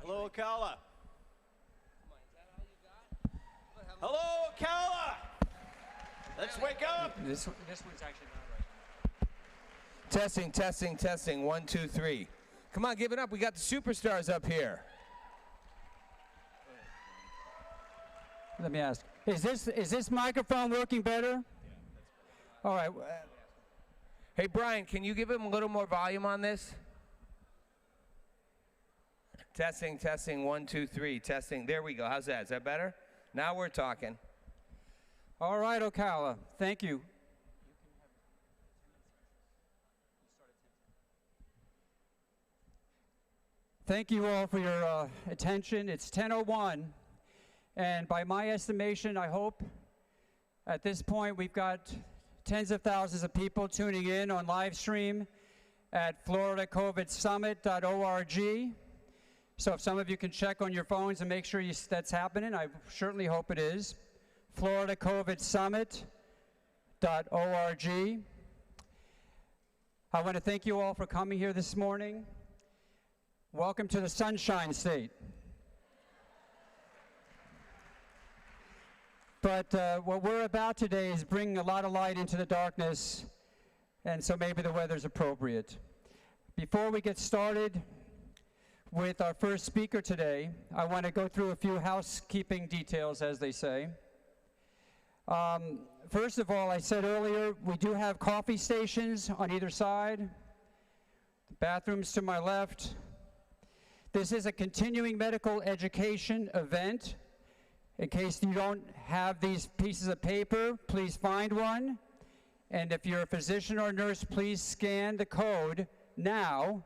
Hello, Ocala. Hello, Ocala. Let's wake up. This one's actually not right. Testing, testing, testing. 1, 2, 3. Come on, give it up. We got the superstars up here. Let me ask. Is this microphone working better? All right. Hey, Brian, can you give him a little more volume on this? Testing, testing. 1, 2, 3. Testing. There we go. How's that? Is that better? Now we're talking. All right, Ocala. Thank you. Thank you all for your attention. It's 10:01, and by my estimation, I hope at this point we've got tens of thousands of people tuning in on live stream at floridacovidsummit.org. So if some of you can check on your phones and make sure that's happening, I certainly hope it is. floridacovidsummit.org. I want to thank you all for coming here this morning. Welcome to the Sunshine State. But what we're about today is bringing a lot of light into the darkness, and so maybe the weather's appropriate. Before we get started with our first speaker today, I want to go through a few housekeeping details, as they say. First of all, I said earlier, we do have coffee stations on either side, the bathrooms to my left. This is a continuing medical education event. In case you don't have these pieces of paper, please find one. And if you're a physician or a nurse, please scan the code now,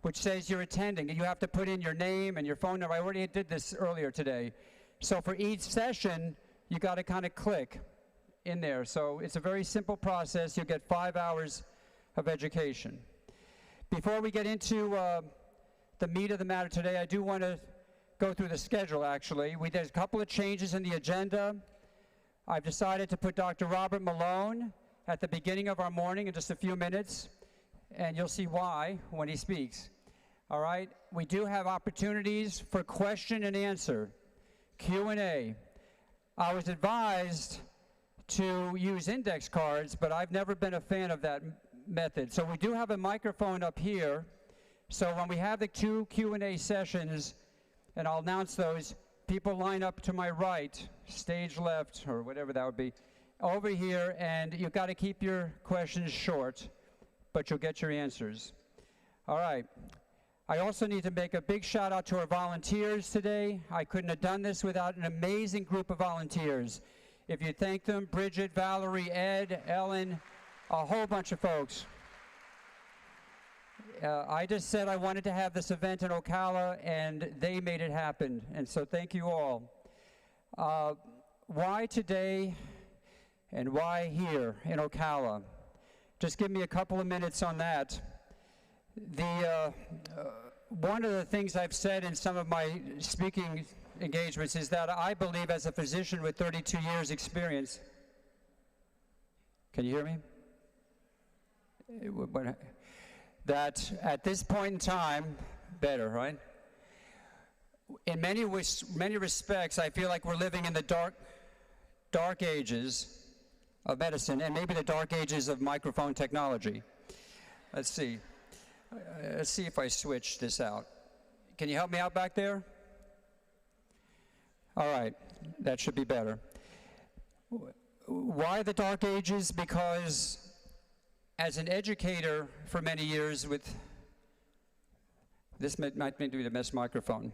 which says you're attending. You have to put in your name and your phone number. I already did this earlier today. So for each session, you got to kind of click in there. So it's a very simple process. You'll get 5 hours of education. Before we get into the meat of the matter today, I do want to go through the schedule, actually. There's a couple of changes in the agenda. I've decided to put Dr. Robert Malone at the beginning of our morning in just a few minutes, and you'll see why when he speaks. All right? We do have opportunities for question and answer, Q&A. I was advised to use index cards, but I've never been a fan of that method. So we do have a microphone up here. So when we have the 2 Q&A sessions, and I'll announce those, people line up to my right, stage left, or whatever that would be, over here, and you've got to keep your questions short, but you'll get your answers. All right. I also need to make a big shout out to our volunteers today. I couldn't have done this without an amazing group of volunteers. If you thank them, Bridget, Valerie, Ed, Ellen, a whole bunch of folks. I just said I wanted to have this event in Ocala, and they made it happen, and so thank you all. Why today and why here in Ocala? Just give me a couple of minutes on that. One of the things I've said in some of my speaking engagements is that I believe, as a physician with 32 years experience, can you hear me? That at this point in time, better, right? In many respects, I feel like we're living in the dark ages of medicine, and maybe the dark ages of microphone technology. Let's see. Let's see if I switch this out. Can you help me out back there? All right, that should be better. Why the dark ages? Because as an educator for many years with, this might be the best microphone.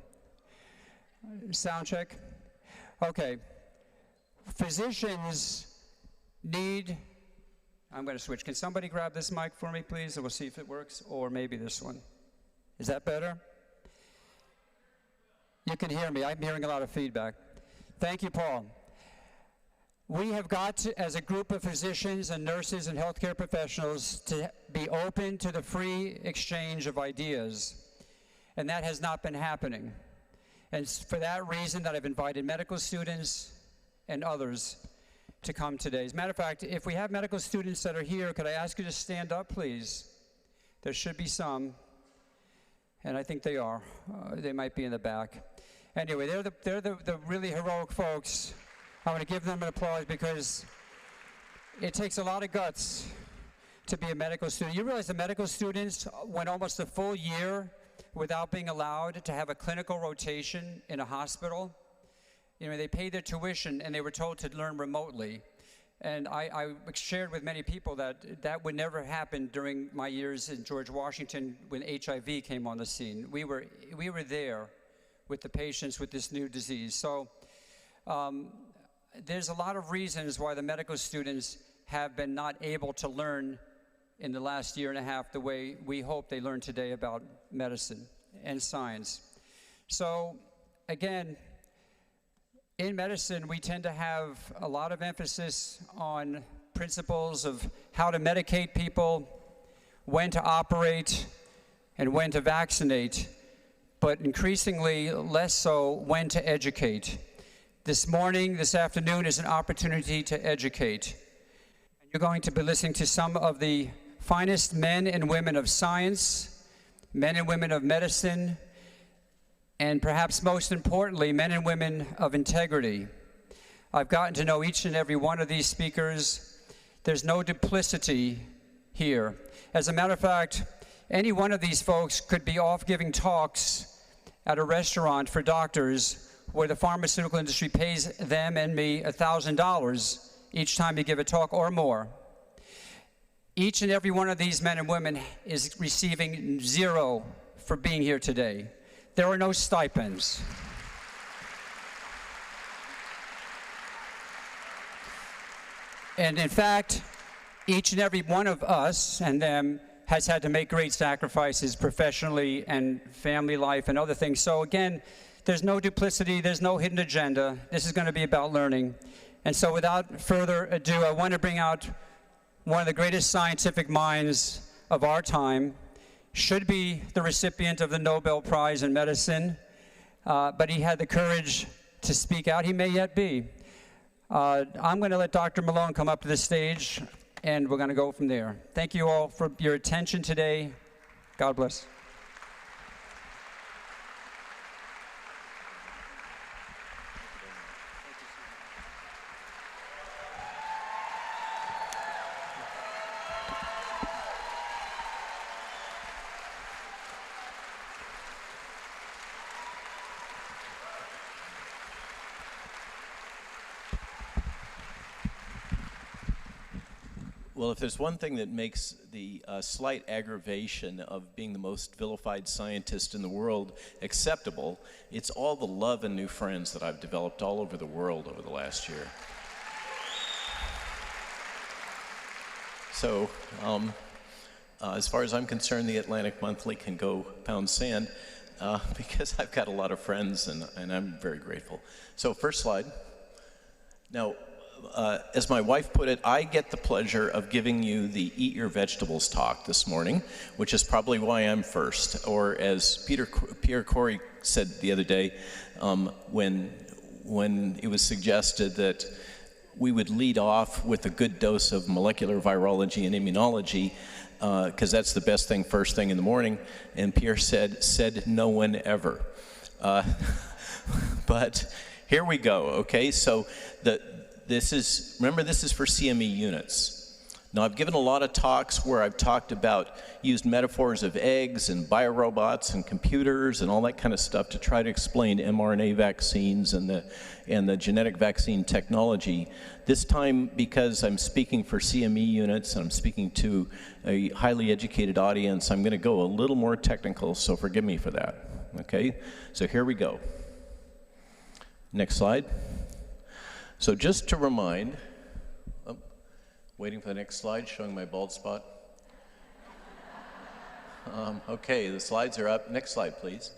Sound check. Okay. Physicians need, I'm going to switch. Can somebody grab this mic for me, please? And we'll see if it works. Or maybe this one. Is that better? You can hear me. I'm hearing a lot of feedback. Thank you, Paul. We have got to, as a group of physicians and nurses and healthcare professionals, to be open to the free exchange of ideas. And that has not been happening. And it's for that reason that I've invited medical students and others to come today. As a matter of fact, if we have medical students that are here, could I ask you to stand up, please? There should be some. and I think they are. They might be in the back. Anyway, they're the really heroic folks. I want to give them an applause because it takes a lot of guts to be a medical student. You realize the medical students went almost a full year without being allowed to have a clinical rotation in a hospital. You know, they paid their tuition and they were told to learn remotely. And I shared with many people that that would never happen during my years in George Washington when HIV came on the scene. We were there with the patients with this new disease. So there's a lot of reasons why the medical students have been not able to learn in the last year and a half the way we hope they learn today about medicine and science. So again, in medicine, we tend to have a lot of emphasis on principles of how to medicate people, when to operate, and when to vaccinate, but increasingly less so when to educate. This afternoon is an opportunity to educate. You're going to be listening to some of the finest men and women of science, men and women of medicine, and perhaps most importantly, men and women of integrity. I've gotten to know each and every one of these speakers. There's no duplicity here. As a matter of fact, any one of these folks could be off giving talks at a restaurant for doctors where the pharmaceutical industry pays them and me $1,000 each time you give a talk or more. Each and every one of these men and women is receiving zero for being here today. There are no stipends. And in fact, each and every one of us and them has had to make great sacrifices professionally and family life and other things. So again, there's no duplicity, there's no hidden agenda. This is going to be about learning. And so without further ado, I want to bring out one of the greatest scientific minds of our time, should be the recipient of the Nobel Prize in Medicine, but he had the courage to speak out. He may yet be. I'm going to let Dr. Malone come up to the stage, and we're going to go from there. Thank you all for your attention today. God bless. Well, if there's one thing that makes the slight aggravation of being the most vilified scientist in the world acceptable, it's all the love and new friends that I've developed all over the world over the last year. So, as far as I'm concerned, the Atlantic Monthly can go pound sand because I've got a lot of friends and I'm very grateful. So, first slide. Now, as my wife put it, I get the pleasure of giving you the Eat Your Vegetables talk this morning, which is probably why I'm first. Or as Pierre Corey said the other day, when it was suggested that we would lead off with a good dose of molecular virology and immunology, because that's the best thing first thing in the morning, and Pierre said no one ever. But here we go, okay? So remember this is for CME units. Now I've given a lot of talks where I've used metaphors of eggs and biorobots and computers and all that kind of stuff to try to explain mRNA vaccines and the genetic vaccine technology. This time, because I'm speaking for CME units and I'm speaking to a highly educated audience, I'm going to go a little more technical, so forgive me for that. Okay, so here we go. Next slide. So just to remind, waiting for the next slide, showing my bald spot. Okay, the slides are up. Next slide, please.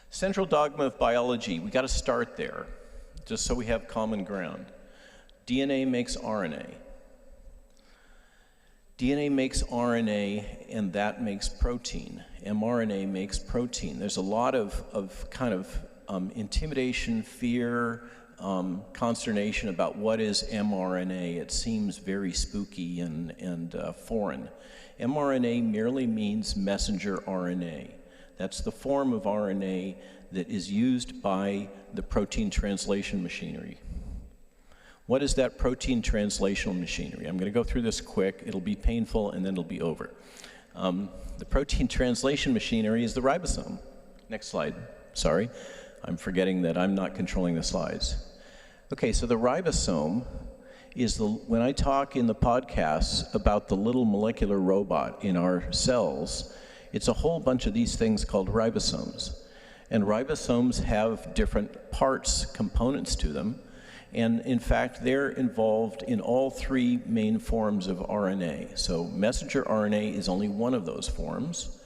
Central dogma of biology, we got to start there, just so we have common ground. DNA makes RNA. DNA makes RNA, and that makes protein. mRNA makes protein. There's a lot of kind of intimidation, fear, consternation about what is mRNA. It seems very spooky and foreign. mRNA merely means messenger RNA. That's the form of RNA that is used by the protein translation machinery. What is that protein translational machinery? I'm going to go through this quick. It'll be painful, and then it'll be over. The protein translation machinery is the ribosome. Next slide. Sorry. I'm forgetting that I'm not controlling the slides. Okay, so the ribosome is when I talk in the podcasts about the little molecular robot in our cells, it's a whole bunch of these things called ribosomes. And ribosomes have different parts, components to them. And in fact, they're involved in all three main forms of RNA. So messenger RNA is only one of those forms.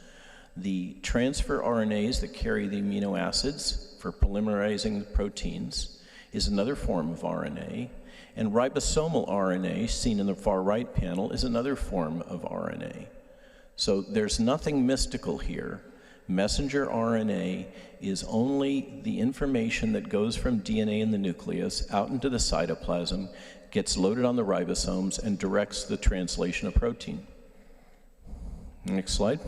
The transfer RNAs that carry the amino acids for polymerizing the proteins is another form of RNA. And ribosomal RNA, seen in the far right panel, is another form of RNA. So there's nothing mystical here. Messenger RNA is only the information that goes from DNA in the nucleus out into the cytoplasm, gets loaded on the ribosomes, and directs the translation of protein. Next slide.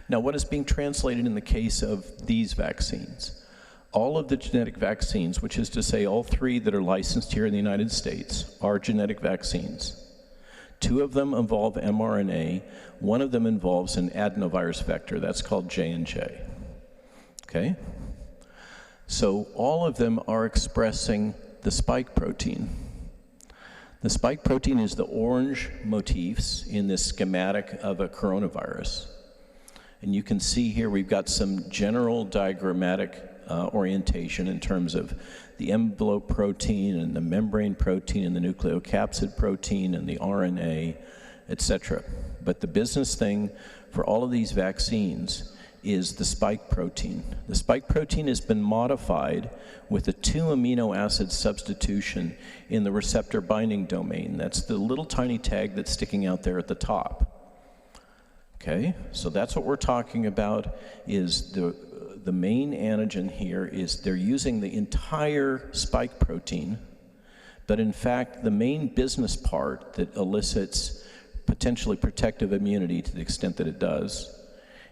Now, what is being translated in the case of these vaccines? All of the genetic vaccines, which is to say all three that are licensed here in the United States, are genetic vaccines. 2 of them involve mRNA. 1 of them involves an adenovirus vector. That's called J&J. Okay? So all of them are expressing the spike protein. The spike protein is the orange motifs in this schematic of a coronavirus. And you can see here we've got some general diagrammatic orientation in terms of the envelope protein and the membrane protein and the nucleocapsid protein and the RNA, etc. But the business thing for all of these vaccines is the spike protein. The spike protein has been modified with a 2 amino acid substitution in the receptor binding domain. That's the little tiny tag that's sticking out there at the top. Okay, so that's what we're talking about, is the main antigen here is they're using the entire spike protein, but in fact the main business part that elicits potentially protective immunity to the extent that it does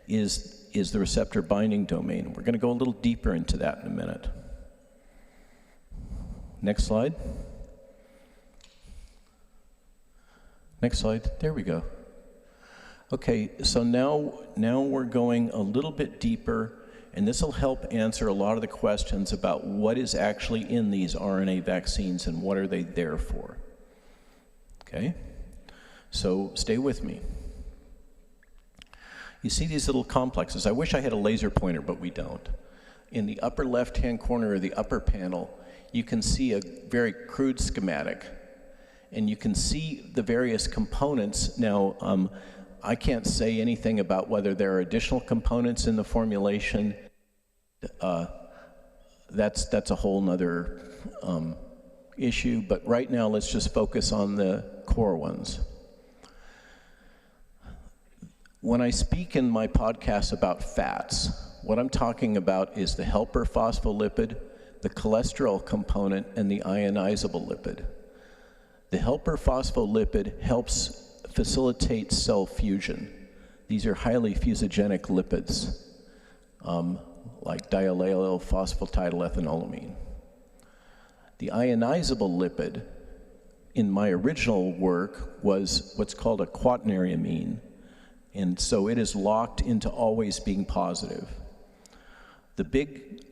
is the receptor binding domain. We're going to go a little deeper into that in a minute. Next slide. Next slide. There we go. Okay, so now we're going a little bit deeper, and this will help answer a lot of the questions about what is actually in these RNA vaccines and what are they there for. Okay, so stay with me. You see these little complexes. I wish I had a laser pointer, but we don't. In the upper left-hand corner of the upper panel, you can see a very crude schematic, and you can see the various components. Now, I can't say anything about whether there are additional components in the formulation. That's a whole nother issue, but right now let's just focus on the core ones. When I speak in my podcast about fats, what I'm talking about is the helper phospholipid, the cholesterol component, and the ionizable lipid. The helper phospholipid helps facilitate cell fusion. These are highly fusogenic lipids, like diallyl phosphatidylethanolamine. The ionizable lipid, in my original work, was what's called a quaternary amine, and so it is locked into always being positive. The big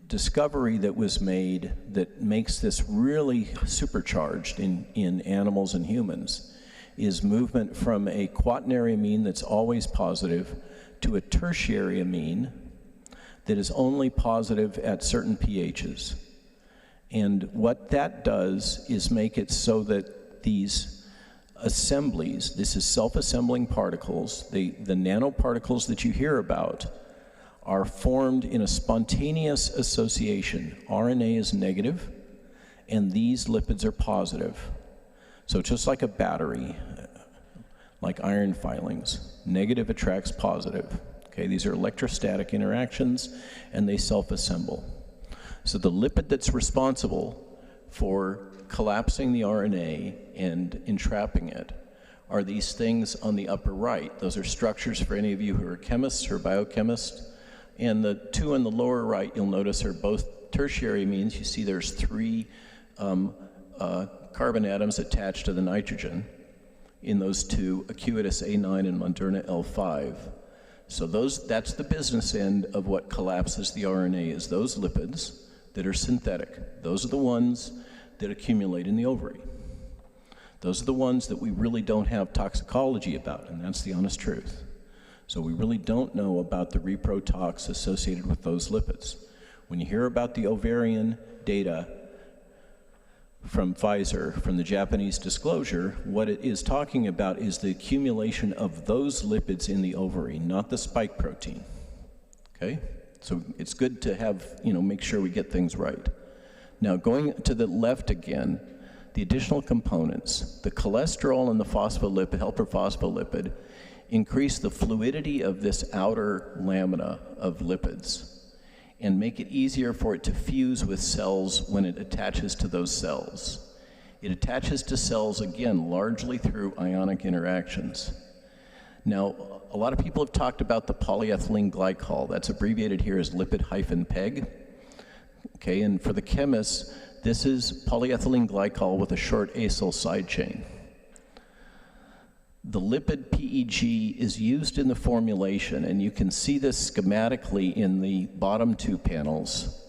discovery that was made that makes this really supercharged in animals and humans is movement from a quaternary amine that's always positive to a tertiary amine that is only positive at certain pHs. And what that does is make it so that these assemblies, this is self-assembling particles, the nanoparticles that you hear about, are formed in a spontaneous association. RNA is negative, and these lipids are positive. So just like a battery, like iron filings, negative attracts positive. Okay, these are electrostatic interactions, and they self-assemble. So the lipid that's responsible for collapsing the RNA and entrapping it are these things on the upper right. Those are structures for any of you who are chemists or biochemists. And the two on the lower right, you'll notice, are both tertiary amines. You see there's 3 carbon atoms attached to the nitrogen in those 2, Acuitas A9 and Moderna L5. So that's the business end of what collapses the RNA, is those lipids that are synthetic. Those are the ones that accumulate in the ovary. Those are the ones that we really don't have toxicology about, and that's the honest truth. So we really don't know about the reprotox associated with those lipids. When you hear about the ovarian data from Pfizer, from the Japanese disclosure, what it is talking about is the accumulation of those lipids in the ovary, not the spike protein. Okay? So it's good to have, make sure we get things right. Now, going to the left again, the additional components, the cholesterol and the phospholipid, helper phospholipid, increase the fluidity of this outer lamina of lipids and make it easier for it to fuse with cells when it attaches to those cells. It attaches to cells, again, largely through ionic interactions. Now, a lot of people have talked about the polyethylene glycol. That's abbreviated here as lipid-PEG. Okay, and for the chemists, this is polyethylene glycol with a short acyl side chain. The lipid PEG is used in the formulation, and you can see this schematically in the bottom 2 panels.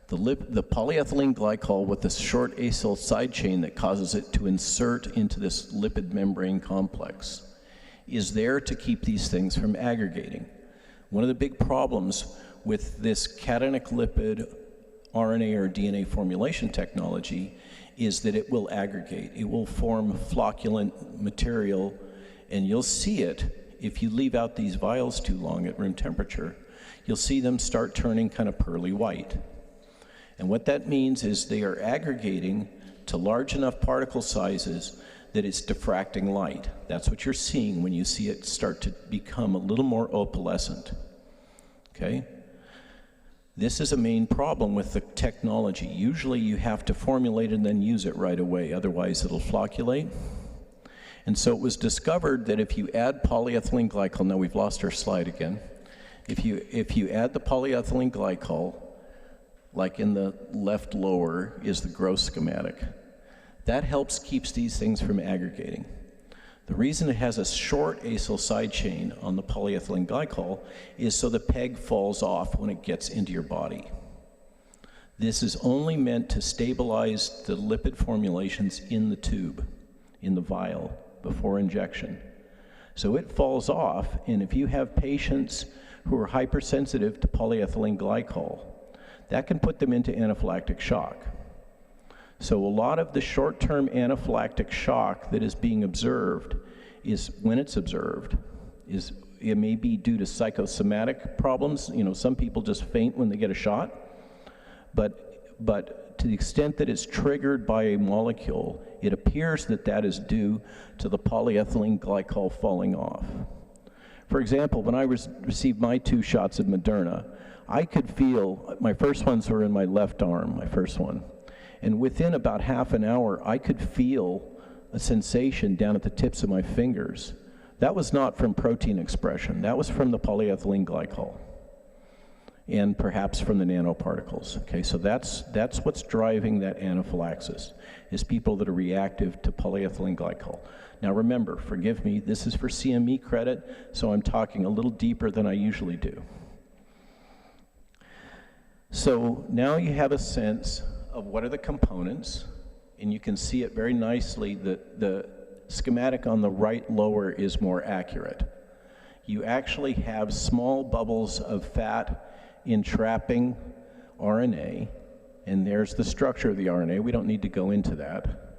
The polyethylene glycol with the short acyl side chain that causes it to insert into this lipid membrane complex is there to keep these things from aggregating. One of the big problems with this cationic lipid RNA or DNA formulation technology is that it will aggregate. It will form flocculent material, and you'll see it if you leave out these vials too long at room temperature. You'll see them start turning kind of pearly white. And what that means is they are aggregating to large enough particle sizes that it's diffracting light. That's what you're seeing when you see it start to become a little more opalescent. Okay? This is a main problem with the technology. Usually you have to formulate and then use it right away, otherwise it'll flocculate. And so it was discovered that if you add polyethylene glycol, now we've lost our slide again. If you add the polyethylene glycol, like in the left lower is the gross schematic, that helps keeps these things from aggregating. The reason it has a short acyl side chain on the polyethylene glycol is so the PEG falls off when it gets into your body. This is only meant to stabilize the lipid formulations in the tube, in the vial, before injection. So it falls off, and if you have patients who are hypersensitive to polyethylene glycol, that can put them into anaphylactic shock. So a lot of the short-term anaphylactic shock that is being observed is, when it's observed, it may be due to psychosomatic problems. Some people just faint when they get a shot, but to the extent that it's triggered by a molecule, it appears that that is due to the polyethylene glycol falling off. For example, when I received my 2 shots of Moderna, I could feel, my first ones were in my left arm, my first one. And within about half an hour, I could feel a sensation down at the tips of my fingers. That was not from protein expression. That was from the polyethylene glycol and perhaps from the nanoparticles. Okay, so that's what's driving that anaphylaxis, is people that are reactive to polyethylene glycol. Now remember, forgive me, this is for CME credit, so I'm talking a little deeper than I usually do. So now you have a sense of what are the components, and you can see it very nicely that the schematic on the right lower is more accurate. You actually have small bubbles of fat entrapping RNA, and there's the structure of the RNA. We don't need to go into that.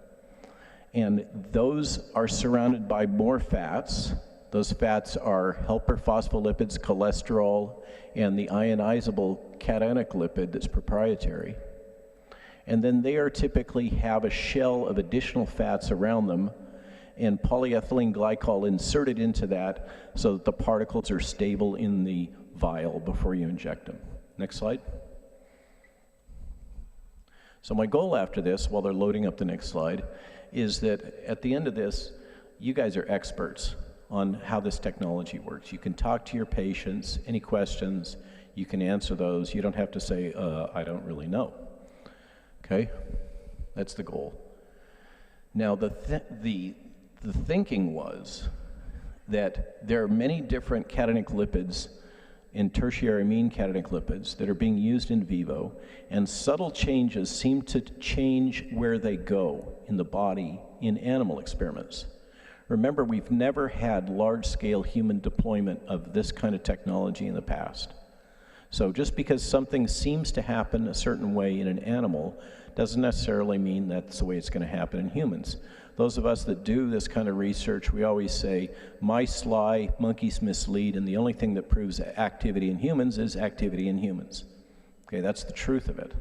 And those are surrounded by more fats. Those fats are helper phospholipids, cholesterol, and the ionizable cationic lipid that's proprietary. And then they are typically have a shell of additional fats around them and polyethylene glycol inserted into that so that the particles are stable in the vial before you inject them. Next slide. So my goal after this, while they're loading up the next slide, is that at the end of this, you guys are experts on how this technology works. You can talk to your patients, any questions, you can answer those. You don't have to say, I don't really know. Okay? That's the goal. Now, the thinking was that there are many different cationic lipids and tertiary amine cationic lipids that are being used in vivo, and subtle changes seem to change where they go in the body in animal experiments. Remember, we've never had large-scale human deployment of this kind of technology in the past. So just because something seems to happen a certain way in an animal doesn't necessarily mean that's the way it's going to happen in humans. Those of us that do this kind of research, we always say, mice lie, monkeys mislead, and the only thing that proves activity in humans is activity in humans. Okay, that's the truth of it.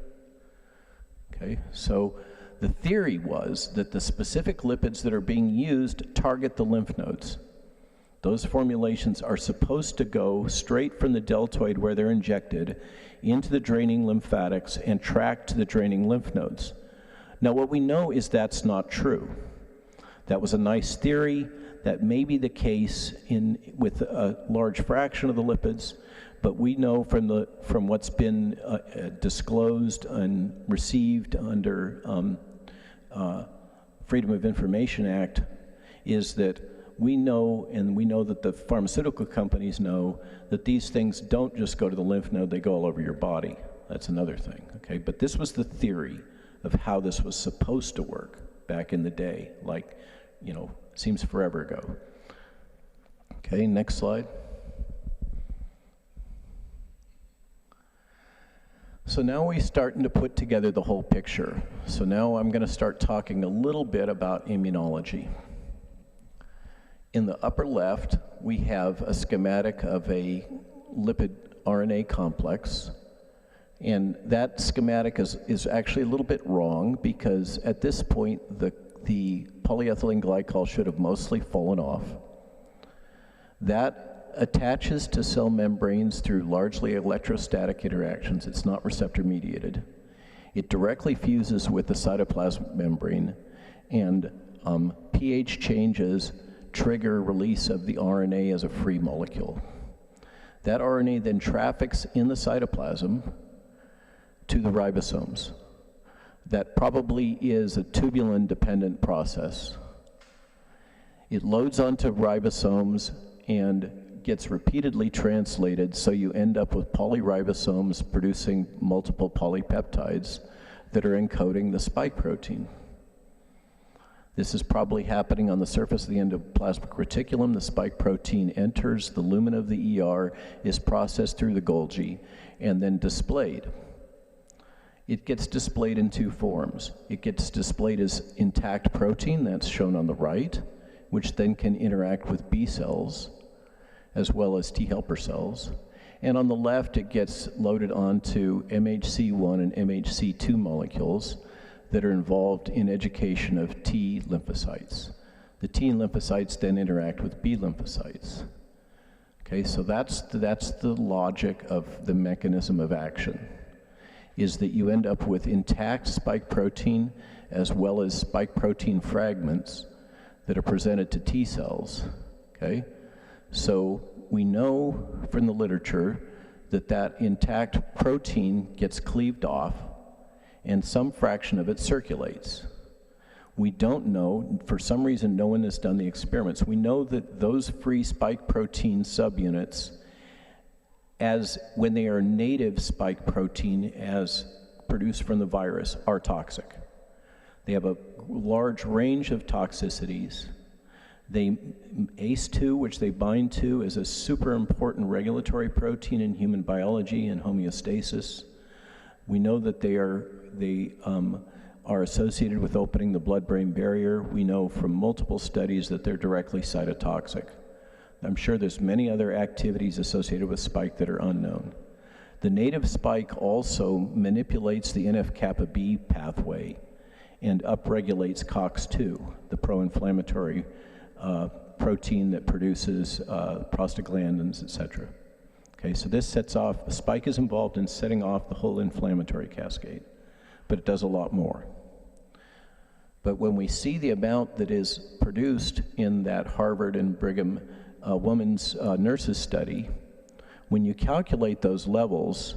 Okay, so the theory was that the specific lipids that are being used target the lymph nodes. Those formulations are supposed to go straight from the deltoid where they're injected into the draining lymphatics and track to the draining lymph nodes. Now, what we know is that's not true. That was a nice theory. That may be the case with a large fraction of the lipids, but we know from what's been disclosed and received under Freedom of Information Act is that we know, and we know that the pharmaceutical companies know, that these things don't just go to the lymph node, they go all over your body. That's another thing, okay? But this was the theory of how this was supposed to work back in the day, like, seems forever ago. Okay, next slide. So now we're starting to put together the whole picture. So now I'm going to start talking a little bit about immunology. In the upper left, we have a schematic of a lipid RNA complex. And that schematic is actually a little bit wrong because at this point, the polyethylene glycol should have mostly fallen off. That attaches to cell membranes through largely electrostatic interactions. It's not receptor mediated. It directly fuses with the cytoplasmic membrane, and pH changes trigger release of the RNA as a free molecule. That RNA then traffics in the cytoplasm to the ribosomes. That probably is a tubulin-dependent process. It loads onto ribosomes and gets repeatedly translated, so you end up with polyribosomes producing multiple polypeptides that are encoding the spike protein. This is probably happening on the surface of the endoplasmic reticulum. The spike protein enters the lumen of the ER, is processed through the Golgi, and then displayed. It gets displayed in two forms. It gets displayed as intact protein, that's shown on the right, which then can interact with B cells, as well as T helper cells. And on the left, it gets loaded onto MHC1 and MHC2 molecules that are involved in education of T lymphocytes. The T lymphocytes then interact with B lymphocytes. Okay, so that's the logic of the mechanism of action, is that you end up with intact spike protein as well as spike protein fragments that are presented to T cells, okay? So we know from the literature that intact protein gets cleaved off and some fraction of it circulates. We don't know, for some reason no one has done the experiments, we know that those free spike protein subunits, as when they are native spike protein as produced from the virus, are toxic. They have a large range of toxicities. ACE2, which they bind to, is a super important regulatory protein in human biology and homeostasis. We know that they are associated with opening the blood-brain barrier. We know from multiple studies that they're directly cytotoxic. I'm sure there's many other activities associated with spike that are unknown. The native spike also manipulates the NF-kappa B pathway and upregulates COX-2, the pro-inflammatory protein that produces prostaglandins, etc. Okay, so this sets off, the spike is involved in setting off the whole inflammatory cascade, but it does a lot more. But when we see the amount that is produced in that Harvard and Brigham women's nurses study, when you calculate those levels,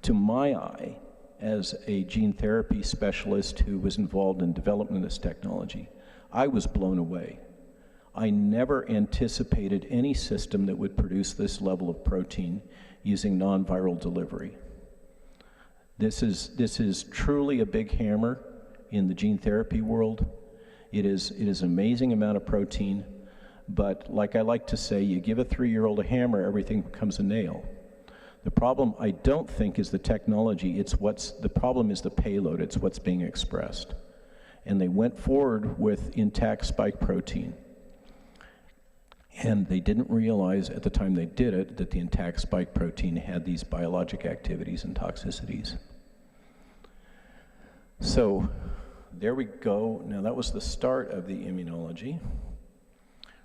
to my eye, as a gene therapy specialist who was involved in development of this technology, I was blown away. I never anticipated any system that would produce this level of protein using non-viral delivery. This is truly a big hammer in the gene therapy world. It is an amazing amount of protein, but like I like to say, you give a 3-year-old a hammer, everything becomes a nail. The problem, I don't think, is the technology, the problem is the payload, it's what's being expressed. And they went forward with intact spike protein. And they didn't realize at the time they did it that the intact spike protein had these biologic activities and toxicities. So there we go. Now that was the start of the immunology.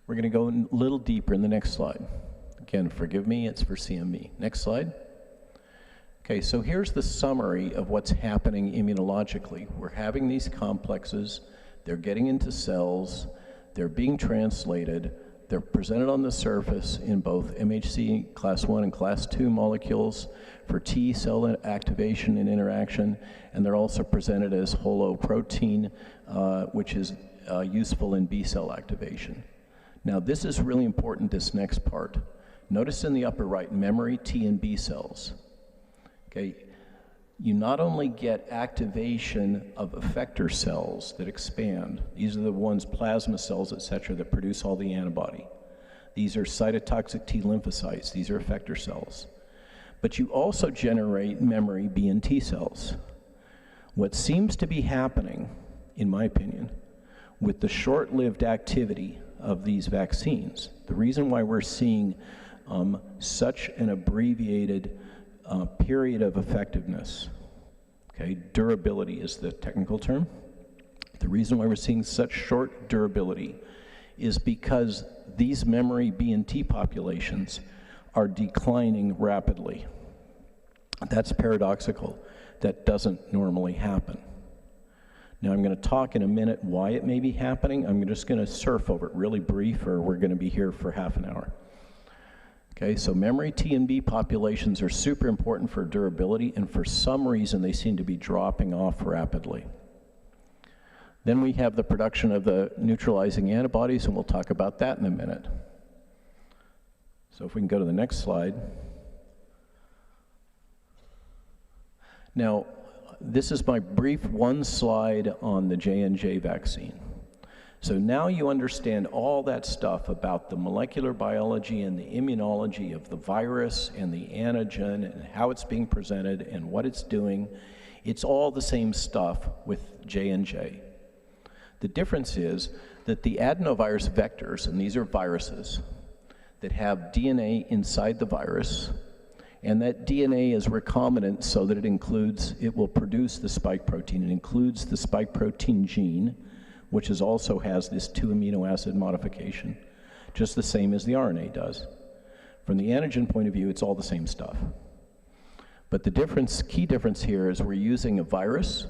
We're going to go a little deeper in the next slide. Again, forgive me, it's for CME. Next slide. Okay, so here's the summary of what's happening immunologically. We're having these complexes, they're getting into cells, they're being translated, they're presented on the surface in both MHC class 1 and class 2 molecules for T cell activation and interaction, and they're also presented as holoprotein, which is useful in B cell activation. Now this is really important, this next part. Notice in the upper right, memory T and B cells. Okay, you not only get activation of effector cells that expand, these are the ones, plasma cells, etc., that produce all the antibody. These are cytotoxic T lymphocytes, these are effector cells. But you also generate memory B and T cells. What seems to be happening, in my opinion, with the short-lived activity of these vaccines, the reason why we're seeing such an abbreviated period of effectiveness, okay, durability is the technical term. The reason why we're seeing such short durability is because these memory B and T populations are declining rapidly. That's paradoxical. That doesn't normally happen. Now I'm going to talk in a minute why it may be happening. I'm just going to surf over it really brief, or we're going to be here for half an hour. Okay, so memory T and B populations are super important for durability, and for some reason they seem to be dropping off rapidly. Then we have the production of the neutralizing antibodies, and we'll talk about that in a minute. So if we can go to the next slide. Now, this is my brief one slide on the J&J vaccine. So now you understand all that stuff about the molecular biology and the immunology of the virus and the antigen and how it's being presented and what it's doing. It's all the same stuff with J&J. The difference is that the adenovirus vectors, and these are viruses, that have DNA inside the virus, and that DNA is recombinant so that it will produce the spike protein. It includes the spike protein gene, which also has this 2 amino acid modification, just the same as the RNA does. From the antigen point of view, it's all the same stuff. But the key difference here is we're using a virus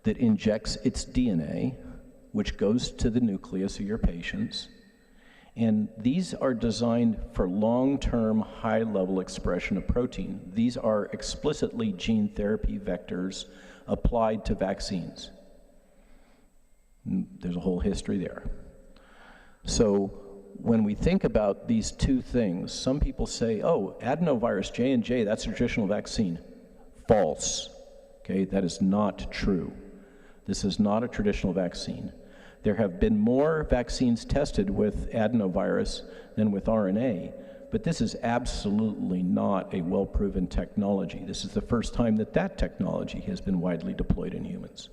that injects its DNA, which goes to the nucleus of your patients. And these are designed for long-term, high-level expression of protein. These are explicitly gene therapy vectors applied to vaccines. There's a whole history there. So when we think about these two things, some people say, oh, adenovirus J&J, that's a traditional vaccine. False. Okay, that is not true. This is not a traditional vaccine. There have been more vaccines tested with adenovirus than with RNA, but this is absolutely not a well-proven technology. This is the first time that technology has been widely deployed in humans.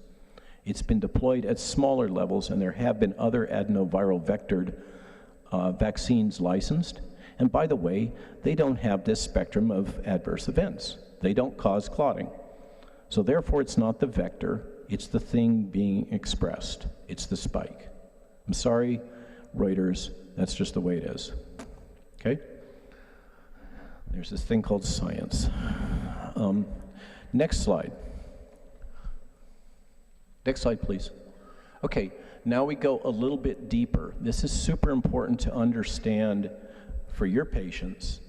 It's been deployed at smaller levels, and there have been other adenoviral vectored vaccines licensed. And by the way, they don't have this spectrum of adverse events. They don't cause clotting. So therefore, it's not the vector, it's the thing being expressed. It's the spike. I'm sorry, Reuters, that's just the way it is. Okay? There's this thing called science. Next slide. Next slide, please. Okay, now we go a little bit deeper. This is super important to understand for your patients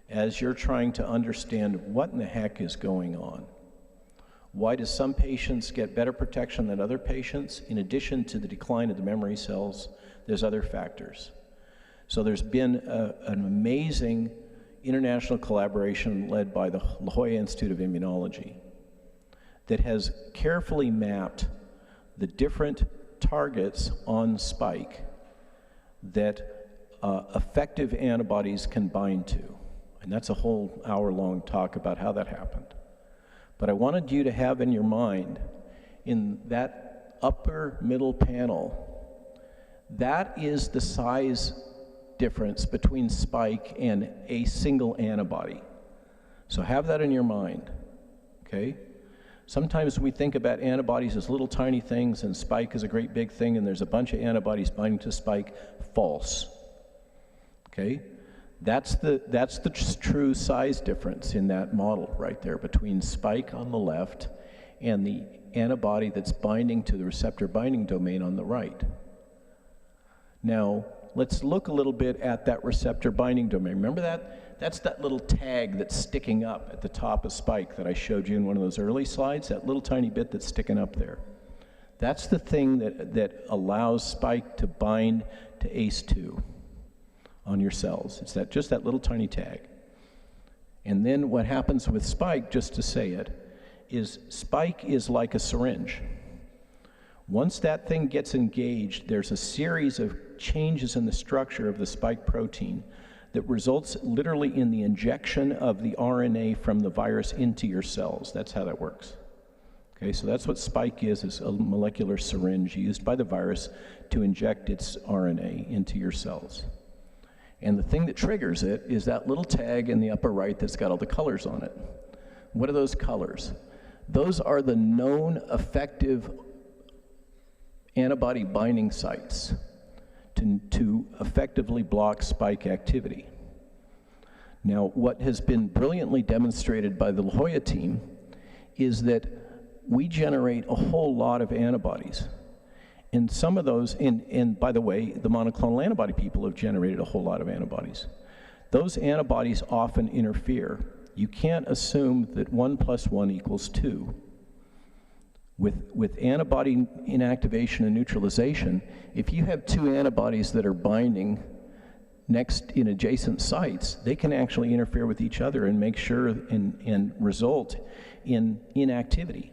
as you're trying to understand what in the heck is going on. Why do some patients get better protection than other patients? In addition to the decline of the memory cells, there's other factors. So there's been an amazing international collaboration led by the La Jolla Institute of Immunology that has carefully mapped the different targets on spike that effective antibodies can bind to. And that's a whole hour-long talk about how that happened. But I wanted you to have in your mind, in that upper middle panel, that is the size difference between spike and a single antibody. So have that in your mind, okay? Sometimes we think about antibodies as little tiny things and spike is a great big thing and there's a bunch of antibodies binding to spike. False, okay? That's the true size difference in that model right there between spike on the left and the antibody that's binding to the receptor binding domain on the right. Now, let's look a little bit at that receptor binding domain. Remember that? That's that little tag that's sticking up at the top of spike that I showed you in one of those early slides, that little tiny bit that's sticking up there. That's the thing that allows spike to bind to ACE2 on your cells. It's just that little tiny tag. And then what happens with spike, just to say it, is spike is like a syringe. Once that thing gets engaged, there's a series of changes in the structure of the spike protein that results literally in the injection of the RNA from the virus into your cells. That's how that works. Okay, so that's what spike is a molecular syringe used by the virus to inject its RNA into your cells. And the thing that triggers it is that little tag in the upper right that's got all the colors on it. What are those colors? Those are the known effective antibody binding sites to effectively block spike activity. Now, what has been brilliantly demonstrated by the La Jolla team is that we generate a whole lot of antibodies. And some of those, and by the way, the monoclonal antibody people have generated a whole lot of antibodies. Those antibodies often interfere. You can't assume that 1 + 1 = 2. With antibody inactivation and neutralization, if you have two antibodies that are binding next in adjacent sites, they can actually interfere with each other and make sure and result in inactivity.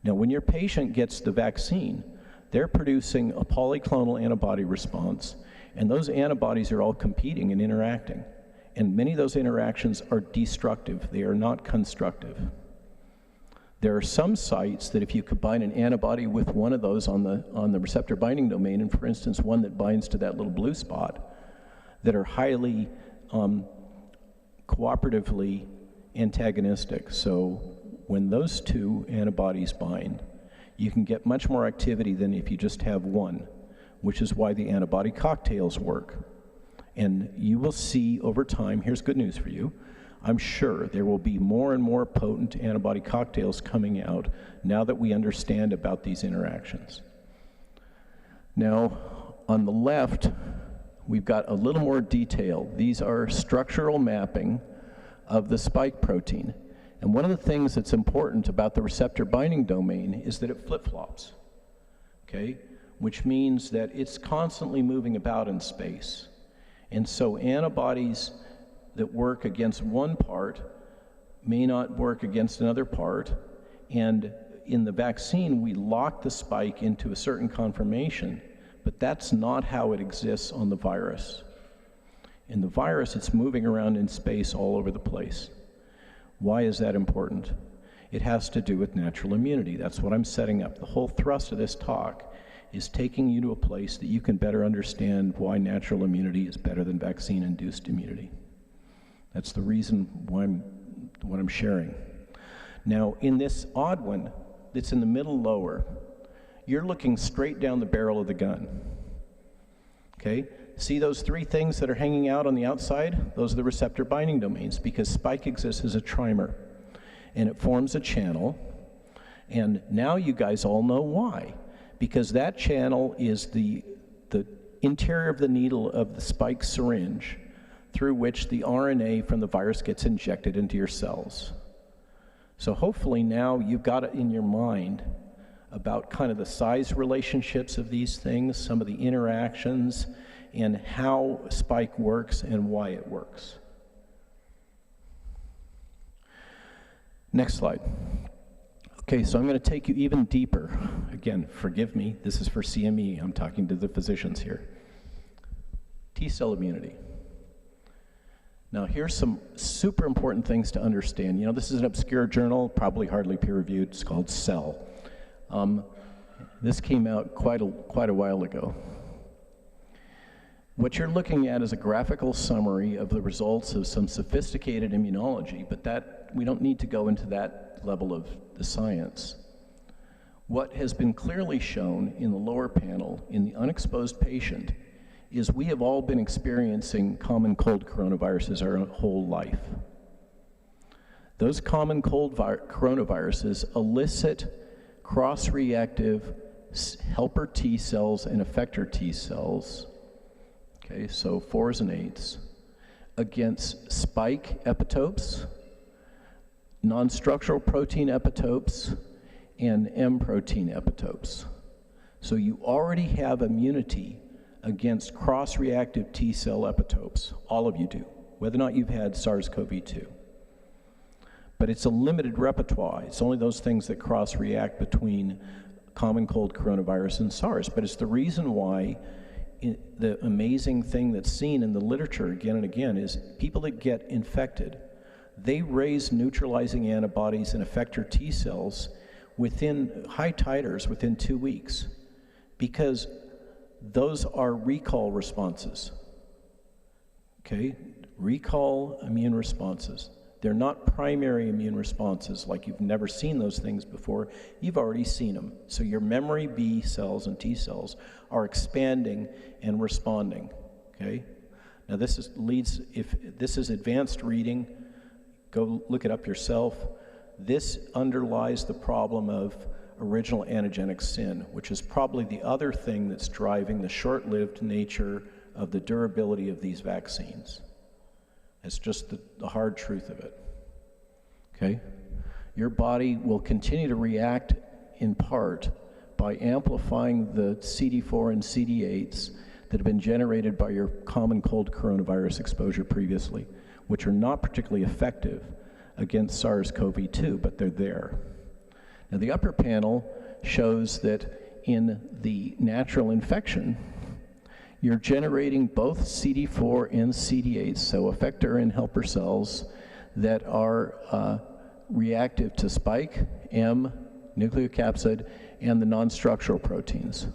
Now, when your patient gets the vaccine, they're producing a polyclonal antibody response, and those antibodies are all competing and interacting. And many of those interactions are destructive. They are not constructive. There are some sites that if you combine an antibody with one of those on the receptor binding domain, and for instance, one that binds to that little blue spot, that are highly cooperatively antagonistic. So when those two antibodies bind, you can get much more activity than if you just have one, which is why the antibody cocktails work. And you will see over time, here's good news for you, I'm sure there will be more and more potent antibody cocktails coming out now that we understand about these interactions. Now, on the left, we've got a little more detail. These are structural mapping of the spike protein. And one of the things that's important about the receptor binding domain is that it flip-flops, okay? Which means that it's constantly moving about in space. And so antibodies that work against one part may not work against another part. And in the vaccine, we lock the spike into a certain conformation, but that's not how it exists on the virus. In the virus, it's moving around in space all over the place. Why is that important? It has to do with natural immunity. That's what I'm setting up. The whole thrust of this talk is taking you to a place that you can better understand why natural immunity is better than vaccine-induced immunity. That's the reason why what I'm sharing. Now, in this odd one that's in the middle lower, you're looking straight down the barrel of the gun. Okay? See those three things that are hanging out on the outside? Those are the receptor binding domains, because spike exists as a trimer, and it forms a channel. And now you guys all know why. because that channel is the interior of the needle of the spike syringe through which the RNA from the virus gets injected into your cells. So hopefully now you've got it in your mind about kind of the size relationships of these things, some of the interactions, and how spike works and why it works. Next slide. Okay, so I'm going to take you even deeper. Again, forgive me, this is for CME. I'm talking to the physicians here. T-cell immunity. Now, here's some super important things to understand. You know, this is an obscure journal, probably hardly peer-reviewed. It's called Cell. This came out quite a while ago. What you're looking at is a graphical summary of the results of some sophisticated immunology, but that we don't need to go into that level of the science. What has been clearly shown in the lower panel in the unexposed patient is we have all been experiencing common cold coronaviruses our whole life. Those common cold coronaviruses elicit cross-reactive helper T cells and effector T cells, okay, so 4s and 8s, against spike epitopes, non-structural protein epitopes, and M protein epitopes. So you already have immunity against cross-reactive T cell epitopes. All of you do, whether or not you've had SARS-CoV-2. But it's a limited repertoire. It's only those things that cross-react between common cold coronavirus and SARS. But it's the reason why the amazing thing that's seen in the literature again and again is people that get infected, they raise neutralizing antibodies and effector T cells within high titers within 2 weeks, because those are recall responses, okay? Recall immune responses. They're not primary immune responses, like you've never seen those things before. You've already seen them. So your memory B cells and T cells are expanding and responding, okay? Now this is if this is advanced reading, go look it up yourself. This underlies the problem of original antigenic sin, which is probably the other thing that's driving the short-lived nature of the durability of these vaccines. It's just the hard truth of it, okay? Your body will continue to react in part by amplifying the CD4 and CD8s that have been generated by your common cold coronavirus exposure previously, which are not particularly effective against SARS-CoV-2, but they're there. Now, the upper panel shows that in the natural infection, you're generating both CD4 and CD8, so effector and helper cells that are reactive to spike, M, nucleocapsid, and the non-structural proteins,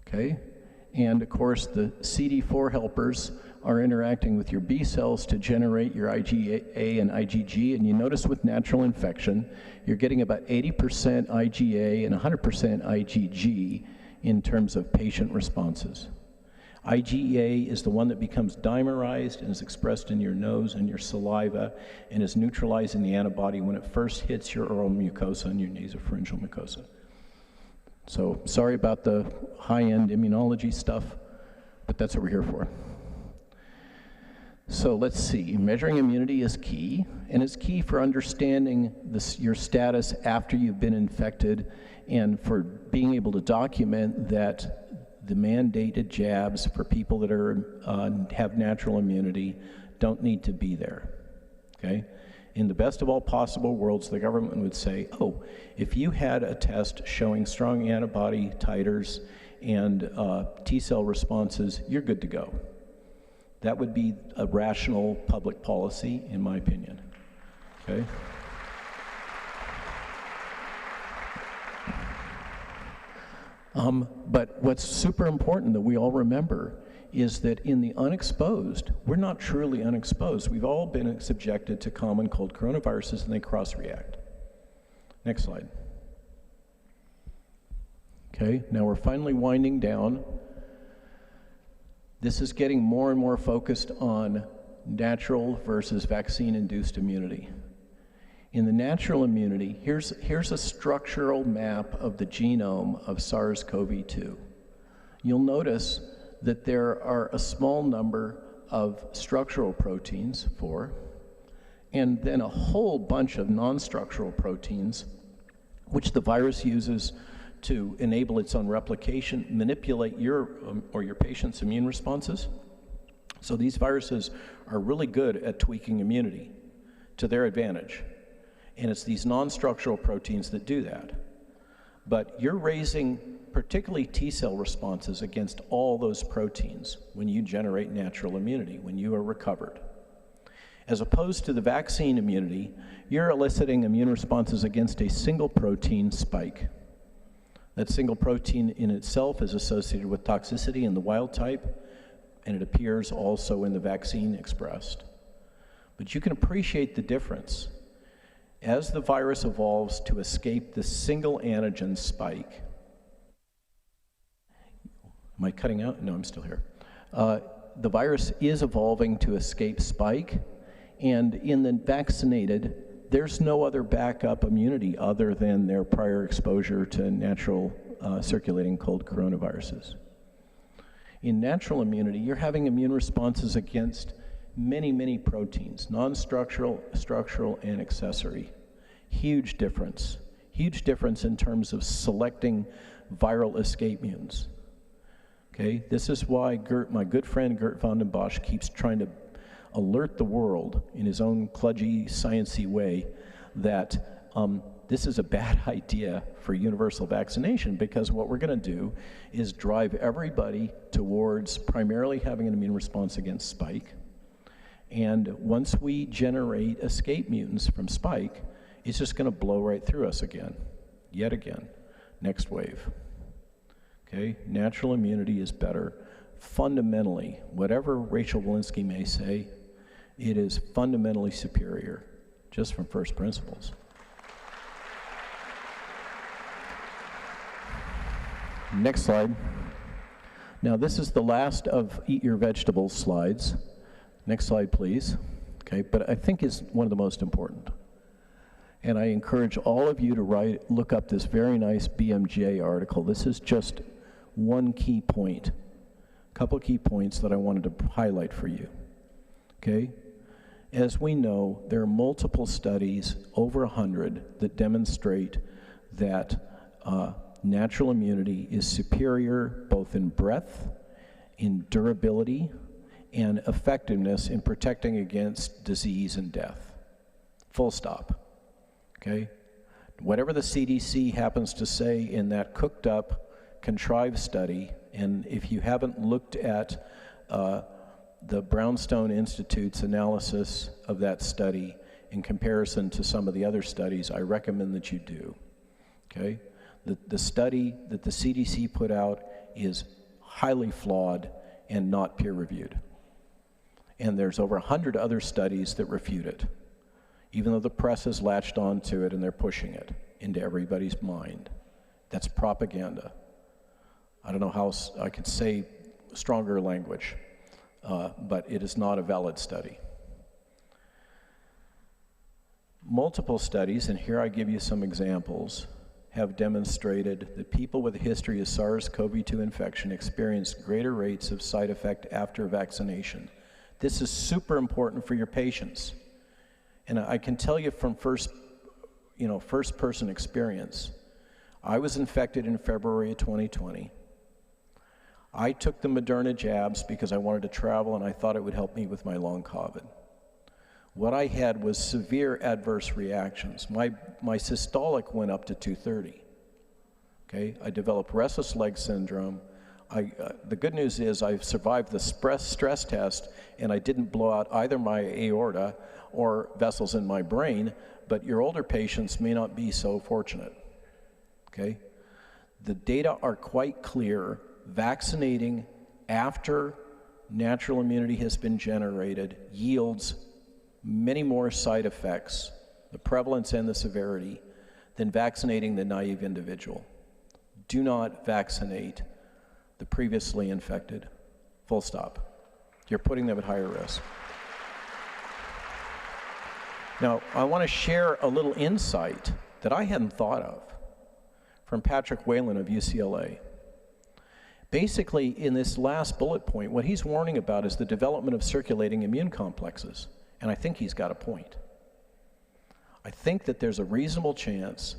okay? And of course, the CD4 helpers are interacting with your B cells to generate your IgA and IgG, and you notice with natural infection, you're getting about 80% IgA and 100% IgG in terms of patient responses. IgA is the one that becomes dimerized and is expressed in your nose and your saliva and is neutralizing the antibody when it first hits your oral mucosa and your nasopharyngeal mucosa. So sorry about the high-end immunology stuff, but that's what we're here for. So let's see, measuring immunity is key, and it's key for understanding your status after you've been infected and for being able to document that the mandated jabs for people that have natural immunity don't need to be there, okay? In the best of all possible worlds, the government would say, oh, if you had a test showing strong antibody titers and T-cell responses, you're good to go. That would be a rational public policy, in my opinion, okay? But what's super important that we all remember is that in the unexposed, we're not truly unexposed. We've all been subjected to common cold coronaviruses and they cross-react. Next slide. Okay, now we're finally winding down. This is getting more and more focused on natural versus vaccine-induced immunity. In the natural immunity, here's a structural map of the genome of SARS-CoV-2. You'll notice that there are a small number of structural proteins, 4, and then a whole bunch of non-structural proteins, which the virus uses to enable its own replication, manipulate your or your patient's immune responses. So these viruses are really good at tweaking immunity to their advantage. And it's these non-structural proteins that do that. But you're raising particularly T-cell responses against all those proteins when you generate natural immunity, when you are recovered. As opposed to the vaccine immunity, you're eliciting immune responses against a single protein spike. That single protein in itself is associated with toxicity in the wild type, and it appears also in the vaccine expressed. But you can appreciate the difference. As the virus evolves to escape the single antigen spike, am I cutting out? No, I'm still here. The virus is evolving to escape spike, and in the vaccinated, there's no other backup immunity other than their prior exposure to natural circulating cold coronaviruses. In natural immunity, you're having immune responses against many, many proteins, non-structural, structural, and accessory. Huge difference. Huge difference in terms of selecting viral escape mutants. Okay, this is why my good friend Gert van den Bosch keeps trying to alert the world in his own kludgy, sciencey way that this is a bad idea for universal vaccination, because what we're going to do is drive everybody towards primarily having an immune response against spike. And once we generate escape mutants from spike, it's just going to blow right through us again, yet again. Next wave. Okay, natural immunity is better. Fundamentally, whatever Rachel Walensky may say, it is fundamentally superior, just from first principles. Next slide. Now this is the last of Eat Your Vegetables slides. Next slide, please. Okay, but I think is one of the most important. And I encourage all of you to look up this very nice BMJ article. This is just one key point, a couple key points that I wanted to highlight for you. Okay? As we know, there are multiple studies, over 100, that demonstrate that natural immunity is superior both in breadth, in durability, and effectiveness in protecting against disease and death. Full stop. Okay? Whatever the CDC happens to say in that cooked up, contrived study, and if you haven't looked at the Brownstone Institute's analysis of that study in comparison to some of the other studies, I recommend that you do. Okay? The study that the CDC put out is highly flawed and not peer-reviewed. And there's over 100 other studies that refute it, even though the press has latched onto it and they're pushing it into everybody's mind. That's propaganda. I don't know how I could say stronger language, but it is not a valid study. Multiple studies, and here I give you some examples, have demonstrated that people with a history of SARS-CoV-2 infection experience greater rates of side effect after vaccination. This is super important for your patients. And I can tell you from first-person experience. I was infected in February of 2020. I took the Moderna jabs because I wanted to travel and I thought it would help me with my long COVID. What I had was severe adverse reactions. My systolic went up to 230. Okay, I developed restless leg syndrome. The good news is I've survived the stress test and I didn't blow out either my aorta or vessels in my brain, but your older patients may not be so fortunate. Okay, the data are quite clear. Vaccinating after natural immunity has been generated yields many more side effects, the prevalence and the severity, than vaccinating the naive individual. Do not vaccinate the previously infected. Full stop. You're putting them at higher risk. Now, I want to share a little insight that I hadn't thought of from Patrick Whalen of UCLA. Basically, in this last bullet point, what he's warning about is the development of circulating immune complexes, and I think he's got a point. I think that there's a reasonable chance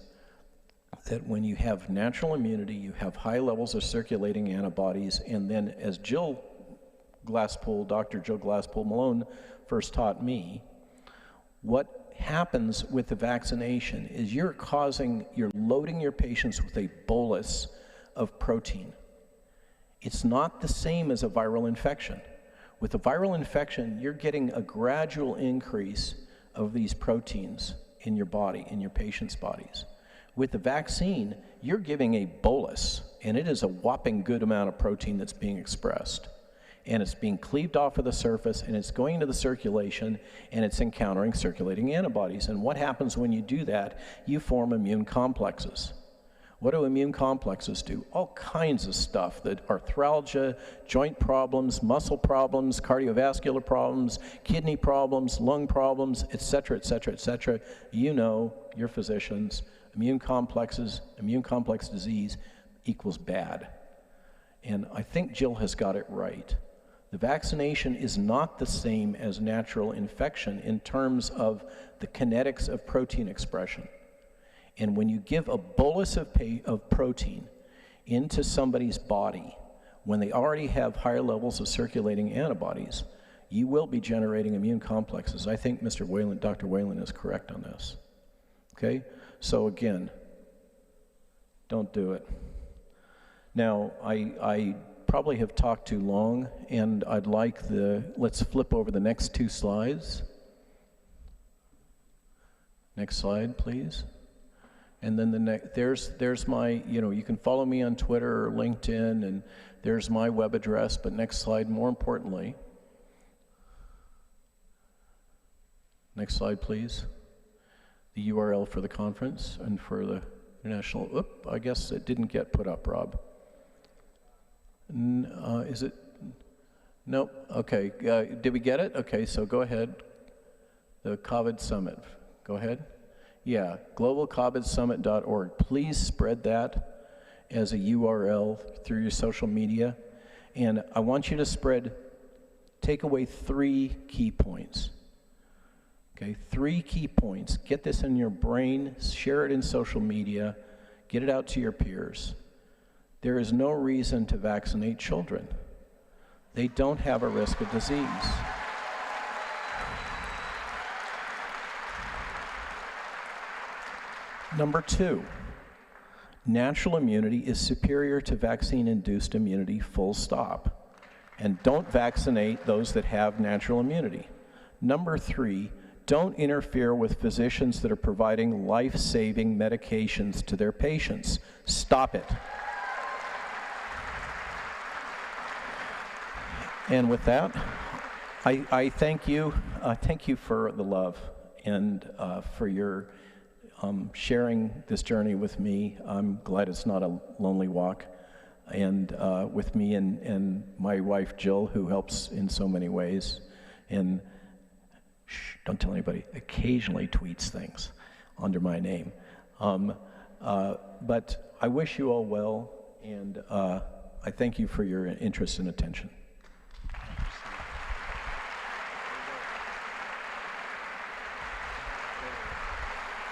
that when you have natural immunity, you have high levels of circulating antibodies, and then as Dr. Jill Glasspool Malone first taught me, what happens with the vaccination is you're loading your patients with a bolus of protein. It's not the same as a viral infection. With a viral infection, you're getting a gradual increase of these proteins in your body, in your patient's bodies. With the vaccine, you're giving a bolus, and it is a whopping good amount of protein that's being expressed. And it's being cleaved off of the surface, and it's going into the circulation, and it's encountering circulating antibodies. And what happens when you do that? You form immune complexes. What do immune complexes do? All kinds of stuff, that arthralgia, joint problems, muscle problems, cardiovascular problems, kidney problems, lung problems, et cetera, et cetera, et cetera. You know, your physicians, immune complex disease equals bad. And I think Jill has got it right. The vaccination is not the same as natural infection in terms of the kinetics of protein expression. And when you give a bolus of protein into somebody's body, when they already have higher levels of circulating antibodies, you will be generating immune complexes. I think Dr. Whalen is correct on this. Okay? So again, don't do it. Now, I probably have talked too long, and I'd like let's flip over the next two slides. Next slide, please. And then there's my, you can follow me on Twitter or LinkedIn, and there's my web address, but next slide, more importantly. Next slide, please. The URL for the conference and for the international, I guess it didn't get put up, Rob. Is it? Nope, okay, did we get it? Okay, so go ahead. The COVID Summit, go ahead. Yeah, globalcovidsummit.org. Please spread that as a URL through your social media. And I want you to take away 3 key points. Okay, 3 key points. Get this in your brain, share it in social media, get it out to your peers. There is no reason to vaccinate children. They don't have a risk of disease. Number 2, natural immunity is superior to vaccine-induced immunity, full stop. And don't vaccinate those that have natural immunity. Number 3, don't interfere with physicians that are providing life-saving medications to their patients. Stop it. And with that, I thank you. Thank you for the love and for your sharing this journey with me. I'm glad it's not a lonely walk. And with me and my wife, Jill, who helps in so many ways. And don't tell anybody, occasionally tweets things under my name. But I wish you all well, and I thank you for your interest and attention.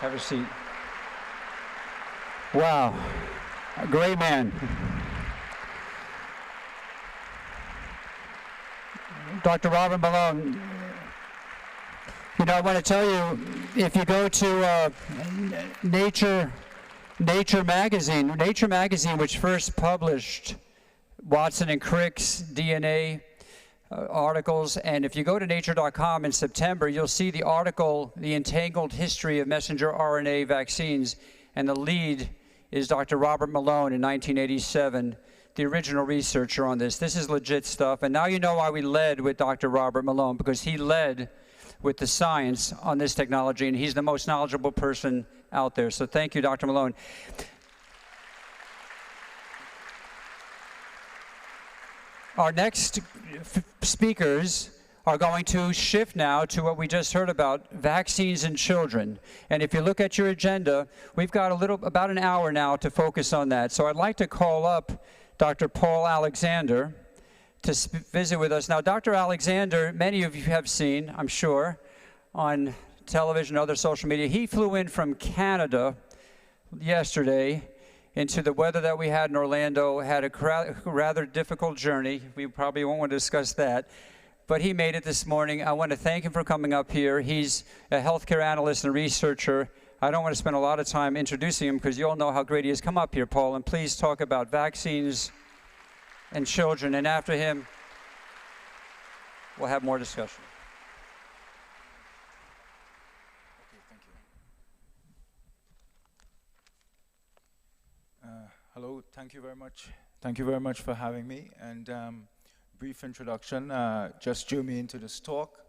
Have a seat. Wow, a great man. Dr. Robert Malone, I want to tell you, if you go to Nature magazine, which first published Watson and Crick's DNA articles, and if you go to nature.com in September, you'll see the article, The Entangled History of Messenger RNA Vaccines, and the lead is Dr. Robert Malone in 1987, the original researcher on this. This is legit stuff, and now you know why we led with Dr. Robert Malone, because he led with the science on this technology, and he's the most knowledgeable person out there. So thank you, Dr. Malone. Our next speakers are going to shift now to what we just heard about, vaccines in children. And if you look at your agenda, we've got about an hour now to focus on that. So I'd like to call up Dr. Paul Alexander to visit with us. Now, Dr. Alexander, many of you have seen, I'm sure, on television and other social media. He flew in from Canada yesterday into the weather that we had in Orlando, had a rather difficult journey. We probably won't want to discuss that. But he made it this morning. I want to thank him for coming up here. He's a healthcare analyst and researcher. I don't want to spend a lot of time introducing him because you all know how great he is. Come up here, Paul, and please talk about vaccines and children. And after him, we'll have more discussion. Okay, thank you. Hello, thank you very much. Thank you very much for having me. And brief introduction, just drew me into this talk.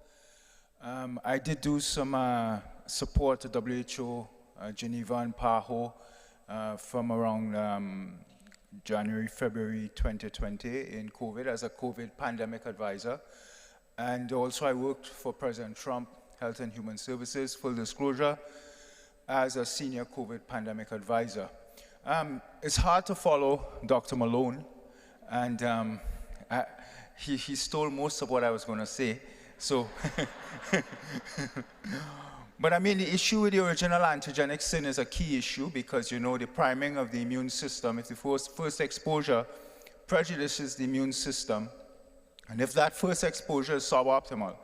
I did do some support to WHO, Geneva and PAHO from around January, February 2020 in COVID as a COVID pandemic advisor. And also I worked for President Trump, Health and Human Services, full disclosure, as a senior COVID pandemic advisor. It's hard to follow Dr. Malone, and he stole most of what I was going to say. So, but I mean, the issue with the original antigenic sin is a key issue because, you know, the priming of the immune system, if the first exposure prejudices the immune system, and if that first exposure is suboptimal,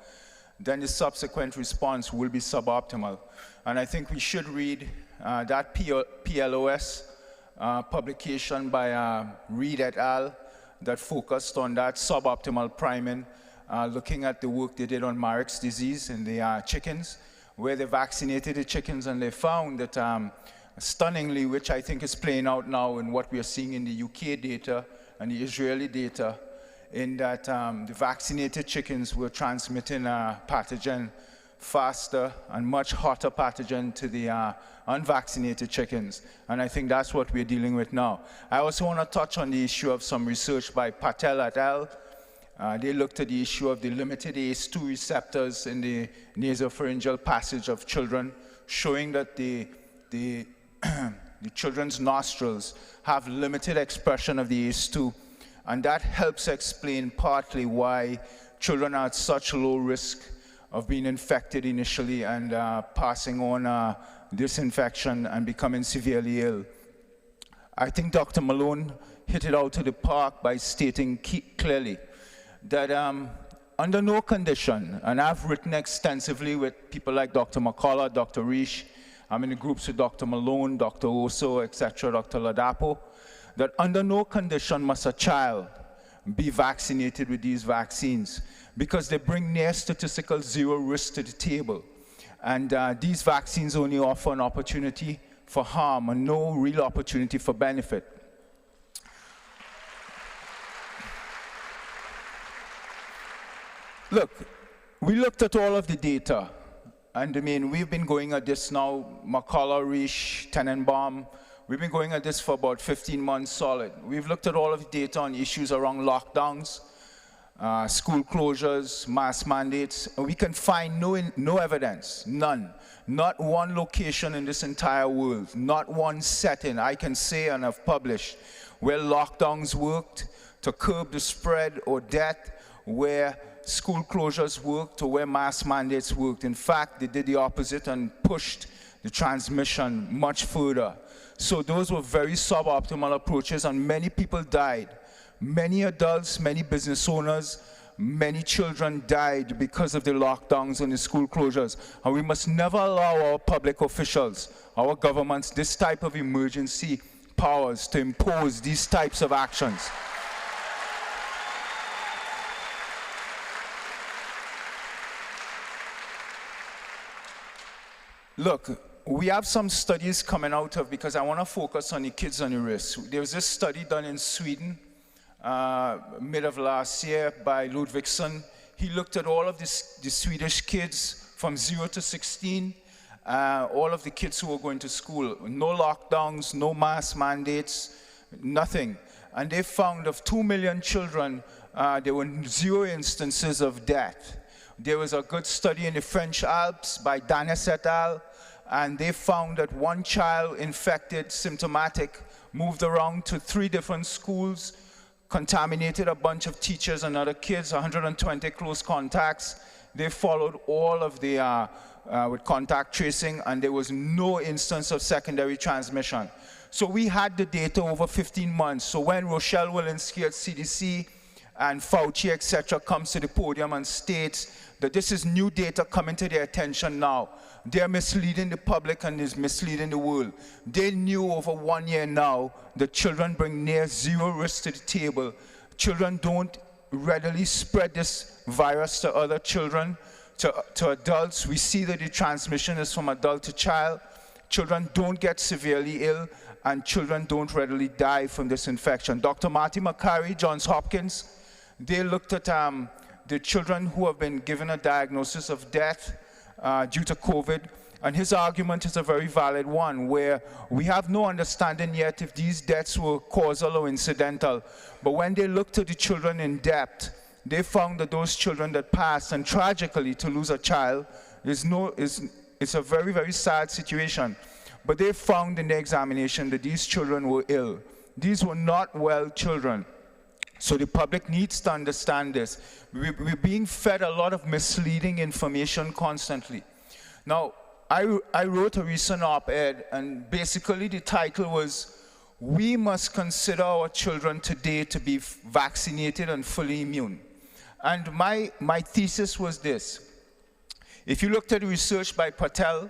then the subsequent response will be suboptimal. And I think we should read that PLOS publication by Reed et al. That focused on that suboptimal priming, looking at the work they did on Marek's disease in the chickens, where they vaccinated the chickens, and they found that stunningly, which I think is playing out now in what we are seeing in the UK data and the Israeli data, in that the vaccinated chickens were transmitting a pathogen faster and much hotter pathogen to the unvaccinated chickens. And I think that's what we're dealing with now. I also want to touch on the issue of some research by Patel et al. They looked at the issue of the limited ACE2 receptors in the nasopharyngeal passage of children, showing that the children's nostrils have limited expression of the ACE2. And that helps explain partly why children are at such low risk of being infected initially and passing on this infection and becoming severely ill. I think Dr. Malone hit it out of the park by stating clearly that under no condition, and I've written extensively with people like Dr. McCullough, Dr. Reish, I'm in the groups with Dr. Malone, Dr. Oso, etc., Dr. Ladapo, that under no condition must a child be vaccinated with these vaccines, because they bring near statistical zero risk to the table. And these vaccines only offer an opportunity for harm and no real opportunity for benefit. Look, we looked at all of the data, and I mean, we've been going at this now, McCullough, Reish, Tenenbaum, we've been going at this for about 15 months solid. We've looked at all of the data on issues around lockdowns, school closures, mask mandates, and we can find no evidence, none. Not one location in this entire world, not one setting I can say and have published where lockdowns worked to curb the spread or death, where school closures worked or where mask mandates worked. In fact, they did the opposite and pushed the transmission much further. So those were very suboptimal approaches, and many people died. Many adults, many business owners, many children died because of the lockdowns and the school closures. And we must never allow our public officials, our governments, this type of emergency powers to impose these types of actions. Look, we have some studies coming out of, because I want to focus on the kids on the risk. There was this study done in Sweden, mid of last year by Ludvigsson. He looked at all of the Swedish kids from 0 to 16, all of the kids who were going to school. No lockdowns, no mask mandates, nothing. And they found of 2 million children, there were 0 instances of death. There was a good study in the French Alps by Danes et al., and they found that one child infected, symptomatic, moved around to 3 different schools, contaminated a bunch of teachers and other kids, 120 close contacts. They followed all of the with contact tracing, and there was no instance of secondary transmission. So we had the data over 15 months. So when Rochelle Walensky at CDC and Fauci, etc., comes to the podium and states that this is new data coming to their attention now, they're misleading the public and is misleading the world. They knew over 1 year now that children bring near 0 risk to the table. Children don't readily spread this virus to other children, to adults. We see that the transmission is from adult to child. Children don't get severely ill, and children don't readily die from this infection. Dr. Marty Makary, Johns Hopkins, they looked at the children who have been given a diagnosis of death due to COVID, and his argument is a very valid one, where we have no understanding yet if these deaths were causal or incidental. But when they looked at the children in depth, they found that those children that passed, and tragically to lose a child it's a very, very sad situation. But they found in the examination that these children were ill. These were not well children. So the public needs to understand this. We're being fed a lot of misleading information constantly. Now, I wrote a recent op-ed, and basically the title was, "We must consider our children today to be vaccinated and fully immune." And my thesis was this. If you looked at the research by Patel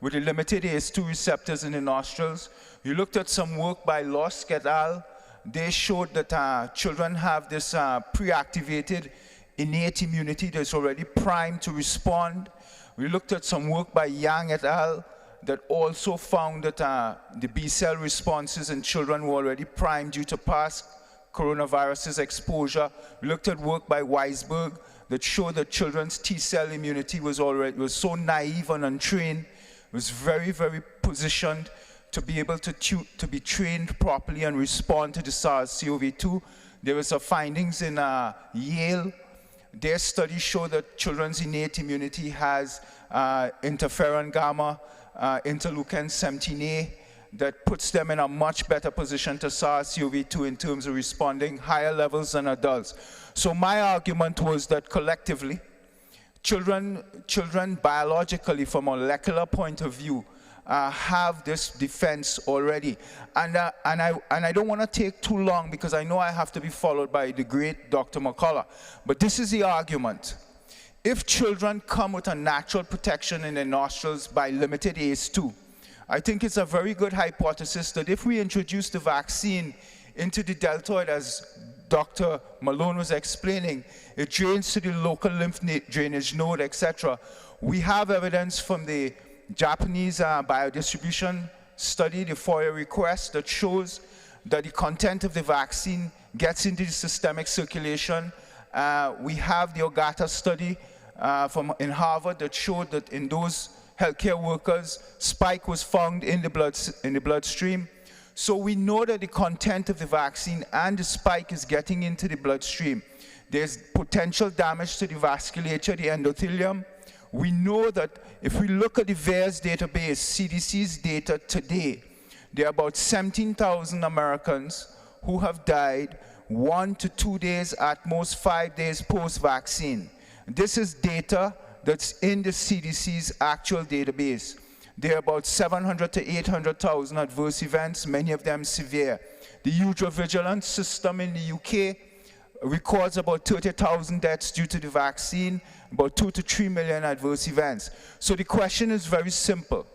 with the limited ACE2 receptors in the nostrils, you looked at some work by Losk et al., they showed that children have this pre-activated innate immunity that's already primed to respond. We looked at some work by Yang et al. That also found that the B-cell responses in children were already primed due to past coronavirus exposure. We looked at work by Weisberg that showed that children's T-cell immunity was so naive and untrained, was very, very positioned to be able to be trained properly and respond to the SARS-CoV-2. There was some findings in Yale. Their study showed that children's innate immunity has interferon gamma, interleukin 17A, that puts them in a much better position to SARS-CoV-2 in terms of responding higher levels than adults. So my argument was that collectively, children biologically, from a molecular point of view, have this defense already. And I don't want to take too long because I know I have to be followed by the great Dr. McCullough. But this is the argument. If children come with a natural protection in their nostrils by limited ACE2, I think it's a very good hypothesis that if we introduce the vaccine into the deltoid, as Dr. Malone was explaining, it drains to the local lymph drainage node, etc. We have evidence from the Japanese biodistribution study, the FOIA request, that shows that the content of the vaccine gets into the systemic circulation. We have the Ogata study in Harvard that showed that in those healthcare workers, spike was found in the bloodstream. So we know that the content of the vaccine and the spike is getting into the bloodstream. There's potential damage to the vasculature, the endothelium. We know that if we look at the VAERS database, CDC's data today, there are about 17,000 Americans who have died 1 to 2 days, at most 5 days post-vaccine. This is data that's in the CDC's actual database. There are about 700 to 800,000 adverse events, many of them severe. The Vigilance system in the UK records about 30,000 deaths due to the vaccine, about 2 to 3 million adverse events. So the question is very simple.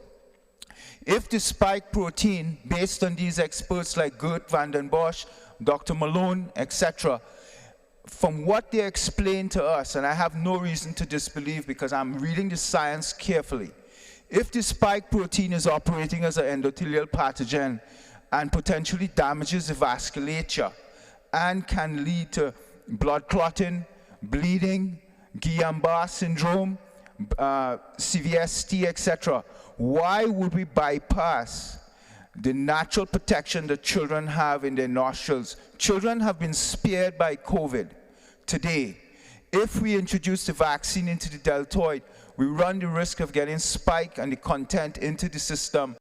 If the spike protein, based on these experts like Gert van den Bosch, Dr. Malone, etc., from what they explain to us, and I have no reason to disbelieve because I'm reading the science carefully, if the spike protein is operating as an endothelial pathogen and potentially damages the vasculature and can lead to blood clotting, bleeding, Guillain-Barré syndrome, CVST, etc., why would we bypass the natural protection that children have in their nostrils? Children have been spared by COVID. Today, if we introduce the vaccine into the deltoid, we run the risk of getting spike and the content into the system,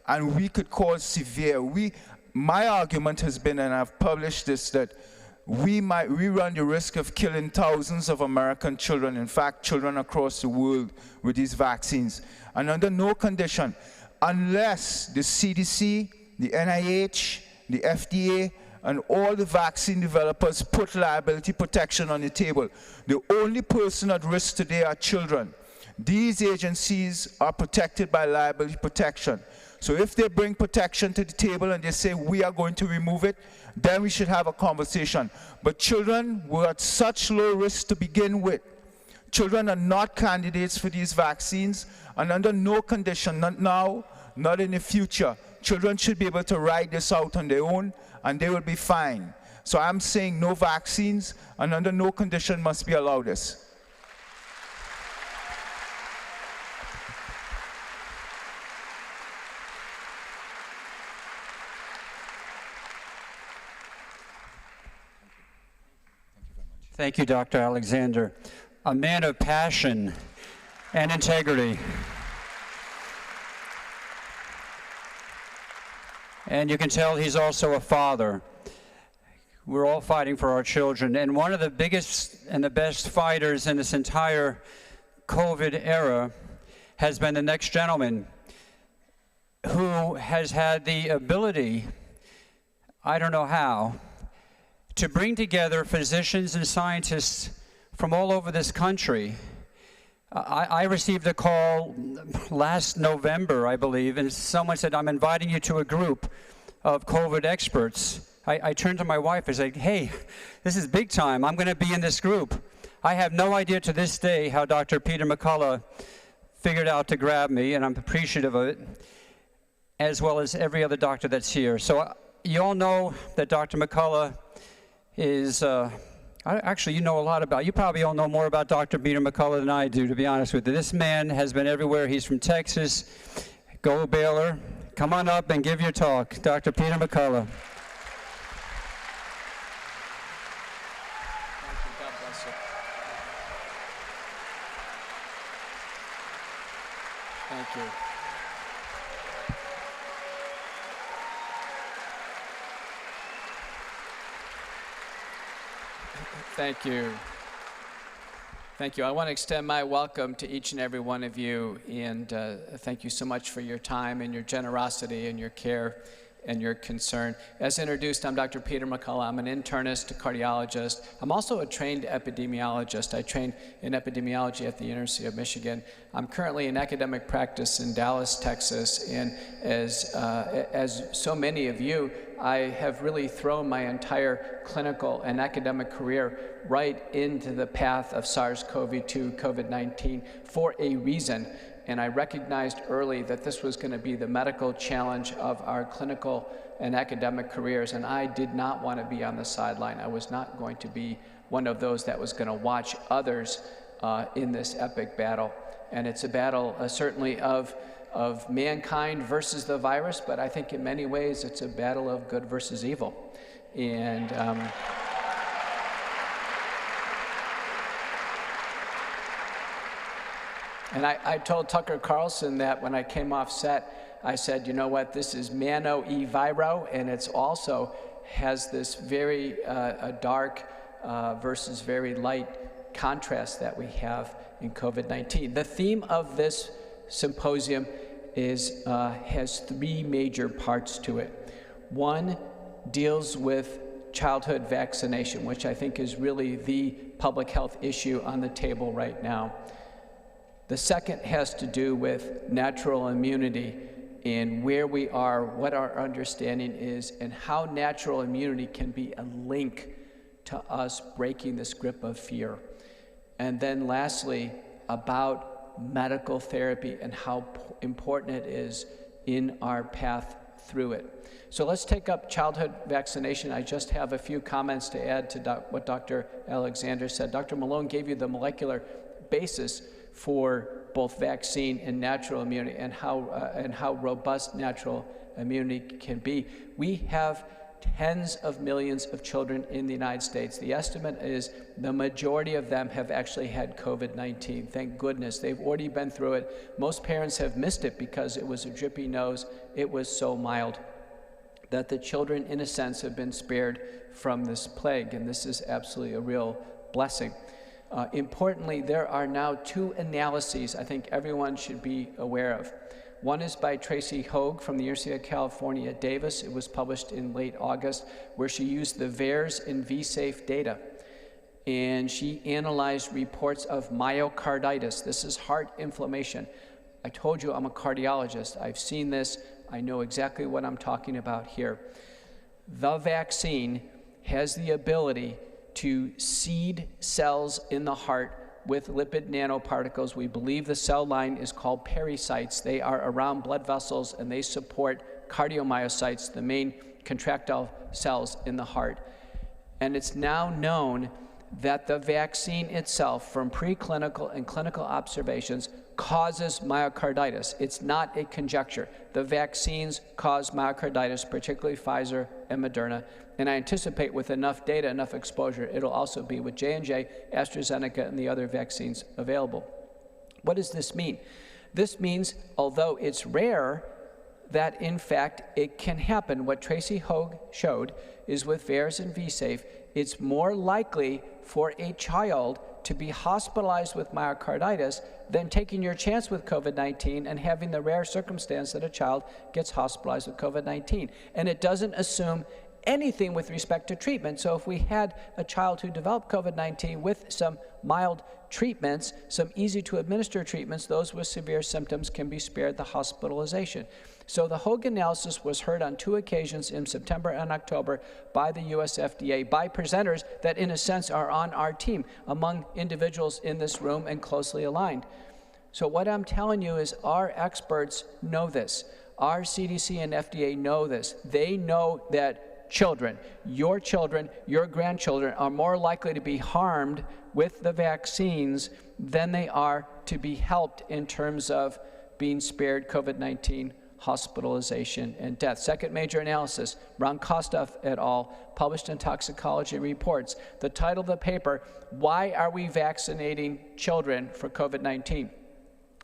and we could cause severe. My argument has been, and I've published this, that we run the risk of killing thousands of American children, in fact, children across the world, with these vaccines. And under no condition, unless the CDC, the NIH, the FDA, and all the vaccine developers put liability protection on the table. The only person at risk today are children. These agencies are protected by liability protection. So if they bring protection to the table and they say we are going to remove it, then we should have a conversation. But children were at such low risk to begin with. Children are not candidates for these vaccines, and under no condition, not now, not in the future, children should be able to ride this out on their own, and they will be fine. So I'm saying no vaccines, and under no condition must we allow this. Thank you, Dr. Alexander. A man of passion and integrity. And you can tell he's also a father. We're all fighting for our children. And one of the biggest and the best fighters in this entire COVID era has been the next gentleman, who has had the ability, I don't know how, to bring together physicians and scientists from all over this country. I received a call last November, I believe, and someone said, I'm inviting you to a group of COVID experts. I turned to my wife and said, hey, this is big time. I'm going to be in this group. I have no idea to this day how Dr. Peter McCullough figured out to grab me, and I'm appreciative of it, as well as every other doctor that's here. So you all know that Dr. McCullough is, actually, you know a lot about, you probably all know more about Dr. Peter McCullough than I do, to be honest with you. This man has been everywhere. He's from Texas. Go Baylor. Come on up and give your talk. Dr. Peter McCullough. Thank you. Thank you. Thank you. I want to extend my welcome to each and every one of you, and thank you so much for your time and your generosity and your care and your concern. As introduced, I'm Dr. Peter McCullough. I'm an internist, a cardiologist. I'm also a trained epidemiologist. I trained in epidemiology at the University of Michigan. I'm currently in academic practice in Dallas, Texas, and as so many of you, I have really thrown my entire clinical and academic career right into the path of SARS-CoV-2, COVID-19, for a reason. And I recognized early that this was going to be the medical challenge of our clinical and academic careers, and I did not want to be on the sideline. I was not going to be one of those that was going to watch others in this epic battle. And it's a battle certainly of mankind versus the virus, but I think in many ways it's a battle of good versus evil. And And I told Tucker Carlson that when I came off set, I said, you know what, this is mano e viro, and it's also has this very dark versus very light contrast that we have in COVID-19. The theme of this symposium has three major parts to it. One deals with childhood vaccination, which I think is really the public health issue on the table right now. The second has to do with natural immunity and where we are, what our understanding is, and how natural immunity can be a link to us breaking this grip of fear. And then lastly, about medical therapy and how important it is in our path through it. So let's take up childhood vaccination. I just have a few comments to add to what Dr. Alexander said. Dr. Malone gave you the molecular basis for both vaccine and natural immunity, and how robust natural immunity can be. We have tens of millions of children in the United States. The estimate is the majority of them have actually had COVID-19. Thank goodness. They've already been through it. Most parents have missed it because it was a drippy nose. It was so mild that the children, in a sense, have been spared from this plague, and this is absolutely a real blessing. Importantly, there are now 2 analyses I think everyone should be aware of. One is by Tracy Hoag from the University of California at Davis. It was published in late August, where she used the VAERS and VSafe data. And she analyzed reports of myocarditis. This is heart inflammation. I told you I'm a cardiologist. I've seen this. I know exactly what I'm talking about here. The vaccine has the ability to seed cells in the heart with lipid nanoparticles. We believe the cell line is called pericytes. They are around blood vessels and they support cardiomyocytes, the main contractile cells in the heart. And it's now known that the vaccine itself, from preclinical and clinical observations, causes myocarditis. It's not a conjecture. The vaccines cause myocarditis, particularly Pfizer and Moderna. And I anticipate with enough data, enough exposure, it'll also be with J&J, AstraZeneca, and the other vaccines available. What does this mean? This means, although it's rare, that in fact it can happen. What Tracy Hoag showed is with VAERS and VSafe, it's more likely for a child to be hospitalized with myocarditis than taking your chance with COVID-19 and having the rare circumstance that a child gets hospitalized with COVID-19. And it doesn't assume anything with respect to treatment. So if we had a child who developed COVID-19 with some mild treatments, some easy to administer treatments, those with severe symptoms can be spared the hospitalization. So the Hoag analysis was heard on 2 occasions in September and October by the US FDA, by presenters that in a sense are on our team, among individuals in this room and closely aligned. So what I'm telling you is our experts know this. Our CDC and FDA know this. They know that children, your grandchildren are more likely to be harmed with the vaccines than they are to be helped in terms of being spared COVID-19 hospitalization and death. Second major analysis, Ron Kostov et al., published in Toxicology Reports. The title of the paper, Why Are We Vaccinating Children for COVID-19?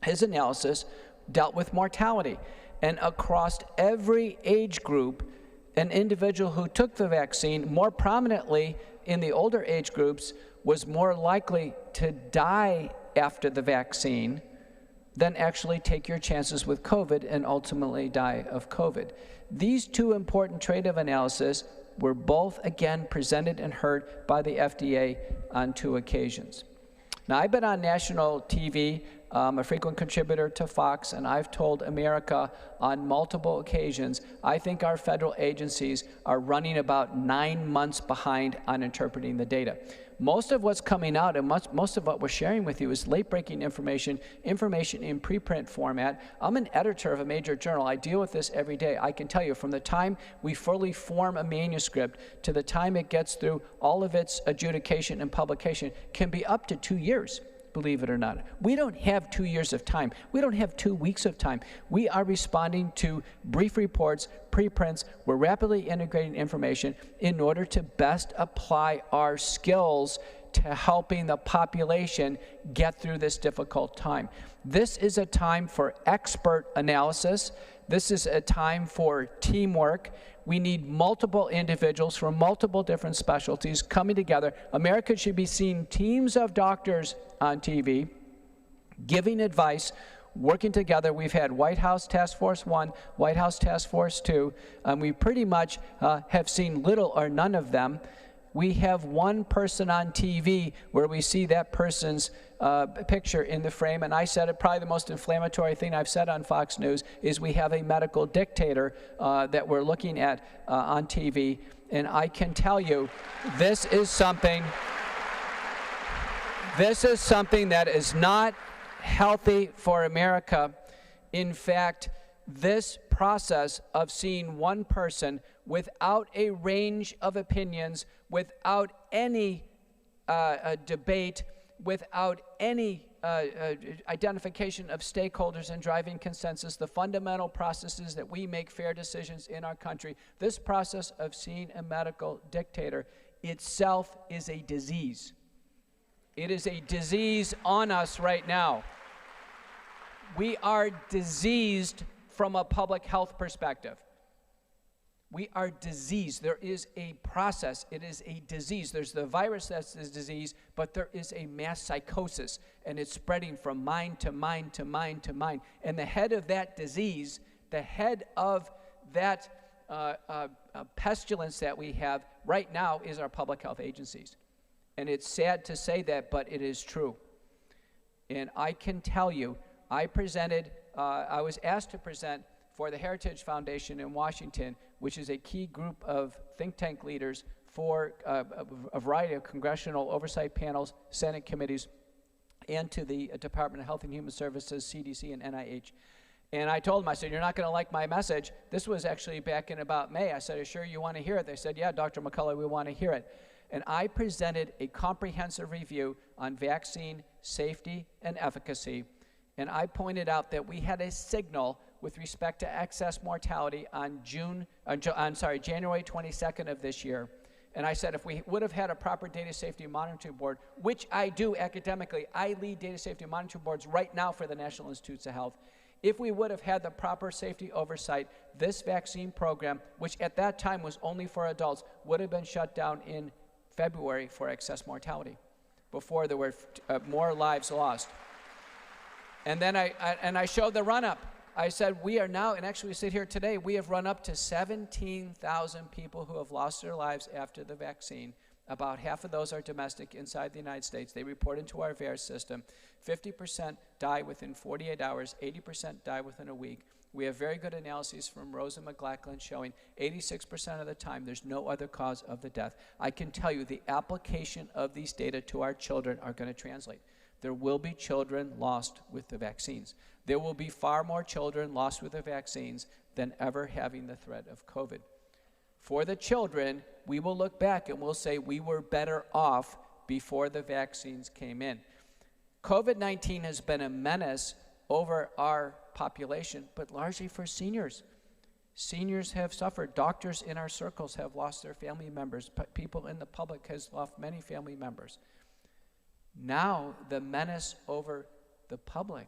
His analysis dealt with mortality. And across every age group, an individual who took the vaccine, more prominently in the older age groups, was more likely to die after the vaccine than actually take your chances with COVID and ultimately die of COVID. These 2 important trade-off analyses were both, again, presented and heard by the FDA on 2 occasions. Now, I've been on national TV, a frequent contributor to Fox, and I've told America on multiple occasions, I think our federal agencies are running about 9 months behind on interpreting the data. Most of what's coming out and most of what we're sharing with you is late-breaking information in preprint format. I'm an editor of a major journal. I deal with this every day. I can tell you from the time we fully form a manuscript to the time it gets through all of its adjudication and publication can be up to 2 years. Believe it or not. We don't have 2 years of time. We don't have 2 weeks of time. We are responding to brief reports, preprints. We're rapidly integrating information in order to best apply our skills to helping the population get through this difficult time. This is a time for expert analysis. This is a time for teamwork. We need multiple individuals from multiple different specialties coming together. America should be seeing teams of doctors on TV, giving advice, working together. We've had White House Task Force 1, White House Task Force 2, and we pretty much have seen little or none of them. We have one person on TV where we see that person's picture in the frame, and I said it, probably the most inflammatory thing I've said on Fox News is we have a medical dictator that we're looking at on TV, and I can tell you this is something that is not healthy for America. In fact, this process of seeing one person without a range of opinions, without any debate, without any identification of stakeholders and driving consensus, the fundamental processes that we make fair decisions in our country. This process of seeing a medical dictator itself is a disease. It is a disease on us right now. We are diseased from a public health perspective. We are diseased. There is a process. It is a disease. There's the virus that's the disease, but there is a mass psychosis, and it's spreading from mind to mind to mind to mind. And the head of that disease, the head of that pestilence that we have right now is our public health agencies. And it's sad to say that, but it is true. And I can tell you, I was asked to present for the Heritage Foundation in Washington, which is a key group of think tank leaders for a variety of congressional oversight panels, Senate committees, and to the Department of Health and Human Services, CDC, and NIH. And I told them, I said, you're not going to like my message. This was actually back in about May. I said, are you sure you want to hear it? They said, yeah, Dr. McCullough, we want to hear it. And I presented a comprehensive review on vaccine safety and efficacy. And I pointed out that we had a signal with respect to excess mortality on January 22nd of this year. And I said if we would have had a proper data safety monitoring board, which I do academically, I lead data safety monitoring boards right now for the National Institutes of Health. If we would have had the proper safety oversight, this vaccine program, which at that time was only for adults, would have been shut down in February for excess mortality, before there were more lives lost. And then I showed the run-up. I said, we are now, and actually we sit here today, we have run up to 17,000 people who have lost their lives after the vaccine. About half of those are domestic inside the United States. They report into our VAERS system. 50% die within 48 hours, 80% die within a week. We have very good analyses from Rosa McLachlan showing 86% of the time there's no other cause of the death. I can tell you the application of these data to our children are going to translate. There will be children lost with the vaccines. There will be far more children lost with the vaccines than ever having the threat of COVID. For the children, we will look back and we'll say we were better off before the vaccines came in. COVID-19 has been a menace over our population, but largely for seniors. Seniors have suffered. Doctors in our circles have lost their family members. People in the public has lost many family members. Now, the menace over the public,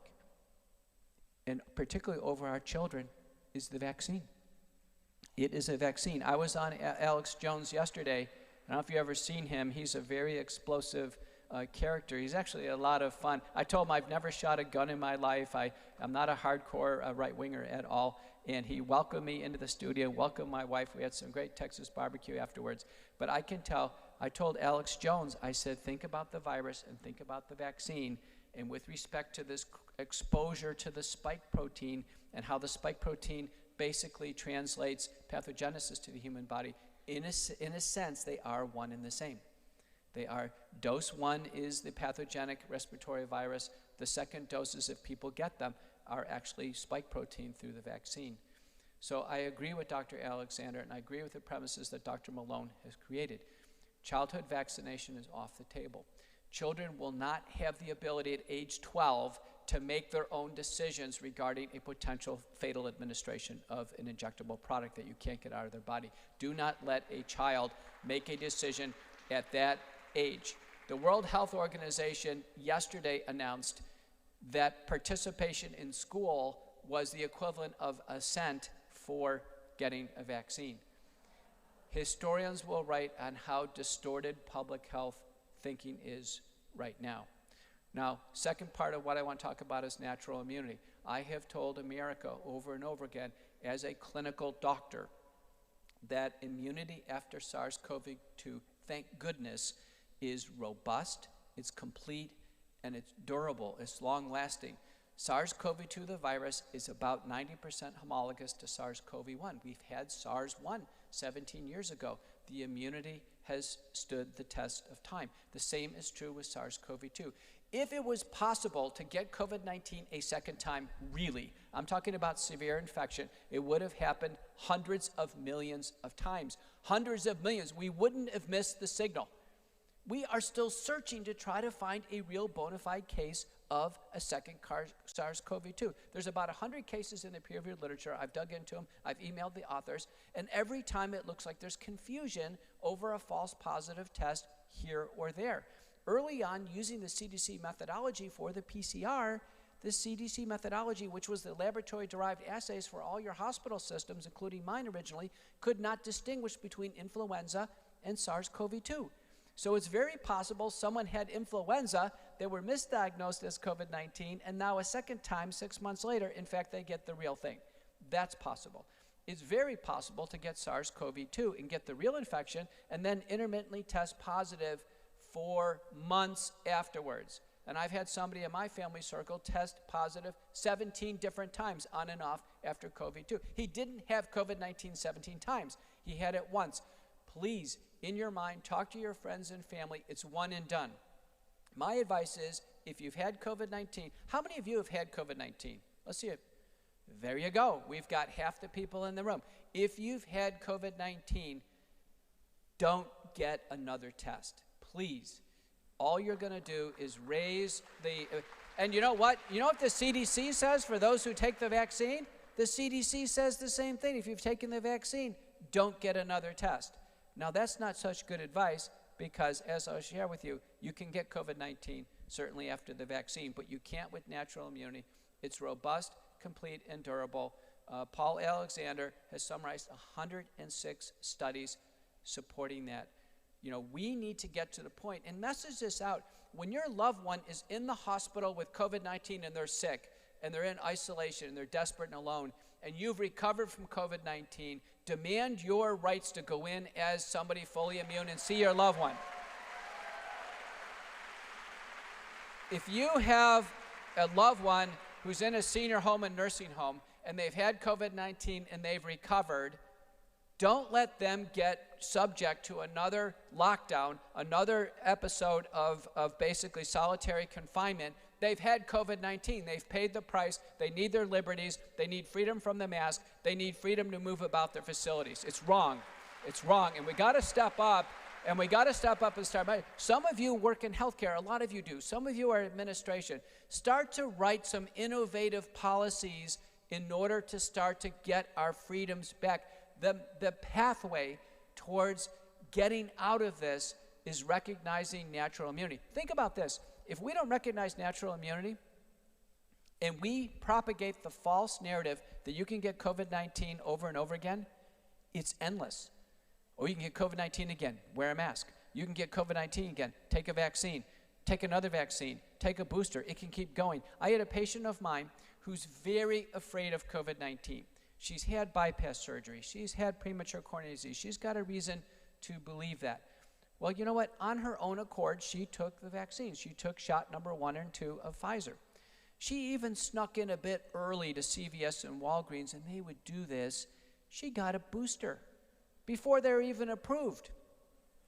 and particularly over our children, is the vaccine. It is a vaccine. I was on Alex Jones yesterday. I don't know if you've ever seen him. He's a very explosive character. He's actually a lot of fun. I told him I've never shot a gun in my life. I'm not a hardcore right-winger at all. And he welcomed me into the studio, welcomed my wife. We had some great Texas barbecue afterwards. But I can tell, I told Alex Jones, I said, think about the virus and think about the vaccine. And with respect to this exposure to the spike protein and how the spike protein basically translates pathogenesis to the human body, in a sense, they are one and the same. They are, dose one is the pathogenic respiratory virus. The second doses, if people get them, are actually spike protein through the vaccine. So I agree with Dr. Alexander, and I agree with the premises that Dr. Malone has created. Childhood vaccination is off the table. Children will not have the ability at age 12 to make their own decisions regarding a potential fatal administration of an injectable product that you can't get out of their body. Do not let a child make a decision at that age. The World Health Organization yesterday announced that participation in school was the equivalent of a cent for getting a vaccine. Historians will write on how distorted public health thinking is right now. Now, second part of what I want to talk about is natural immunity. I have told America over and over again, as a clinical doctor, that immunity after SARS-CoV-2, thank goodness, is robust, it's complete, and it's durable, it's long-lasting. SARS-CoV-2, the virus, is about 90% homologous to SARS-CoV-1. We've had SARS-1 17 years ago. The immunity has stood the test of time. The same is true with SARS-CoV-2. If it was possible to get COVID-19 a second time, really, I'm talking about severe infection, it would have happened hundreds of millions of times. Hundreds of millions. We wouldn't have missed the signal. We are still searching to try to find a real bona fide case of a second SARS-CoV-2. There's about 100 cases in the peer-reviewed literature. I've dug into them. I've emailed the authors. And every time it looks like there's confusion over a false positive test here or there. Early on, using the CDC methodology for the PCR, the CDC methodology, which was the laboratory-derived assays for all your hospital systems, including mine originally, could not distinguish between influenza and SARS-CoV-2. So it's very possible someone had influenza, they were misdiagnosed as COVID-19, and now a second time, 6 months later, in fact, they get the real thing. That's possible. It's very possible to get SARS-CoV-2 and get the real infection and then intermittently test positive for months afterwards. And I've had somebody in my family circle test positive 17 different times on and off after COVID-2. He didn't have COVID-19 17 times. He had it once. Please, in your mind, talk to your friends and family. It's one and done. My advice is, if you've had COVID-19, how many of you have had COVID-19? Let's see it. There you go. We've got half the people in the room. If you've had COVID-19, don't get another test. Please. All you're going to do is raise the, and you know what? You know what the CDC says for those who take the vaccine? The CDC says the same thing. If you've taken the vaccine, don't get another test. Now, that's not such good advice because, as I'll share with you, you can get COVID-19 certainly after the vaccine, but you can't with natural immunity. It's robust, complete, and durable. Paul Alexander has summarized 106 studies supporting that. You know, we need to get to the point and message this out. When your loved one is in the hospital with COVID-19 and they're sick and they're in isolation and they're desperate and alone and you've recovered from COVID-19, demand your rights to go in as somebody fully immune and see your loved one. If you have a loved one who's in a senior home and nursing home and they've had COVID-19 and they've recovered, don't let them get subject to another lockdown, another episode of basically solitary confinement. They've had COVID-19. They've paid the price. They need their liberties. They need freedom from the mask. They need freedom to move about their facilities. It's wrong. It's wrong. And we got to step up. And we got to step up and start. Some of you work in healthcare. A lot of you do. Some of you are administration. Start to write some innovative policies in order to start to get our freedoms back. The pathway towards getting out of this is recognizing natural immunity. Think about this. If we don't recognize natural immunity and we propagate the false narrative that you can get COVID-19 over and over again, it's endless. Or you can get COVID-19 again, wear a mask. You can get COVID-19 again, take a vaccine, take another vaccine, take a booster. It can keep going. I had a patient of mine who's very afraid of COVID-19. She's had bypass surgery. She's had premature coronary disease. She's got a reason to believe that. Well, you know what? On her own accord, she took the vaccine. She took shot number 1 and 2 of Pfizer. She even snuck in a bit early to CVS and Walgreens, and they would do this. She got a booster before they were even approved.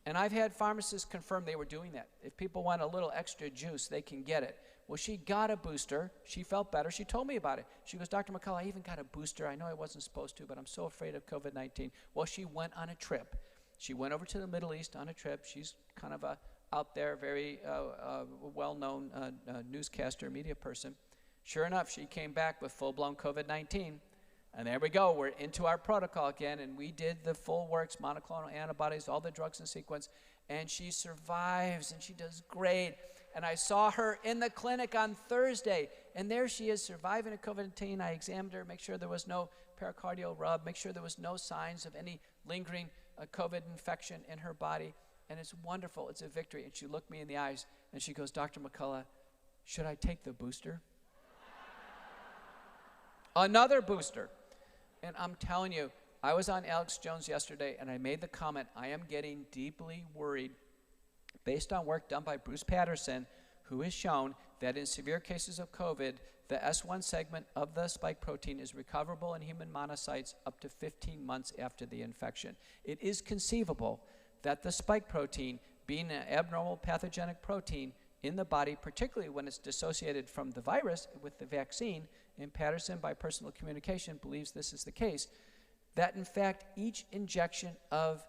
And I've had pharmacists confirm they were doing that. If people want a little extra juice, they can get it. Well, she got a booster. She felt better. She told me about it. She goes, Dr. McCullough, I even got a booster. I know I wasn't supposed to, but I'm so afraid of COVID-19. Well, she went on a trip. She went over to the Middle East on a trip. She's kind of a out there, very well-known newscaster, media person. Sure enough, she came back with full-blown COVID-19. And there we go. We're into our protocol again, and we did the full works, monoclonal antibodies, all the drugs in sequence, and she survives, and she does great. And I saw her in the clinic on Thursday, and there she is surviving a COVID-19. I examined her, make sure there was no pericardial rub, make sure there was no signs of any lingering COVID infection in her body, and it's wonderful. It's a victory. And she looked me in the eyes, and she goes, Dr. McCullough, should I take the booster? Another booster. And I'm telling you, I was on Alex Jones yesterday, and I made the comment, I am getting deeply worried based on work done by Bruce Patterson, who has shown that in severe cases of COVID, the S1 segment of the spike protein is recoverable in human monocytes up to 15 months after the infection. It is conceivable that the spike protein, being an abnormal pathogenic protein in the body, particularly when it's dissociated from the virus with the vaccine, and Patterson, by personal communication, believes this is the case, that in fact each injection of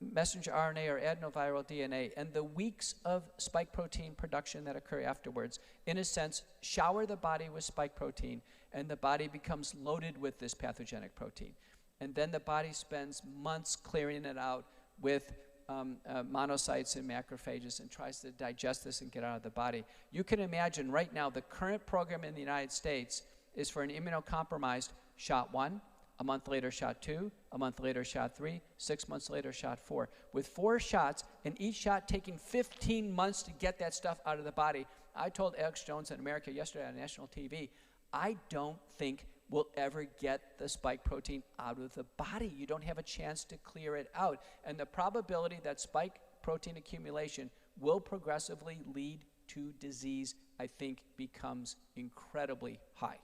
messenger RNA or adenoviral DNA and the weeks of spike protein production that occur afterwards, in a sense, shower the body with spike protein, and the body becomes loaded with this pathogenic protein. And then the body spends months clearing it out with monocytes and macrophages and tries to digest this and get out of the body. You can imagine right now the current program in the United States is for an immunocompromised shot 1, a month later shot 2, a month later shot 3, 6 months later shot 4. With 4 shots, and each shot taking 15 months to get that stuff out of the body. I told Alex Jones in America yesterday on national TV, I don't think we'll ever get the spike protein out of the body. You don't have a chance to clear it out. And the probability that spike protein accumulation will progressively lead to disease, I think, becomes incredibly high.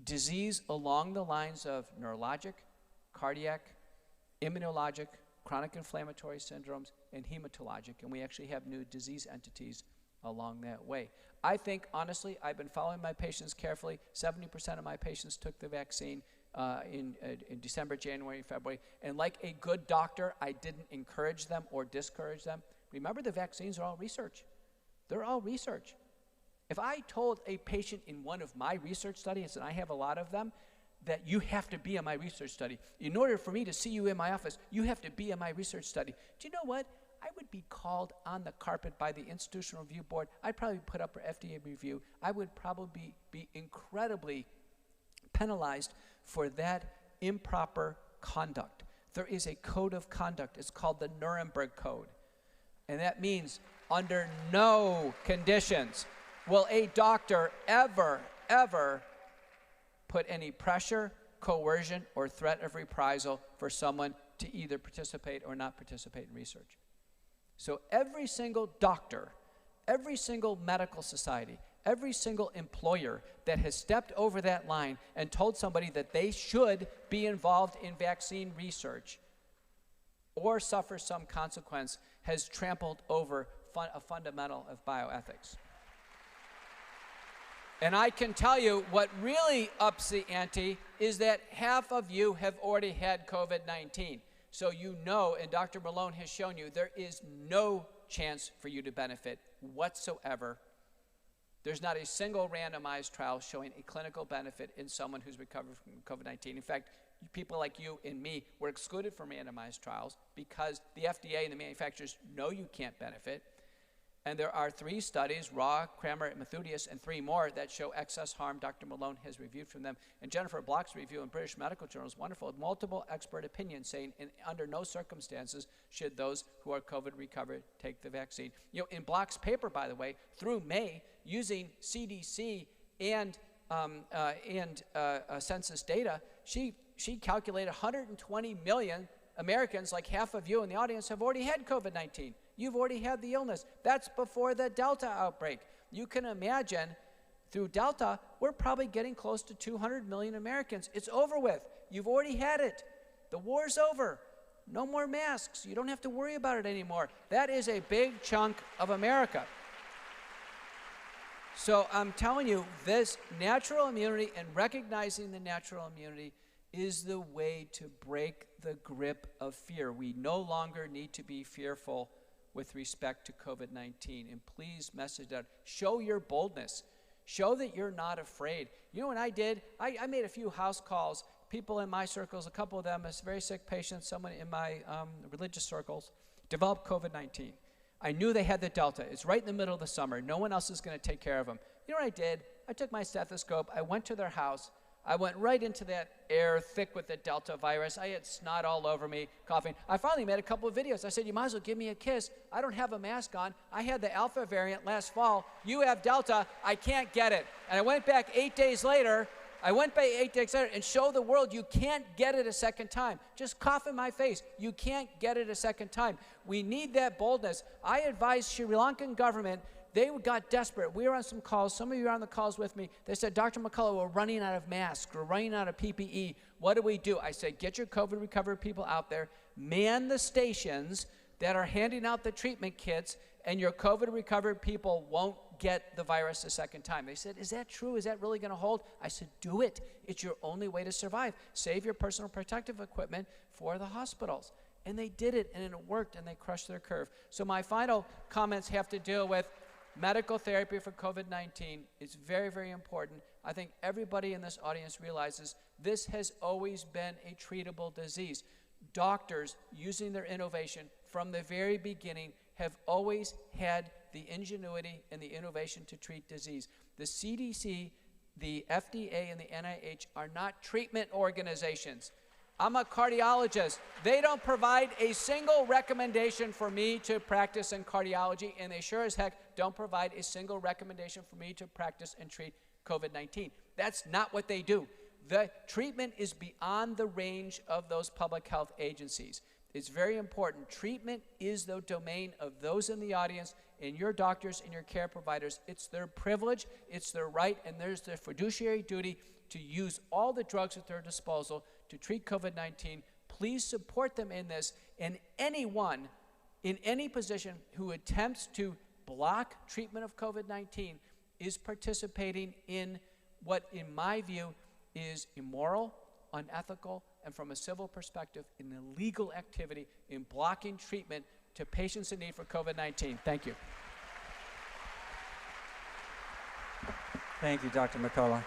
Disease along the lines of neurologic, cardiac, immunologic, chronic inflammatory syndromes, and hematologic. And we actually have new disease entities along that way. I think, honestly, I've been following my patients carefully. 70% of my patients took the vaccine in December, January, February. And like a good doctor, I didn't encourage them or discourage them. Remember, the vaccines are all research. They're all research. If I told a patient in one of my research studies, and I have a lot of them, that you have to be in my research study. In order for me to see you in my office, you have to be in my research study. Do you know what? I would be called on the carpet by the Institutional Review Board. I'd probably put up for FDA review. I would probably be incredibly penalized for that improper conduct. There is a code of conduct. It's called the Nuremberg Code. And that means under no conditions will a doctor ever put any pressure, coercion, or threat of reprisal for someone to either participate or not participate in research. So every single doctor, every single medical society, every single employer that has stepped over that line and told somebody that they should be involved in vaccine research or suffer some consequence has trampled over a fundamental of bioethics. And I can tell you what really ups the ante is that half of you have already had COVID-19. So you know, and Dr. Malone has shown you, there is no chance for you to benefit whatsoever. There's not a single randomized trial showing a clinical benefit in someone who's recovered from COVID-19. In fact, people like you and me were excluded from randomized trials because the FDA and the manufacturers know you can't benefit. And there are 3 studies, Raw, Kramer, and Methodius, and 3 more that show excess harm. Dr. Malone has reviewed from them. And Jennifer Block's review in British Medical Journal is wonderful, with multiple expert opinions saying under no circumstances should those who are COVID recovered take the vaccine. You know, in Block's paper, by the way, through May, using CDC and census data, she calculated 120 million Americans, like half of you in the audience, have already had COVID-19. You've already had the illness. That's before the Delta outbreak. You can imagine through Delta, we're probably getting close to 200 million Americans. It's over with. You've already had it. The war's over. No more masks. You don't have to worry about it anymore. That is a big chunk of America. So I'm telling you, this natural immunity and recognizing the natural immunity is the way to break the grip of fear. We no longer need to be fearful with respect to COVID-19. And please message out. Show your boldness. Show that you're not afraid. You know what I did? I made a few house calls. People in my circles, a couple of them, a very sick patient, someone in my religious circles, developed COVID-19. I knew they had the Delta. It's right in the middle of the summer. No one else is going to take care of them. You know what I did? I took my stethoscope. I went to their house. I went right into that air thick with the Delta virus. I had snot all over me, coughing. I finally made a couple of videos. I said, you might as well give me a kiss. I don't have a mask on. I had the Alpha variant last fall. You have Delta. I can't get it. And I went back 8 days later. And show the world you can't get it a second time. Just cough in my face. You can't get it a second time. We need that boldness. I advised Sri Lankan government. They got desperate. We were on some calls. Some of you are on the calls with me. They said, Dr. McCullough, we're running out of masks. We're running out of PPE. What do we do? I said, get your COVID recovered people out there. Man the stations that are handing out the treatment kits, and your COVID recovered people won't get the virus a second time. They said, is that true? Is that really going to hold? I said, do it. It's your only way to survive. Save your personal protective equipment for the hospitals. And they did it, and it worked, and they crushed their curve. So my final comments have to deal with medical therapy for COVID-19. It's very, very important. I think everybody in this audience realizes this has always been a treatable disease. Doctors, using their innovation from the very beginning, have always had the ingenuity and the innovation to treat disease. The CDC, the FDA, and the NIH are not treatment organizations. I'm a cardiologist. They don't provide a single recommendation for me to practice in cardiology, and they sure as heck don't provide a single recommendation for me to practice and treat COVID-19. That's not what they do. The treatment is beyond the range of those public health agencies. It's very important. Treatment is the domain of those in the audience and your doctors and your care providers. It's their privilege, it's their right, and there's their fiduciary duty to use all the drugs at their disposal to treat COVID-19. Please support them in this, and anyone in any position who attempts to block treatment of COVID-19 is participating in what, in my view, is immoral, unethical, and from a civil perspective, an illegal activity in blocking treatment to patients in need for COVID-19. Thank you. Thank you, Dr. McCullough.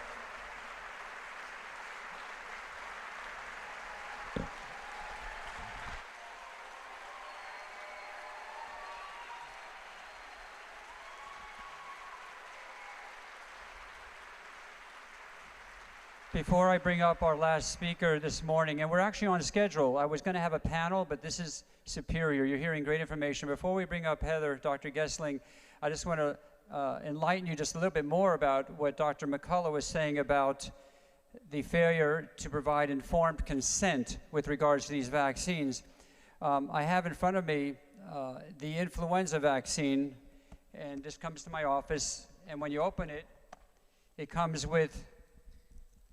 Before I bring up our last speaker this morning, and we're actually on schedule. I was going to have a panel, but this is superior. You're hearing great information. Before we bring up Heather, Dr. Gessling, I just want to enlighten you just a little bit more about what Dr. McCullough was saying about the failure to provide informed consent with regards to these vaccines. I have in front of me the influenza vaccine, and this comes to my office, and when you open it, it comes with,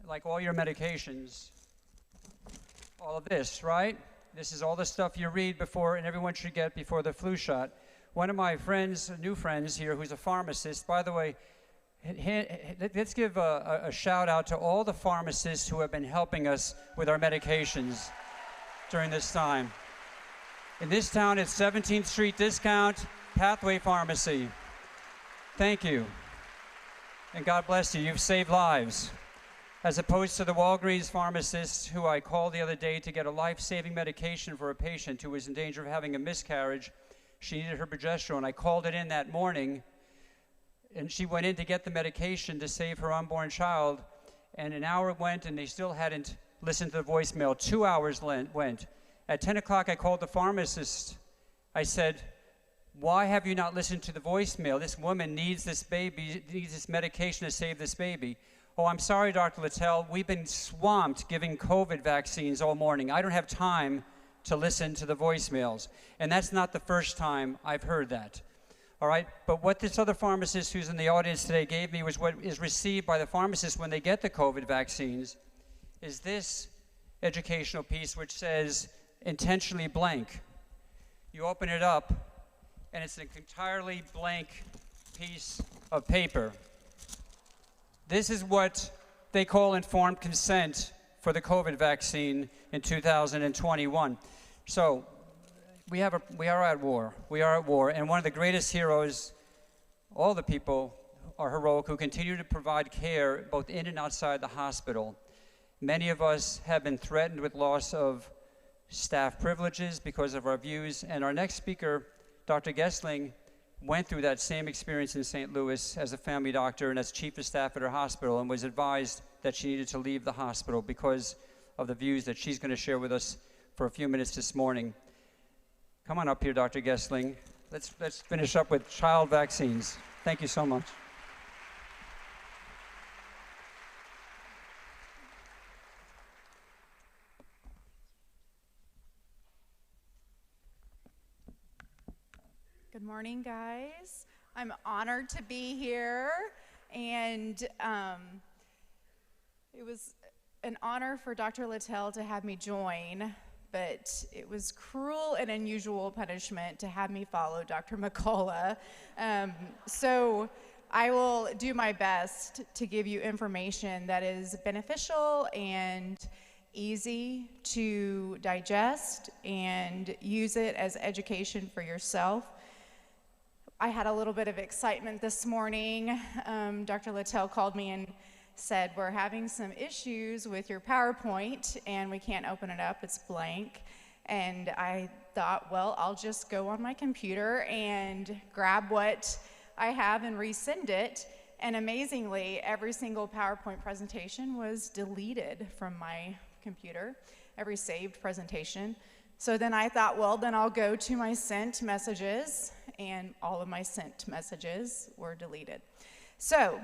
like all your medications, all of this, right? This is all the stuff you read before, and everyone should get before the flu shot. One of my friends, new friends here, who's a pharmacist, by the way, let's give a shout out to all the pharmacists who have been helping us with our medications during this time. In this town, it's 17th Street Discount, Pathway Pharmacy. Thank you. And God bless you. You've saved lives. As opposed to the Walgreens pharmacist who I called the other day to get a life-saving medication for a patient who was in danger of having a miscarriage. She needed her progesterone. I called it in that morning, and she went in to get the medication to save her unborn child, and an hour went, and they still hadn't listened to the voicemail. 2 hours went. At 10 o'clock, I called the pharmacist. I said, why have you not listened to the voicemail? This woman needs this baby, needs this medication to save this baby. Oh, I'm sorry, Dr. Littell. We've been swamped giving COVID vaccines all morning. I don't have time to listen to the voicemails. And that's not the first time I've heard that. All right? But what this other pharmacist who's in the audience today gave me was what is received by the pharmacists when they get the COVID vaccines, is this educational piece which says intentionally blank. You open it up, and it's an entirely blank piece of paper. This is what they call informed consent for the COVID vaccine in 2021. So we are at war. We are at war. And one of the greatest heroes, all the people are heroic who continue to provide care both in and outside the hospital. Many of us have been threatened with loss of staff privileges because of our views. And our next speaker, Dr. Gessling, went through that same experience in St. Louis as a family doctor and as chief of staff at her hospital, and was advised that she needed to leave the hospital because of the views that she's going to share with us for a few minutes this morning. Come on up here, Dr. Gessling. Let's finish up with child vaccines. Thank you so much. Good morning, guys. I'm honored to be here, and it was an honor for Dr. Littell to have me join, but it was cruel and unusual punishment to have me follow Dr. McCullough. So I will do my best to give you information that is beneficial and easy to digest and use it as education for yourself. I had a little bit of excitement this morning. Dr. Littell called me and said, we're having some issues with your PowerPoint and we can't open it up, it's blank. And I thought, well, I'll just go on my computer and grab what I have and resend it. And amazingly, every single PowerPoint presentation was deleted from my computer, every saved presentation. So then I thought, well, then I'll go to my sent messages, and all of my sent messages were deleted. So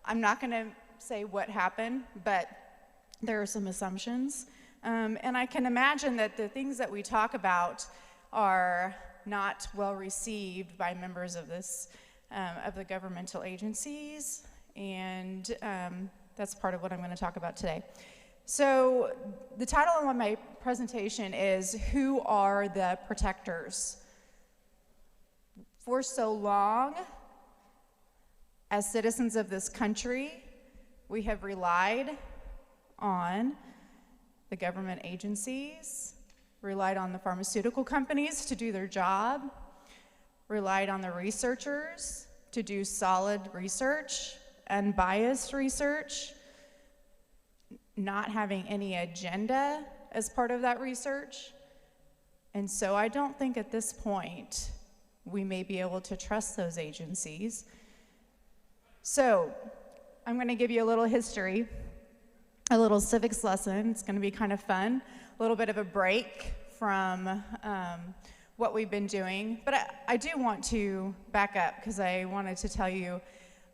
I'm not going to say what happened, but there are some assumptions. And I can imagine that the things that we talk about are not well received by members of this, of the governmental agencies, and that's part of what I'm going to talk about today. So the title of my presentation is, Who Are the Protectors? For so long, as citizens of this country, we have relied on the government agencies, relied on the pharmaceutical companies to do their job, relied on the researchers to do solid research, unbiased research, not having any agenda as part of that research. And so I don't think at this point we may be able to trust those agencies. So I'm going to give you a little history, a little civics lesson. It's going to be kind of fun, a little bit of a break from what we've been doing. But I do want to back up because I wanted to tell you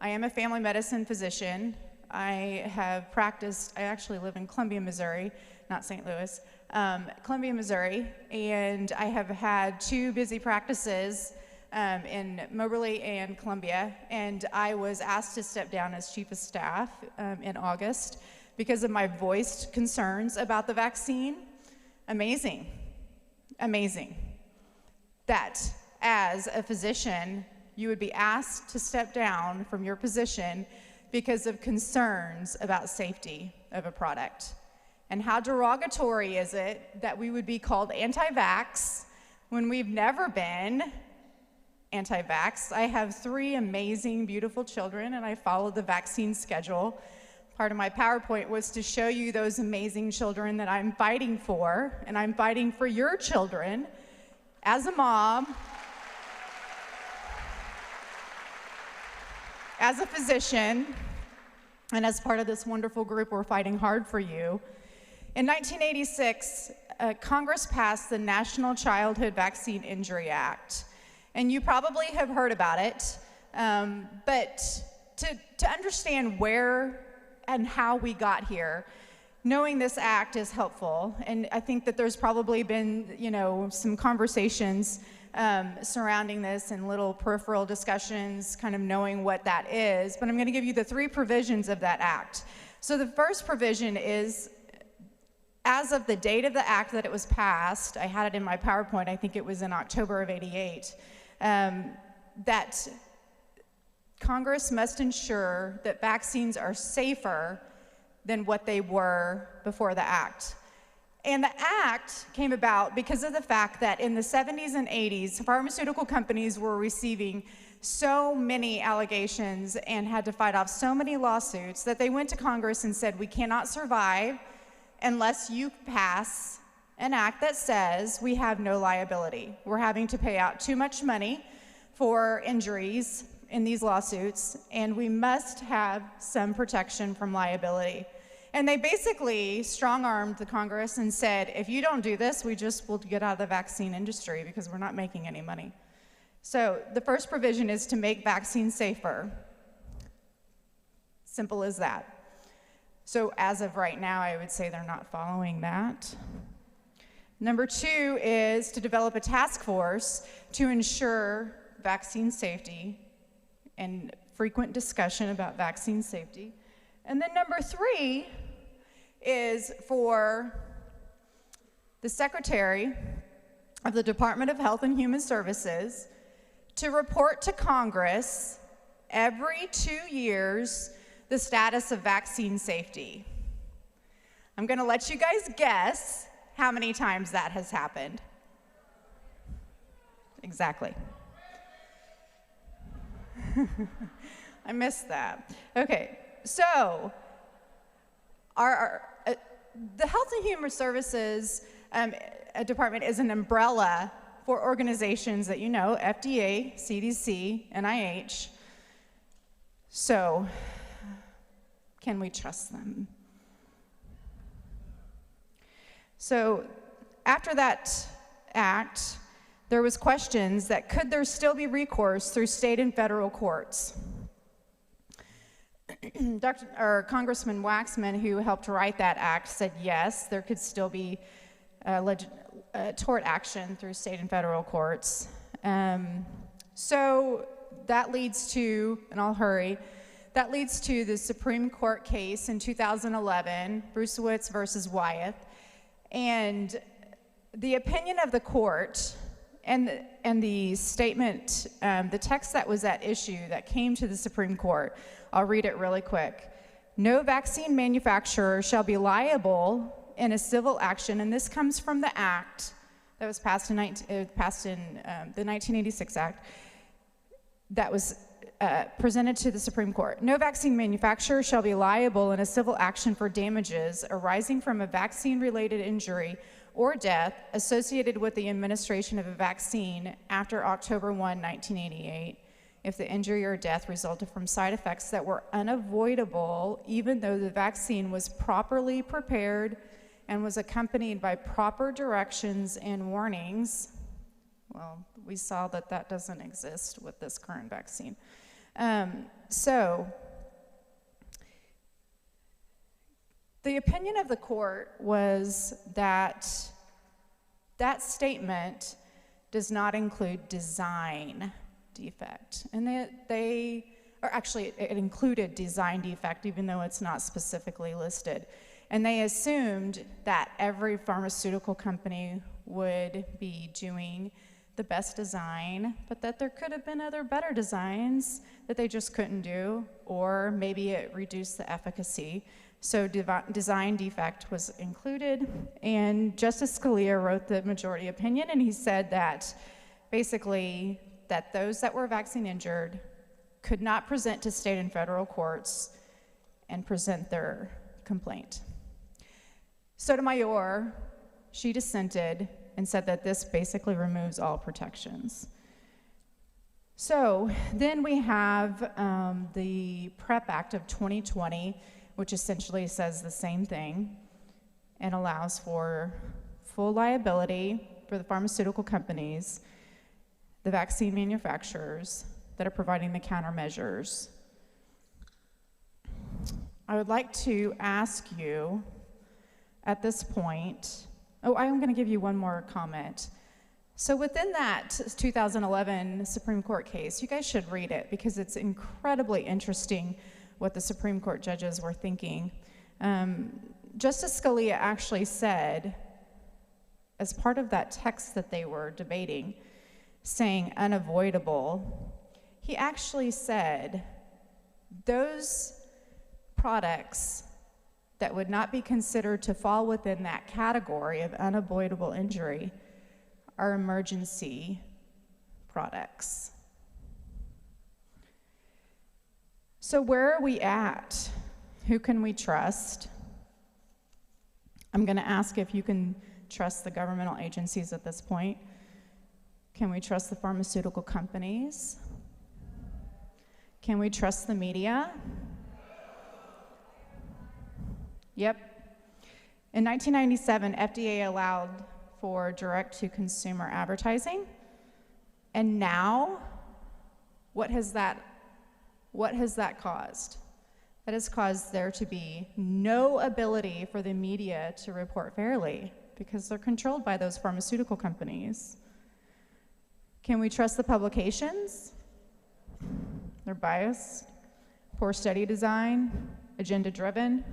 I am a family medicine physician. I have practiced, I actually live in Columbia, Missouri, not St. Louis, Columbia, Missouri, and I have had 2 busy practices in Moberly and Columbia, and I was asked to step down as chief of staff in August because of my voiced concerns about the vaccine. Amazing, amazing that as a physician, you would be asked to step down from your position because of concerns about safety of a product. And how derogatory is it that we would be called anti-vax when we've never been anti-vax? I have 3 amazing, beautiful children, and I follow the vaccine schedule. Part of my PowerPoint was to show you those amazing children that I'm fighting for, and I'm fighting for your children as a mom, as a physician, and as part of this wonderful group, we're fighting hard for you. In 1986, Congress passed the National Childhood Vaccine Injury Act. And you probably have heard about it, but to understand where and how we got here, knowing this act is helpful. And I think that there's probably been, some conversations surrounding this and little peripheral discussions, kind of knowing what that is. But I'm going to give you the 3 provisions of that act. So the first provision is, as of the date of the act that it was passed, I had it in my PowerPoint, I think it was in October of '88, that Congress must ensure that vaccines are safer than what they were before the act. And the act came about because of the fact that in the 70s and 80s, pharmaceutical companies were receiving so many allegations and had to fight off so many lawsuits that they went to Congress and said, we cannot survive unless you pass an act that says we have no liability. We're having to pay out too much money for injuries in these lawsuits, and we must have some protection from liability. And they basically strong-armed the Congress and said, if you don't do this, we just will get out of the vaccine industry because we're not making any money. So the first provision is to make vaccines safer. Simple as that. So as of right now, I would say they're not following that. Number 2 is to develop a task force to ensure vaccine safety and frequent discussion about vaccine safety. And then number 3 is for the Secretary of the Department of Health and Human Services to report to Congress every 2 years the status of vaccine safety. I'm going to let you guys guess how many times that has happened. Exactly. I missed that. Okay, so the Health and Human Services Department is an umbrella for organizations that you know, FDA, CDC, NIH. So, can we trust them? So, after that act, there was questions that could there still be recourse through state and federal courts? Congressman Waxman, who helped write that act, said yes, there could still be tort action through state and federal courts. So that leads to, and I'll hurry, that leads to the Supreme Court case in 2011, Brucewitz versus Wyeth. And the opinion of the court and the statement, the text that was at issue that came to the Supreme Court, I'll read it really quick. No vaccine manufacturer shall be liable in a civil action, and this comes from the act that was passed in the 1986 Act that was presented to the Supreme Court. No vaccine manufacturer shall be liable in a civil action for damages arising from a vaccine-related injury or death associated with the administration of a vaccine after October 1, 1988, if the injury or death resulted from side effects that were unavoidable, even though the vaccine was properly prepared and was accompanied by proper directions and warnings. Well, we saw that that doesn't exist with this current vaccine. So, the opinion of the court was that that statement does not include design defect. And it included design defect, even though it's not specifically listed. And they assumed that every pharmaceutical company would be doing the best design, but that there could have been other better designs that they just couldn't do, or maybe it reduced the efficacy. So design defect was included, and Justice Scalia wrote the majority opinion, and he said that basically that those that were vaccine injured could not present to state and federal courts and present their complaint. Sotomayor, she dissented and said that this basically removes all protections. So then we have the PrEP Act of 2020, which essentially says the same thing and allows for full liability for the pharmaceutical companies, the vaccine manufacturers that are providing the countermeasures. I would like to ask you at this point, I'm going to give you one more comment. So within that 2011 Supreme Court case, you guys should read it because it's incredibly interesting what the Supreme Court judges were thinking. Justice Scalia actually said, as part of that text that they were debating, saying unavoidable, he actually said those products that would not be considered to fall within that category of unavoidable injury are emergency products. So where are we at? Who can we trust? I'm going to ask if you can trust the governmental agencies at this point. Can we trust the pharmaceutical companies? Can we trust the media? Yep. In 1997, FDA allowed for direct-to-consumer advertising. And now, what has that caused? That has caused there to be no ability for the media to report fairly because they're controlled by those pharmaceutical companies. Can we trust the publications? They're biased, poor study design, agenda-driven,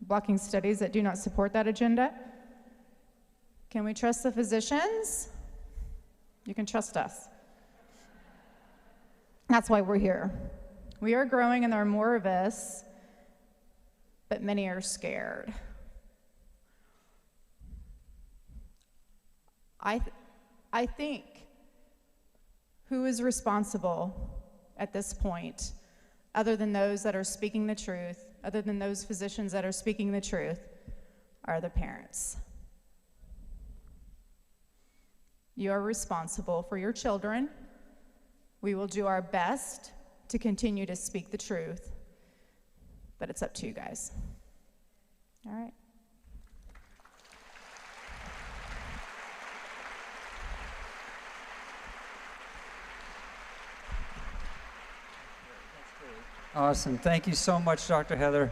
blocking studies that do not support that agenda. Can we trust the physicians? You can trust us. That's why we're here. We are growing and there are more of us, but many are scared. I think who is responsible at this point, other than those that are speaking the truth, other than those physicians that are speaking the truth, are the parents. You are responsible for your children. We will do our best to continue to speak the truth, but it's up to you guys. All right. Awesome. Thank you so much, Dr. Heather.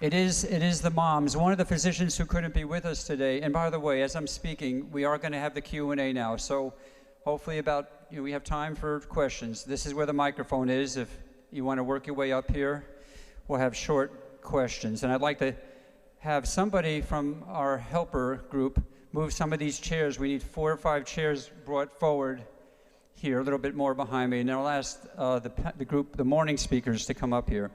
It is the moms. One of the physicians who couldn't be with us today, and by the way, as I'm speaking, we are going to have the Q&A now, so hopefully we have time for questions. This is where the microphone is. If you want to work your way up here, we'll have short questions. And I'd like to have somebody from our helper group move some of these chairs. We need 4 or 5 chairs brought forward here, a little bit more behind me, and then I'll ask the morning speakers to come up here.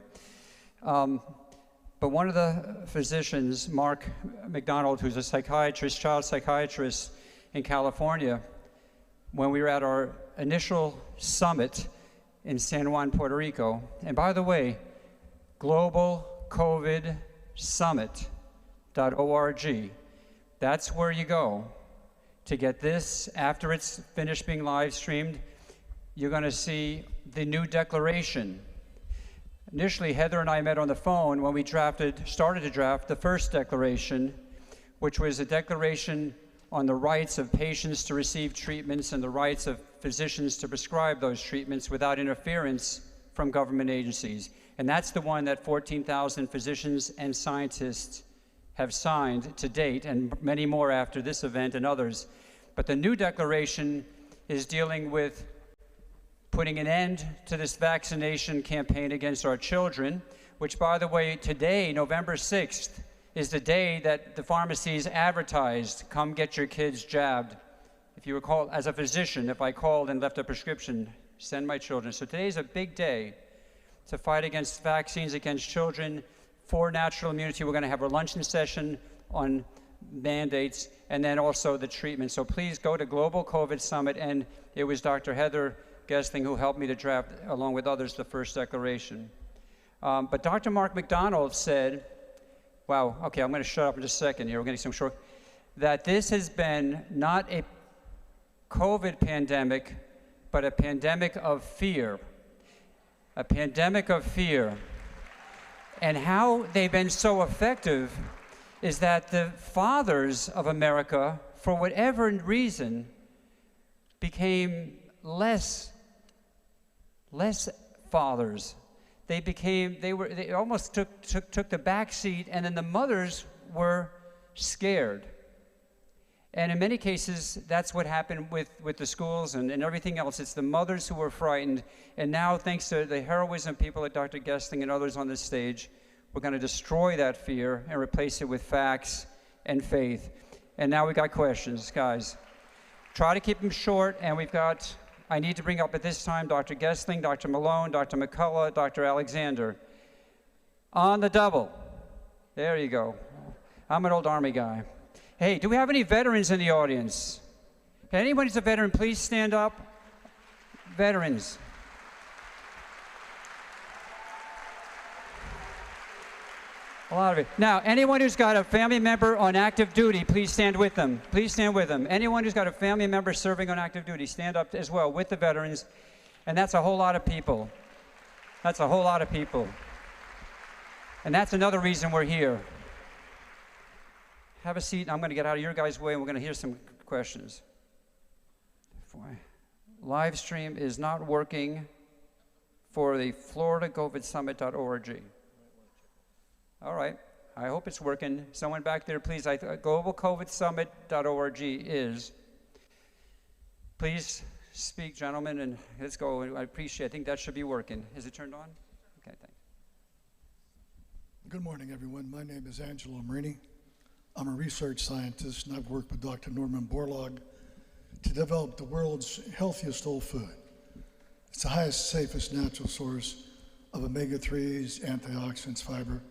But one of the physicians, Mark McDonald, who's a psychiatrist, child psychiatrist in California, when we were at our initial summit in San Juan, Puerto Rico, and by the way, globalcovidsummit.org, that's where you go to get this. After it's finished being live streamed, you're going to see the new declaration. Initially, Heather and I met on the phone when we started to draft the first declaration, which was a declaration on the rights of patients to receive treatments and the rights of physicians to prescribe those treatments without interference from government agencies. And that's the one that 14,000 physicians and scientists have signed to date, and many more after this event and others. But the new declaration is dealing with putting an end to this vaccination campaign against our children, which, by the way, today, November 6th, is the day that the pharmacies advertised, come get your kids jabbed. If you recall, as a physician, if I called and left a prescription, send my children. So today's a big day to fight against vaccines against children for natural immunity. We're going to have a luncheon session on mandates and then also the treatment. So please go to Global COVID Summit, and it was Dr. Heather Gessling who helped me to draft, along with others, the first declaration. But Dr. Mark McDonald said, wow, okay, I'm going to shut up in just a second here. We're getting some short, that this has been not a COVID pandemic, but a pandemic of fear. A pandemic of fear. And how they've been so effective is that the fathers of America, for whatever reason, became less fathers. They almost took the back seat, and then the mothers were scared. And in many cases, that's what happened with the schools and everything else. It's the mothers who were frightened. And now, thanks to the heroism of people like Dr. Gessling and others on this stage, we're going to destroy that fear and replace it with facts and faith. And now we got questions, guys. Try to keep them short, and I need to bring up at this time Dr. Gessling, Dr. Malone, Dr. McCullough, Dr. Alexander. On the double. There you go. I'm an old Army guy. Hey, do we have any veterans in the audience? Can anyone who's a veteran please stand up? Veterans. A lot of it. Now, anyone who's got a family member on active duty, please stand with them. Please stand with them. Anyone who's got a family member serving on active duty, stand up as well with the veterans. And that's a whole lot of people. That's a whole lot of people. And that's another reason we're here. Have a seat. I'm going to get out of your guys' way, and we're going to hear some questions. Live stream is not working for the FloridaCovidSummit.org. All right. I hope it's working. Someone back there, please. GlobalCovidSummit.org is. Please speak, gentlemen, and let's go. I think that should be working. Is it turned on? Okay, thanks. Good morning, everyone. My name is Angelo Marini. I'm a research scientist, and I've worked with Dr. Norman Borlaug to develop the world's healthiest whole food. It's the highest, safest natural source of omega-3s, antioxidants, fiber,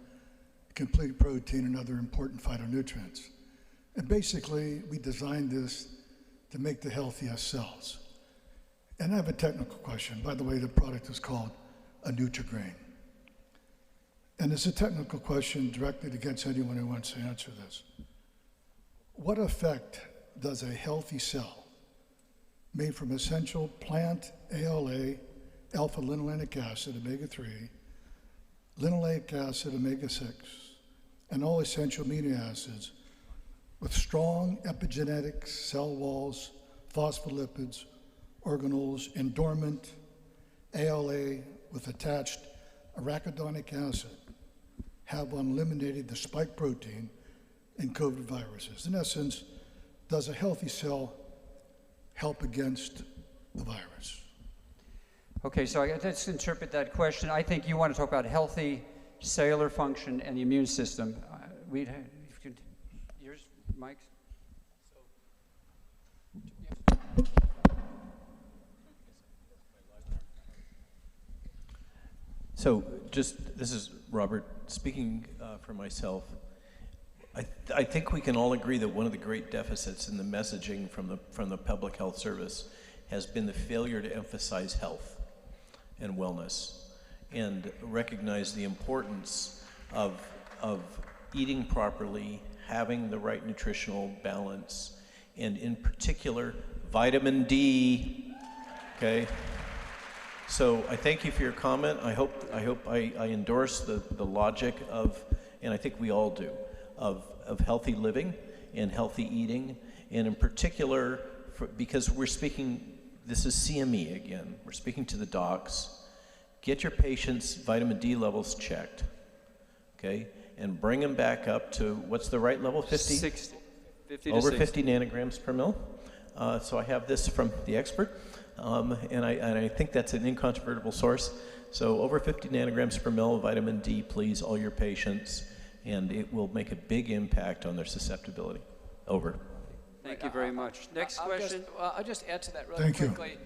complete protein, and other important phytonutrients. And basically, we designed this to make the healthiest cells. And I have a technical question. By the way, the product is called a Nutrigrain. And it's a technical question directed against anyone who wants to answer this. What effect does a healthy cell made from essential plant ALA, alpha-linolenic acid, omega-3, linoleic acid, omega-6, and all essential amino acids with strong epigenetic cell walls, phospholipids, organelles, and dormant ALA with attached arachidonic acid have eliminated the spike protein in COVID viruses? In essence, does a healthy cell help against the virus? Okay, so let's interpret that question. I think you want to talk about healthy cellular function and the immune system. Yours, Mike's? So this is Robert speaking for myself. I think we can all agree that one of the great deficits in the messaging from the Public Health Service has been the failure to emphasize health and wellness and recognize the importance of eating properly, having the right nutritional balance, and in particular, vitamin D, okay? So I thank you for your comment. I hope I endorse the logic of, and I think we all do, of healthy living and healthy eating, and in particular, because we're speaking, this is CME again, we're speaking to the docs. Get your patients' vitamin D levels checked, okay? And bring them back up to, what's the right level, 50? 60. 50 Over to 50 nanograms per mil. So I have this from the expert, and I think that's an incontrovertible source. So over 50 nanograms per mil of vitamin D, please, all your patients, and it will make a big impact on their susceptibility. Over. Thank you very much. Next question. I'll just add to that really Thank you. quickly.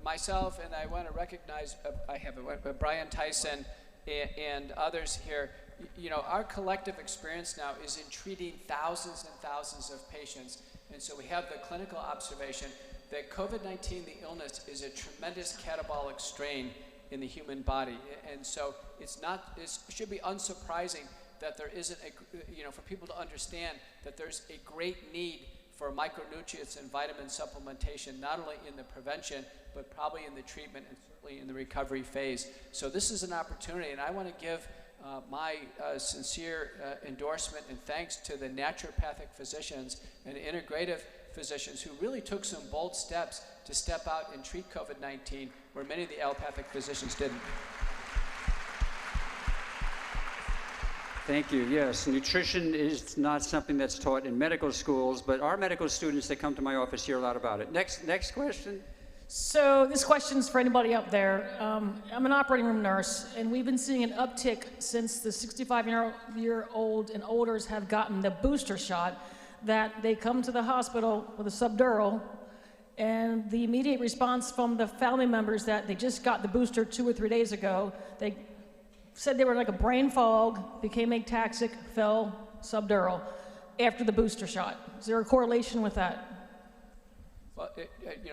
Myself, and I want to recognize, I have Brian Tyson and others here. You know, our collective experience now is in treating thousands and thousands of patients. And so we have the clinical observation that COVID-19, the illness, is a tremendous catabolic strain in the human body. And so it should be unsurprising that there isn't for people to understand that there's a great need for micronutrients and vitamin supplementation, not only in the prevention, but probably in the treatment and certainly in the recovery phase. So this is an opportunity, and I want to give my sincere endorsement and thanks to the naturopathic physicians and integrative physicians who really took some bold steps to step out and treat COVID-19 where many of the allopathic physicians didn't. Thank you. Yes, nutrition is not something that's taught in medical schools, but our medical students that come to my office hear a lot about it. Next question. So this question's for anybody up there. I'm an operating room nurse, and we've been seeing an uptick since the 65-year-old and olders have gotten the booster shot, that they come to the hospital with a subdural, and the immediate response from the family members that they just got the booster 2 or 3 days ago, they said they were like a brain fog, became ataxic, fell subdural after the booster shot. Is there a correlation with that? Well,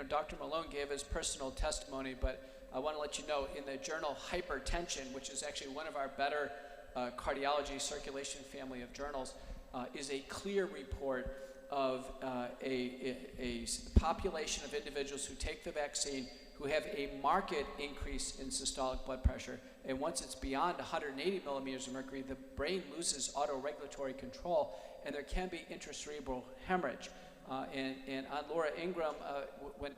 Dr. Malone gave his personal testimony, but I want to let you know in the journal Hypertension, which is actually one of our better cardiology circulation family of journals, is a clear report of a population of individuals who take the vaccine who have a marked increase in systolic blood pressure. And once it's beyond 180 millimeters of mercury, the brain loses autoregulatory control, and there can be intracerebral hemorrhage. And on Laura Ingram,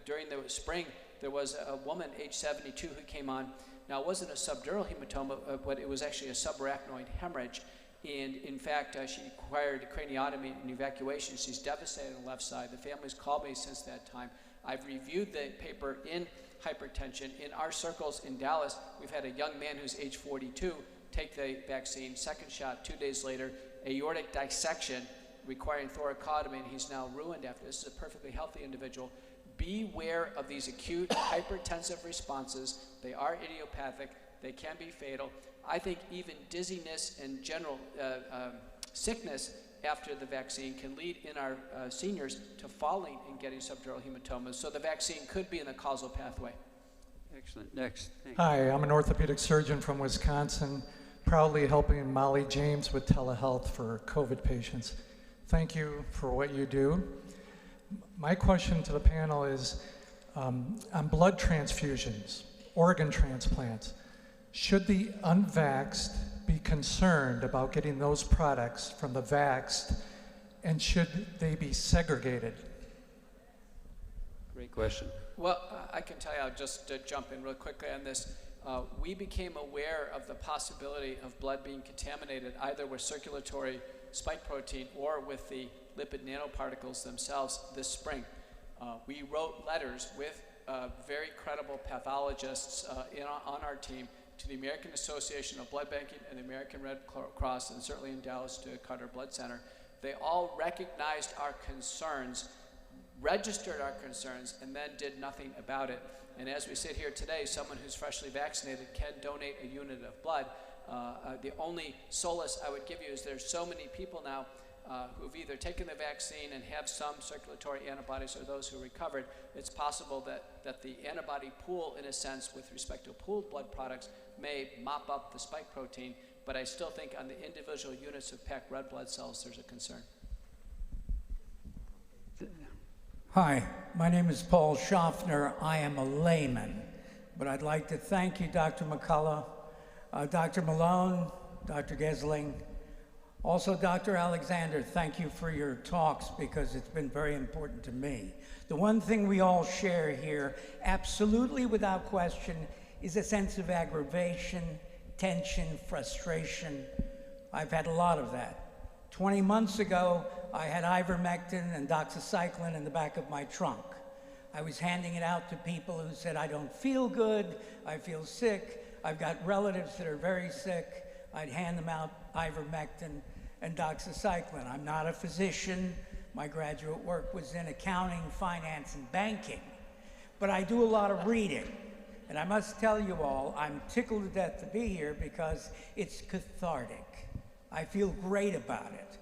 during the spring, there was a woman, age 72, who came on. Now, it wasn't a subdural hematoma, but it was actually a subarachnoid hemorrhage. And in fact, she required craniotomy and evacuation. She's devastated on the left side. The family's called me since that time. I've reviewed the paper in Hypertension. In our circles in Dallas, we've had a young man who's age 42 take the vaccine, second shot 2 days later, aortic dissection requiring thoracotomy, and he's now ruined after. This is a perfectly healthy individual. Beware of these acute hypertensive responses. They are idiopathic. They can be fatal. I think even dizziness and general sickness after the vaccine can lead in our seniors to falling and getting subdural hematomas. So the vaccine could be in the causal pathway. Excellent. Next. Thanks. Hi, I'm an orthopedic surgeon from Wisconsin, proudly helping Molly James with telehealth for COVID patients. Thank you for what you do. My question to the panel is on blood transfusions, organ transplants. Should the unvaxxed be concerned about getting those products from the vaxxed, and should they be segregated? Great question. Well, I can tell you, I'll just jump in real quickly on this. We became aware of the possibility of blood being contaminated either with circulatory spike protein or with the lipid nanoparticles themselves this spring. We wrote letters with very credible pathologists on our team to the American Association of Blood Banking and the American Red Cross, and certainly in Dallas to Carter Blood Center. They all recognized our concerns, registered our concerns, and then did nothing about it. And as we sit here today, someone who's freshly vaccinated can donate a unit of blood. The only solace I would give you is there's so many people now who've either taken the vaccine and have some circulatory antibodies, or those who recovered. It's possible that the antibody pool, in a sense, with respect to pooled blood products, may mop up the spike protein, but I still think on the individual units of packed red blood cells, there's a concern. Hi, my name is Paul Schaffner. I am a layman, but I'd like to thank you, Dr. McCullough, Dr. Malone, Dr. Gesling, also Dr. Alexander. Thank you for your talks because it's been very important to me. The one thing we all share here, absolutely without question, is a sense of aggravation, tension, frustration. I've had a lot of that. 20 months ago, I had ivermectin and doxycycline in the back of my trunk. I was handing it out to people who said, I don't feel good, I feel sick, I've got relatives that are very sick. I'd hand them out ivermectin and doxycycline. I'm not a physician. My graduate work was in accounting, finance, and banking. But I do a lot of reading. And I must tell you all, I'm tickled to death to be here because it's cathartic. I feel great about it.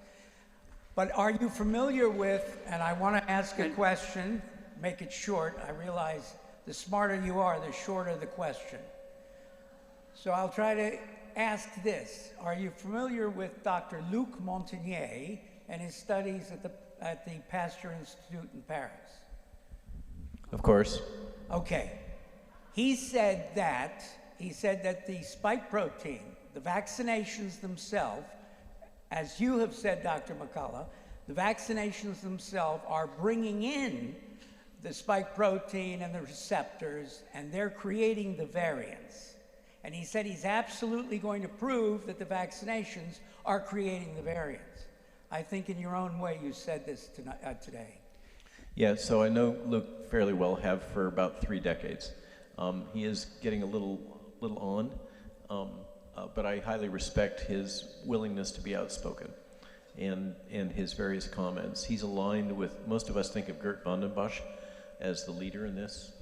But are you familiar with, and I want to ask a question, make it short. I realize the smarter you are, the shorter the question. So I'll try to ask this. Are you familiar with Dr. Luc Montagnier and his studies at the Pasteur Institute in Paris? Of course. Okay. He said that the spike protein, the vaccinations themselves, as you have said, Dr. McCullough, the vaccinations themselves are bringing in the spike protein and the receptors, and they're creating the variants. And he said he's absolutely going to prove that the vaccinations are creating the variants. I think in your own way you said this today. Yeah, so I know Luke fairly well, have for about 3 decades. He is getting a little on, but I highly respect his willingness to be outspoken and his various comments. He's aligned with, most of us think of Geert Vandenbosch as the leader in this.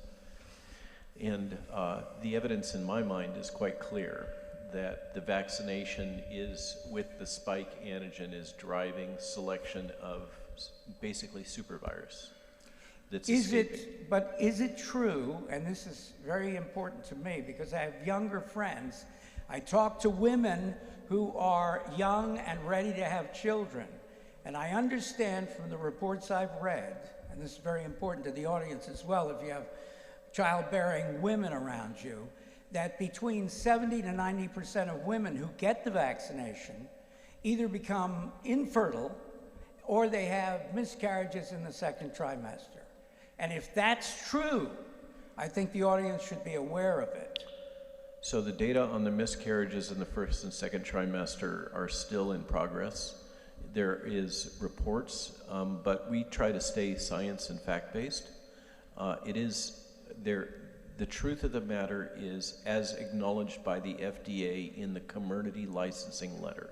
And the evidence in my mind is quite clear that the vaccination is, with the spike antigen, is driving selection of basically supervirus that's escaping. But is it true, and this is very important to me because I have younger friends, I talk to women who are young and ready to have children, and I understand from the reports I've read, and this is very important to the audience as well if you have childbearing women around you, that between 70 to 90% of women who get the vaccination either become infertile or they have miscarriages in the 2nd trimester. And if that's true, I think the audience should be aware of it. So the data on the miscarriages in the 1st and 2nd trimester are still in progress. There is reports, but we try to stay science and fact-based. The truth of the matter is, as acknowledged by the FDA in the Comirnaty licensing letter,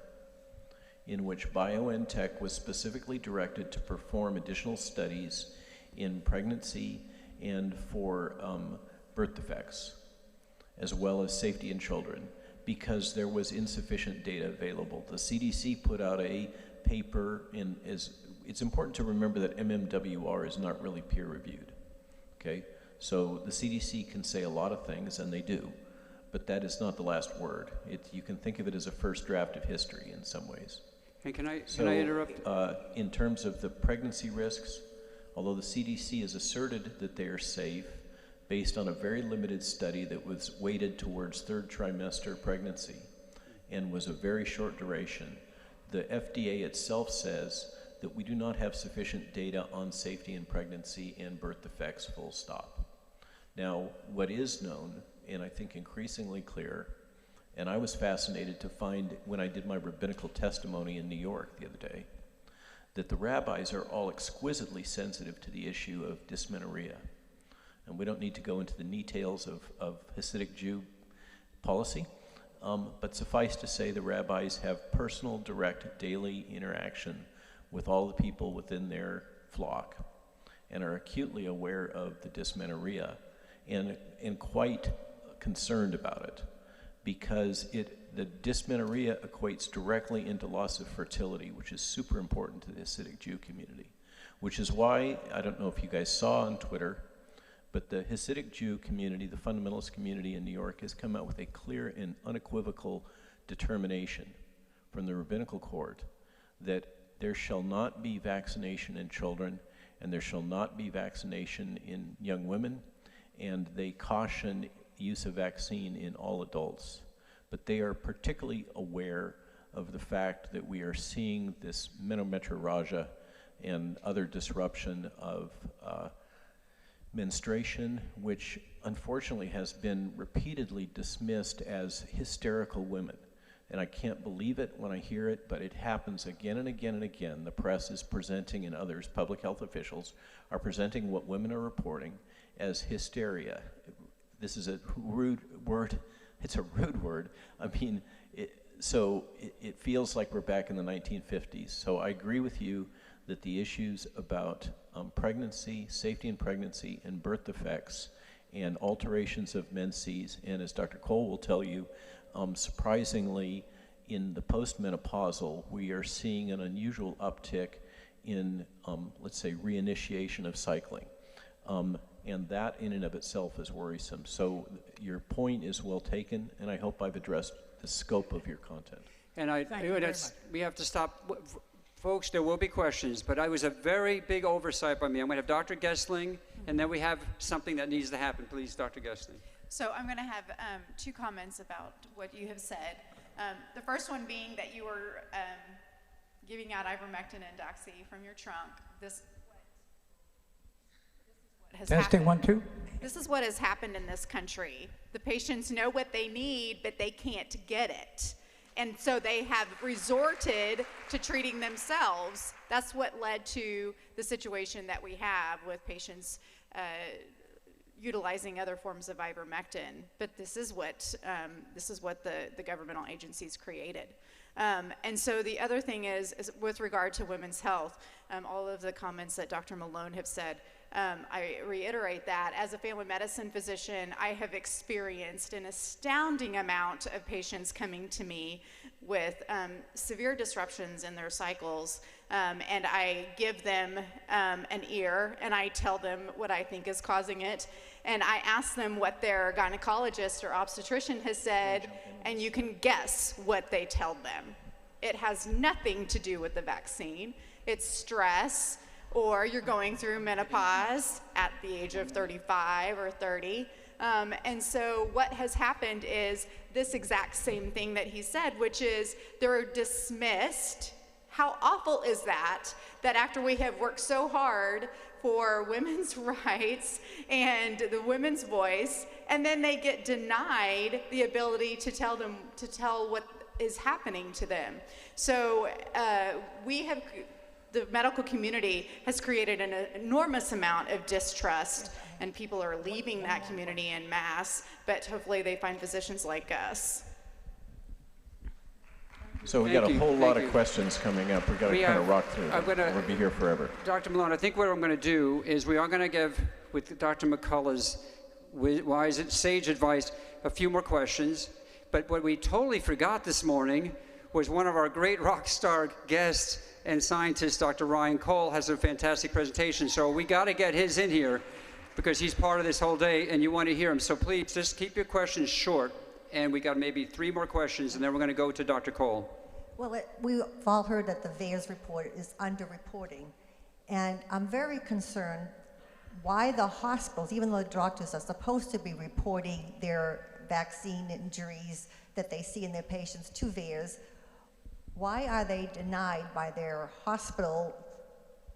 in which BioNTech was specifically directed to perform additional studies in pregnancy and for birth defects, as well as safety in children, because there was insufficient data available. The CDC put out a paper it's important to remember that MMWR is not really peer reviewed, okay? So the CDC can say a lot of things, and they do, but that is not the last word. You can think of it as a first draft of history in some ways. Hey, can I interrupt? In terms of the pregnancy risks, although the CDC has asserted that they are safe based on a very limited study that was weighted towards third trimester pregnancy and was a very short duration, the FDA itself says that we do not have sufficient data on safety in pregnancy and birth defects, full stop. Now, what is known, and I think increasingly clear, and I was fascinated to find when I did my rabbinical testimony in New York the other day, that the rabbis are all exquisitely sensitive to the issue of dysmenorrhea. And we don't need to go into the details of Hasidic Jew policy, but suffice to say the rabbis have personal, direct, daily interaction with all the people within their flock and are acutely aware of the dysmenorrhea and quite concerned about it, because the dysmenorrhea equates directly into loss of fertility, which is super important to the Hasidic Jew community, which is why, I don't know if you guys saw on Twitter, but the Hasidic Jew community, the fundamentalist community in New York, has come out with a clear and unequivocal determination from the rabbinical court that there shall not be vaccination in children, and there shall not be vaccination in young women, and they caution use of vaccine in all adults. But they are particularly aware of the fact that we are seeing this menometrorrhagia and other disruption of menstruation, which unfortunately has been repeatedly dismissed as hysterical women. And I can't believe it when I hear it, but it happens again and again and again. The press is presenting, and others, public health officials, are presenting what women are reporting as hysteria. This is a rude word. It's a rude word. I mean, it feels like we're back in the 1950s. So I agree with you that the issues about pregnancy, safety in pregnancy, and birth defects, and alterations of menses, and as Dr. Cole will tell you, surprisingly, in the postmenopausal, we are seeing an unusual uptick in, let's say, reinitiation of cycling. And that in and of itself is worrisome. So your point is well taken, and I hope I've addressed the scope of your content. And Thank you very much. we have to stop. Folks, there will be questions, but I was a very big oversight by me. I'm going to have Dr. Gessling, and then we have something that needs to happen. Please, Dr. Gessling. So I'm going to have two comments about what you have said. The first one being that you were giving out ivermectin and doxy from your trunk. This has Testing happened. 1, 2. This is what has happened in this country. The patients know what they need, but they can't get it. And so they have resorted to treating themselves. That's what led to the situation that we have with patients utilizing other forms of ivermectin. But this is what the governmental agencies created. And so the other thing is with regard to women's health, all of the comments that Dr. Malone have said, I reiterate that as a family medicine physician, I have experienced an astounding amount of patients coming to me with severe disruptions in their cycles, and I give them an ear, and I tell them what I think is causing it, and I ask them what their gynecologist or obstetrician has said, and you can guess what they tell them. It has nothing to do with the vaccine. It's stress, or you're going through menopause at the age of 35 or 30. And so what has happened is this exact same thing that he said, which is they're dismissed. How awful is that, that after we have worked so hard for women's rights and the women's voice, and then they get denied the ability to tell what is happening to them. So the medical community has created an enormous amount of distrust, and people are leaving that community en masse, but hopefully they find physicians like us. So we got a whole lot of questions coming up. We've got to kind of rock through them. We'll be here forever. Dr. Malone, I think what I'm going to do is we are going to give, with Dr. McCullough's wise, sage advice, a few more questions. But what we totally forgot this morning was one of our great rock star guests, and scientist, Dr. Ryan Cole, has a fantastic presentation. So we got to get his in here because he's part of this whole day and you want to hear him. So please just keep your questions short. And we got maybe 3 more questions and then we're going to go to Dr. Cole. Well, we've all heard that the VAERS report is underreporting. And I'm very concerned why the hospitals, even though the doctors are supposed to be reporting their vaccine injuries that they see in their patients to VAERS, why are they denied by their hospital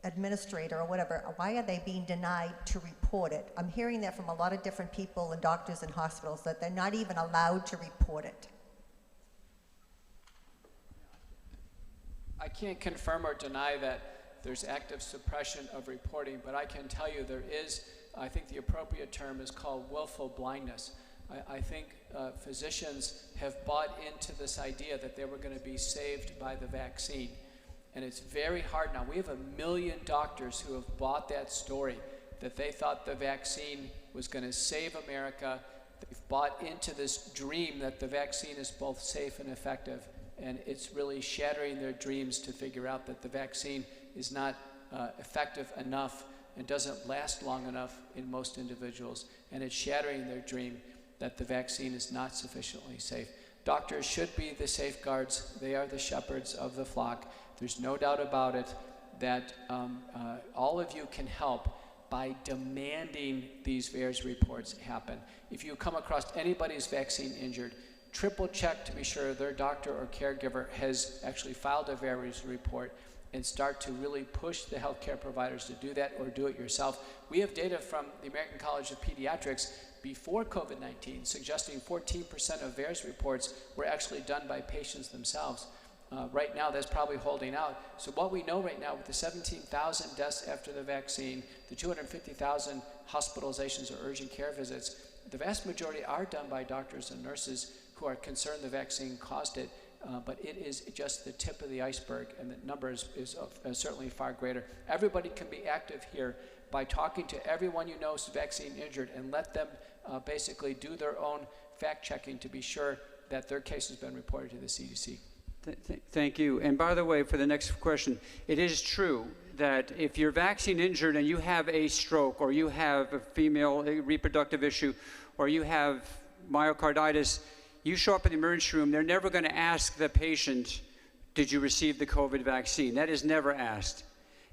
administrator or whatever? Why are they being denied to report it? I'm hearing that from a lot of different people and doctors and hospitals that they're not even allowed to report it. I can't confirm or deny that there's active suppression of reporting, but I can tell you there is, I think the appropriate term is called willful blindness. I think physicians have bought into this idea that they were going to be saved by the vaccine. And it's very hard now. We have 1 million doctors who have bought that story, that they thought the vaccine was going to save America. They've bought into this dream that the vaccine is both safe and effective. And it's really shattering their dreams to figure out that the vaccine is not effective enough and doesn't last long enough in most individuals. And it's shattering their dream that the vaccine is not sufficiently safe. Doctors should be the safeguards. They are the shepherds of the flock. There's no doubt about it that all of you can help by demanding these VAERS reports happen. If you come across anybody who's vaccine injured, triple check to be sure their doctor or caregiver has actually filed a VAERS report and start to really push the healthcare providers to do that or do it yourself. We have data from the American College of Pediatrics before COVID-19 suggesting 14% of VAERS reports were actually done by patients themselves. Right now, that's probably holding out. So what we know right now with the 17,000 deaths after the vaccine, the 250,000 hospitalizations or urgent care visits, the vast majority are done by doctors and nurses who are concerned the vaccine caused it, but it is just the tip of the iceberg, and the number is certainly far greater. Everybody can be active here by talking to everyone you know who's vaccine injured and let them basically do their own fact checking to be sure that their case has been reported to the CDC. Thank you. And by the way, for the next question, it is true that if you're vaccine injured and you have a stroke or you have a female reproductive issue or you have myocarditis, you show up in the emergency room, they're never going to ask the patient, did you receive the COVID vaccine? That is never asked.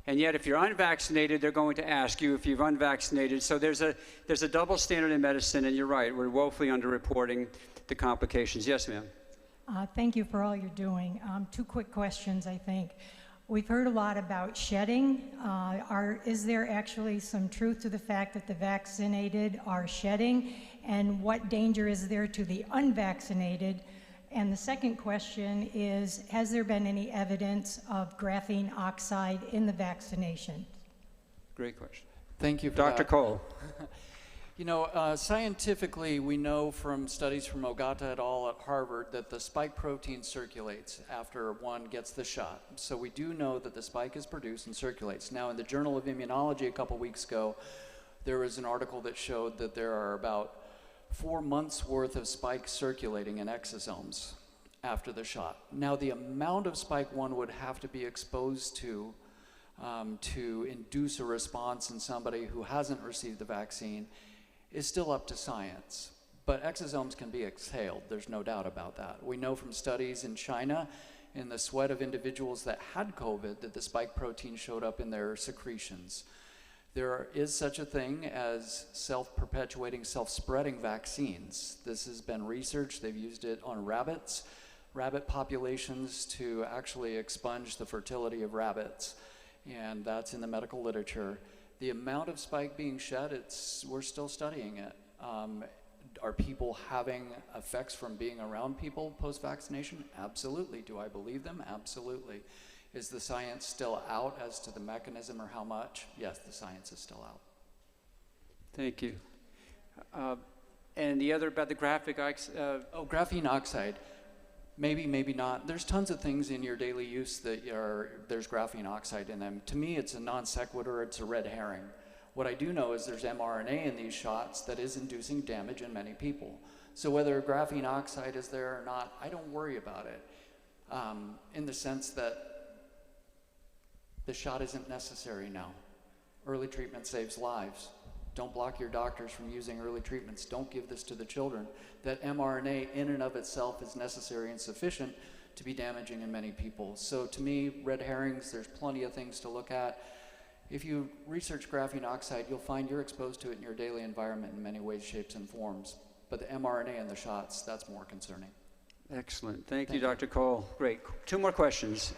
And yet, if you're unvaccinated, they're going to ask you if you're unvaccinated. So there's a double standard in medicine, and you're right, we're woefully underreporting the complications. Yes, ma'am. Thank you for all you're doing. 2 quick questions, I think. We've heard a lot about shedding. Is there actually some truth to the fact that the vaccinated are shedding? And what danger is there to the unvaccinated? And the second question is, has there been any evidence of graphene oxide in the vaccination? Great question. Thank you for Dr. that. Cole. You know, scientifically, we know from studies from Ogata et al. At Harvard that the spike protein circulates after one gets the shot. So we do know that the spike is produced and circulates. Now, in the Journal of Immunology a couple weeks ago, there was an article that showed that there are about 4 months worth of spike circulating in exosomes after the shot. Now, the amount of spike one would have to be exposed to induce a response in somebody who hasn't received the vaccine is still up to science. But exosomes can be exhaled, there's no doubt about that. We know from studies in China, in the sweat of individuals that had COVID, that the spike protein showed up in their secretions. There is such a thing as self-perpetuating, self-spreading vaccines. This has been researched. They've used it on rabbits, rabbit populations to actually expunge the fertility of rabbits. And that's in the medical literature. The amount of spike being shed, we're still studying it. Are people having effects from being around people post-vaccination? Absolutely. Do I believe them? Absolutely. Is the science still out as to the mechanism or how much? Yes, the science is still out. Thank you. And the other about the graphene oxide. Maybe, maybe not. There's tons of things in your daily use that there's graphene oxide in them. To me, it's a non sequitur, it's a red herring. What I do know is there's mRNA in these shots that is inducing damage in many people. So whether graphene oxide is there or not, I don't worry about it. In the sense that The shot isn't necessary now. Early treatment saves lives. Don't block your doctors from using early treatments. Don't give this to the children. That mRNA in and of itself is necessary and sufficient to be damaging in many people. So to me, red herrings, there's plenty of things to look at. If you research graphene oxide, you'll find you're exposed to it in your daily environment in many ways, shapes, and forms. But the mRNA and the shots, that's more concerning. Excellent. Thank you, Dr. Cole. Great. 2 more questions.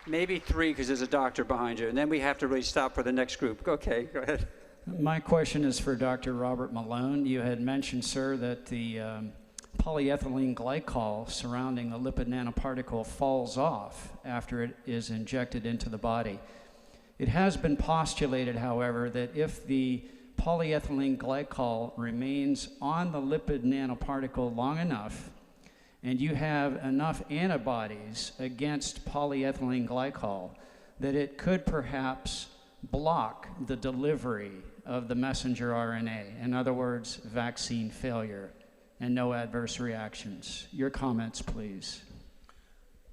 Maybe 3, because there's a doctor behind you, and then we have to really stop for the next group. Okay, go ahead. My question is for Dr. Robert Malone. You had mentioned, sir, that the polyethylene glycol surrounding a lipid nanoparticle falls off after it is injected into the body. It has been postulated, however, that if the polyethylene glycol remains on the lipid nanoparticle long enough, and you have enough antibodies against polyethylene glycol, that it could perhaps block the delivery of the messenger RNA. In other words, vaccine failure and no adverse reactions. Your comments, please.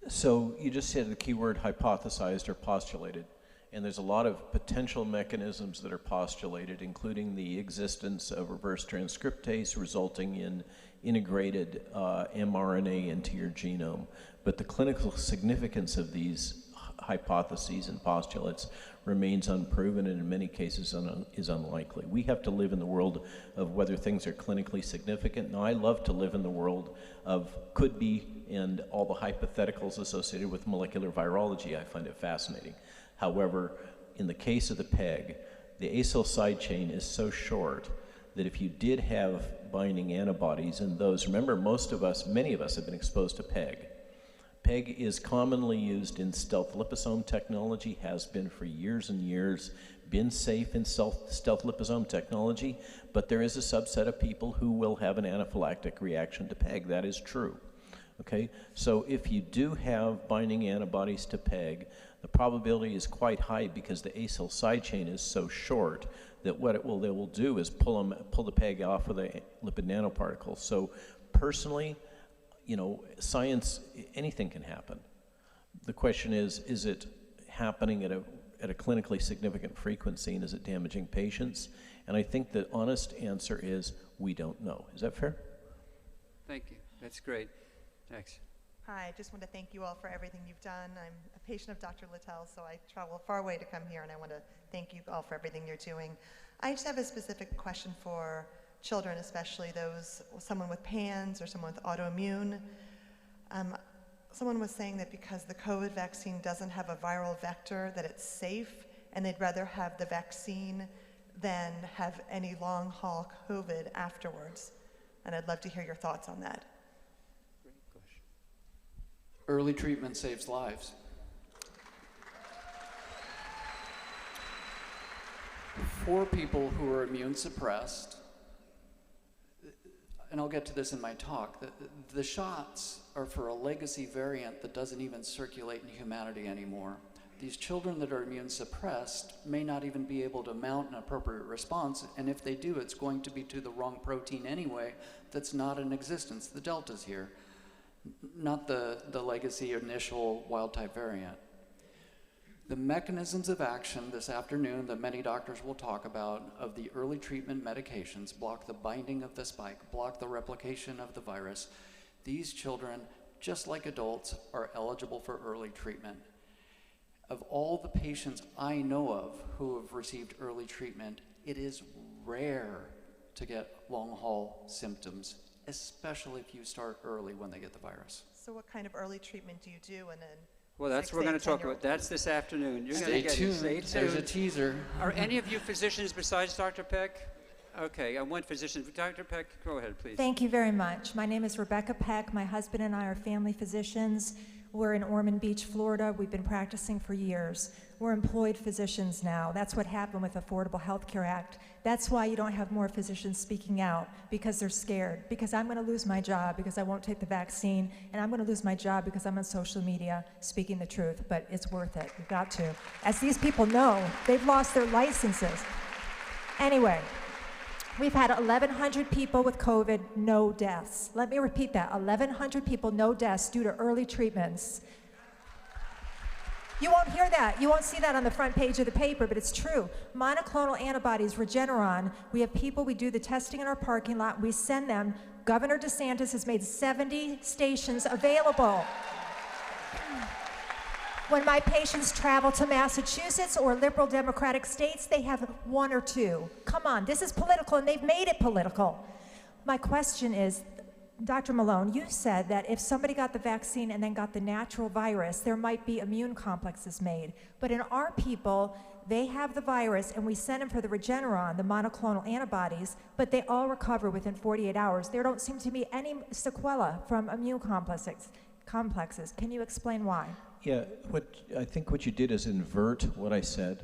So you just said the key word hypothesized or postulated. And there's a lot of potential mechanisms that are postulated, including the existence of reverse transcriptase resulting in integrated mRNA into your genome. But the clinical significance of these hypotheses and postulates remains unproven and in many cases is unlikely. We have to live in the world of whether things are clinically significant. Now, I love to live in the world of could be and all the hypotheticals associated with molecular virology. I find it fascinating. However, in the case of the PEG, the acyl side chain is so short that if you did have binding antibodies in those, remember many of us have been exposed to PEG. PEG is commonly used in stealth liposome technology, has been for years and years, been safe in stealth liposome technology, but there is a subset of people who will have an anaphylactic reaction to PEG. That is true. Okay, so if you do have binding antibodies to PEG, the probability is quite high because the acyl side chain is so short that what they will do is pull the PEG off of the lipid nanoparticle. So personally, you know, science, anything can happen. The question is it happening at a clinically significant frequency, and is it damaging patients? And I think the honest answer is we don't know. Is that fair? Thank you. That's great. Thanks. Hi, I just want to thank you all for everything you've done. I'm a patient of Dr. Littell, so I travel far away to come here, and I want to thank you all for everything you're doing. I just have a specific question for children, especially someone with PANS or someone with autoimmune. Someone was saying that because the COVID vaccine doesn't have a viral vector, that it's safe, and they'd rather have the vaccine than have any long-haul COVID afterwards. And I'd love to hear your thoughts on that. Early treatment saves lives. For people who are immune suppressed, and I'll get to this in my talk, the shots are for a legacy variant that doesn't even circulate in humanity anymore. These children that are immune suppressed may not even be able to mount an appropriate response, and if they do, it's going to be to the wrong protein anyway that's not in existence. The Delta's here, not the legacy initial wild type variant. The mechanisms of action this afternoon that many doctors will talk about of the early treatment medications block the binding of the spike, block the replication of the virus. These children, just like adults, are eligible for early treatment. Of all the patients I know of who have received early treatment, it is rare to get long-haul symptoms, especially if you start early when they get the virus. So what kind of early treatment do you do? And then well, that's what we're going to talk about. That's this afternoon. You're Stay going to tuned. Stay tuned. There's a teaser. Are any of you physicians besides Dr. Peck? Okay, I want physicians. Dr. Peck, go ahead, please. Thank you very much. My name is Rebecca Peck. My husband and I are family physicians. We're in Ormond Beach, Florida. We've been practicing for years. We're employed physicians now. That's what happened with Affordable Health Care Act. That's why you don't have more physicians speaking out, because they're scared. Because I'm going to lose my job because I won't take the vaccine, and I'm going to lose my job because I'm on social media speaking the truth. But it's worth it. You've got to. As these people know, they've lost their licenses. Anyway, we've had 1,100 people with COVID, no deaths. Let me repeat that, 1,100 people, no deaths due to early treatments. You won't hear that. You won't see that on the front page of the paper, but it's true. Monoclonal antibodies, Regeneron, we have people, we do the testing in our parking lot, we send them. Governor DeSantis has made 70 stations available. When my patients travel to Massachusetts or liberal Democratic states, they have 1 or 2. Come on, this is political, and they've made it political. My question is, Dr. Malone, you said that if somebody got the vaccine and then got the natural virus, there might be immune complexes made. But in our people, they have the virus, and we send them for the Regeneron, the monoclonal antibodies, but they all recover within 48 hours. There don't seem to be any sequela from immune complexes. Can you explain why? Yeah, I think what you did is invert what I said.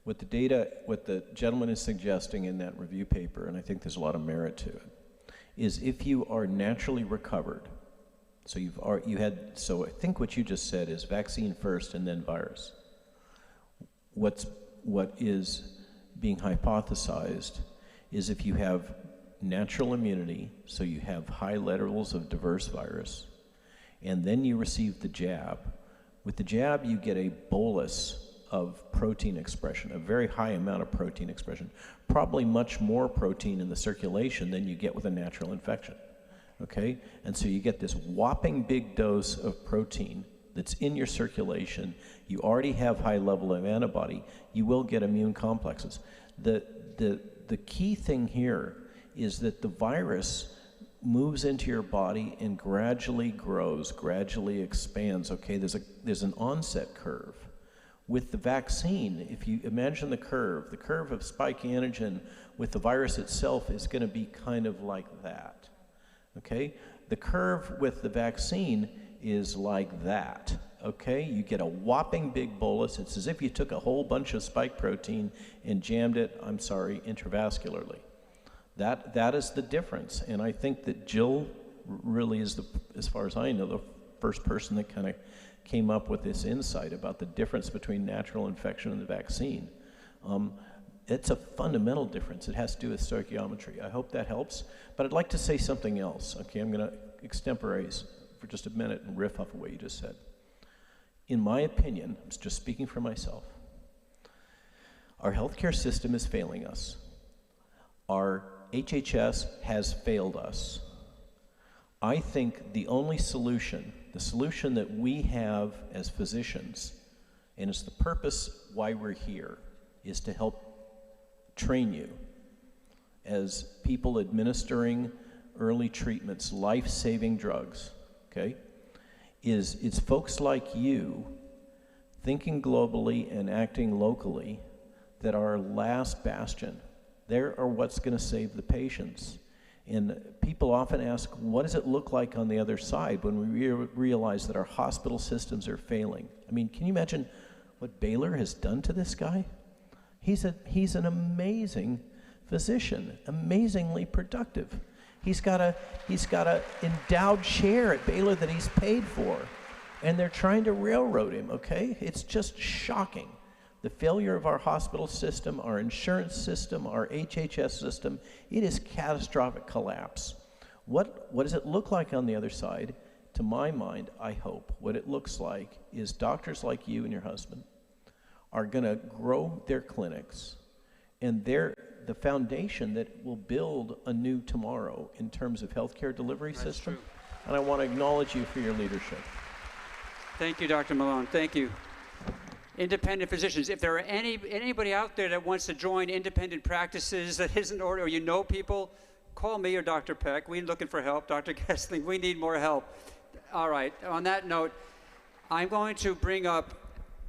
What the gentleman is suggesting in that review paper, and I think there's a lot of merit to it, is if you are naturally recovered, so so I think what you just said is vaccine first and then virus. What is being hypothesized is if you have natural immunity, so you have high levels of diverse virus, and then you receive the jab. With the jab, you get a bolus of protein expression, a very high amount of protein expression, probably much more protein in the circulation than you get with a natural infection, okay? And so you get this whopping big dose of protein that's in your circulation. You already have high level of antibody. You will get immune complexes. The key thing here is that the virus moves into your body and gradually grows, gradually expands, okay? There's an onset curve. With the vaccine, if you imagine the curve of spike antigen with the virus itself is going to be kind of like that, okay? The curve with the vaccine is like that, okay? You get a whopping big bolus. It's as if you took a whole bunch of spike protein and jammed it, intravascularly. That is the difference, and I think that Jill really is, as far as I know, the first person that kind of came up with this insight about the difference between natural infection and the vaccine. It's a fundamental difference. It has to do with stoichiometry. I hope that helps, but I'd like to say something else. Okay, I'm going to extemporize for just a minute and riff off of what you just said. In my opinion, I'm just speaking for myself, our healthcare system is failing us. Our HHS has failed us. I think the only solution, the solution that we have as physicians, and it's the purpose why we're here, is to help train you as people administering early treatments, life-saving drugs, okay? It's folks like you thinking globally and acting locally that are our last bastion. They are what's going to save the patients. And people often ask, what does it look like on the other side when we realize that our hospital systems are failing? I mean, can you imagine what Baylor has done to this guy? He's an amazing physician, amazingly productive. He's got a endowed chair at Baylor that he's paid for, and they're trying to railroad him, okay? It's just shocking. The failure of our hospital system, our insurance system, our HHS system, it is catastrophic collapse. What does it look like on the other side? To my mind, I hope, what it looks like is doctors like you and your husband are gonna grow their clinics, and they're the foundation that will build a new tomorrow in terms of healthcare delivery system. True. And I want to acknowledge you for your leadership. Thank you, Dr. Malone. Thank you. Independent physicians, if there are anybody out there that wants to join independent practices that isn't or you know people, call me or Dr. Peck. We're looking for help. Dr. Gessling, we need more help. All right, on that note, I'm going to bring up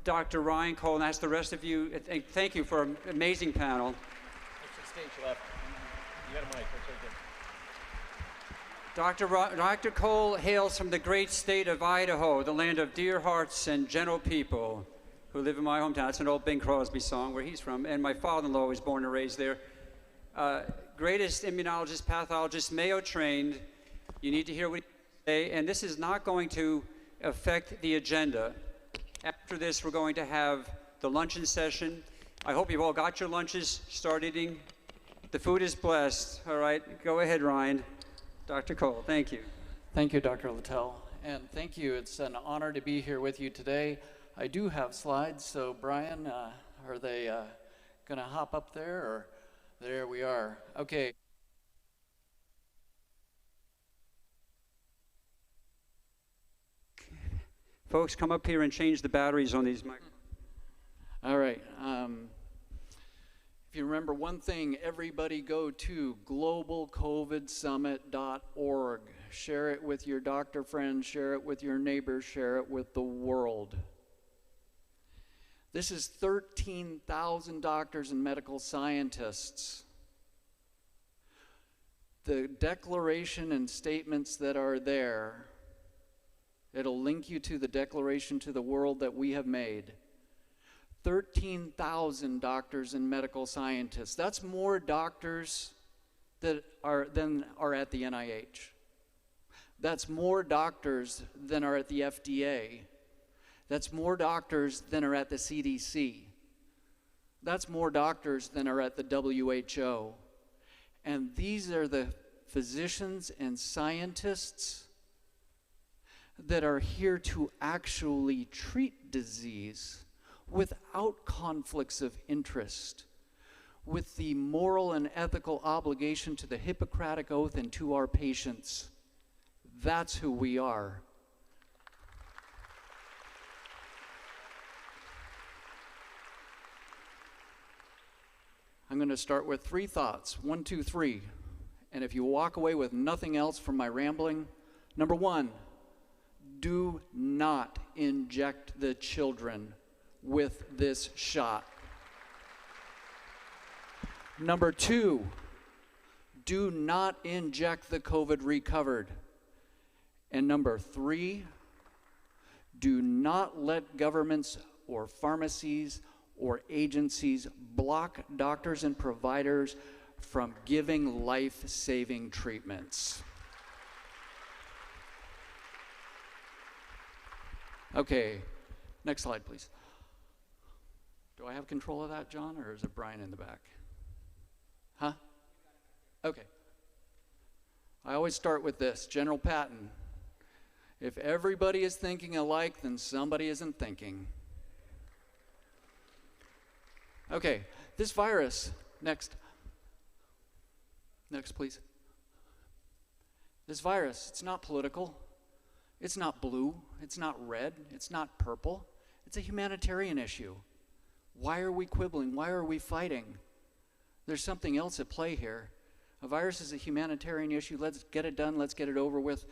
Dr. Ryan Cole and ask the rest of you, thank you for an amazing panel. It's the stage left. You got a mic, that's okay. Dr. Cole hails from the great state of Idaho, the land of dear hearts and gentle people who live in my hometown. It's an old Bing Crosby song where he's from, and my father-in-law was born and raised there. Greatest immunologist, pathologist, Mayo trained. You need to hear what he say, and this is not going to affect the agenda. After this, we're going to have the luncheon session. I hope you've all got your lunches, start eating. The food is blessed. All right, go ahead, Ryan. Dr. Cole, thank you. Thank you, Dr. Littell, and thank you. It's an honor to be here with you today. I do have slides, so Brian, are they going to hop up there, or there we are? Okay. Folks, come up here and change the batteries on these microphones. All right. If you remember one thing, everybody go to globalcovidsummit.org. Share it with your doctor friends, share it with your neighbors, share it with the world. This is 13,000 doctors and medical scientists. The declaration and statements that are there, it'll link you to the declaration to the world that we have made. 13,000 doctors and medical scientists. That's more doctors than are at the NIH. That's more doctors than are at the FDA. That's more doctors than are at the CDC. That's more doctors than are at the WHO. And these are the physicians and scientists that are here to actually treat disease without conflicts of interest, with the moral and ethical obligation to the Hippocratic Oath and to our patients. That's who we are. I'm going to start with 3 thoughts. 1, 2, 3. And if you walk away with nothing else from my rambling, number 1, do not inject the children with this shot. Number 2, do not inject the COVID recovered. And number 3, do not let governments or pharmacies or agencies block doctors and providers from giving life-saving treatments. Okay, next slide, please. Do I have control of that, John, or is it Brian in the back? Huh? Okay. I always start with this, General Patton. If everybody is thinking alike, then somebody isn't thinking. Okay, this virus, next. Next, please. This virus, it's not political. It's not blue. It's not red. It's not purple. It's a humanitarian issue. Why are we quibbling? Why are we fighting? There's something else at play here. A virus is a humanitarian issue. Let's get it done. Let's get it over with.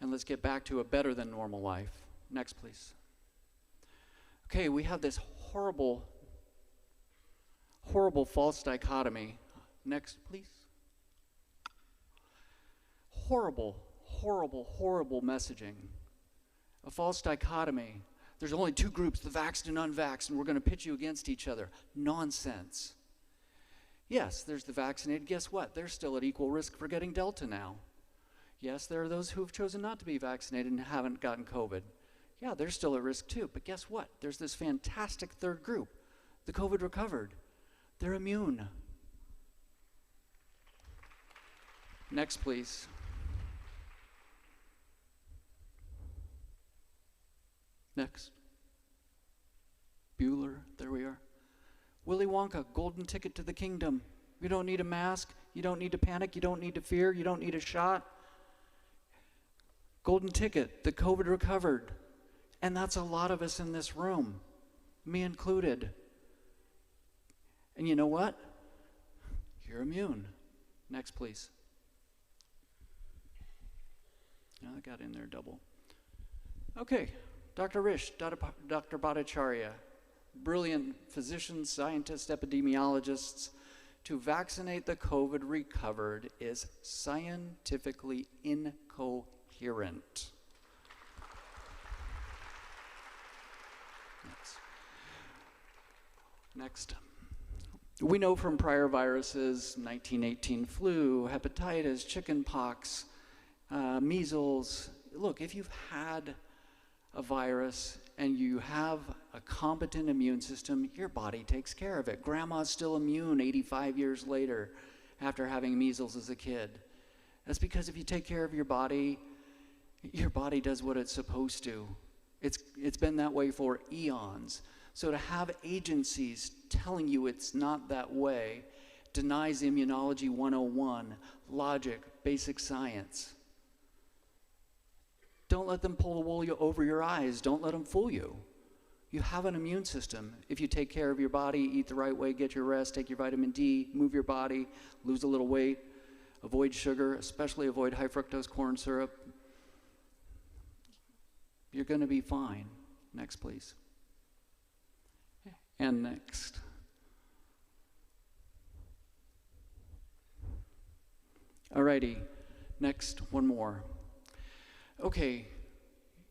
And let's get back to a better than normal life. Next, please. Okay, we have this horrible false dichotomy. Next, please. Horrible messaging. A false dichotomy. There's only 2 groups, the vaxxed and unvaxxed, and we're going to pit you against each other. Nonsense. Yes, there's the vaccinated. Guess what? They're still at equal risk for getting Delta now. Yes, there are those who have chosen not to be vaccinated and haven't gotten COVID. Yeah, they're still at risk too. But guess what? There's this fantastic third group, the COVID recovered. They're immune. Next, please. Next. Bueller, there we are. Willy Wonka, golden ticket to the kingdom. You don't need a mask. You don't need to panic. You don't need to fear. You don't need a shot. Golden ticket, the COVID recovered. And that's a lot of us in this room, me included. And you know what? You're immune. Next, please. Oh, I got in there double. Okay, Dr. Risch, Dr. Bhattacharya, brilliant physicians, scientists, epidemiologists. To vaccinate the COVID recovered is scientifically incoherent. Next. We know from prior viruses, 1918 flu, hepatitis, chickenpox, measles. Look, if you've had a virus and you have a competent immune system, your body takes care of it. Grandma's still immune 85 years later after having measles as a kid. That's because if you take care of your body does what it's supposed to. It's been that way for eons. So to have agencies telling you it's not that way denies Immunology 101, logic, basic science. Don't let them pull the wool over your eyes. Don't let them fool you. You have an immune system. If you take care of your body, eat the right way, get your rest, take your vitamin D, move your body, lose a little weight, avoid sugar, especially avoid high fructose corn syrup, you're going to be fine. Next, please. And next. Alrighty, next, one more. Okay,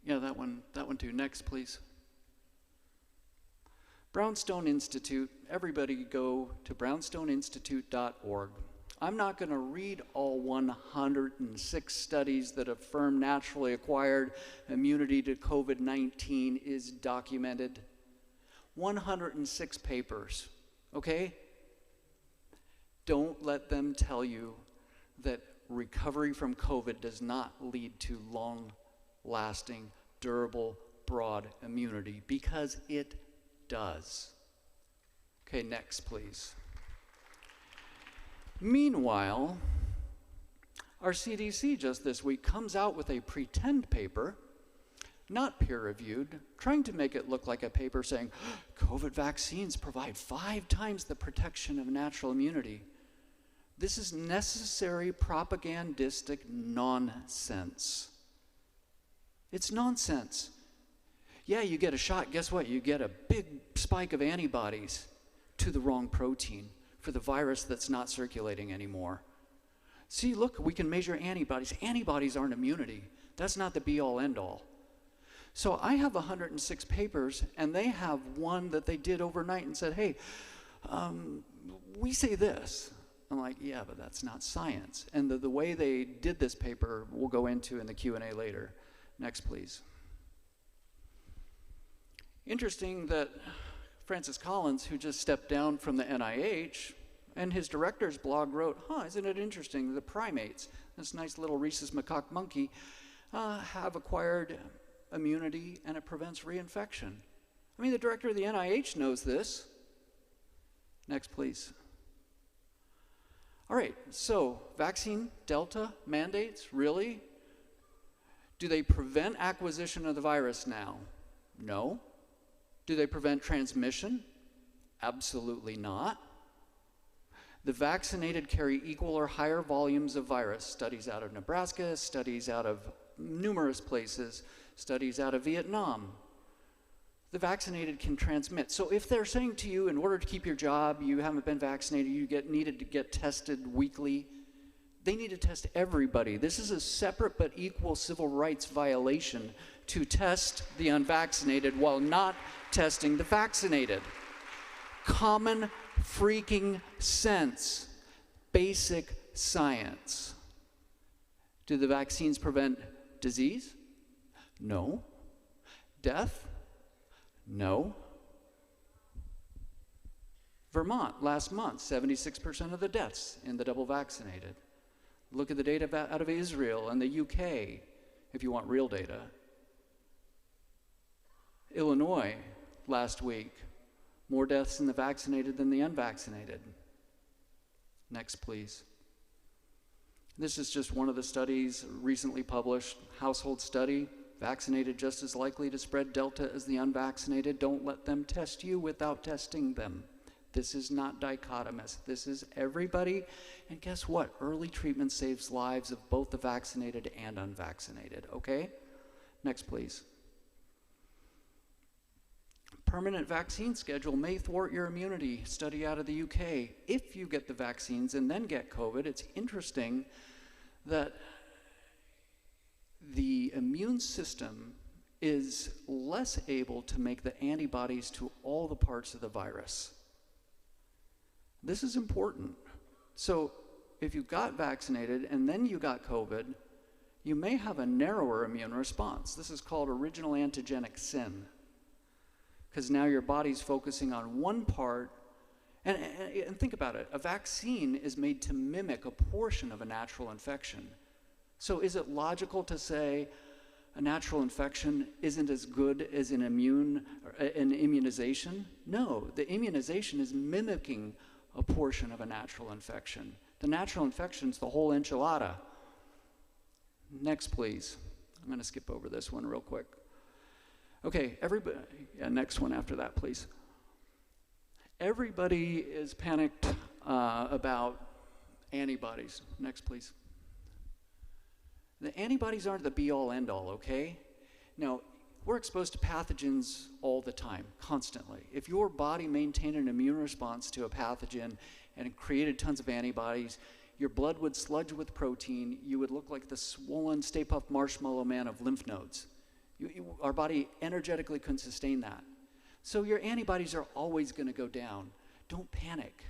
yeah, that one too. Next, please. Brownstone Institute, everybody go to brownstoneinstitute.org. I'm not going to read all 106 studies that affirm naturally acquired immunity to COVID-19 is documented. 106 papers, okay? Don't let them tell you that recovery from COVID does not lead to long-lasting, durable, broad immunity, because it does. Okay, next, please. Meanwhile, our CDC just this week comes out with a pretend paper, not peer-reviewed, trying to make it look like a paper saying, COVID vaccines provide 5 times the protection of natural immunity. This is necessary propagandistic nonsense. It's nonsense. Yeah, you get a shot, guess what? You get a big spike of antibodies to the wrong protein for the virus that's not circulating anymore. See, look, we can measure antibodies. Antibodies aren't immunity. That's not the be-all, end-all. So I have 106 papers, and they have one that they did overnight and said, hey, we say this. I'm like, yeah, but that's not science. And the way they did this paper, we'll go into in the Q&A later. Next, please. Interesting that Francis Collins, who just stepped down from the NIH, and his director's blog wrote, isn't it interesting, the primates, this nice little rhesus macaque monkey, have acquired immunity and it prevents reinfection. I mean, the director of the NIH knows this. Next, please. All right, so vaccine, Delta, mandates, really? Do they prevent acquisition of the virus now? No. Do they prevent transmission? Absolutely not. The vaccinated carry equal or higher volumes of virus. Studies out of Nebraska, studies out of numerous places, studies out of Vietnam. The vaccinated can transmit. So if they're saying to you, in order to keep your job, you haven't been vaccinated, you needed to get tested weekly, they need to test everybody. This is a separate but equal civil rights violation to test the unvaccinated while not testing the vaccinated. Common freaking sense. Basic science. Do the vaccines prevent disease? No. Death? No. Vermont, last month, 76% of the deaths in the double vaccinated. Look at the data out of Israel and the UK, if you want real data. Illinois, last week, more deaths in the vaccinated than the unvaccinated. Next, please. This is just one of the studies recently published, household study, vaccinated just as likely to spread Delta as the unvaccinated. Don't let them test you without testing them. This is not dichotomous. This is everybody. And guess what? Early treatment saves lives of both the vaccinated and unvaccinated, okay? Next, please. Permanent vaccine schedule may thwart your immunity. Study out of the UK. If you get the vaccines and then get COVID, it's interesting that the immune system is less able to make the antibodies to all the parts of the virus. This is important. So if you got vaccinated and then you got COVID, you may have a narrower immune response. This is called original antigenic sin, because now your body's focusing on one part. And think about it. A vaccine is made to mimic a portion of a natural infection. So is it logical to say, a natural infection isn't as good as an immunization? No, the immunization is mimicking a portion of a natural infection. The natural infection is the whole enchilada. Next, please. I'm going to skip over this one real quick. Okay, everybody, yeah, next one after that, please. Everybody is panicked about antibodies. Next, please. The antibodies aren't the be-all, end-all, okay? Now, we're exposed to pathogens all the time, constantly. If your body maintained an immune response to a pathogen and it created tons of antibodies, your blood would sludge with protein. You would look like the swollen, Stay Puft Marshmallow Man of lymph nodes. Our body energetically couldn't sustain that. So your antibodies are always going to go down. Don't panic.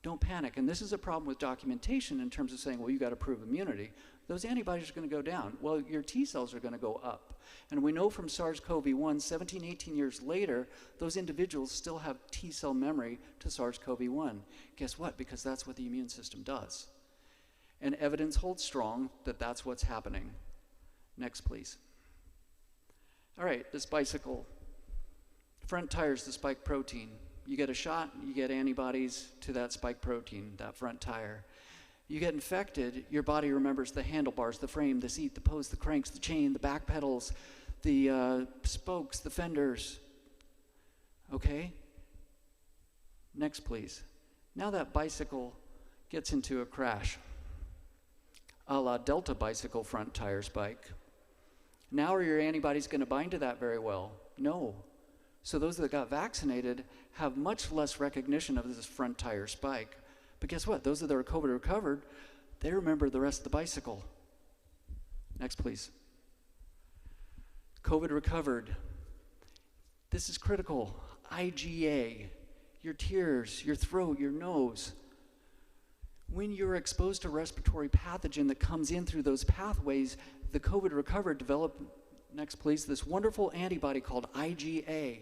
Don't panic. And this is a problem with documentation in terms of saying, well, you got to prove immunity. Those antibodies are going to go down. Well, your T cells are going to go up. And we know from SARS-CoV-1, 17, 18 years later, those individuals still have T cell memory to SARS-CoV-1. Guess what? Because that's what the immune system does. And evidence holds strong that that's what's happening. Next, please. All right, this bicycle. Front tire's the spike protein. You get a shot, you get antibodies to that spike protein, that front tire. You get infected, your body remembers the handlebars, the frame, the seat, the post, the cranks, the chain, the back pedals, the spokes, the fenders. Okay? Next, please. Now that bicycle gets into a crash, a la Delta bicycle front tire spike. Now are your antibodies going to bind to that very well? No. So those that got vaccinated have much less recognition of this front tire spike. But guess what? Those that are COVID recovered, they remember the rest of the bicycle. Next, please. COVID recovered. This is critical. IgA, your tears, your throat, your nose. When you're exposed to respiratory pathogen that comes in through those pathways, the COVID recovered developed, next please, this wonderful antibody called IgA.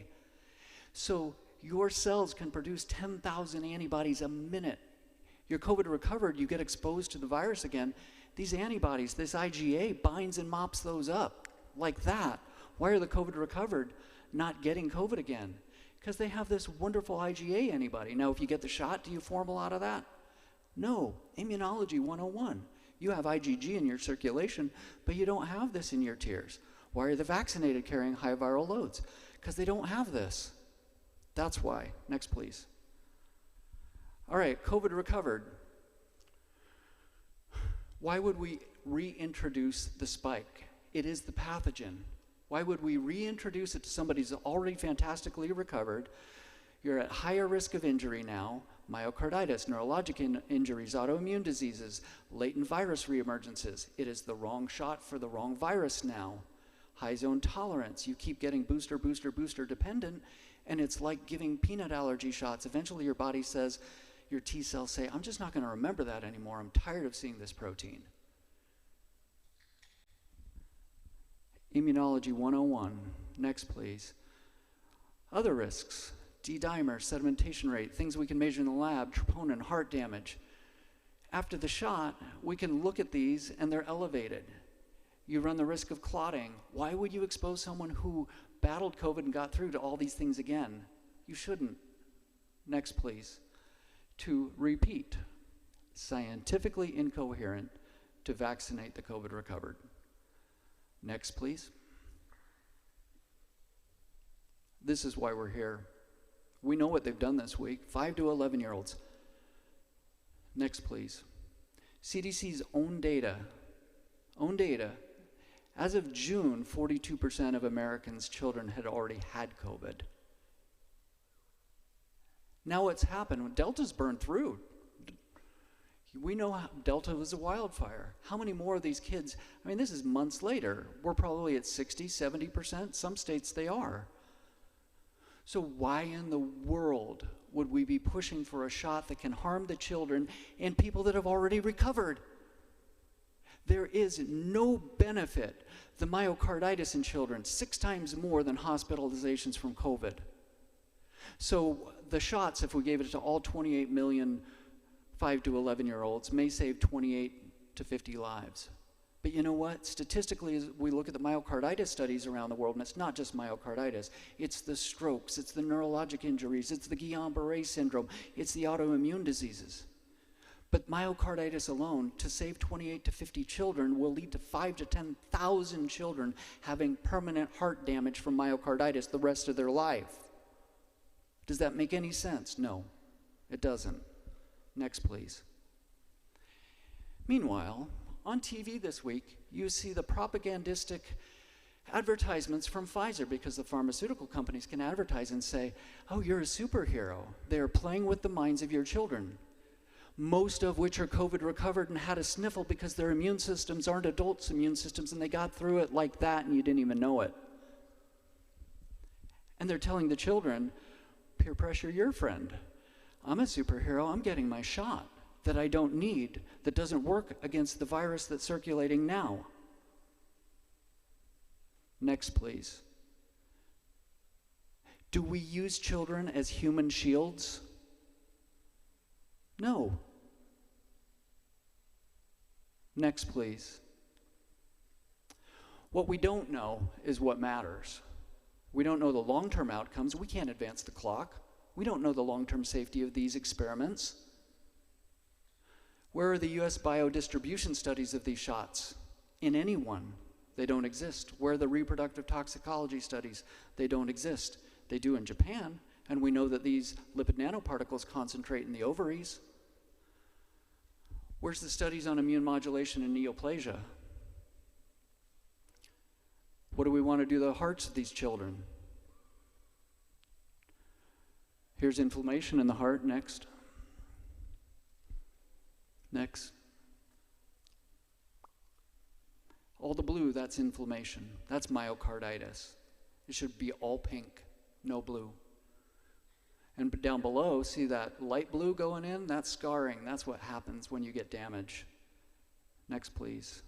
So your cells can produce 10,000 antibodies a minute. You're COVID recovered, you get exposed to the virus again. These antibodies, this IgA binds and mops those up like that. Why are the COVID recovered not getting COVID again? Because they have this wonderful IgA antibody. Now, if you get the shot, do you form a lot of that? No. Immunology 101. You have IgG in your circulation, but you don't have this in your tears. Why are the vaccinated carrying high viral loads? Because they don't have this. That's why. Next, please. All right, COVID recovered. Why would we reintroduce the spike? It is the pathogen. Why would we reintroduce it to somebody who's already fantastically recovered? You're at higher risk of injury now. Myocarditis, neurologic injuries, autoimmune diseases, latent virus reemergences. It is the wrong shot for the wrong virus now. High zone tolerance. You keep getting booster, booster, booster dependent, and it's like giving peanut allergy shots. Eventually your body says, your T cells say, I'm just not going to remember that anymore. I'm tired of seeing this protein. Immunology 101. Next, please. Other risks. D-dimer, sedimentation rate, things we can measure in the lab, troponin, heart damage. After the shot, we can look at these and they're elevated. You run the risk of clotting. Why would you expose someone who battled COVID and got through to all these things again? You shouldn't. Next, please. To repeat, scientifically incoherent to vaccinate the COVID recovered. Next, please. This is why we're here. We know what they've done this week. 5 to 11-year-olds. Next, please. CDC's own data. As of June, 42% of Americans' children had already had COVID. Now what's happened? Delta's burned through. We know Delta was a wildfire. How many more of these kids? I mean, this is months later. We're probably at 60, 70%. Some states they are. So why in the world would we be pushing for a shot that can harm the children and people that have already recovered? There is no benefit. The myocarditis in children, 6 times more than hospitalizations from COVID. So the shots, if we gave it to all 28 million 5 to 11-year-olds, may save 28 to 50 lives. But you know what? Statistically, as we look at the myocarditis studies around the world, and it's not just myocarditis, it's the strokes, it's the neurologic injuries, it's the Guillain-Barré syndrome, it's the autoimmune diseases. But myocarditis alone, to save 28 to 50 children, will lead to 5,000 to 10,000 children having permanent heart damage from myocarditis the rest of their life. Does that make any sense? No, it doesn't. Next, please. Meanwhile, on TV this week, you see the propagandistic advertisements from Pfizer, because the pharmaceutical companies can advertise and say, oh, you're a superhero. They're playing with the minds of your children, most of which are COVID recovered and had a sniffle because their immune systems aren't adults' immune systems, and they got through it like that and you didn't even know it. And they're telling the children, peer pressure your friend. I'm a superhero, I'm getting my shot that I don't need, that doesn't work against the virus that's circulating now. Next, please. Do we use children as human shields? No. Next, please. What we don't know is what matters. We don't know the long-term outcomes. We can't advance the clock. We don't know the long-term safety of these experiments. Where are the US biodistribution studies of these shots? In anyone, they don't exist. Where are the reproductive toxicology studies? They don't exist. They do in Japan, and we know that these lipid nanoparticles concentrate in the ovaries. Where's the studies on immune modulation and neoplasia? What do we want to do to the hearts of these children? Here's inflammation in the heart. Next. Next. All the blue, that's inflammation. That's myocarditis. It should be all pink, no blue. And down below, see that light blue going in? That's scarring. That's what happens when you get damage. Next, please.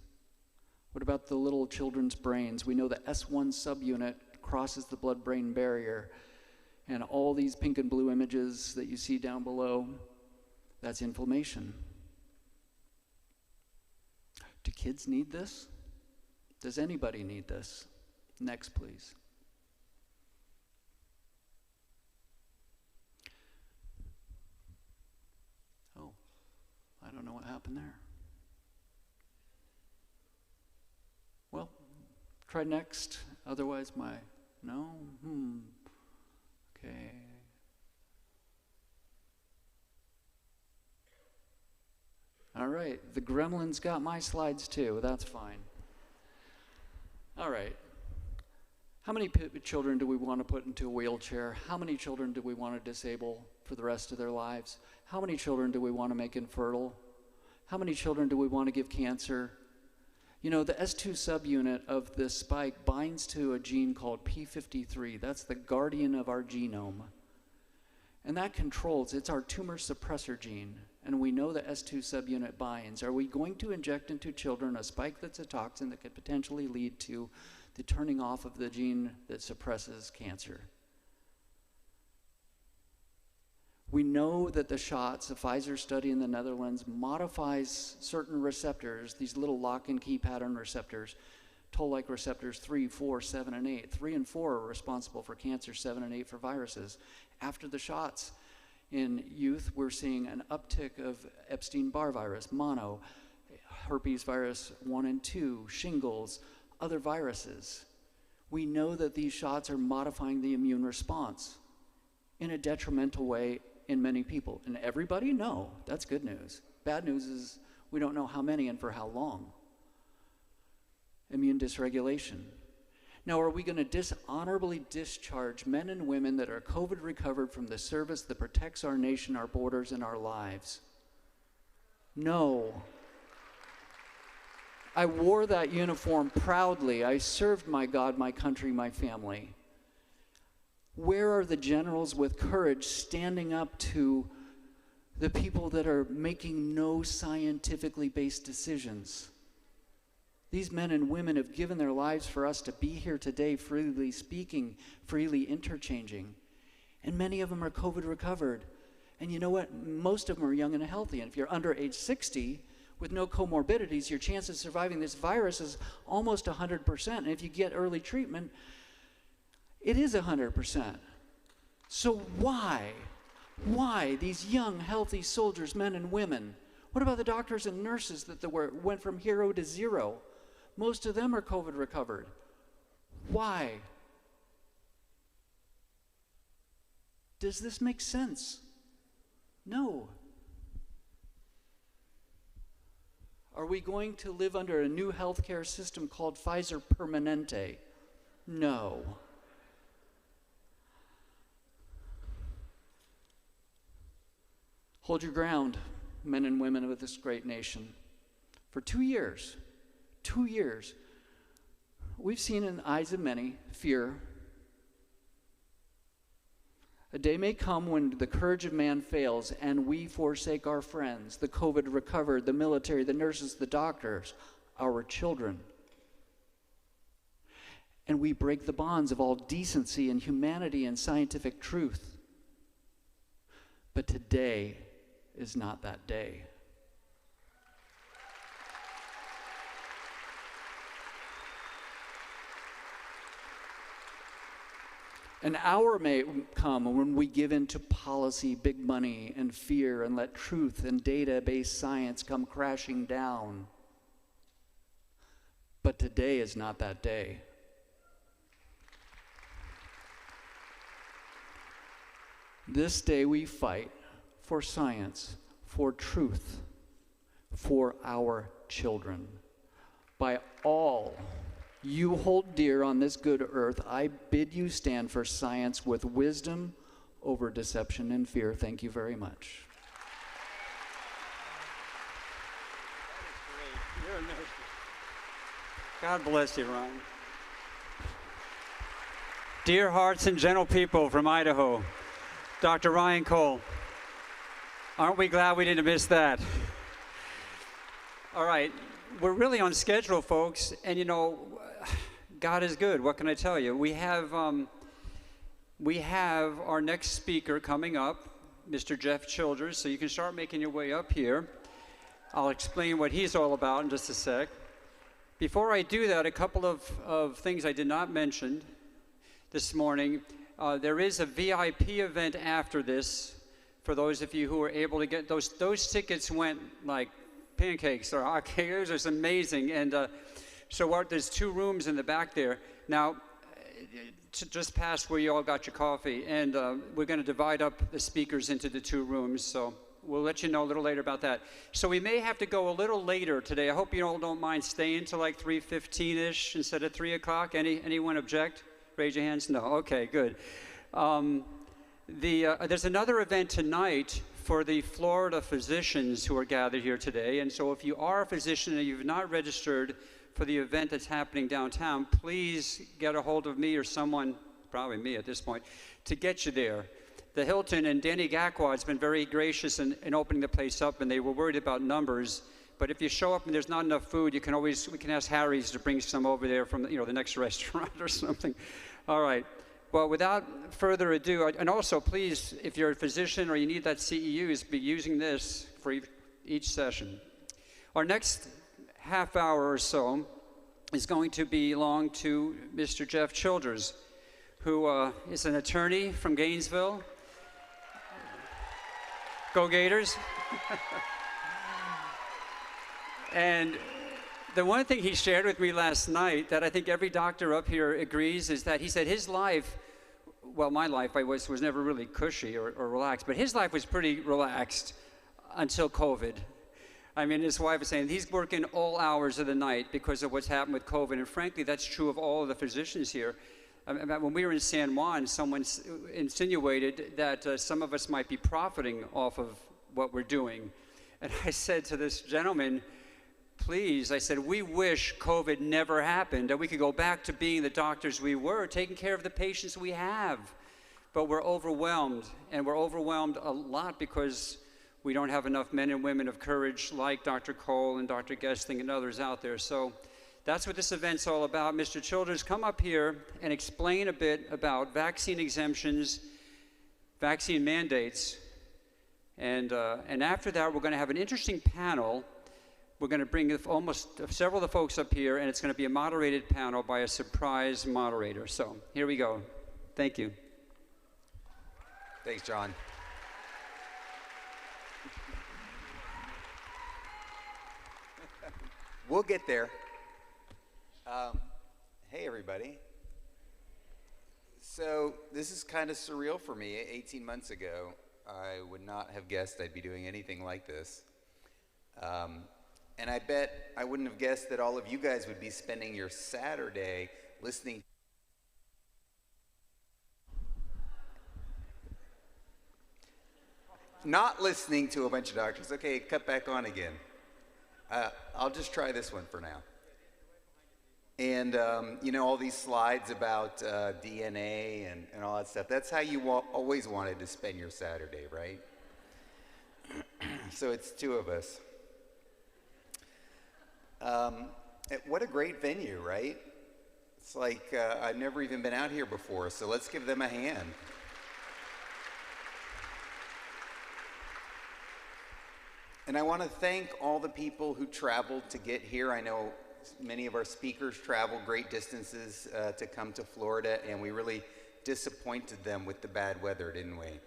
What about the little children's brains? We know the S1 subunit crosses the blood-brain barrier, and all these pink and blue images that you see down below, that's inflammation. Do kids need this? Does anybody need this? Next, please. Oh, I don't know what happened there. Well, try next. Otherwise, no? Okay. All right, the gremlins got my slides too. That's fine. All right. How many children do we want to put into a wheelchair? How many children do we want to disable for the rest of their lives? How many children do we want to make infertile? How many children do we want to give cancer? You know, the S2 subunit of this spike binds to a gene called P53. That's the guardian of our genome. And that controls, it's our tumor suppressor gene. And we know the S2 subunit binds. Are we going to inject into children a spike that's a toxin that could potentially lead to the turning off of the gene that suppresses cancer? We know that the shots, a Pfizer study in the Netherlands, modifies certain receptors, these little lock and key pattern receptors, toll-like receptors 3, 4, 7, and 8. 3 and 4 are responsible for cancer, 7 and 8 for viruses. After the shots in youth, we're seeing an uptick of Epstein-Barr virus, mono, herpes virus 1 and 2, shingles, other viruses. We know that these shots are modifying the immune response in a detrimental way in many people. And everybody? No, that's good news. Bad news is we don't know how many and for how long. Immune dysregulation. Now, are we going to dishonorably discharge men and women that are COVID recovered from the service that protects our nation, our borders, and our lives? No. I wore that uniform proudly. I served my God, my country, my family. Where are the generals with courage standing up to the people that are making no scientifically based decisions? These men and women have given their lives for us to be here today, freely speaking, freely interchanging. And many of them are COVID recovered. And you know what? Most of them are young and healthy. And if you're under age 60, with no comorbidities, your chance of surviving this virus is almost 100%. And if you get early treatment, it is 100%. So why these young, healthy soldiers, men and women? What about the doctors and nurses that went from hero to zero? Most of them are COVID recovered. Why? Does this make sense? No. Are we going to live under a new healthcare system called Pfizer Permanente? No. Hold your ground, men and women of this great nation. For 2 years, we've seen in the eyes of many fear. A day may come when the courage of man fails and we forsake our friends, the COVID recovered, the military, the nurses, the doctors, our children. And we break the bonds of all decency and humanity and scientific truth. But today is not that day. An hour may come when we give in to policy, big money, and fear, and let truth and data-based science come crashing down. But today is not that day. This day we fight for science, for truth, for our children. By all you hold dear on this good earth, I bid you stand for science with wisdom over deception and fear. Thank you very much. You're amazing. God bless you, Ron. Dear hearts and gentle people from Idaho, Dr. Ryan Cole, aren't we glad we didn't miss that? All right, we're really on schedule, folks, and you know, God is good. What can I tell you? We have our next speaker coming up, Mr. Jeff Childers, so you can start making your way up here. I'll explain what he's all about in just a sec. Before I do that, a couple of things I did not mention this morning. There is a VIP event after this for those of you who are able to get those tickets. Went like pancakes. Or okay, it was just amazing. And so there's 2 rooms in the back there. Now, just past where you all got your coffee, and we're going to divide up the speakers into the 2 rooms. So we'll let you know a little later about that. So we may have to go a little later today. I hope you all don't mind staying till like 3:15-ish instead of 3 o'clock. Anyone object? Raise your hands. No. Okay, good. There's another event tonight for the Florida physicians who are gathered here today. And so if you are a physician and you've not registered for the event that's happening downtown, please get a hold of me or someone, probably me at this point, to get you there. The Hilton and Danny Gakwa has been very gracious in opening the place up, and they were worried about numbers. But if you show up and there's not enough food, we can ask Harry's to bring some over there from the next restaurant or something. All right. Well, without further ado, and also please, if you're a physician or you need that CEUs, be using this for each session. Our next half hour or so is going to belong to Mr. Jeff Childers, who is an attorney from Gainesville. Go Gators. And the one thing he shared with me last night that I think every doctor up here agrees is that he said his life, well, my life was never really cushy or relaxed, but his life was pretty relaxed until COVID. I mean, his wife was saying he's working all hours of the night because of what's happened with COVID, and frankly, that's true of all of the physicians here. When we were in San Juan, someone insinuated that some of us might be profiting off of what we're doing. And I said to this gentleman, please, I said, we wish COVID never happened, that we could go back to being the doctors we were, taking care of the patients we have. But we're overwhelmed, and we're overwhelmed a lot because we don't have enough men and women of courage like Dr. Cole and Dr. Gessling and others out there. So that's what this event's all about. Mr. Childers, come up here and explain a bit about vaccine exemptions, vaccine mandates, and after that, we're going to have an interesting panel We're going to bring almost several of the folks up here, and it's going to be a moderated panel by a surprise moderator. So here we go. Thank you. Thanks, John. We'll get there. Hey, everybody. So this is kind of surreal for me. 18 months ago, I would not have guessed I'd be doing anything like this. And I bet I wouldn't have guessed that all of you guys would be spending your Saturday listening. Not listening to a bunch of doctors. Okay, cut back on again. I'll just try this one for now. And, you know, all these slides about DNA and all that stuff, that's how you always wanted to spend your Saturday, right? So it's two of us. What a great venue, right? It's like I've never even been out here before, so let's give them a hand. And I want to thank all the people who traveled to get here. I know many of our speakers traveled great distances to come to Florida, and we really disappointed them with the bad weather, didn't we?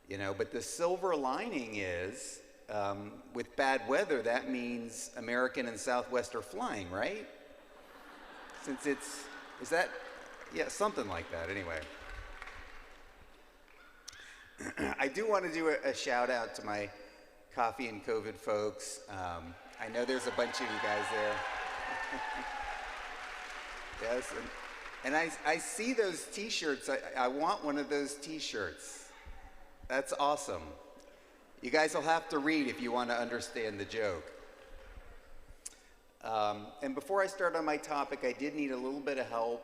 You know, but the silver lining is, with bad weather, that means American and Southwest are flying, right? Since it's, is that, yeah, something like that, anyway. I do want to do a shout out to my Coffee and COVID folks. I know there's a bunch of you guys there. Yes, and I see those t-shirts. I want one of those t-shirts. That's awesome. You guys will have to read if you want to understand the joke. And before I start on my topic, I did need a little bit of help.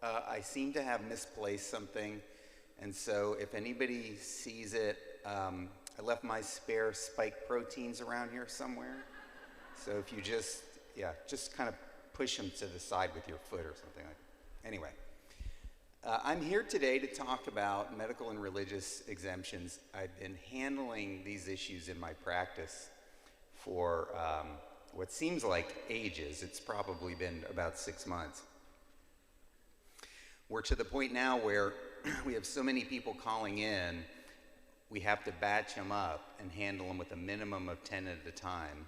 I seem to have misplaced something, and so if anybody sees it, I left my spare spike proteins around here somewhere. So if you just, yeah, just kind of push them to the side with your foot or something like that. Anyway, I'm here today to talk about medical and religious exemptions. I've been handling these issues in my practice for what seems like ages. It's probably been about 6 months. We're to the point now where we have so many people calling in, we have to batch them up and handle them with a minimum of 10 at a time.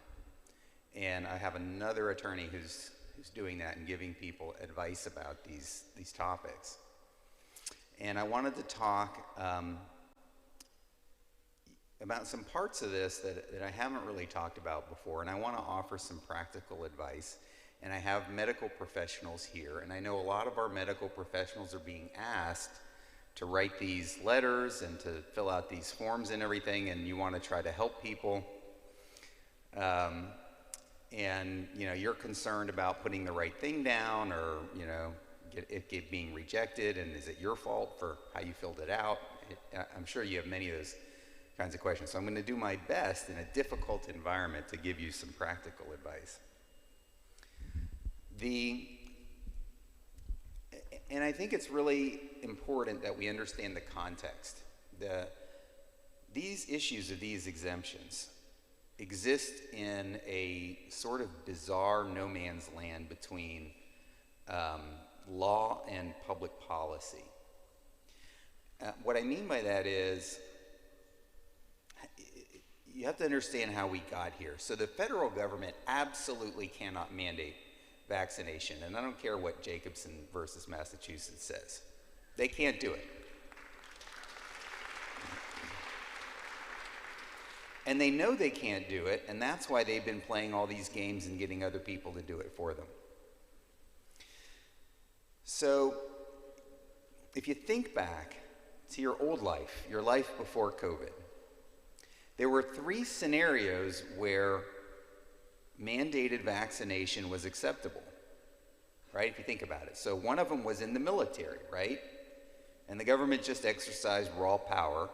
And I have another attorney who's doing that and giving people advice about these topics. And I wanted to talk about some parts of this that I haven't really talked about before, and I want to offer some practical advice. And I have medical professionals here, and I know a lot of our medical professionals are being asked to write these letters and to fill out these forms and everything, and you want to try to help people. And you know, you're concerned about putting the right thing down, or you know, it being rejected, and is it your fault for how you filled it out? I'm sure you have many of those kinds of questions. So I'm going to do my best in a difficult environment to give you some practical advice. And I think it's really important that we understand the context. These issues of these exemptions exist in a sort of bizarre no man's land between law and public policy. What I mean by that is, you have to understand how we got here. So the federal government absolutely cannot mandate vaccination, and I don't care what Jacobson versus Massachusetts says. They can't do it. And they know they can't do it, and that's why they've been playing all these games and getting other people to do it for them. So if you think back to your old life, your life before COVID, there were 3 scenarios where mandated vaccination was acceptable, right? If you think about it. So one of them was in the military, right? And the government just exercised raw power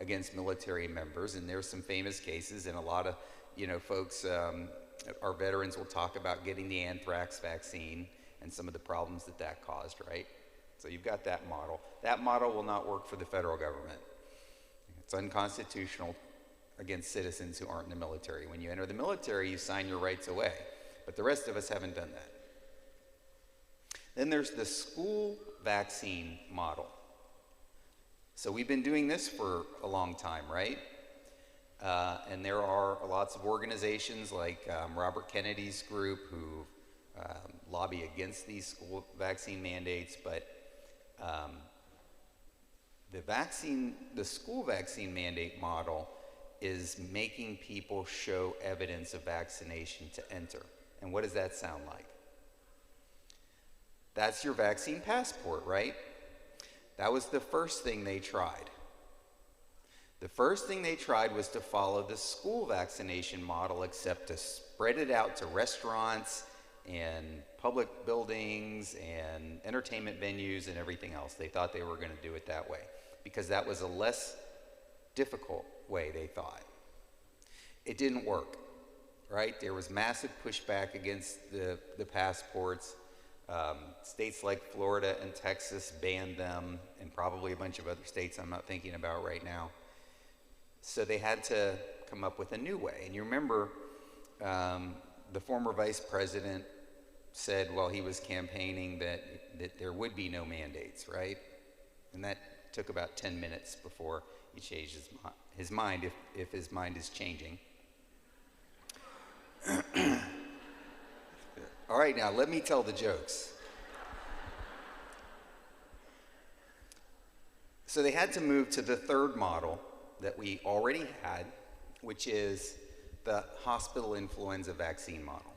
against military members, and there's some famous cases, and a lot of, you know, folks, our veterans will talk about getting the anthrax vaccine and some of the problems that that caused, right? So you've got that model. That model will not work for the federal government. It's unconstitutional against citizens who aren't in the military. When you enter the military, you sign your rights away. But the rest of us haven't done that. Then there's the school vaccine model. So we've been doing this for a long time, right? And there are lots of organizations like Robert Kennedy's group who lobby against these school vaccine mandates, but the school vaccine mandate model is making people show evidence of vaccination to enter. And what does that sound like? That's your vaccine passport, right? That was the first thing they tried. The first thing they tried was to follow the school vaccination model, except to spread it out to restaurants and public buildings and entertainment venues and everything else. They thought they were going to do it that way because that was a less difficult way, they thought. It didn't work, right? There was massive pushback against the passports. States like Florida and Texas banned them, and probably a bunch of other states I'm not thinking about right now. So they had to come up with a new way. And you remember the former vice president said while he was campaigning that there would be no mandates, right? And that took about 10 minutes before he changed his mind, if his mind is changing. All right, now let me tell the jokes. So they had to move to the third model that we already had, which is the hospital influenza vaccine model.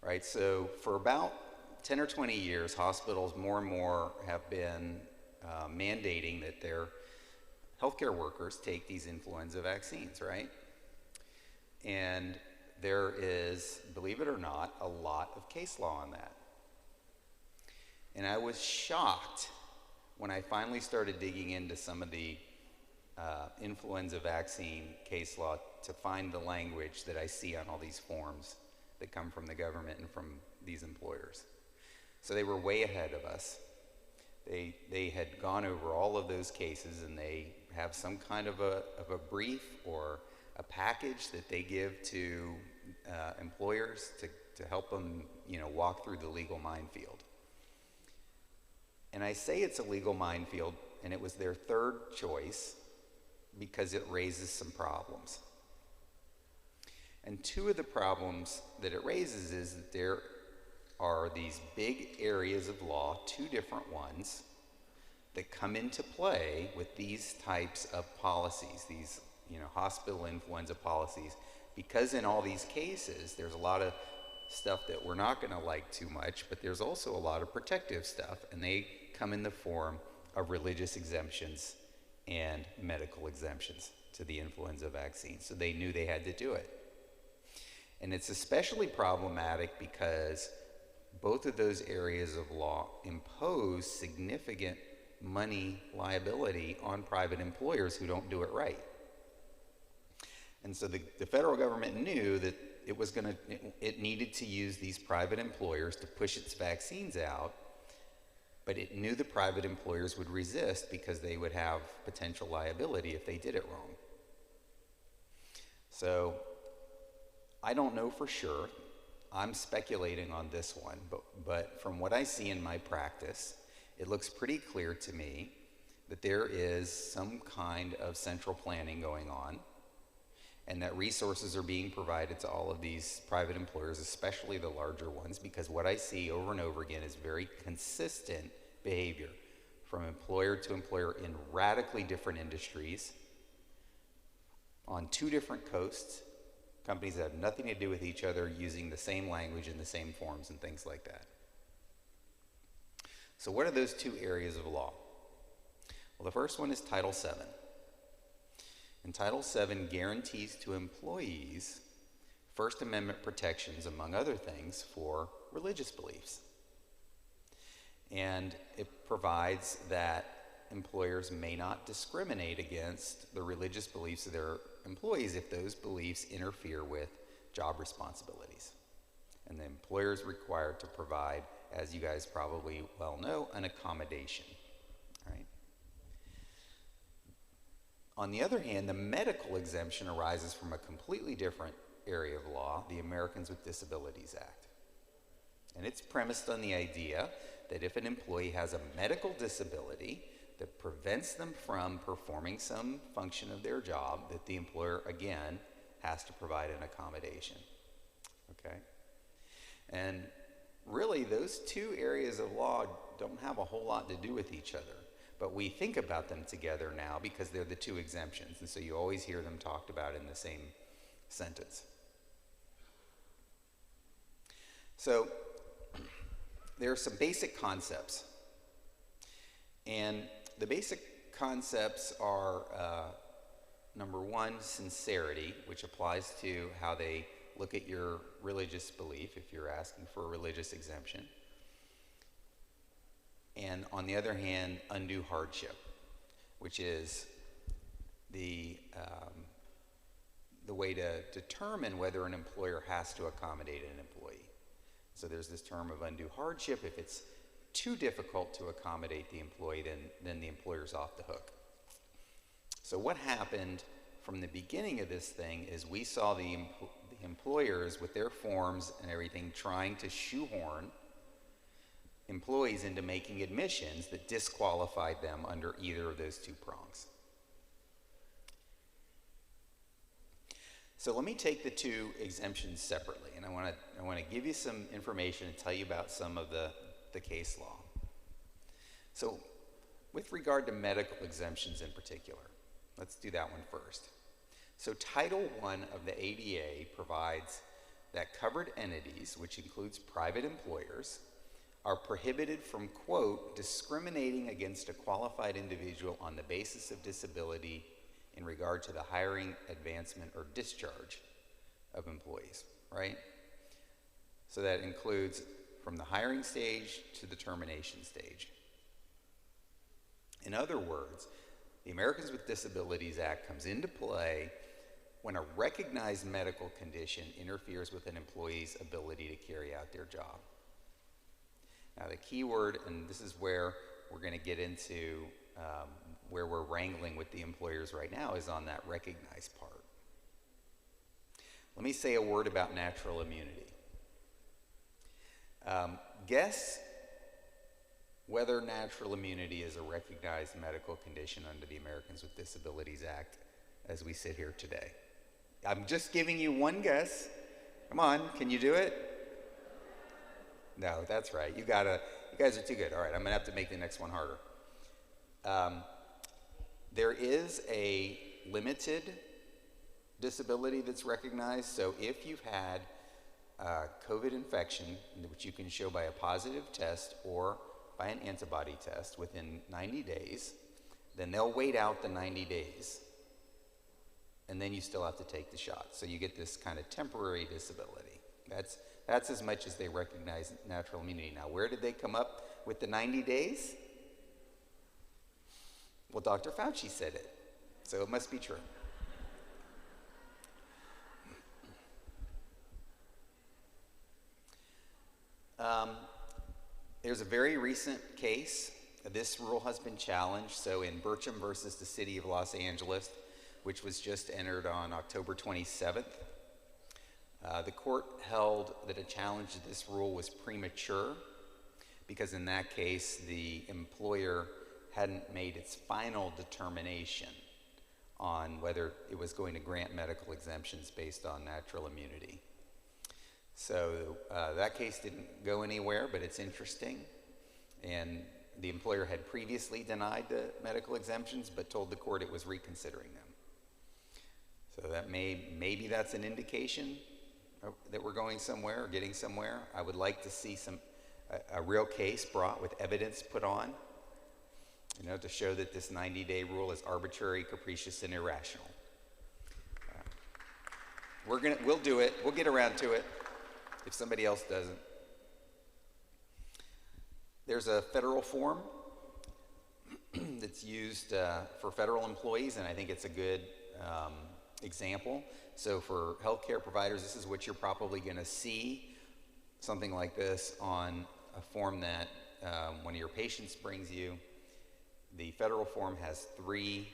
Right, so for about 10 or 20 years, hospitals more and more have been mandating that their healthcare workers take these influenza vaccines, right? And there is, believe it or not, a lot of case law on that. And I was shocked when I finally started digging into some of the influenza vaccine case law to find the language that I see on all these forms that come from the government and from these employers. So they were way ahead of us. They had gone over all of those cases, and they have some kind of a brief or a package that they give to employers to help them, walk through the legal minefield. And I say it's a legal minefield, and it was their third choice because it raises some problems. And two of the problems that it raises is that there are these big areas of law, two different ones, that come into play with these types of policies, these hospital influenza policies, because in all these cases, there's a lot of stuff that we're not going to like too much, but there's also a lot of protective stuff, and they come in the form of religious exemptions and medical exemptions to the influenza vaccine. So they knew they had to do it. And it's especially problematic because both of those areas of law impose significant money liability on private employers who don't do it right. And so the federal government knew that it needed to use these private employers to push its vaccines out, but it knew the private employers would resist because they would have potential liability if they did it wrong. So I don't know for sure. I'm speculating on this one, but from what I see in my practice, it looks pretty clear to me that there is some kind of central planning going on, and that resources are being provided to all of these private employers, especially the larger ones, because what I see over and over again is very consistent behavior from employer to employer in radically different industries on two different coasts, companies that have nothing to do with each other using the same language and the same forms and things like that. So what are those two areas of law? Well, the first one is Title VII. And Title VII guarantees to employees First Amendment protections, among other things, for religious beliefs. And it provides that employers may not discriminate against the religious beliefs of their employees if those beliefs interfere with job responsibilities. And the employer is required to provide, as you guys probably well know, an accommodation. Right? On the other hand, the medical exemption arises from a completely different area of law, the Americans with Disabilities Act. And it's premised on the idea that if an employee has a medical disability that prevents them from performing some function of their job, that the employer, again, has to provide an accommodation. Okay? And really, those two areas of law don't have a whole lot to do with each other. But we think about them together now because they're the two exemptions, and so you always hear them talked about in the same sentence. So there are some basic concepts, and the basic concepts are number one, sincerity, which applies to how they look at your religious belief if you're asking for a religious exemption. And on the other hand, undue hardship, which is the way to determine whether an employer has to accommodate an employee. So there's this term of undue hardship. If it's too difficult to accommodate the employee, then the employer's off the hook. So what happened from the beginning of this thing is we saw the employers with their forms and everything trying to shoehorn employees into making admissions that disqualified them under either of those two prongs. So let me take the two exemptions separately, and I want to give you some information and tell you about some of the case law. So with regard to medical exemptions in particular, let's do that one first. So Title I of the ADA provides that covered entities, which includes private employers, are prohibited from, quote, discriminating against a qualified individual on the basis of disability in regard to the hiring, advancement, or discharge of employees, right? So that includes from the hiring stage to the termination stage. In other words, the Americans with Disabilities Act comes into play when a recognized medical condition interferes with an employee's ability to carry out their job. Now the key word, and this is where we're going to get into where we're wrangling with the employers right now, is on that recognized part. Let me say a word about natural immunity. Guess whether natural immunity is a recognized medical condition under the Americans with Disabilities Act as we sit here today. I'm just giving you one guess. Come on, can you do it? No, that's right. You guys are too good. All right, I'm gonna have to make the next one harder. There is a limited disability that's recognized. So if you've had COVID infection, which you can show by a positive test or by an antibody test within 90 days, then they'll wait out the 90 days. And then you still have to take the shot. So you get this kind of temporary disability. That's as much as they recognize natural immunity. Now, where did they come up with the 90 days? Well, Dr. Fauci said it, so it must be true. There's a very recent case. This rule has been challenged. So in Burcham versus the City of Los Angeles, which was just entered on October 27th, the court held that a challenge to this rule was premature because in that case, the employer hadn't made its final determination on whether it was going to grant medical exemptions based on natural immunity. So that case didn't go anywhere, but it's interesting. And the employer had previously denied the medical exemptions, but told the court it was reconsidering them. So that maybe that's an indication that we're going somewhere or getting somewhere. I would like to see a real case brought with evidence put on, to show that this 90-day rule is arbitrary, capricious, and irrational. We'll do it. We'll get around to it if somebody else doesn't. There's a federal form that's used for federal employees, and I think it's a good example. So for healthcare providers, this is what you're probably going to see, something like this on a form that one of your patients brings you. The federal form has 3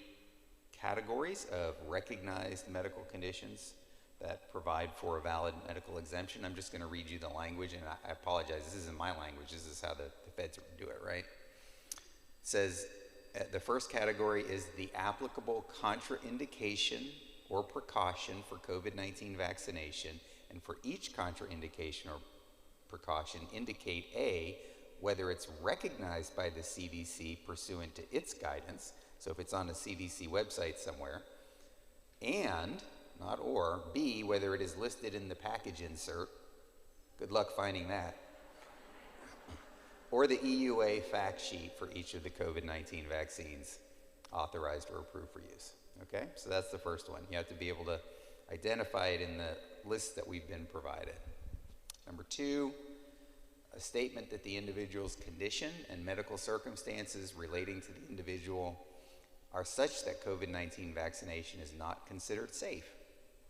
categories of recognized medical conditions that provide for a valid medical exemption. I'm just going to read you the language, and I apologize, this isn't my language, this is how the feds do it, right? It says, the first category is the applicable contraindication or precaution for COVID-19 vaccination, and for each contraindication or precaution, indicate A, whether it's recognized by the CDC pursuant to its guidance, so if it's on a CDC website somewhere, and, not or, B, whether it is listed in the package insert, good luck finding that, or the EUA fact sheet for each of the COVID-19 vaccines authorized or approved for use. Okay, so that's the first one. You have to be able to identify it in the list that we've been provided. Number two, a statement that the individual's condition and medical circumstances relating to the individual are such that COVID-19 vaccination is not considered safe.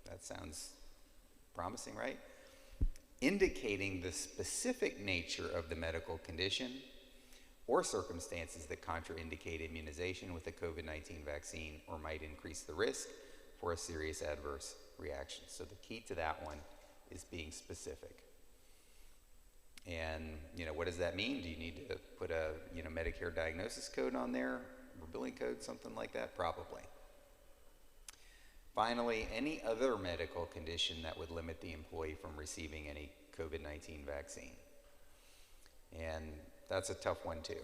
That sounds promising, right? Indicating the specific nature of the medical condition or circumstances that contraindicate immunization with a COVID-19 vaccine or might increase the risk for a serious adverse reaction. So the key to that one is being specific. And, you know, what does that mean? Do you need to put a, you know, Medicare diagnosis code on there, or billing code, something like that? Probably. Finally, any other medical condition that would limit the employee from receiving any COVID-19 vaccine. And that's a tough one too.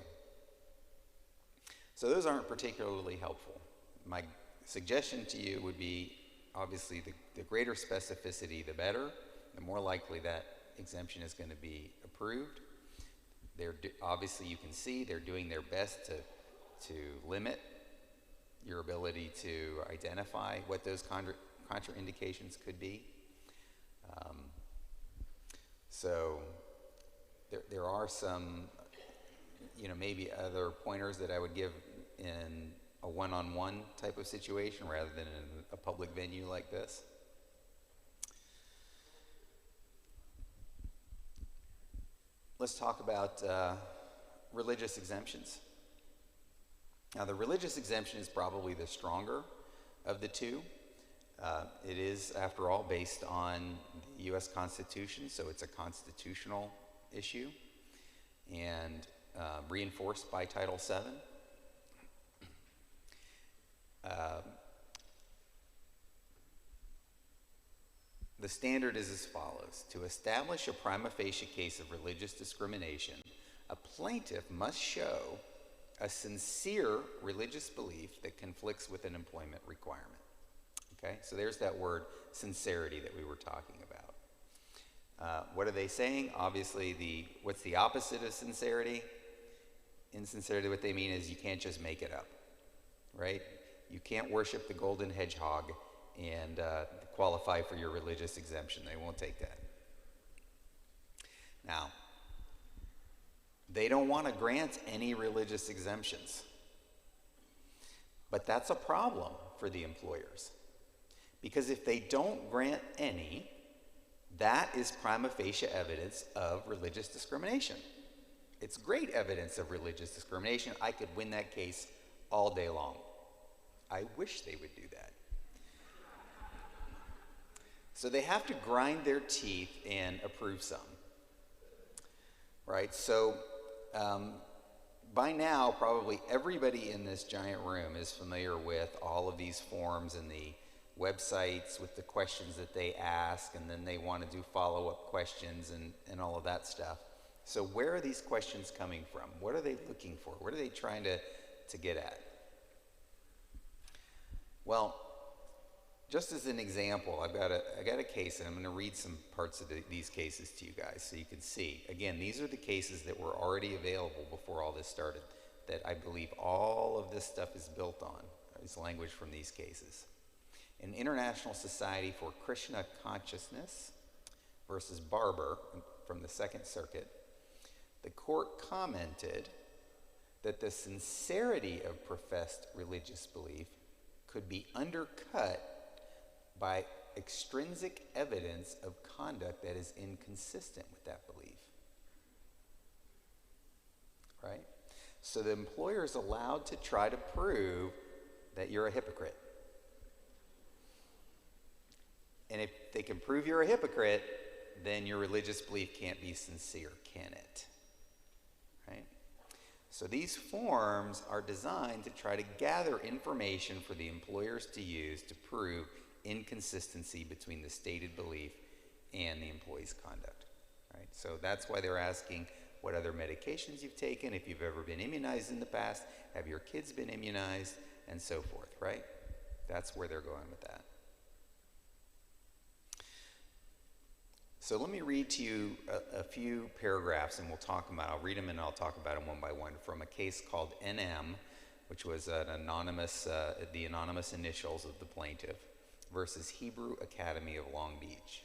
So those aren't particularly helpful. My suggestion to you would be, obviously, the greater specificity, the better. The more likely that exemption is going to be approved. Obviously, you can see they're doing their best to limit your ability to identify what those contraindications could be. So there are some, you know, maybe other pointers that I would give in a one-on-one type of situation rather than in a public venue like this. Let's talk about religious exemptions. Now, the religious exemption is probably the stronger of the two. It is, after all, based on the U.S. Constitution, so it's a constitutional issue, and reinforced by Title VII. The standard is as follows. To establish a prima facie case of religious discrimination, a plaintiff must show a sincere religious belief that conflicts with an employment requirement. Okay, so there's that word sincerity that we were talking about. What are they saying? Obviously, what's the opposite of sincerity? Insincerity, what they mean is you can't just make it up, right? You can't worship the golden hedgehog and qualify for your religious exemption. They won't take that. Now, they don't want to grant any religious exemptions. But that's a problem for the employers. Because if they don't grant any, that is prima facie evidence of religious discrimination. It's great evidence of religious discrimination. I could win that case all day long. I wish they would do that. So they have to grind their teeth and approve some, right? So by now, probably everybody in this giant room is familiar with all of these forms and the websites with the questions that they ask, and then they want to do follow-up questions and all of that stuff. So where are these questions coming from? What are they looking for? What are they trying to get at? Well, just as an example, I got a case, and I'm going to read some parts of these cases to you guys so you can see. Again, these are the cases that were already available before all this started, that I believe all of this stuff is built on, is language from these cases. In International Society for Krishna Consciousness versus Barber from the Second Circuit, the court commented that the sincerity of professed religious belief could be undercut by extrinsic evidence of conduct that is inconsistent with that belief. Right? So the employer is allowed to try to prove that you're a hypocrite, And if they can prove you're a hypocrite, then your religious belief can't be sincere, can it? Right? So these forms are designed to try to gather information for the employers to use to prove inconsistency between the stated belief and the employee's conduct. Right? So that's why they're asking what other medications you've taken, if you've ever been immunized in the past, have your kids been immunized, and so forth, right? That's where they're going with that. So let me read to you a few paragraphs, and I'll read them and I'll talk about them one by one, from a case called NM, which was the anonymous initials of the plaintiff, versus Hebrew Academy of Long Beach.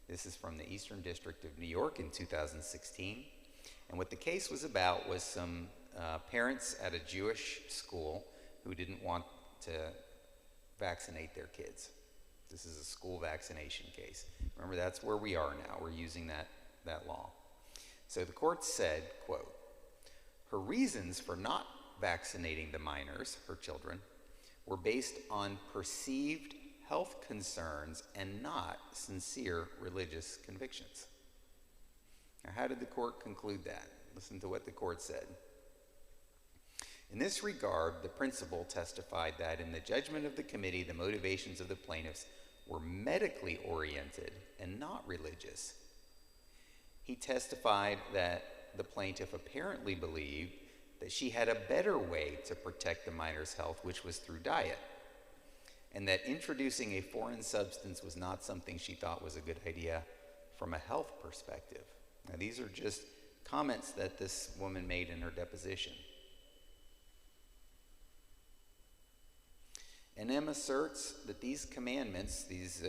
This is from the Eastern District of New York in 2016. And what the case was about was some parents at a Jewish school who didn't want to vaccinate their kids. This is a school vaccination case. Remember, that's where we are now. We're using that law. So the court said, quote, her reasons for not vaccinating the minors, her children, were based on perceived health concerns and not sincere religious convictions. Now, how did the court conclude that? Listen to what the court said. In this regard, the principal testified that in the judgment of the committee, the motivations of the plaintiffs were medically oriented and not religious. He testified that the plaintiff apparently believed that she had a better way to protect the minor's health, which was through diet, and that introducing a foreign substance was not something she thought was a good idea from a health perspective. Now, these are just comments that this woman made in her deposition. NM asserts that these commandments, these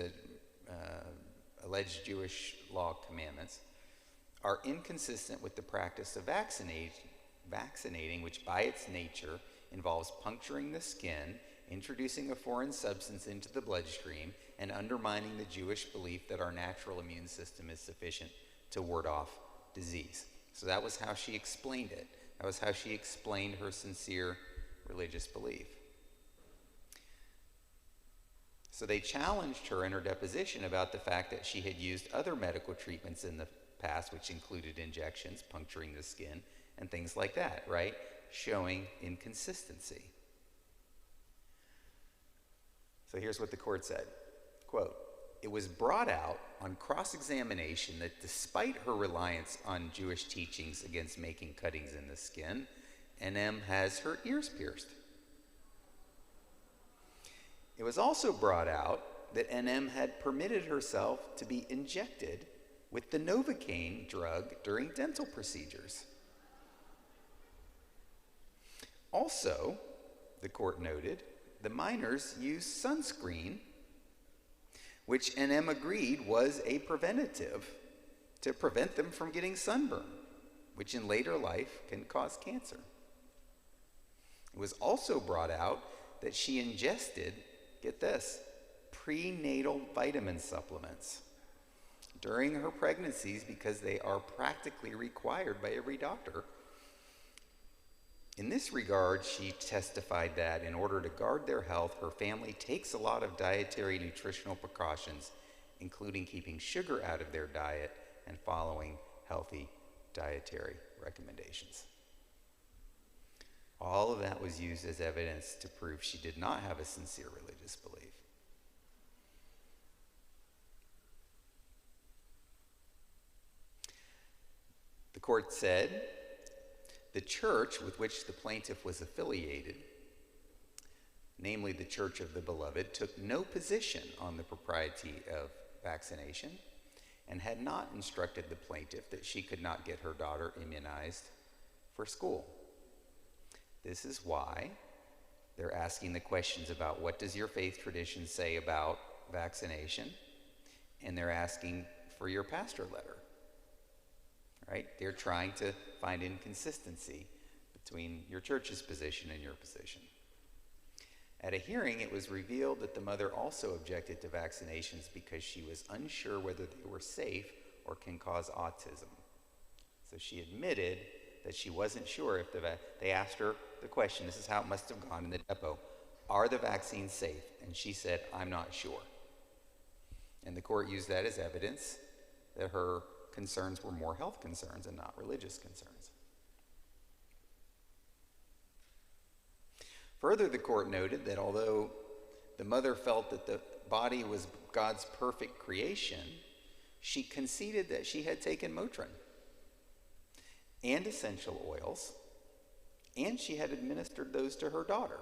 alleged Jewish law commandments, are inconsistent with the practice of vaccinating, which by its nature involves puncturing the skin, introducing a foreign substance into the bloodstream, and undermining the Jewish belief that our natural immune system is sufficient to ward off disease. So that was how she explained it. That was how she explained her sincere religious belief. So they challenged her in her deposition about the fact that she had used other medical treatments in the past, which included injections, puncturing the skin, and things like that, right? Showing inconsistency. So here's what the court said, quote, it was brought out on cross-examination that despite her reliance on Jewish teachings against making cuttings in the skin, NM has her ears pierced. It was also brought out that NM had permitted herself to be injected with the Novocaine drug during dental procedures. Also, the court noted, the minors used sunscreen, which NM agreed was a preventative to prevent them from getting sunburn, which in later life can cause cancer. It was also brought out that she ingested, get this, prenatal vitamin supplements during her pregnancies because they are practically required by every doctor. In this regard, she testified that in order to guard their health, her family takes a lot of dietary nutritional precautions, including keeping sugar out of their diet and following healthy dietary recommendations. All of that was used as evidence to prove she did not have a sincere religious belief. The court said, the church with which the plaintiff was affiliated, namely the Church of the Beloved, took no position on the propriety of vaccination and had not instructed the plaintiff that she could not get her daughter immunized for school. This is why they're asking the questions about what does your faith tradition say about vaccination, and they're asking for your pastor letter. Right? They're trying to find inconsistency between your church's position and your position. At a hearing, it was revealed that the mother also objected to vaccinations because she was unsure whether they were safe or can cause autism. So she admitted that she wasn't sure if they asked her the question, this is how it must have gone in the depot, are the vaccines safe? And she said, I'm not sure. And the court used that as evidence that her concerns were more health concerns and not religious concerns. Further, the court noted that although the mother felt that the body was God's perfect creation, she conceded that she had taken Motrin and essential oils, and she had administered those to her daughter,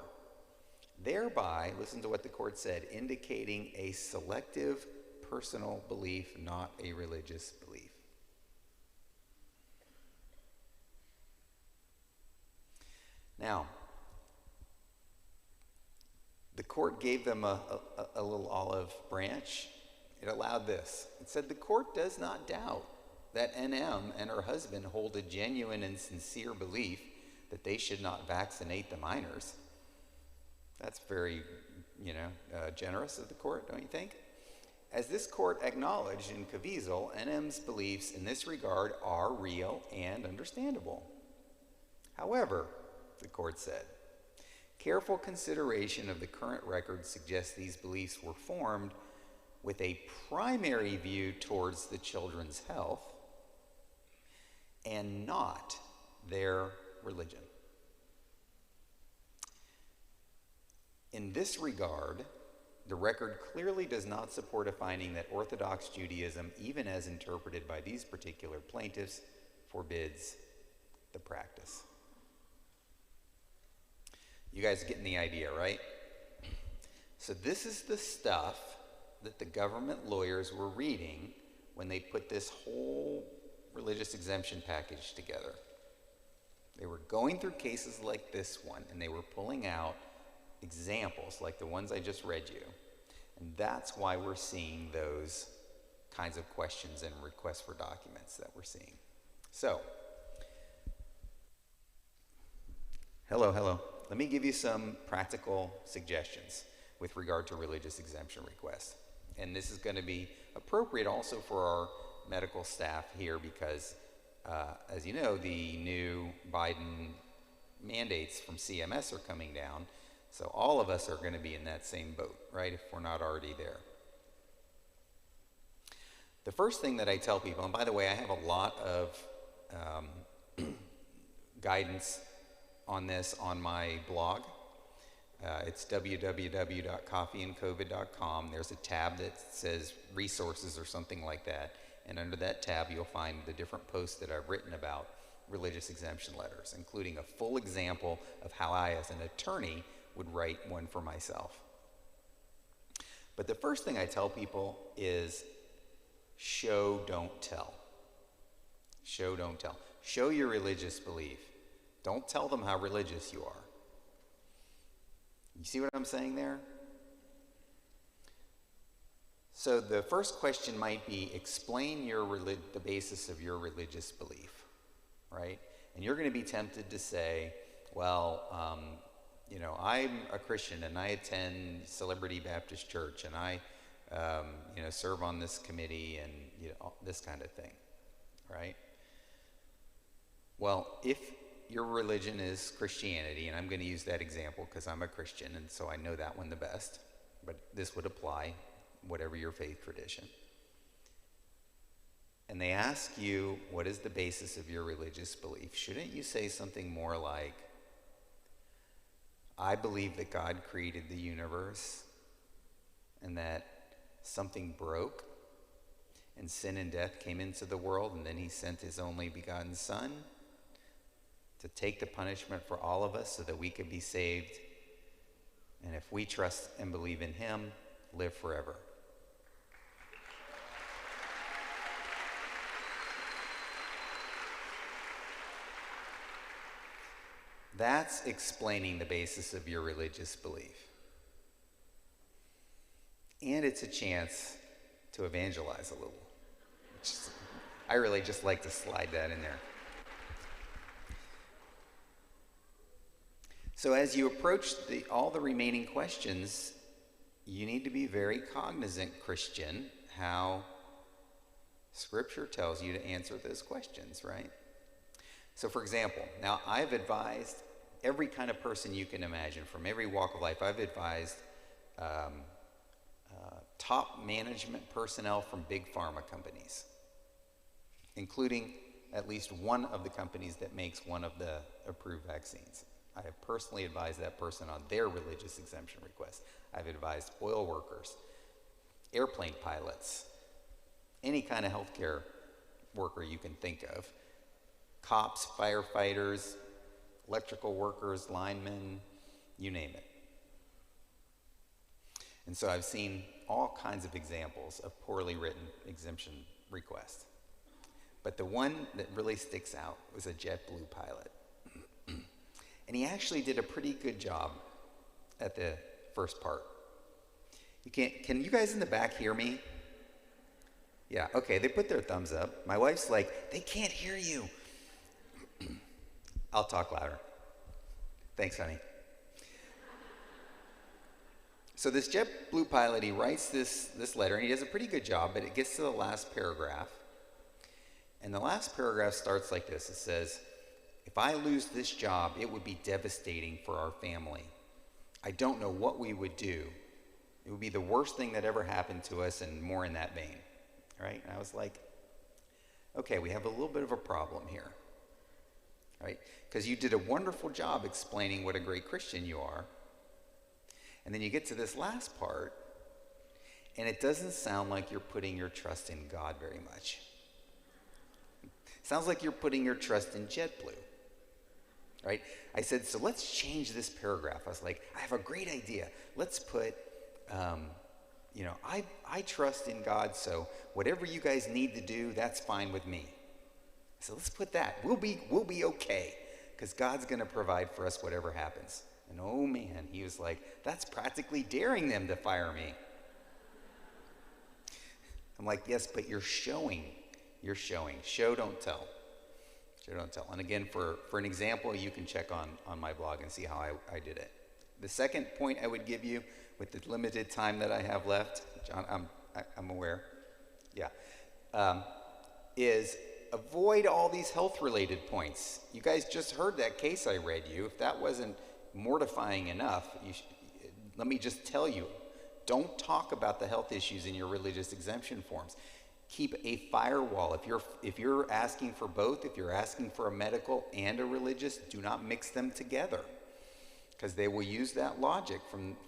thereby, listen to what the court said, indicating a selective personal belief, not a religious belief. Now, the court gave them a little olive branch. It allowed this. It said the court does not doubt that NM and her husband hold a genuine and sincere belief that they should not vaccinate the minors. That's very, generous of the court, don't you think? As this court acknowledged in Caviezel, NM's beliefs in this regard are real and understandable. However, the court said, careful consideration of the current record suggests these beliefs were formed with a primary view towards the children's health and not their religion. In this regard, the record clearly does not support a finding that Orthodox Judaism, even as interpreted by these particular plaintiffs, forbids the practice. You guys getting the idea, right? So this is the stuff that the government lawyers were reading when they put this whole religious exemption package together. They were going through cases like this one, and they were pulling out examples like the ones I just read you. And that's why we're seeing those kinds of questions and requests for documents that we're seeing. So, hello. Let me give you some practical suggestions with regard to religious exemption requests. And this is going to be appropriate also for our medical staff here because, as you know, the new Biden mandates from CMS are coming down. So all of us are going to be in that same boat, right, if we're not already there. The first thing that I tell people, and by the way, I have a lot of guidance on this on my blog. It's www.coffeeandcovid.com. There's a tab that says resources or something like that. And under that tab, you'll find the different posts that I've written about religious exemption letters, including a full example of how I, as an attorney, would write one for myself. But the first thing I tell people is show, don't tell. Show, don't tell. Show your religious belief. Don't tell them how religious you are. You see what I'm saying there? So the first question might be, explain the basis of your religious belief, right? And you're going to be tempted to say, well, I'm a Christian and I attend Celebrity Baptist Church and I, serve on this committee and, this kind of thing, right? Well, if your religion is Christianity, and I'm going to use that example because I'm a Christian and so I know that one the best, but this would apply whatever your faith tradition. And they ask you, what is the basis of your religious belief? Shouldn't you say something more like, I believe that God created the universe and that something broke and sin and death came into the world and then he sent his only begotten Son to take the punishment for all of us so that we could be saved, and if we trust and believe in him, live forever. That's explaining the basis of your religious belief. And it's a chance to evangelize a little. I really just like to slide that in there. So as you approach all the remaining questions, you need to be very cognizant, Christian, how Scripture tells you to answer those questions, right? So for example, now I've advised every kind of person you can imagine from every walk of life. I've advised top management personnel from big pharma companies, including at least one of the companies that makes one of the approved vaccines. I have personally advised that person on their religious exemption request. I've advised oil workers, airplane pilots, any kind of healthcare worker you can think of, cops, firefighters, electrical workers, linemen, you name it. And so I've seen all kinds of examples of poorly written exemption requests. But the one that really sticks out was a JetBlue pilot. And he actually did a pretty good job at the first part. Can you guys in the back hear me? Yeah, okay, they put their thumbs up. My wife's like, they can't hear you. I'll talk louder. Thanks, honey. So this JetBlue pilot, he writes this letter, and he does a pretty good job, but it gets to the last paragraph. And the last paragraph starts like this. It says, if I lose this job, it would be devastating for our family. I don't know what we would do. It would be the worst thing that ever happened to us, and more in that vein. Right? And I was like, okay, we have a little bit of a problem here. Right? Because you did a wonderful job explaining what a great Christian you are. And then you get to this last part, and it doesn't sound like you're putting your trust in God very much. It sounds like you're putting your trust in JetBlue. Right? I said, so let's change this paragraph. I was like, I have a great idea. Let's put, I trust in God, so whatever you guys need to do, that's fine with me. So let's put that. We'll be okay, because God's going to provide for us whatever happens. And oh man, he was like, that's practically daring them to fire me. I'm like, yes, but you're showing. You're showing. Show, don't tell. Show, don't tell. And again, for an example, you can check on my blog and see how I did it. The second point I would give you, with the limited time that I have left, John, I'm aware, is avoid all these health-related points. You guys just heard that case I read you. If that wasn't mortifying enough, let me just tell you, don't talk about the health issues in your religious exemption forms. Keep a firewall. If you're asking for both, if you're asking for a medical and a religious, do not mix them together, because they will use that logic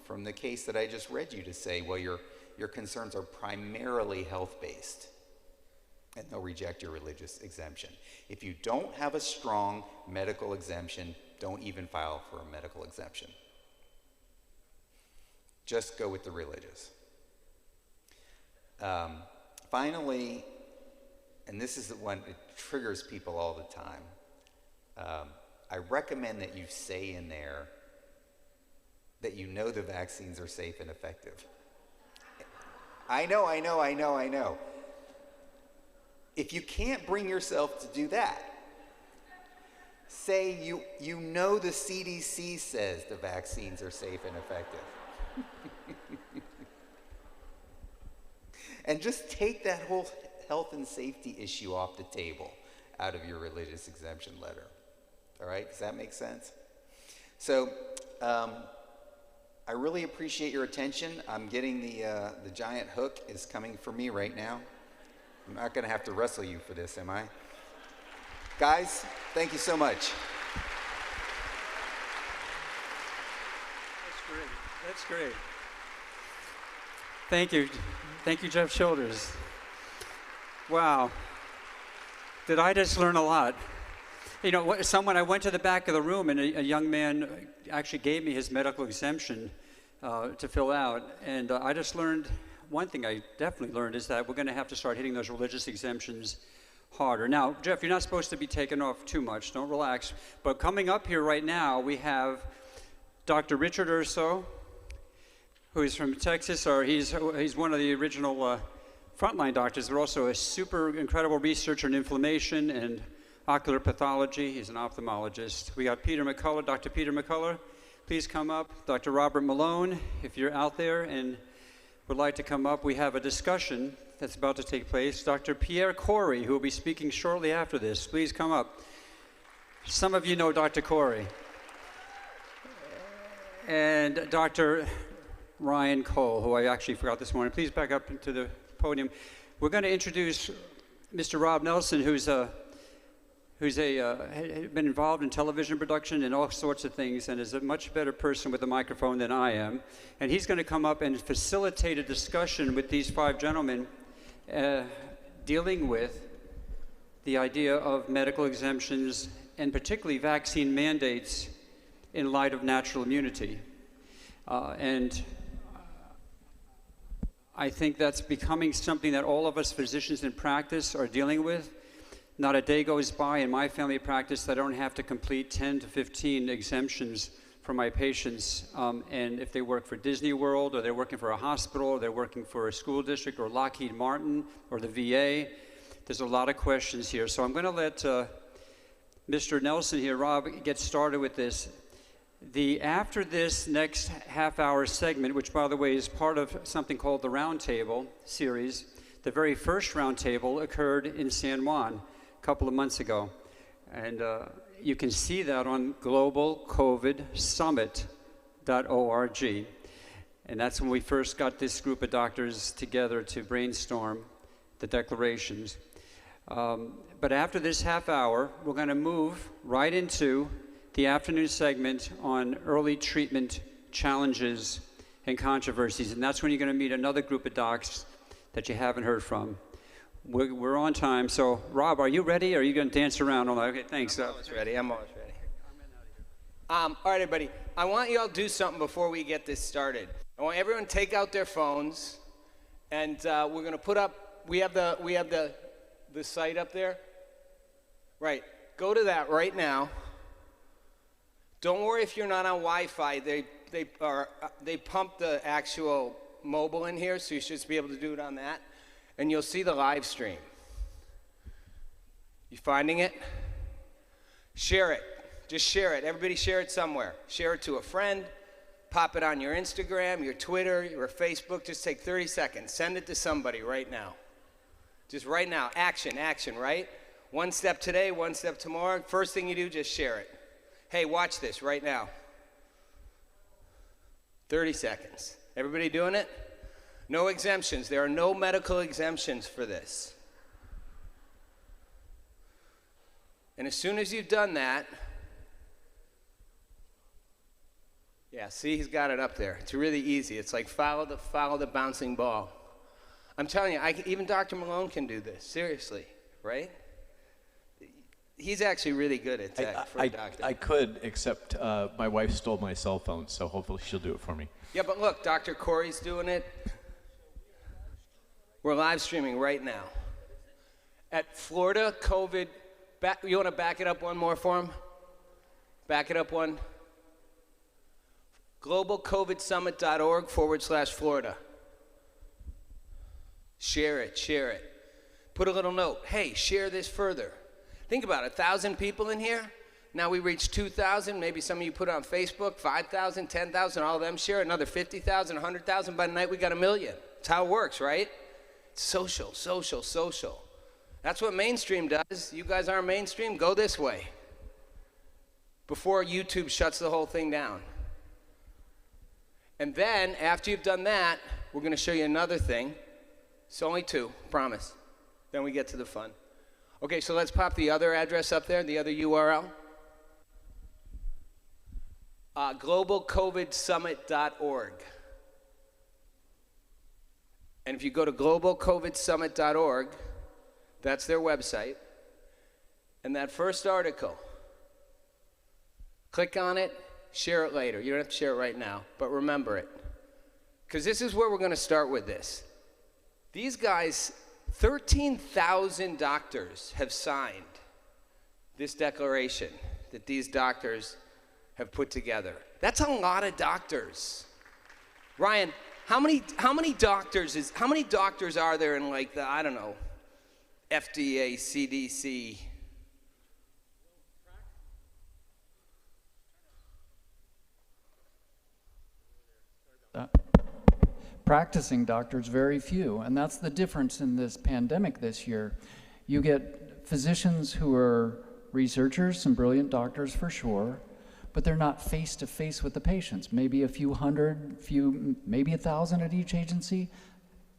from the case that I just read you to say, well, your concerns are primarily health-based, and they'll reject your religious exemption. If you don't have a strong medical exemption, don't even file for a medical exemption. Just go with the religious. Finally, and this is the one that triggers people all the time, I recommend that you say in there that you know the vaccines are safe and effective. I know. If you can't bring yourself to do that, say you know the CDC says the vaccines are safe and effective. And just take that whole health and safety issue off the table out of your religious exemption letter. All right, does that make sense? So I really appreciate your attention. I'm getting the giant hook is coming for me right now. I'm not going to have to wrestle you for this, am I? Guys, thank you so much. That's great. Thank you. Thank you, Jeff Childers. Wow. Did I just learn a lot? You know, I went to the back of the room, and a young man actually gave me his medical exemption to fill out. And I just learned, one thing I definitely learned is that we're going to have to start hitting those religious exemptions harder. Now, Jeff, you're not supposed to be taken off too much. Don't relax. But coming up here right now, we have Dr. Richard Urso, who is from Texas, or he's one of the original frontline doctors. They're also a super incredible researcher in inflammation and ocular pathology. He's an ophthalmologist. We got Peter McCullough, Dr. Peter McCullough. Please come up. Dr. Robert Malone, if you're out there and would like to come up, we have a discussion that's about to take place. Dr. Pierre Corey, who will be speaking shortly after this. Please come up. Some of you know Dr. Corey. And Dr. Ryan Cole, who I actually forgot this morning. Please back up to the podium. We're going to introduce Mr. Rob Nelson, who's been involved in television production and all sorts of things, and is a much better person with a microphone than I am. And he's going to come up and facilitate a discussion with these 5 gentlemen dealing with the idea of medical exemptions and particularly vaccine mandates in light of natural immunity. And I think that's becoming something that all of us physicians in practice are dealing with. Not a day goes by in my family practice that I don't have to complete 10 to 15 exemptions for my patients. And if they work for Disney World, or they're working for a hospital, or they're working for a school district, or Lockheed Martin, or the VA, there's a lot of questions here. So I'm going to let Mr. Nelson here, Rob, get started with this. After this next half-hour segment, which, by the way, is part of something called the Roundtable series, the very first Roundtable occurred in San Juan a couple of months ago. And you can see that on globalcovidsummit.org. And that's when we first got this group of doctors together to brainstorm the declarations. But after this half hour, we're going to move right into the afternoon segment on early treatment challenges and controversies. And that's when you're going to meet another group of docs that you haven't heard from. We're on time. So, Rob, are you ready, or are you going to dance around all night? Okay, thanks. I'm always ready. All right, everybody. I want you all to do something before we get this started. I want everyone to take out their phones, and we're going to put up, we have the site up there. Right. Go to that right now. Don't worry if you're not on Wi-Fi. They pump the actual mobile in here, so you should be able to do it on that. And you'll see the live stream. You finding it? Share it. Just share it. Everybody share it somewhere. Share it to a friend. Pop it on your Instagram, your Twitter, your Facebook. Just take 30 seconds. Send it to somebody right now. Just right now. Action, right? One step today, one step tomorrow. First thing you do, just share it. Hey, watch this right now. 30 seconds. Everybody doing it? No exemptions. There are no medical exemptions for this. And as soon as you've done that, yeah, see, he's got it up there. It's really easy. It's like follow the bouncing ball. I'm telling you, even Dr. Malone can do this. Seriously, right? He's actually really good at tech for a doctor. I could, except my wife stole my cell phone, so hopefully she'll do it for me. Yeah, but look, Dr. Corey's doing it. We're live streaming right now. At Florida COVID, you want to back it up one more for him? Back it up one. globalcovidsummit.org/Florida. Share it. Put a little note. Hey, share this further. Think about it, 1,000 people in here. Now we reached 2,000. Maybe some of you put it on Facebook, 5,000, 10,000, all of them share. Another 50,000, 100,000. By the night, we got 1 million. That's how it works, right? It's social. That's what mainstream does. You guys aren't mainstream, go this way. Before YouTube shuts the whole thing down. And then, after you've done that, we're going to show you another thing. It's only 2, promise. Then we get to the fun. Okay, so let's pop the other address up there, the other URL. globalcovidsummit.org. And if you go to globalcovidsummit.org, that's their website. And that first article, click on it, share it later. You don't have to share it right now, but remember it. Because this is where we're going to start with this. These guys, 13,000 doctors have signed this declaration that these doctors have put together. That's a lot of doctors. Ryan, how many doctors are there in, like, the, I don't know, FDA, CDC? Practicing doctors, very few, and that's the difference in this pandemic this year. You get physicians who are researchers, some brilliant doctors for sure, but they're not face to face with the patients. Maybe a few hundred, maybe 1,000 at each agency,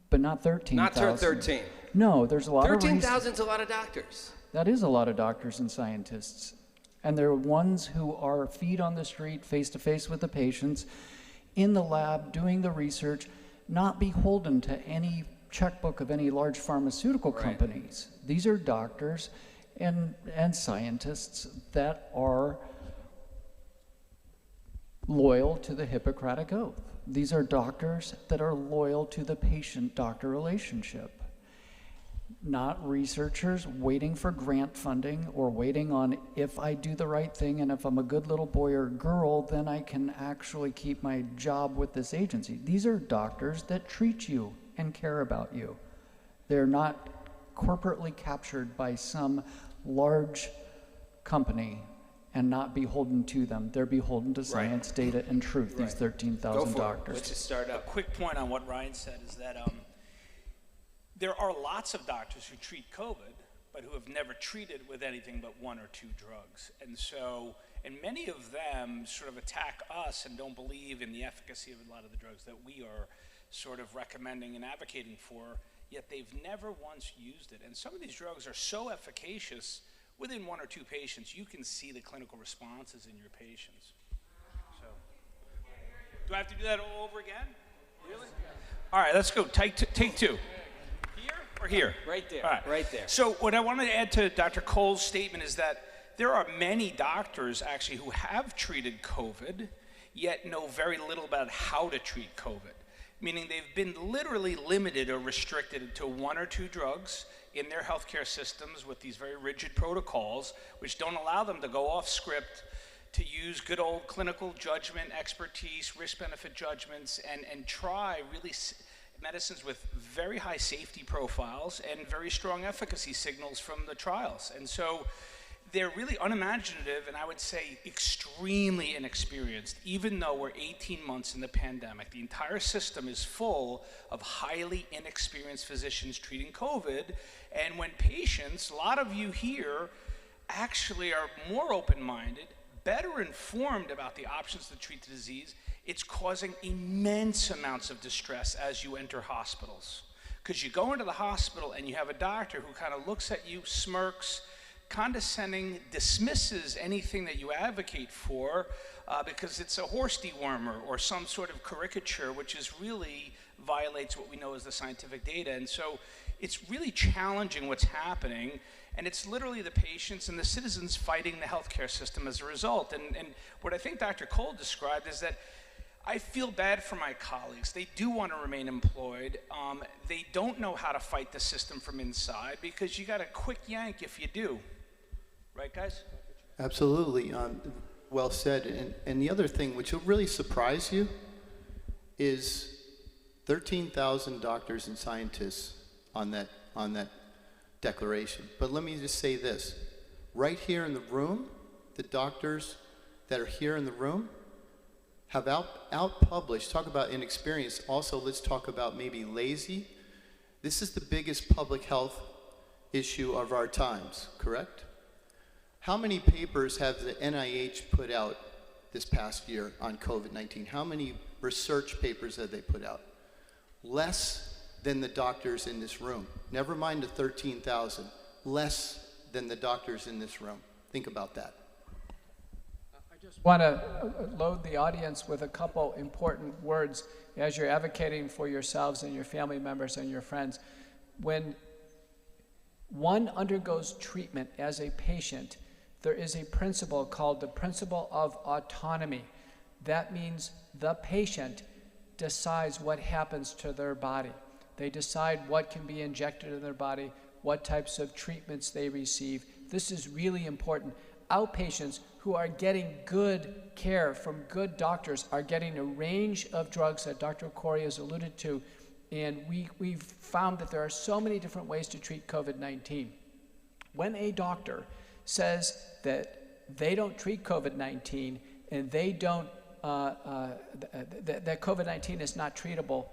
but not 13,000. Not 13. No, there's a lot of 13,000 is a lot of doctors. That is a lot of doctors and scientists. And they're ones who are feet on the street, face to face with the patients, in the lab, doing the research, not beholden to any checkbook of any large pharmaceutical companies. These are doctors and scientists that are loyal to the Hippocratic Oath. These are doctors that are loyal to the patient-doctor relationship. Not researchers waiting for grant funding or waiting on if I do the right thing and if I'm a good little boy or girl, then I can actually keep my job with this agency. These are doctors that treat you and care about you. They're not corporately captured by some large company and not beholden to them. They're beholden to science, data, and truth, these 13,000 doctors. Let's just start up. A quick point on what Ryan said is that there are lots of doctors who treat COVID, but who have never treated with anything but 1 or 2 drugs. And so, and many of them sort of attack us and don't believe in the efficacy of a lot of the drugs that we are sort of recommending and advocating for, yet they've never once used it. And some of these drugs are so efficacious, within 1 or 2 patients, you can see the clinical responses in your patients. So, do I have to do that all over again? Really? All right, let's go. Take 2. Or here? Right there, All right. right there. So what I wanted to add to Dr. Cole's statement is that there are many doctors actually who have treated COVID, yet know very little about how to treat COVID. Meaning they've been literally limited or restricted to 1 or 2 drugs in their healthcare systems with these very rigid protocols, which don't allow them to go off script, to use good old clinical judgment, expertise, risk-benefit judgments, and try really medicines with very high safety profiles and very strong efficacy signals from the trials. And so they're really unimaginative and I would say extremely inexperienced, even though we're 18 months in the pandemic. The entire system is full of highly inexperienced physicians treating COVID. And when patients, a lot of you here actually are more open-minded, better informed about the options to treat the disease, it's causing immense amounts of distress as you enter hospitals. Because you go into the hospital and you have a doctor who kind of looks at you, smirks, condescending, dismisses anything that you advocate for because it's a horse dewormer or some sort of caricature, which is really violates what we know as the scientific data. And so it's really challenging what's happening. And it's literally the patients and the citizens fighting the healthcare system as a result. And what I think Dr. Cole described is that I feel bad for my colleagues. They do want to remain employed. They don't know how to fight the system from inside because you got a quick yank if you do. Right, guys? Absolutely. Well said. And the other thing which will really surprise you is 13,000 doctors and scientists on that declaration. But let me just say this. Right here in the room, the doctors that are here in the room have out-published, talk about inexperience, also let's talk about maybe lazy. This is the biggest public health issue of our times, correct? How many papers have the NIH put out this past year on COVID-19? How many research papers have they put out? Less than the doctors in this room. Never mind the 13,000, less than the doctors in this room. Think about that. Want to load the audience with a couple important words as you're advocating for yourselves and your family members and your friends. When one undergoes treatment as a patient, there is a principle called the principle of autonomy. That means the patient decides what happens to their body. They decide what can be injected in their body, what types of treatments they receive. This is really important. Outpatients who are getting good care from good doctors are getting a range of drugs that Dr. Corey has alluded to, and we've found that there are so many different ways to treat COVID-19. When a doctor says that they don't treat COVID-19 and they don't, that COVID-19 is not treatable,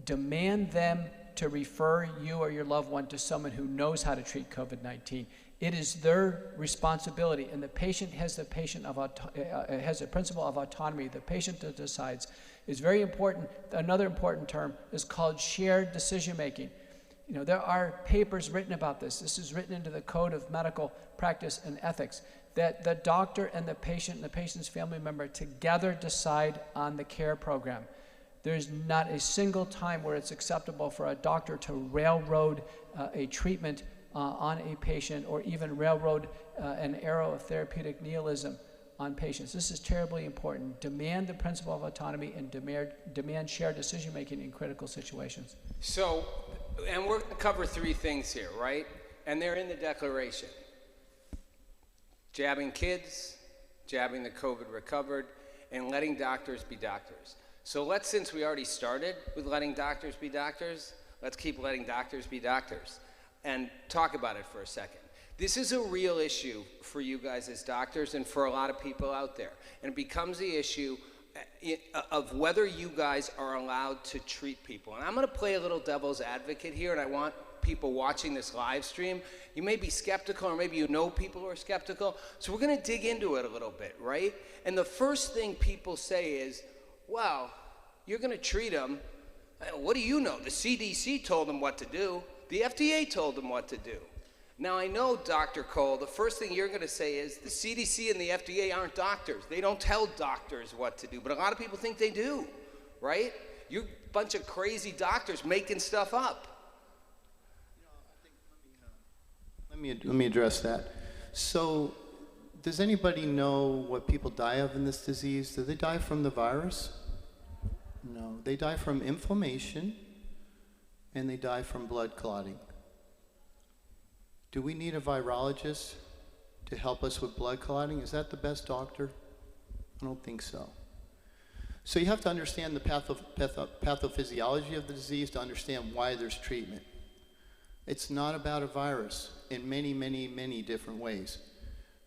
demand them to refer you or your loved one to someone who knows how to treat COVID-19. It is their responsibility, and the patient has the has a principle of autonomy. The patient that decides is very important. Another important term is called shared decision making. You know, there are papers written about this. This is written into the Code of Medical Practice and Ethics, that the doctor and the patient's family member together decide on the care program. There's not a single time where it's acceptable for a doctor to railroad a treatment on a patient, or even railroad an arrow of therapeutic nihilism on patients. This is terribly important. Demand the principle of autonomy and demand shared decision making in critical situations. So, and we're going to cover 3 things here, right? And they're in the declaration. Jabbing kids, jabbing the COVID recovered, and letting doctors be doctors. So since we already started with letting doctors be doctors, let's keep letting doctors be doctors and talk about it for a second. This is a real issue for you guys as doctors and for a lot of people out there. And it becomes the issue of whether you guys are allowed to treat people. And I'm going to play a little devil's advocate here, and I want people watching this live stream, you may be skeptical, or maybe you know people who are skeptical. So we're going to dig into it a little bit, right? And the first thing people say is, well, you're going to treat them. What do you know? The CDC told them what to do. The FDA told them what to do. Now, I know, Dr. Cole, the first thing you're going to say is the CDC and the FDA aren't doctors. They don't tell doctors what to do, but a lot of people think they do, right? You're a bunch of crazy doctors making stuff up. Let me address that. So, does anybody know what people die of in this disease? Do they die from the virus? No, they die from inflammation, and they die from blood clotting. Do we need a virologist to help us with blood clotting? Is that the best doctor? I don't think so. So you have to understand the pathophysiology of the disease to understand why there's treatment. It's not about a virus in many, many, many different ways.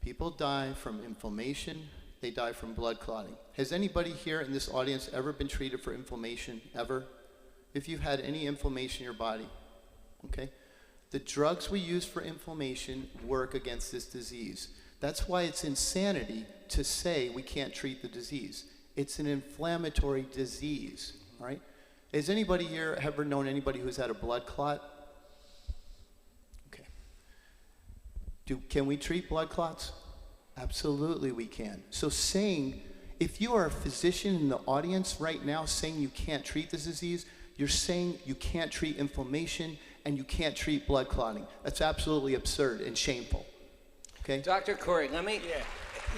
People die from inflammation. They die from blood clotting. Has anybody here in this audience ever been treated for inflammation, ever? If you've had any inflammation in your body, okay? The drugs we use for inflammation work against this disease. That's why it's insanity to say we can't treat the disease. It's an inflammatory disease, all right? Has anybody here ever known anybody who's had a blood clot? Okay. Can we treat blood clots? Absolutely we can. So saying, if you are a physician in the audience right now saying you can't treat this disease, you're saying you can't treat inflammation and you can't treat blood clotting. That's absolutely absurd and shameful. Okay? Dr. Corey, let me,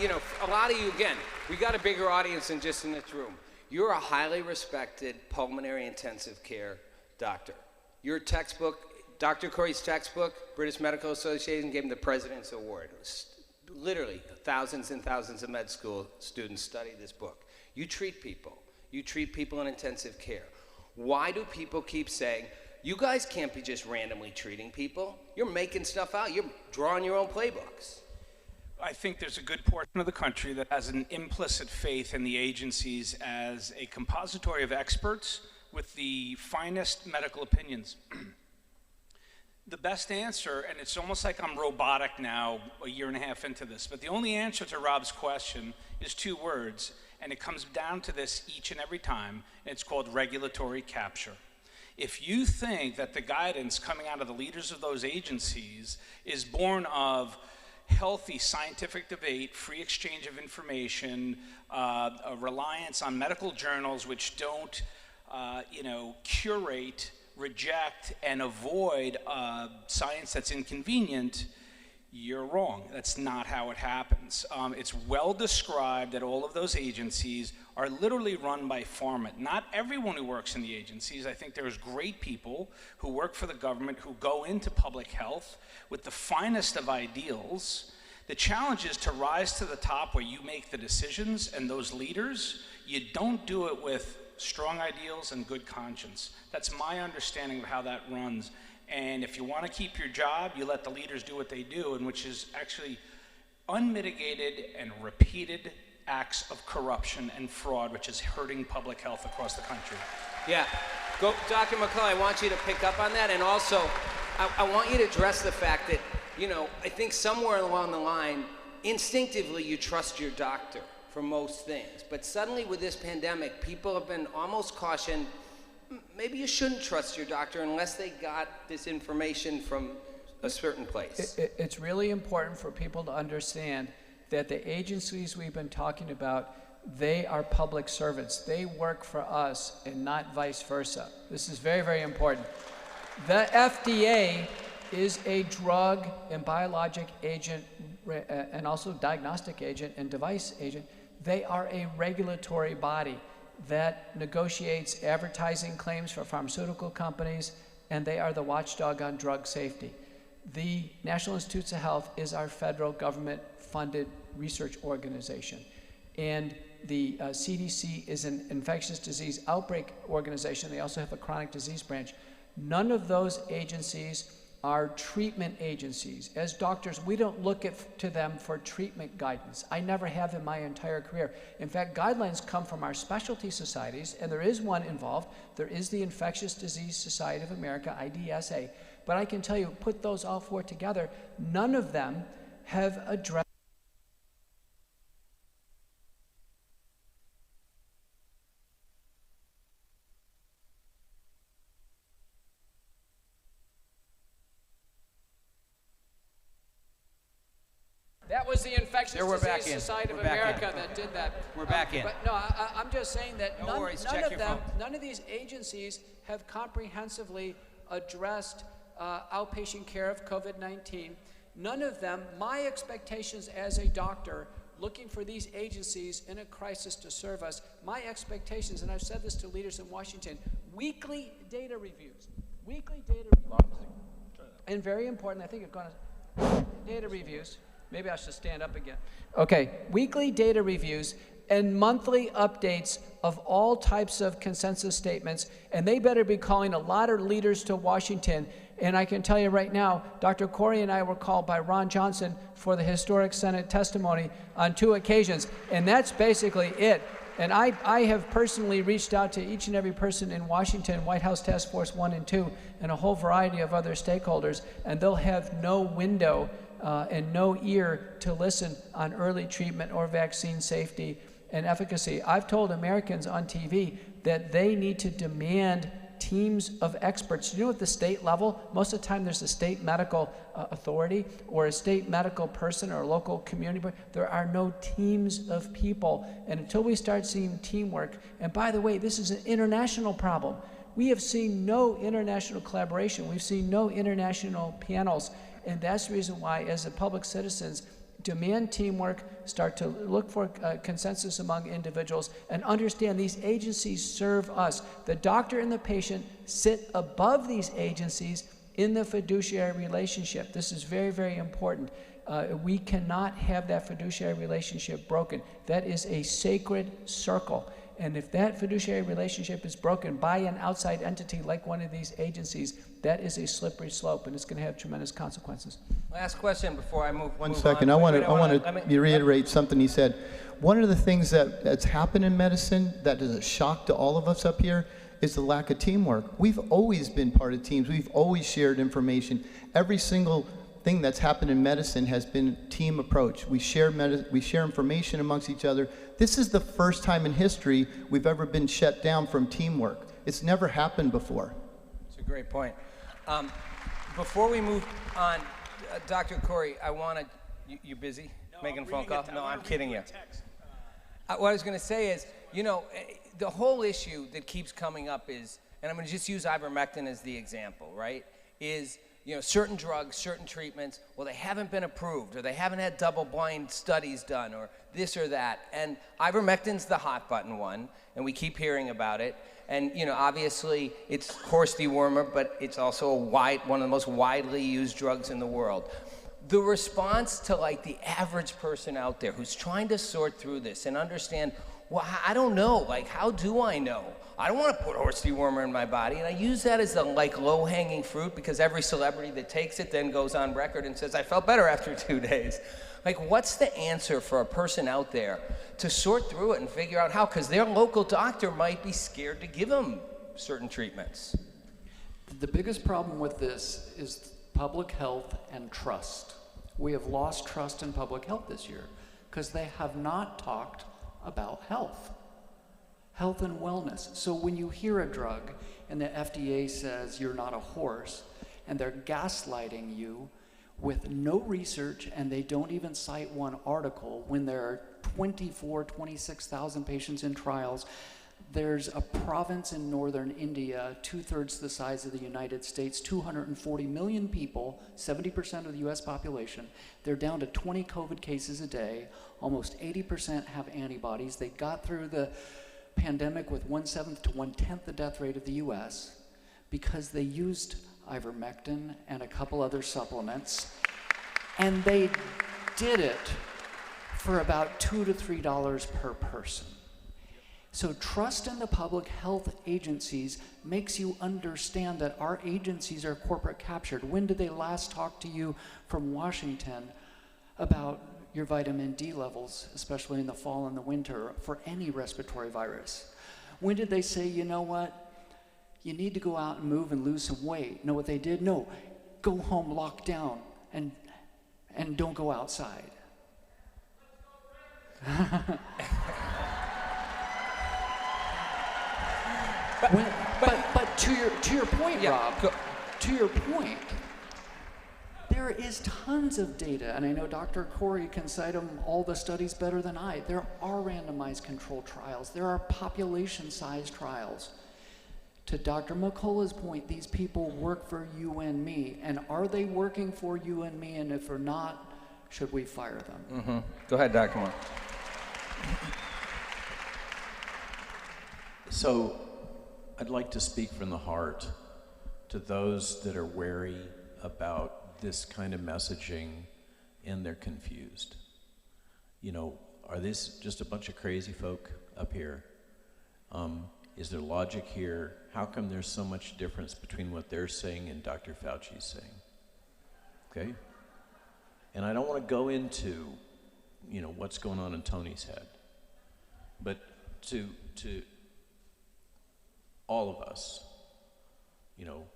you know, a lot of you, again, we got a bigger audience than just in this room. You're a highly respected pulmonary intensive care doctor. Your textbook, Dr. Corey's textbook, British Medical Association gave him the President's Award. It was literally thousands and thousands of med school students studied this book. You treat people. You treat people in intensive care. Why do people keep saying, you guys can't be just randomly treating people? You're making stuff out. You're drawing your own playbooks. I think there's a good portion of the country that has an implicit faith in the agencies as a compository of experts with the finest medical opinions. The best answer, and it's almost like I'm robotic now, a year and a half into this, but the only answer to Rob's question is 2 words, and it comes down to this each and every time, and it's called regulatory capture. If you think that the guidance coming out of the leaders of those agencies is born of healthy scientific debate, free exchange of information, a reliance on medical journals which don't, curate, reject, and avoid science that's inconvenient, you're wrong. That's not how it happens. It's well described that all of those agencies are literally run by pharma. Not everyone who works in the agencies. I think there's great people who work for the government who go into public health with the finest of ideals. The challenge is to rise to the top where you make the decisions, and those leaders, you don't do it with strong ideals and good conscience. That's my understanding of how that runs. And if you want to keep your job, you let the leaders do what they do, and which is actually unmitigated and repeated acts of corruption and fraud, which is hurting public health across the country. Yeah. Go, Dr. McCullough, I want you to pick up on that. And also, I want you to address the fact that, you know, I think somewhere along the line, instinctively you trust your doctor for most things. But suddenly with this pandemic, people have been almost cautioned, maybe you shouldn't trust your doctor unless they got this information from a certain place. It's really important for people to understand that the agencies we've been talking about, they are public servants. They work for us and not vice versa. This is very, very important. The FDA is a drug and biologic agent and also diagnostic agent and device agent. They are a regulatory body that negotiates advertising claims for pharmaceutical companies, and they are the watchdog on drug safety. The National Institutes of Health is our federal government-funded research organization, and the CDC is an infectious disease outbreak organization. They also have a chronic disease branch. None of those agencies are treatment agencies. As doctors, we don't look to them for treatment guidance. I never have in my entire career. In fact, guidelines come from our specialty societies, and there is one involved. There is the Infectious Disease Society of America, IDSA. But I can tell you, put those all four together, none of them have addressed That was the Infectious Disease Society of America that did that. We're back in. But no, I'm just saying that none of these agencies have comprehensively addressed outpatient care of COVID-19. None of them, my expectations as a doctor looking for these agencies in a crisis to serve us, my expectations, and I've said this to leaders in Washington, weekly data reviews. And very important, I think it's going to, data reviews. Maybe I should stand up again. Okay, weekly data reviews and monthly updates of all types of consensus statements, and they better be calling a lot of leaders to Washington. And I can tell you right now, Dr. Corey and I were called by Ron Johnson for the historic Senate testimony on 2 occasions, and that's basically it. And I have personally reached out to each and every person in Washington, White House Task Force 1 and 2, and a whole variety of other stakeholders, and they'll have no window and no ear to listen on early treatment or vaccine safety and efficacy. I've told Americans on TV that they need to demand teams of experts. You know, at the state level, most of the time there's a state medical authority or a state medical person or a local community. There are no teams of people. And until we start seeing teamwork, and by the way, this is an international problem. We have seen no international collaboration. We've seen no international panels. And that's the reason why, as a public citizens, demand teamwork, start to look for consensus among individuals, and understand these agencies serve us. The doctor and the patient sit above these agencies in the fiduciary relationship. This is very, very important. We cannot have that fiduciary relationship broken. That is a sacred circle. And if that fiduciary relationship is broken by an outside entity like one of these agencies, that is a slippery slope, and it's going to have tremendous consequences. Last question before I move One second. I want to reiterate something he said. One of the things that's happened in medicine that is a shock to all of us up here is the lack of teamwork. We've always been part of teams. We've always shared information. Every single thing that's happened in medicine has been team approach. We share information amongst each other. This is the first time in history we've ever been shut down from teamwork. It's never happened before. It's a great point. Before we move on, Dr. Corey, I want to, you busy making a phone call? No, I'm kidding you. What I was going to say is, you know, the whole issue that keeps coming up is, and I'm going to just use ivermectin as the example, right, is, you know, certain drugs, certain treatments, well, they haven't been approved, or they haven't had double-blind studies done, or this or that. And ivermectin's the hot button one, and we keep hearing about it. And, you know, obviously, it's horse dewormer, but it's also one of the most widely used drugs in the world. The response to, like, the average person out there who's trying to sort through this and understand, well, I don't know, like, how do I know? I don't want to put horse dewormer in my body. And I use that as the, like, low-hanging fruit, because every celebrity that takes it then goes on record and says, I felt better after 2 days. Like, what's the answer for a person out there to sort through it and figure out how? Because their local doctor might be scared to give them certain treatments. The biggest problem with this is public health and trust. We have lost trust in public health this year because they have not talked about health and wellness. So when you hear a drug and the FDA says you're not a horse, and they're gaslighting you with no research, and they don't even cite one article when there are 26,000 patients in trials. There's a province in northern India, 2/3 the size of the United States, 240 million people, 70% of the US population. They're down to 20 COVID cases a day. Almost 80% have antibodies. They got through the pandemic with 1/7 to 1/10 the death rate of the US because they used ivermectin and a couple other supplements, and they did it for about $2 to $3 per person. So trust in the public health agencies makes you understand that our agencies are corporate captured. When did they last talk to you from Washington about your vitamin D levels, especially in the fall and the winter, for any respiratory virus? When did they say, you know what, you need to go out and move and lose some weight? Know what they did? No, go home, lock down, and don't go outside. But to your point, Rob, to your point, there is tons of data, and I know Dr. Corey can cite them, all the studies better than I. There are randomized controlled trials. There are population-sized trials. To Dr. McCullough's point, these people work for you and me, and are they working for you and me? And if they're not, should we fire them? Go ahead, Dr. Moore. So I'd like to speak from the heart to those that are wary about this kind of messaging and they're confused. You know, are this just a bunch of crazy folk up here? Is there logic here? How come there's so much difference between what they're saying and Dr. Fauci's saying? Okay? And I don't want to go into, you know, what's going on in Tony's head, but to all of us, you know,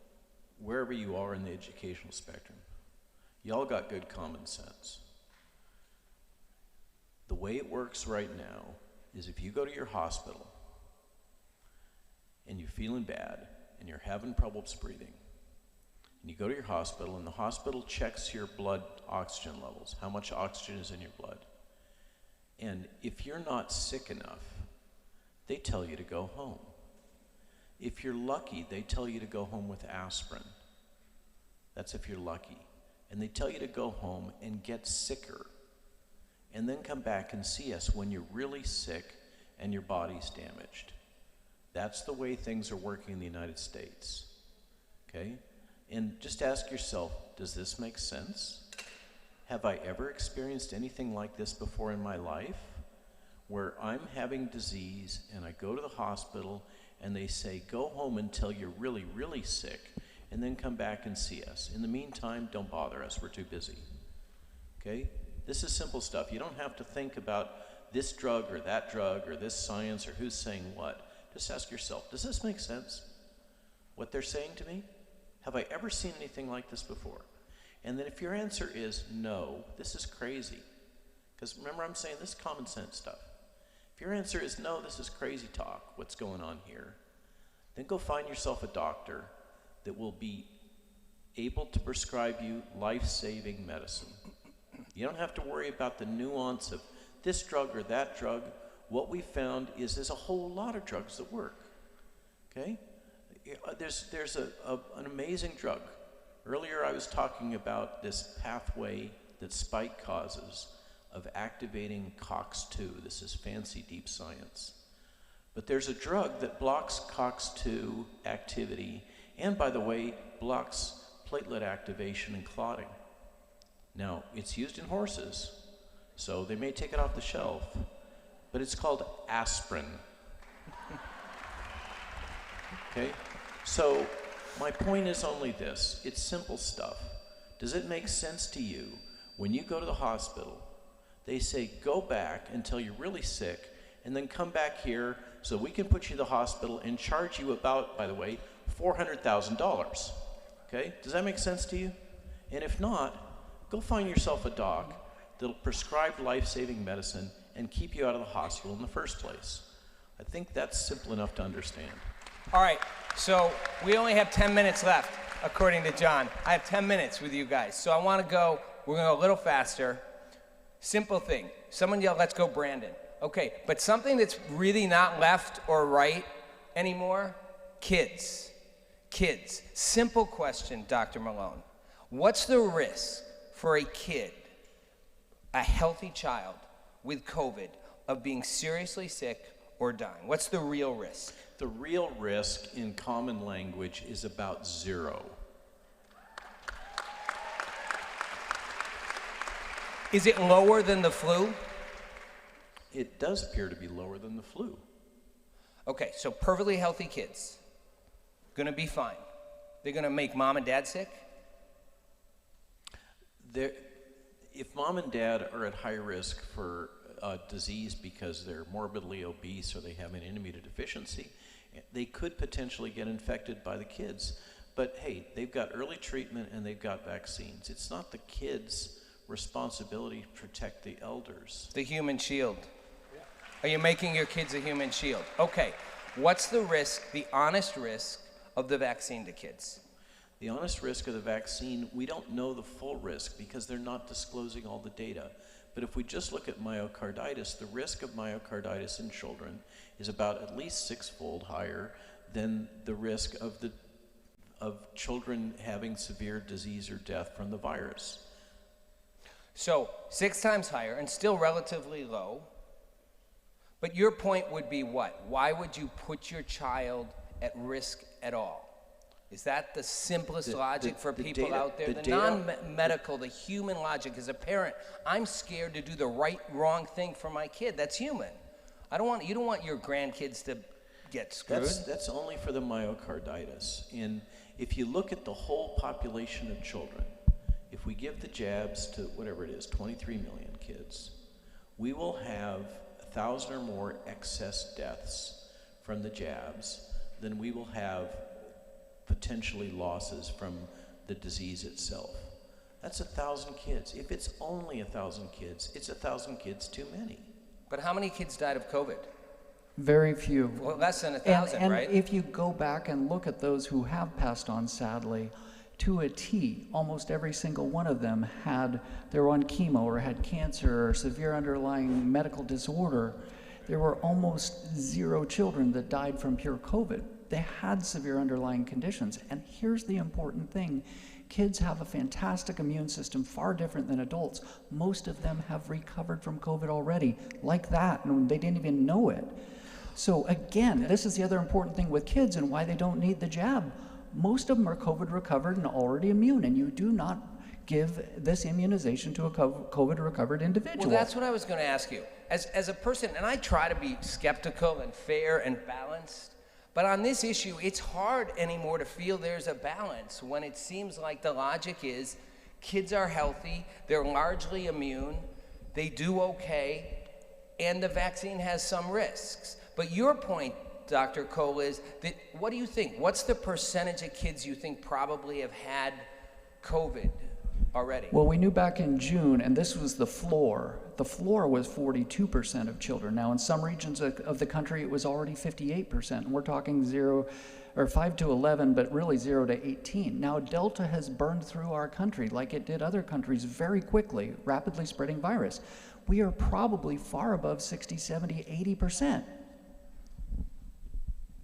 wherever you are in the educational spectrum, y'all got good common sense. The way it works right now is if you go to your hospital and you're feeling bad and you're having problems breathing, and you go to your hospital and the hospital checks your blood oxygen levels, how much oxygen is in your blood, and if you're not sick enough, they tell you to go home. If you're lucky, they tell you to go home with aspirin. That's if you're lucky. And they tell you to go home and get sicker, and then come back and see us when you're really sick and your body's damaged. That's the way things are working in the United States, okay? And just ask yourself, does this make sense? Have I ever experienced anything like this before in my life, where I'm having disease and I go to the hospital and they say, go home until you're really, really sick, and then come back and see us. In the meantime, don't bother us, we're too busy, okay? This is simple stuff. You don't have to think about this drug or that drug or this science or who's saying what. Just ask yourself, does this make sense? What they're saying to me? Have I ever seen anything like this before? And then if your answer is no, this is crazy, because remember I'm saying this is common sense stuff. If your answer is no, this is crazy talk, what's going on here, then go find yourself a doctor that will be able to prescribe you life-saving medicine. You don't have to worry about the nuance of this drug or that drug. What we found is there's a whole lot of drugs that work, okay? There's an amazing drug. Earlier I was talking about this pathway that spike causes of activating COX-2. This is fancy deep science. But there's a drug that blocks COX-2 activity, and by the way, blocks platelet activation and clotting. Now, it's used in horses, so they may take it off the shelf, but it's called aspirin. Okay? So my point is only this. It's simple stuff. Does it make sense to you when you go to the hospital, they say go back until you're really sick and then come back here so we can put you in the hospital and charge you about, by the way, $400,000. Okay, does that make sense to you? And if not, go find yourself a doc that'll prescribe life-saving medicine and keep you out of the hospital in the first place. I think that's simple enough to understand. All right, so we only have 10 minutes left, according to John. I have 10 minutes with you guys, so I want to go, we're going to go a little faster. Simple thing. Someone yell, let's go, Brandon. Okay, but something that's really not left or right anymore, kids. Kids. Simple question, Dr. Malone. What's the risk for a kid, a healthy child with COVID, of being seriously sick or dying? What's the real risk? The real risk in common language is about 0. Is it lower than the flu? It does appear to be lower than the flu. Okay, so perfectly healthy kids, gonna be fine. They're gonna make mom and dad sick? If mom and dad are at high risk for disease because they're morbidly obese or they have an immunodeficiency, they could potentially get infected by the kids. But hey, they've got early treatment and they've got vaccines. It's not the kids' responsibility to protect the elders. The human shield. Are you making your kids a human shield? Okay, what's the risk, the honest risk of the vaccine to kids? The honest risk of the vaccine, we don't know the full risk because they're not disclosing all the data. But if we just look at myocarditis, the risk of myocarditis in children is about at least 6-fold higher than the risk of children having severe disease or death from the virus. So 6 times higher and still relatively low. But your point would be what? Why would you put your child at risk at all? Is that the simplest logic for people data, out there? The non-medical, the human logic. As a parent, I'm scared to do the wrong thing for my kid. That's human. You don't want your grandkids to get screwed. That's only for the myocarditis. And if you look at the whole population of children, if we give the jabs to whatever it is, 23 million kids, we will have 1,000 or more excess deaths from the jabs than we will have potentially losses from the disease itself. That's 1,000 kids. If it's only 1,000 kids, it's 1,000 kids too many. But how many kids died of COVID? Very few. Well, less than 1,000, right? And if you go back and look at those who have passed on, sadly, to a T, almost every single one of them they were on chemo or had cancer or severe underlying medical disorder. There were almost 0 children that died from pure COVID. They had severe underlying conditions. And here's the important thing. Kids have a fantastic immune system, far different than adults. Most of them have recovered from COVID already, like that, and they didn't even know it. So again, this is the other important thing with kids and why they don't need the jab. Most of them are COVID recovered and already immune, and you do not give this immunization to a COVID recovered individual. Well, that's what I was going to ask you. As a person, and I try to be skeptical and fair and balanced, but on this issue, it's hard anymore to feel there's a balance when it seems like the logic is kids are healthy, they're largely immune, they do okay, and the vaccine has some risks. But your point, Dr. Cole, is that, what do you think? What's the percentage of kids you think probably have had COVID already? Well, we knew back in June, and this was the floor. The floor was 42% of children. Now, in some regions of the country, it was already 58%. And we're talking 5 to 11, but really 0 to 18. Now, Delta has burned through our country like it did other countries very quickly, rapidly spreading virus. We are probably far above 60, 70, 80%.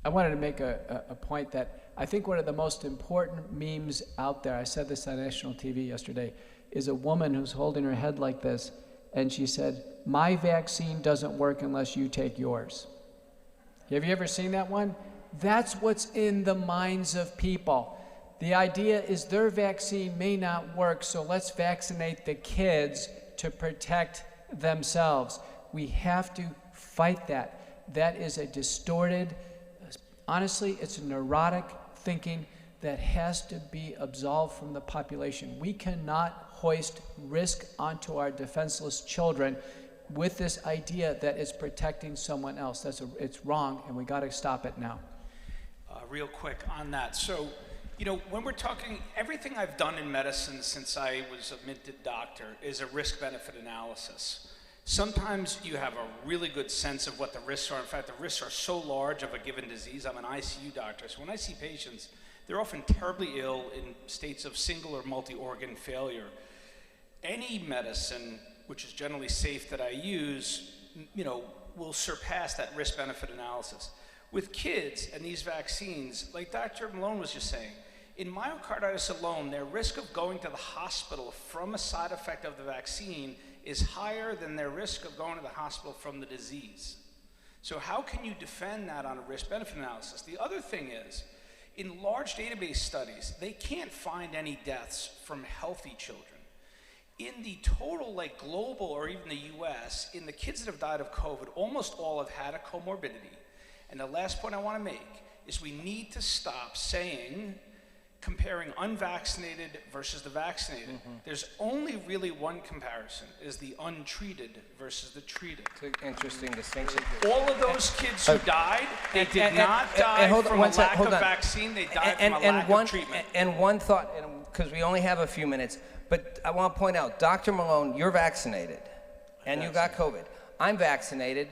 I wanted to make a point that I think one of the most important memes out there, I said this on national TV yesterday, is a woman who's holding her head like this, and she said, "My vaccine doesn't work unless you take yours." Have you ever seen that one? That's what's in the minds of people. The idea is their vaccine may not work, so let's vaccinate the kids to protect themselves. We have to fight that. That is a distorted, honestly, it's a neurotic thinking that has to be absolved from the population. We cannot hoist risk onto our defenseless children with this idea that it's protecting someone else. It's wrong, and we got to stop it now. real quick on that. So, you know, when we're talking, everything I've done in medicine since I was a minted doctor is a risk-benefit analysis. Sometimes you have a really good sense of what the risks are. In fact, the risks are so large of a given disease. I'm an ICU doctor, so when I see patients, they're often terribly ill in states of single or multi-organ failure. Any medicine, which is generally safe, that I use, you know, will surpass that risk-benefit analysis. With kids and these vaccines, like Dr. Malone was just saying, in myocarditis alone, their risk of going to the hospital from a side effect of the vaccine is higher than their risk of going to the hospital from the disease. So how can you defend that on a risk-benefit analysis? The other thing is, in large database studies, they can't find any deaths from healthy children. In the total, like global or even the US, in the kids that have died of COVID, almost all have had a comorbidity. And the last point I want to make is we need to stop saying, comparing unvaccinated versus the vaccinated. There's only really one comparison, is the untreated versus the treated. It's an interesting distinction. All of those kids who died, they did not die from a lack of vaccine, they died from a lack of treatment. And one thought, because we only have a few minutes, but I want to point out, Dr. Malone, you're vaccinated, and you got COVID. I'm vaccinated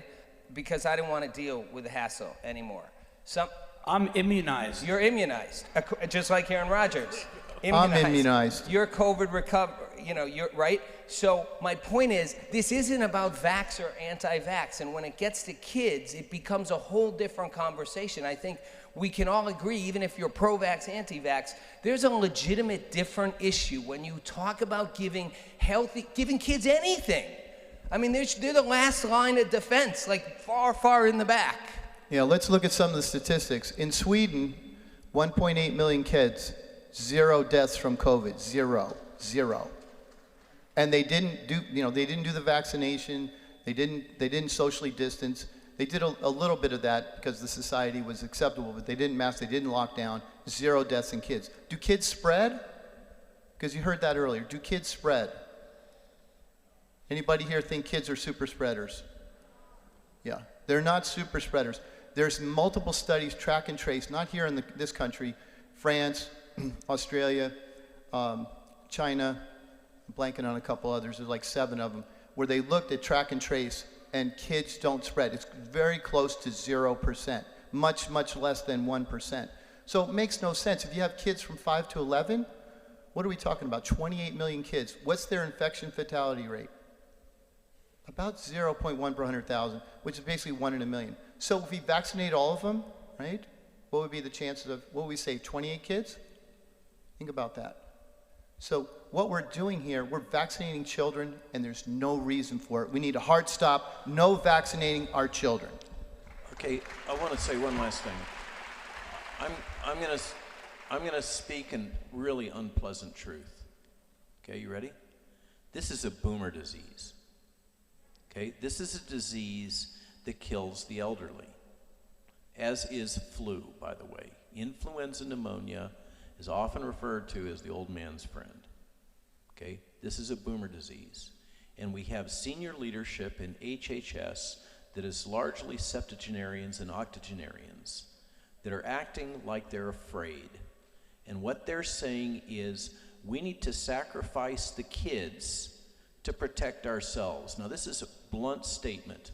because I didn't want to deal with the hassle anymore. I'm immunized. You're immunized, just like Aaron Rodgers. I'm immunized. You're COVID recovered, you know, you're right. So my point is, this isn't about vax or anti-vax, and when it gets to kids, it becomes a whole different conversation. I think we can all agree, even if you're pro-vax, anti-vax, there's a legitimate different issue when you talk about giving kids anything. I mean, they're the last line of defense, like far, far in the back. Yeah, let's look at some of the statistics. In Sweden, 1.8 million kids, 0 deaths from COVID, 0. And they didn't do, they didn't do the vaccination. They didn't socially distance. They did a little bit of that because the society was acceptable, but they didn't mask, they didn't lock down. 0 deaths in kids. Do kids spread? Because you heard that earlier. Do kids spread? Anybody here think kids are super spreaders? Yeah, they're not super spreaders. There's multiple studies, track and trace, not here in this country, France, Australia, China, I'm blanking on a couple others, there's like 7 of them, where they looked at track and trace and kids don't spread. It's very close to 0%, much, much less than 1%. So it makes no sense. If you have kids from 5 to 11, what are we talking about? 28 million kids. What's their infection fatality rate? About 0.1 per 100,000, which is basically 1 in a million. So if we vaccinate all of them, right, what would be the chances of, what would we say, 28 kids? Think about that. So what we're doing here, we're vaccinating children, and there's no reason for it. We need a hard stop, no vaccinating our children. Okay, I want to say one last thing. I'm gonna speak in really unpleasant truth. Okay, you ready? This is a boomer disease. Okay, this is a disease that kills the elderly, as is flu, by the way. Influenza pneumonia is often referred to as the old man's friend. Okay, this is a boomer disease. And we have senior leadership in HHS that is largely septuagenarians and octogenarians that are acting like they're afraid. And what they're saying is, we need to sacrifice the kids to protect ourselves. Now, this is a blunt statement,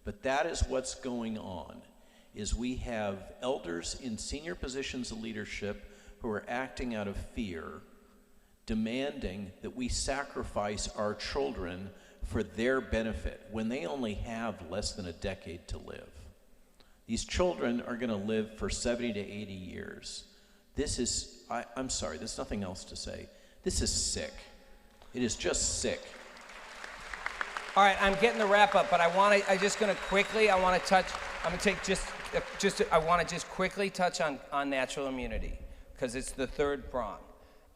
but that is what's going on, is we have elders in senior positions of leadership who are acting out of fear, demanding that we sacrifice our children for their benefit when they only have less than a decade to live. These children are going to live for 70 to 80 years. This is, I'm sorry, there's nothing else to say. This is sick. It is just sick. All right, I'm getting the wrap up, but I want to just quickly touch on natural immunity, because it's the third prong.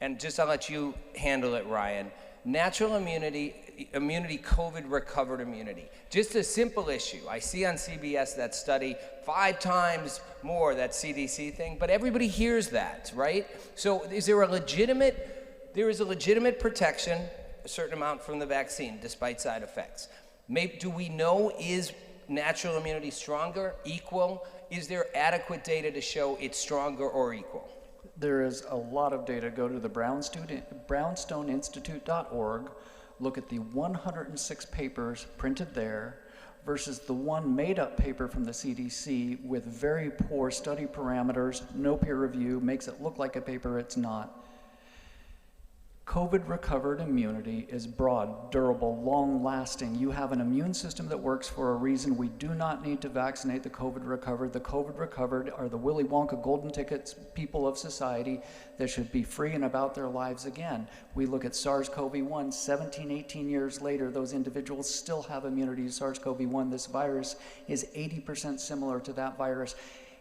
And I'll let you handle it, Ryan. Natural immunity, COVID recovered immunity. Just a simple issue. I see on CBS that study 5 times more, that CDC thing, but everybody hears that, right? So is there a legitimate protection, a certain amount from the vaccine, despite side effects? Do we know, is natural immunity stronger, equal? is there adequate data to show it's stronger or equal? There is a lot of data. Go to the brownstoneinstitute.org, look at the 106 papers printed there versus the one made-up paper from the CDC with very poor study parameters, no peer review, makes it look like a paper it's not. COVID-recovered immunity is broad, durable, long-lasting. You have an immune system that works for a reason. We do not need to vaccinate the COVID-recovered. The COVID-recovered are the Willy Wonka golden tickets people of society that should be free and about their lives again. We look at SARS-CoV-1, 17, 18 years later, those individuals still have immunity to SARS-CoV-1. This virus is 80% similar to that virus.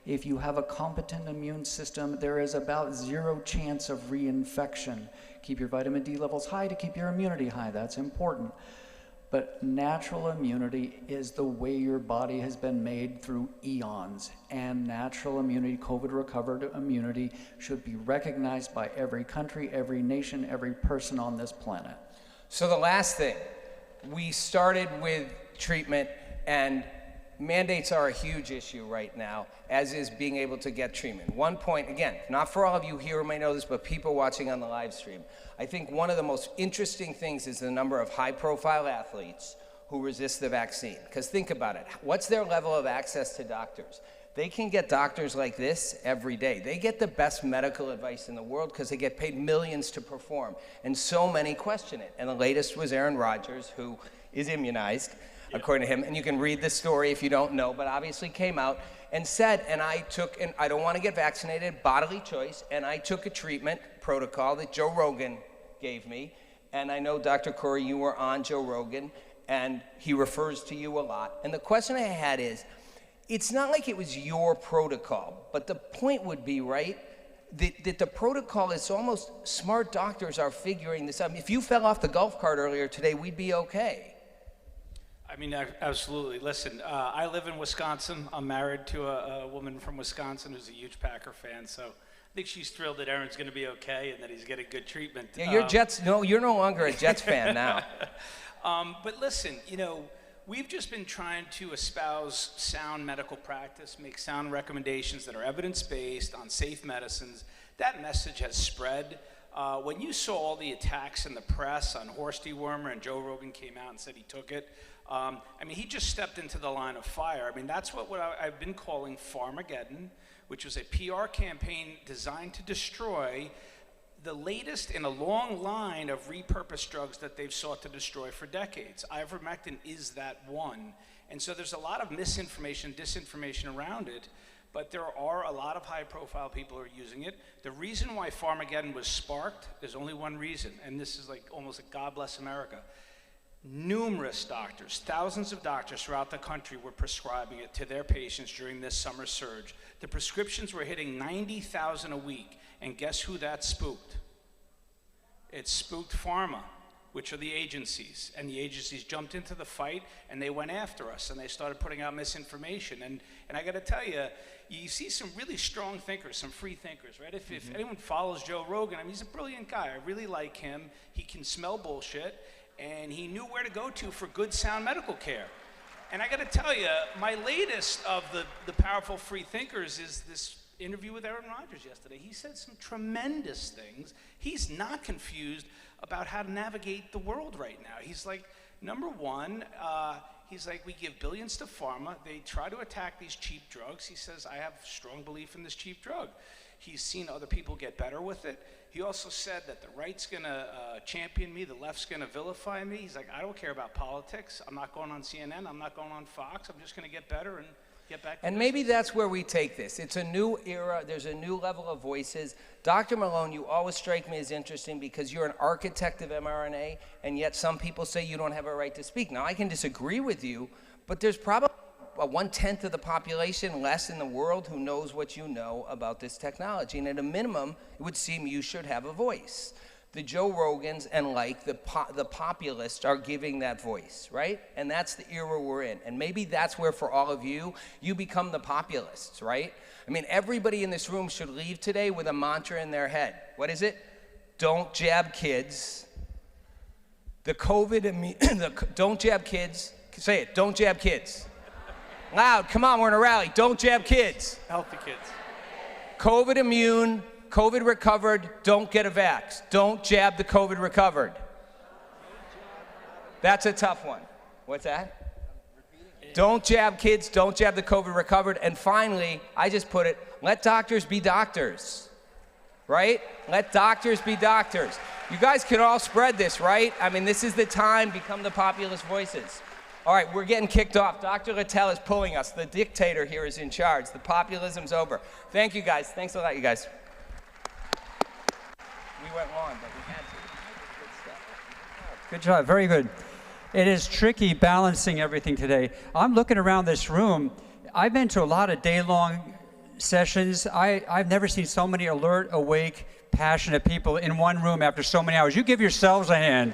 If you have a competent immune system, there is about 0 chance of reinfection. Keep your vitamin D levels high to keep your immunity high. That's important. But natural immunity is the way your body has been made through eons. And natural immunity, COVID-recovered immunity, should be recognized by every country, every nation, every person on this planet. So the last thing, we started with treatment, and mandates are a huge issue right now, as is being able to get treatment. One point, again, not for all of you here who may know this, but people watching on the live stream, I think one of the most interesting things is the number of high-profile athletes who resist the vaccine. Because think about it, what's their level of access to doctors? They can get doctors like this every day. They get the best medical advice in the world because they get paid millions to perform. And so many question it. And the latest was Aaron Rodgers, who is immunized, according to him, and you can read the story if you don't know, but obviously came out and said, and I don't want to get vaccinated, bodily choice, and I took a treatment protocol that Joe Rogan gave me, and I know, Dr. Corey, you were on Joe Rogan, and he refers to you a lot, and the question I had is, it's not like it was your protocol, but the point would be, right, that the protocol is almost smart doctors are figuring this out. If you fell off the golf cart earlier today, we'd be okay. I mean, absolutely. Listen, I live in Wisconsin. I'm married to a woman from Wisconsin who's a huge Packer fan, so I think she's thrilled that Aaron's going to be okay and that he's getting good treatment. Yeah, you're no longer a Jets fan now. But listen, you know, we've just been trying to espouse sound medical practice, make sound recommendations that are evidence-based on safe medicines. That message has spread. When you saw all the attacks in the press on horse dewormer and Joe Rogan came out and said he took it, I mean, he just stepped into the line of fire. I mean, that's what I've been calling Pharmageddon, which was a PR campaign designed to destroy the latest in a long line of repurposed drugs that they've sought to destroy for decades. Ivermectin is that one. And so there's a lot of misinformation, disinformation around it, but there are a lot of high-profile people who are using it. The reason why Pharmageddon was sparked, there's only one reason, and this is like almost like God bless America. Numerous doctors, thousands of doctors throughout the country were prescribing it to their patients during this summer surge. The prescriptions were hitting 90,000 a week, and guess who that spooked? It spooked pharma, which are the agencies, and the agencies jumped into the fight, and they went after us, and they started putting out misinformation. And I got to tell you, you see some really strong thinkers, some free thinkers, right? If anyone follows Joe Rogan, I mean, he's a brilliant guy. I really like him. He can smell bullshit, and he knew where to go to for good, sound medical care. And I got to tell you, my latest of the powerful free thinkers is this interview with Aaron Rodgers yesterday. He said some tremendous things. He's not confused about how to navigate the world right now. He's like, number one, he's like, we give billions to pharma. They try to attack these cheap drugs. He says, I have strong belief in this cheap drug. He's seen other people get better with it. He also said that the right's going to champion me, the left's going to vilify me. He's like, I don't care about politics. I'm not going on CNN. I'm not going on Fox. I'm just going to get better and get back to And maybe that's where we take this. It's a new era. There's a new level of voices. Dr. Malone, you always strike me as interesting because you're an architect of mRNA, and yet some people say you don't have a right to speak. Now, I can disagree with you, but there's probably 1/10 of the population less in the world who knows what you know about this technology. And at a minimum, it would seem you should have a voice. The Joe Rogans and the populists are giving that voice, right? And that's the era we're in. And maybe that's where, for all of you, you become the populists, right? I mean, everybody in this room should leave today with a mantra in their head. What is it? Don't jab kids. The COVID, don't jab kids. Say it, don't jab kids. Loud, come on, we're in a rally. Don't jab kids. Healthy kids. COVID immune, COVID recovered, don't get a vax. Don't jab the COVID recovered. That's a tough one. What's that? Don't jab kids, don't jab the COVID recovered. And finally, I just put it, let doctors be doctors, right? Let doctors be doctors. You guys can all spread this, right? I mean, this is the time, become the populist voices. All right, we're getting kicked off. Dr. Littell is pulling us. The dictator here is in charge. The populism's over. Thank you, guys. Thanks a lot, you guys. We went long, but we had to. Good stuff. Good job, very good. It is tricky balancing everything today. I'm looking around this room. I've been to a lot of day-long sessions. I've never seen so many alert, awake, passionate people in one room after so many hours. You give yourselves a hand.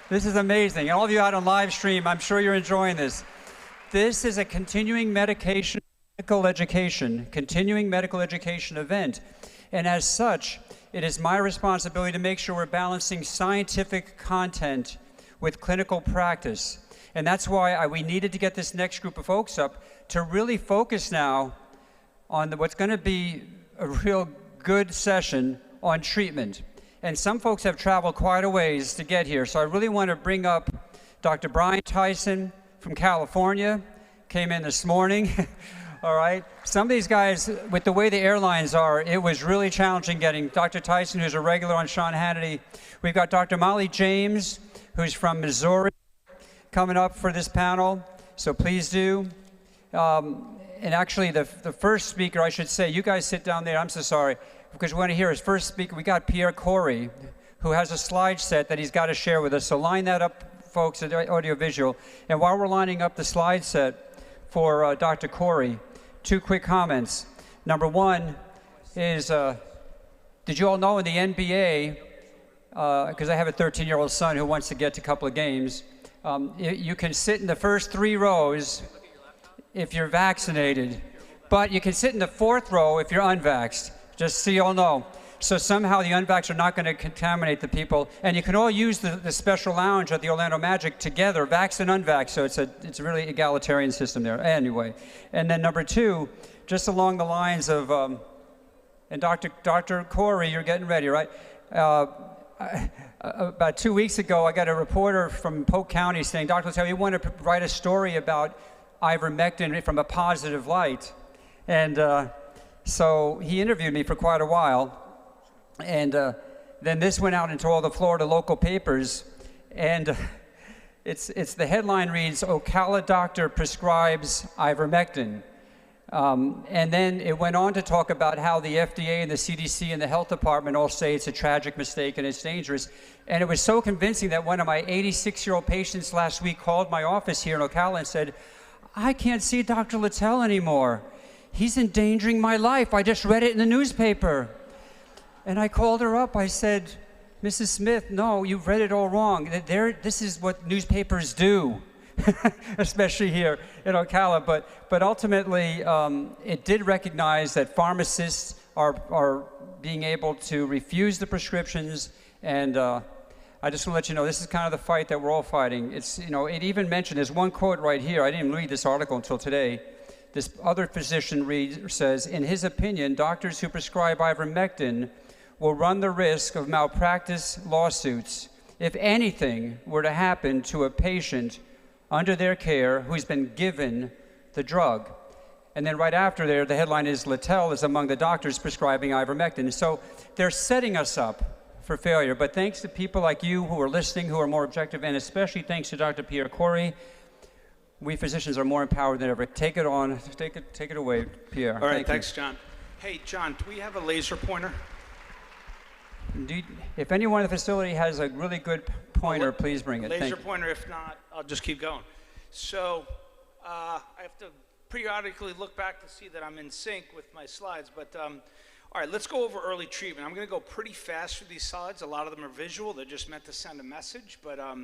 This is amazing. All of you out on live stream, I'm sure you're enjoying this. This is a continuing medical education event. And as such, it is my responsibility to make sure we're balancing scientific content with clinical practice. And that's why we needed to get this next group of folks up to really focus now on what's going to be a real good session on treatment. And some folks have traveled quite a ways to get here. So I really want to bring up Dr. Brian Tyson from California, came in this morning. All right. Some of these guys, with the way the airlines are, it was really challenging getting Dr. Tyson, who's a regular on Sean Hannity. We've got Dr. Molly James, who's from Missouri, coming up for this panel. So please do. And actually, the first speaker, I should say, you guys sit down there. I'm so sorry, because we want to hear his first speaker. We got Pierre Corey, who has a slide set that he's got to share with us. So line that up, folks, at audiovisual. And while we're lining up the slide set for Dr. Corey, two quick comments. Number one is, did you all know in the NBA, because I have a 13-year-old son who wants to get to a couple of games, you can sit in the first 3 rows if you're vaccinated, but you can sit in the 4th row if you're unvaxxed, just so you all know. So somehow the unvaxxed are not going to contaminate the people, and you can all use the special lounge at the Orlando Magic together, vaxxed and unvaxxed, so it's a really egalitarian system there. Anyway, and then number 2, just along the lines of, and Dr. Corey, you're getting ready, right? About 2 weeks ago, I got a reporter from Polk County saying, Dr. Littell, you want to write a story about ivermectin from a positive light. And so he interviewed me for quite a while. And then this went out into all the Florida local papers. And it's the headline reads, Ocala doctor prescribes ivermectin. And then it went on to talk about how the FDA and the CDC and the health department all say it's a tragic mistake and it's dangerous. And it was so convincing that one of my 86-year-old patients last week called my office here in Ocala and said, I can't see Dr. Littell anymore. He's endangering my life. I just read it in the newspaper. And I called her up. I said, Mrs. Smith, no, you've read it all wrong. This is what newspapers do. Especially here in Ocala, but ultimately it did recognize that pharmacists are being able to refuse the prescriptions, and I just want to let you know this is kind of the fight that we're all fighting. It's, you know, it even mentioned, there's one quote right here, I didn't read this article until today. This other physician says, in his opinion, doctors who prescribe ivermectin will run the risk of malpractice lawsuits if anything were to happen to a patient under their care who's been given the drug. And then right after there, the headline is, Littell is among the doctors prescribing ivermectin. So they're setting us up for failure. But thanks to people like you who are listening, who are more objective, and especially thanks to Dr. Pierre Corey, we physicians are more empowered than ever. Take it on, take it away, Pierre. All right, thanks, John. Hey, John, do we have a laser pointer? Indeed, if anyone in the facility has a really good pointer, please bring it. Laser pointer, if not, I'll just keep going. So I have to periodically look back to see that I'm in sync with my slides, but all right, let's go over early treatment. I'm going to go pretty fast through these slides. A lot of them are visual. They're just meant to send a message, but a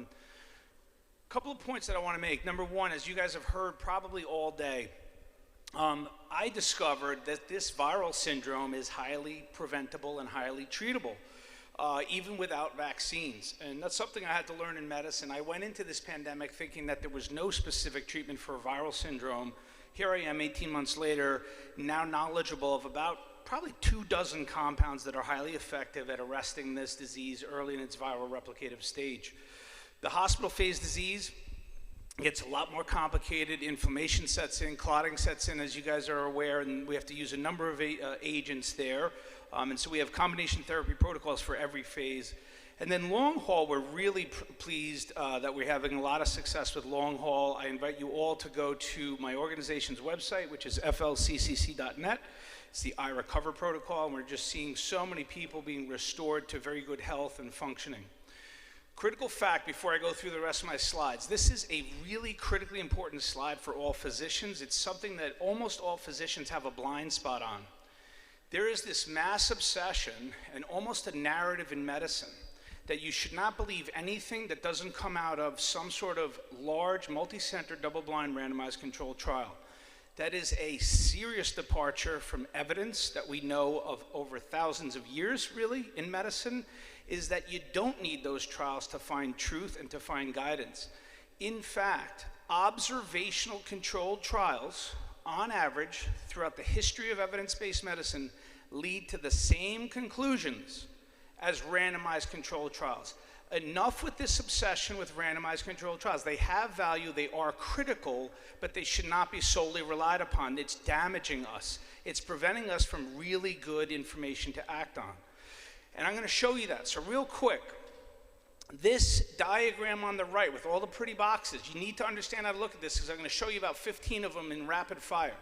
couple of points that I want to make. Number one, as you guys have heard probably all day, I discovered that this viral syndrome is highly preventable and highly treatable. Even without vaccines. And that's something I had to learn in medicine. I went into this pandemic thinking that there was no specific treatment for viral syndrome Here I am 18 months later, now knowledgeable of about probably 24 compounds that are highly effective at arresting this disease early in its viral replicative stage. The hospital phase disease gets a lot more complicated. Inflammation sets in, clotting sets in, as you guys are aware, and we have to use a number of agents there. And so we have combination therapy protocols for every phase. And then long haul, we're really pleased that we're having a lot of success with long haul. I invite you all to go to my organization's website, which is flccc.net. It's the iRecover protocol, and we're just seeing so many people being restored to very good health and functioning. Critical fact before I go through the rest of my slides. This is a really critically important slide for all physicians. It's something that almost all physicians have a blind spot on. There is this mass obsession and almost a narrative in medicine that you should not believe anything that doesn't come out of some sort of large, multi-center, double-blind, randomized controlled trial. That is a serious departure from evidence that we know of over thousands of years, really, in medicine, is that you don't need those trials to find truth and to find guidance. In fact, observational controlled trials, on average, throughout the history of evidence-based medicine, lead to the same conclusions as randomized controlled trials. Enough with this obsession with randomized controlled trials. They have value, they are critical, but they should not be solely relied upon. It's damaging us. It's preventing us from really good information to act on. And I'm going to show you that. So real quick, this diagram on the right with all the pretty boxes, you need to understand how to look at this because I'm going to show you about 15 of them in rapid fire.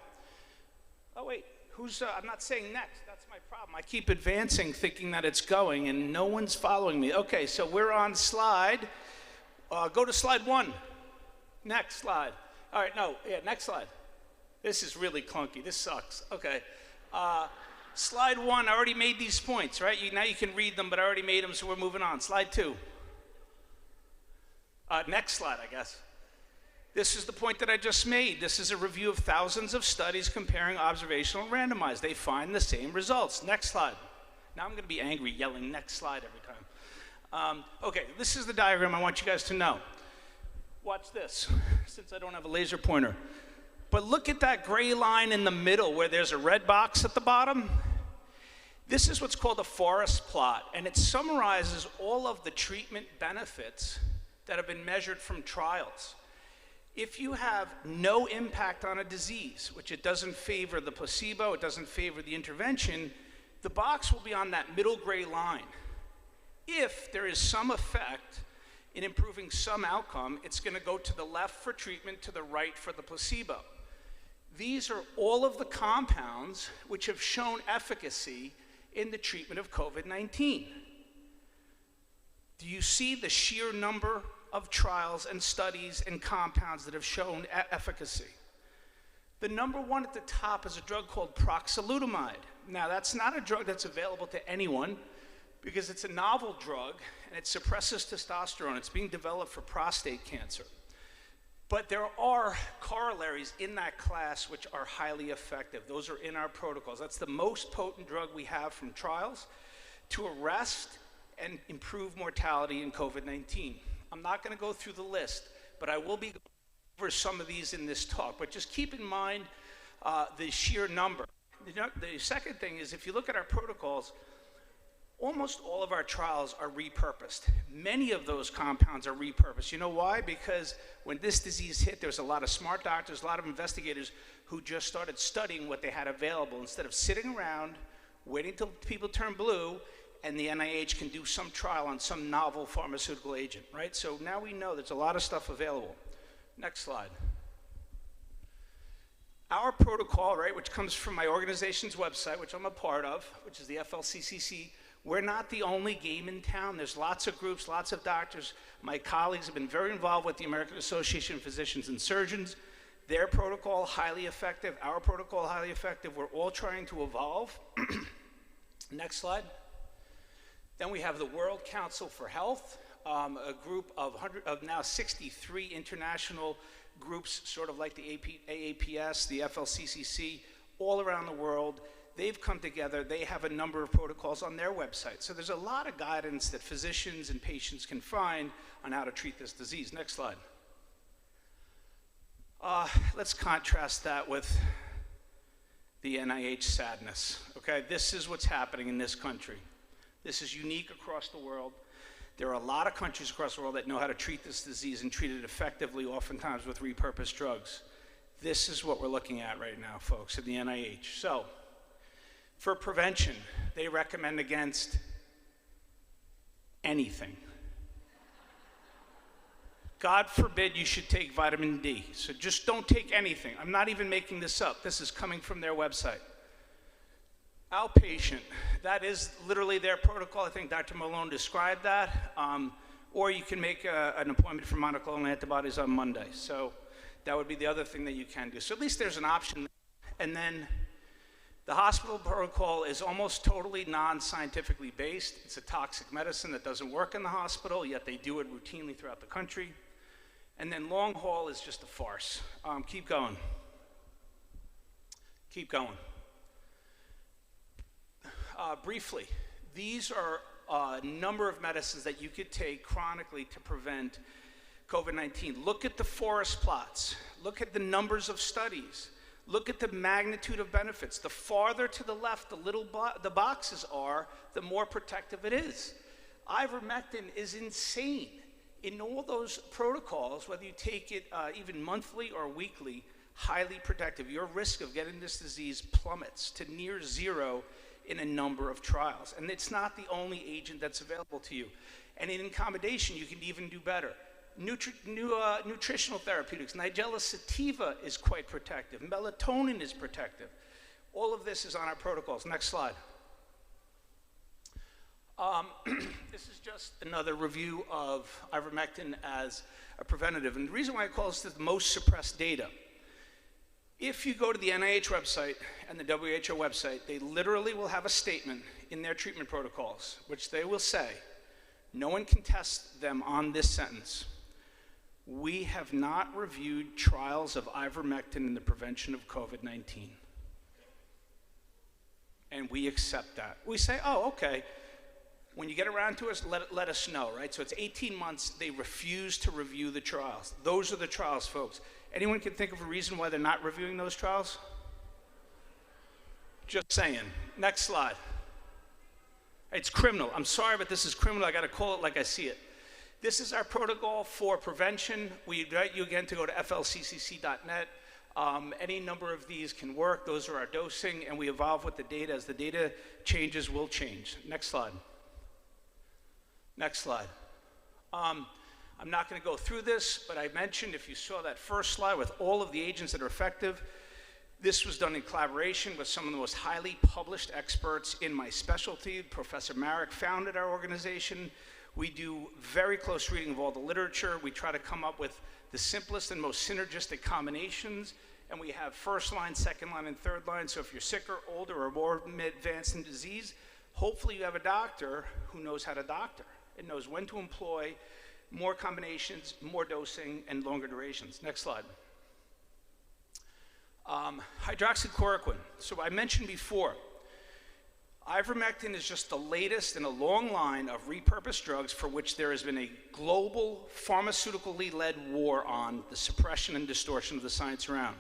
Oh wait, I'm not saying next, that's my problem. I keep advancing thinking that it's going and no one's following me. Okay, so we're on slide, go to slide 1. Next slide. All right, next slide. This is really clunky, this sucks. Okay, slide 1, I already made these points, right? Now you can read them, but I already made them, so we're moving on. Slide 2. Next slide, I guess. This is the point that I just made. This is a review of thousands of studies comparing observational and randomized. They find the same results. Next slide. Now I'm going to be angry, yelling next slide every time. Okay, this is the diagram I want you guys to know. Watch this, since I don't have a laser pointer. But look at that gray line in the middle where there's a red box at the bottom. This is what's called a forest plot, and it summarizes all of the treatment benefits that have been measured from trials. If you have no impact on a disease, which it doesn't favor the placebo, it doesn't favor the intervention, the box will be on that middle gray line. If there is some effect in improving some outcome, it's going to go to the left for treatment, to the right for the placebo. These are all of the compounds which have shown efficacy in the treatment of COVID-19. Do you see the sheer number of trials and studies and compounds that have shown efficacy? The number 1 at the top is a drug called proxalutamide. Now, that's not a drug that's available to anyone because it's a novel drug and it suppresses testosterone. It's being developed for prostate cancer. But there are corollaries in that class which are highly effective. Those are in our protocols. That's the most potent drug we have from trials to arrest and improve mortality in COVID-19. I'm not going to go through the list, but I will be going over some of these in this talk. But just keep in mind the sheer number. The second thing is, if you look at our protocols, almost all of our trials are repurposed. Many of those compounds are repurposed. You know why? Because when this disease hit, there was a lot of smart doctors, a lot of investigators who just started studying what they had available instead of sitting around, waiting till people turn blue, and the NIH can do some trial on some novel pharmaceutical agent, right? So now we know there's a lot of stuff available. Next slide. Our protocol, right, which comes from my organization's website, which I'm a part of, which is the FLCCC, we're not the only game in town. There's lots of groups, lots of doctors. My colleagues have been very involved with the American Association of Physicians and Surgeons. Their protocol, highly effective. Our protocol, highly effective. We're all trying to evolve. Next slide. Then we have the World Council for Health, a group of now 63 international groups, sort of like the AAPS, the FLCCC, all around the world. They've come together. They have a number of protocols on their website. So there's a lot of guidance that physicians and patients can find on how to treat this disease. Next slide. Let's contrast that with the NIH sadness, okay? This is what's happening in this country. This is unique across the world. There are a lot of countries across the world that know how to treat this disease and treat it effectively, oftentimes with repurposed drugs. This is what we're looking at right now, folks, at the NIH. So, for prevention, they recommend against anything. God forbid you should take vitamin D. So just don't take anything. I'm not even making this up. This is coming from their website. Outpatient, that is literally their protocol. I think Dr. Malone described that. Or you can make an appointment for monoclonal antibodies on Monday. So that would be the other thing that you can do. So at least there's an option. And then the hospital protocol is almost totally non-scientifically based. It's a toxic medicine that doesn't work in the hospital, yet they do it routinely throughout the country. And then long haul is just a farce. Keep going. Keep going. Briefly, these are a number of medicines that you could take chronically to prevent COVID-19. Look at the forest plots. Look at the numbers of studies. Look at the magnitude of benefits. The farther to the left the boxes are, the more protective it is. Ivermectin is insane. In all those protocols, whether you take it even monthly or weekly, highly protective. Your risk of getting this disease plummets to near zero in a number of trials. And it's not the only agent that's available to you. And in combination, you can even do better. Nutritional therapeutics, Nigella sativa is quite protective. Melatonin is protective. All of this is on our protocols. Next slide. This is just another review of ivermectin as a preventative. And the reason why I call this the most suppressed data, if you go to the NIH website and the WHO website, they literally will have a statement in their treatment protocols, which they will say, no one can test them on this sentence. We have not reviewed trials of ivermectin in the prevention of COVID-19. And we accept that. We say, oh, okay. When you get around to us, let us know, right? So it's 18 months. They refuse to review the trials. Those are the trials, folks. Anyone can think of a reason why they're not reviewing those trials? Just saying. Next slide. It's criminal. I'm sorry, but this is criminal. I got to call it like I see it. This is our protocol for prevention. We invite you again to go to flccc.net. Any number of these can work. Those are our dosing, and we evolve with the data. As the data changes, we'll change. Next slide. Next slide. I'm not going to go through this, but I mentioned, if you saw that first slide with all of the agents that are effective, this was done in collaboration with some of the most highly published experts in my specialty. Professor Marek founded our organization. We do very close reading of all the literature. We try to come up with the simplest and most synergistic combinations, and we have first line, second line, and third line. So if you're sicker, older, or more advanced in disease, hopefully you have a doctor who knows how to doctor. It knows when to employ more combinations, more dosing, and longer durations. Next slide. Hydroxychloroquine. So I mentioned before, ivermectin is just the latest in a long line of repurposed drugs for which there has been a global pharmaceutically led war on the suppression and distortion of the science around.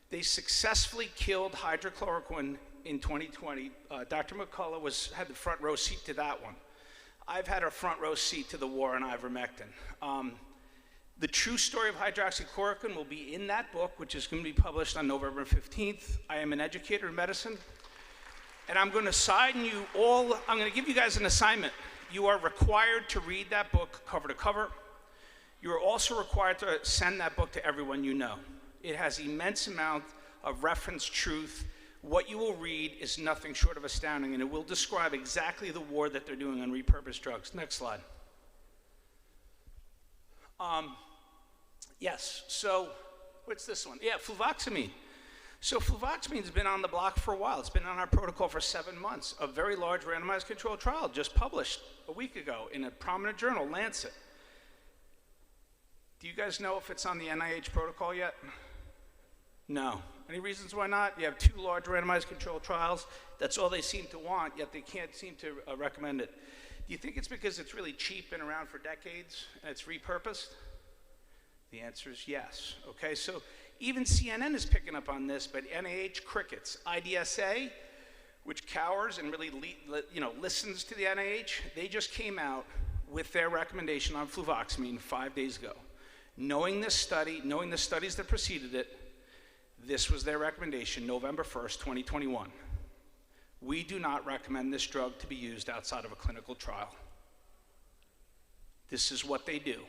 They successfully killed hydrochloroquine in 2020. Dr. McCullough had the front row seat to that one. I've had a front row seat to the war on ivermectin. The true story of hydroxychloroquine will be in that book, which is going to be published on November 15th. I am an educator in medicine, and I'm going to assign you all, I'm going to give you guys an assignment. You are required to read that book cover to cover. You are also required to send that book to everyone you know. It has immense amount of reference truth. What you will read is nothing short of astounding, and it will describe exactly the war that they're doing on repurposed drugs. Next slide. Yes, so what's this one? Yeah, fluvoxamine. So fluvoxamine has been on the block for a while. It's been on our protocol for 7 months. A very large randomized controlled trial just published a week ago in a prominent journal, Lancet. Do you guys know if it's on the NIH protocol yet? No. Any reasons why not? You have 2 large randomized controlled trials. That's all they seem to want, yet they can't seem to recommend it. Do you think it's because it's really cheap, been around for decades, and it's repurposed? The answer is yes. Okay, so even CNN is picking up on this, but NIH crickets. IDSA, which cowers and really listens to the NIH, they just came out with their recommendation on fluvoxamine 5 days ago. Knowing this study, knowing the studies that preceded it, this was their recommendation, November 1st, 2021. We do not recommend this drug to be used outside of a clinical trial. This is what they do.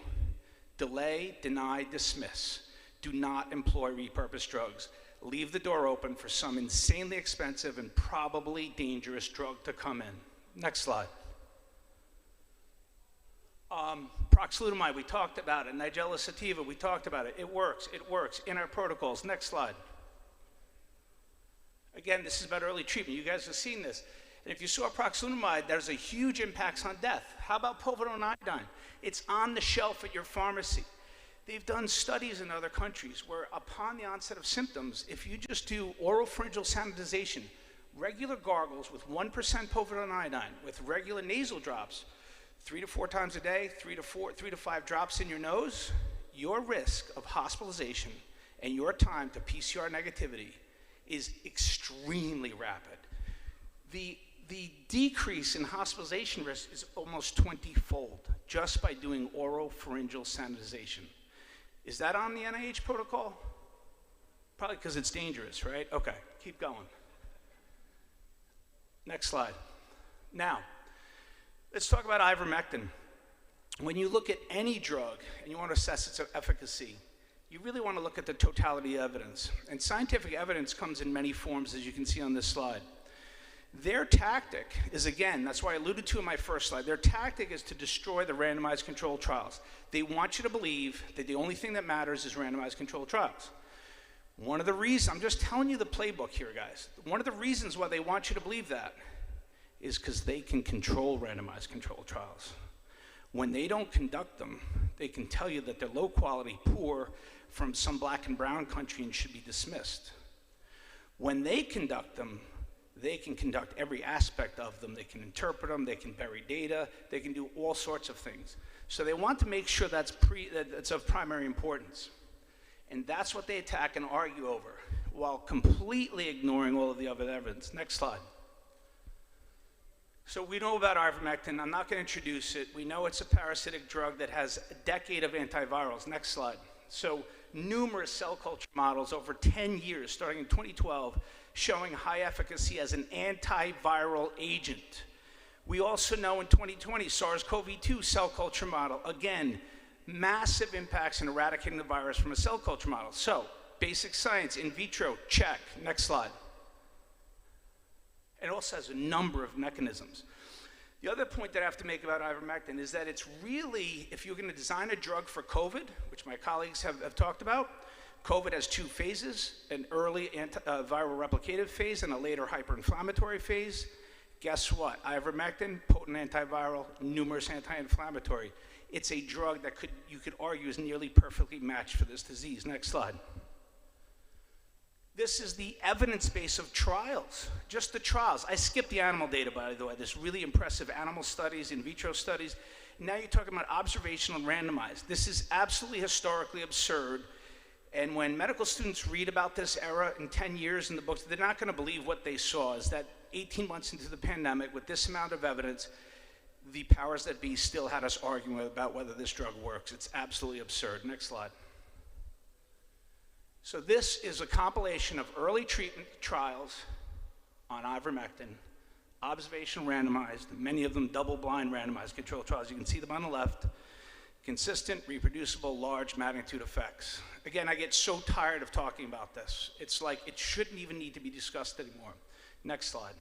Delay, deny, dismiss. Do not employ repurposed drugs. Leave the door open for some insanely expensive and probably dangerous drug to come in. Next slide. Proxlutamide, we talked about it. Nigella sativa, we talked about it. It works in our protocols. Next slide. Again, this is about early treatment. You guys have seen this. And if you saw proxlutamide, there's a huge impact on death. How about povidone iodine? It's on the shelf at your pharmacy. They've done studies in other countries where upon the onset of symptoms, if you just do oropharyngeal sanitization, regular gargles with 1% povidone iodine, with regular nasal drops, 3 to 4 times a day, 3 to 5 drops in your nose, your risk of hospitalization and your time to PCR negativity is extremely rapid. The decrease in hospitalization risk is almost 20-fold just by doing oropharyngeal sanitization. Is that on the NIH protocol? Probably because it's dangerous, right? Okay, keep going. Next slide. Now, let's talk about ivermectin. When you look at any drug and you want to assess its efficacy, you really want to look at the totality of evidence. And scientific evidence comes in many forms, as you can see on this slide. Their tactic is, again, that's why I alluded to in my first slide, their tactic is to destroy the randomized controlled trials. They want you to believe that the only thing that matters is randomized controlled trials. One of the reasons, I'm just telling you the playbook here, guys. One of the reasons why they want you to believe that is because they can control randomized controlled trials. When they don't conduct them, they can tell you that they're low quality, poor, from some black and brown country and should be dismissed. When they conduct them, they can conduct every aspect of them. They can interpret them, they can bury data, they can do all sorts of things. So they want to make sure that's of primary importance. And that's what they attack and argue over, while completely ignoring all of the other evidence. Next slide. So we know about ivermectin. I'm not going to introduce it. We know it's a parasitic drug that has a decade of antivirals. Next slide. So numerous cell culture models over 10 years, starting in 2012, showing high efficacy as an antiviral agent. We also know in 2020, SARS-CoV-2 cell culture model, again, massive impacts in eradicating the virus from a cell culture model. So, basic science, in vitro, check. Next slide. It also has a number of mechanisms. The other point that I have to make about ivermectin is that it's really, if you're going to design a drug for COVID, which my colleagues have talked about, COVID has 2 phases, an early viral replicative phase and a later hyperinflammatory phase. Guess what? Ivermectin, potent antiviral, numerous anti-inflammatory. It's a drug that you could argue is nearly perfectly matched for this disease. Next slide. This is the evidence base of trials, just the trials. I skipped the animal data, by the way. There's really impressive animal studies, in vitro studies. Now you're talking about observational and randomized. This is absolutely historically absurd. And when medical students read about this era in 10 years in the books, they're not going to believe what they saw, is that 18 months into the pandemic, with this amount of evidence, the powers that be still had us arguing about whether this drug works. It's absolutely absurd. Next slide. So this is a compilation of early treatment trials on ivermectin, observational randomized, many of them double-blind randomized controlled trials. You can see them on the left. Consistent, reproducible, large magnitude effects. Again, I get so tired of talking about this. It's like it shouldn't even need to be discussed anymore. Next slide.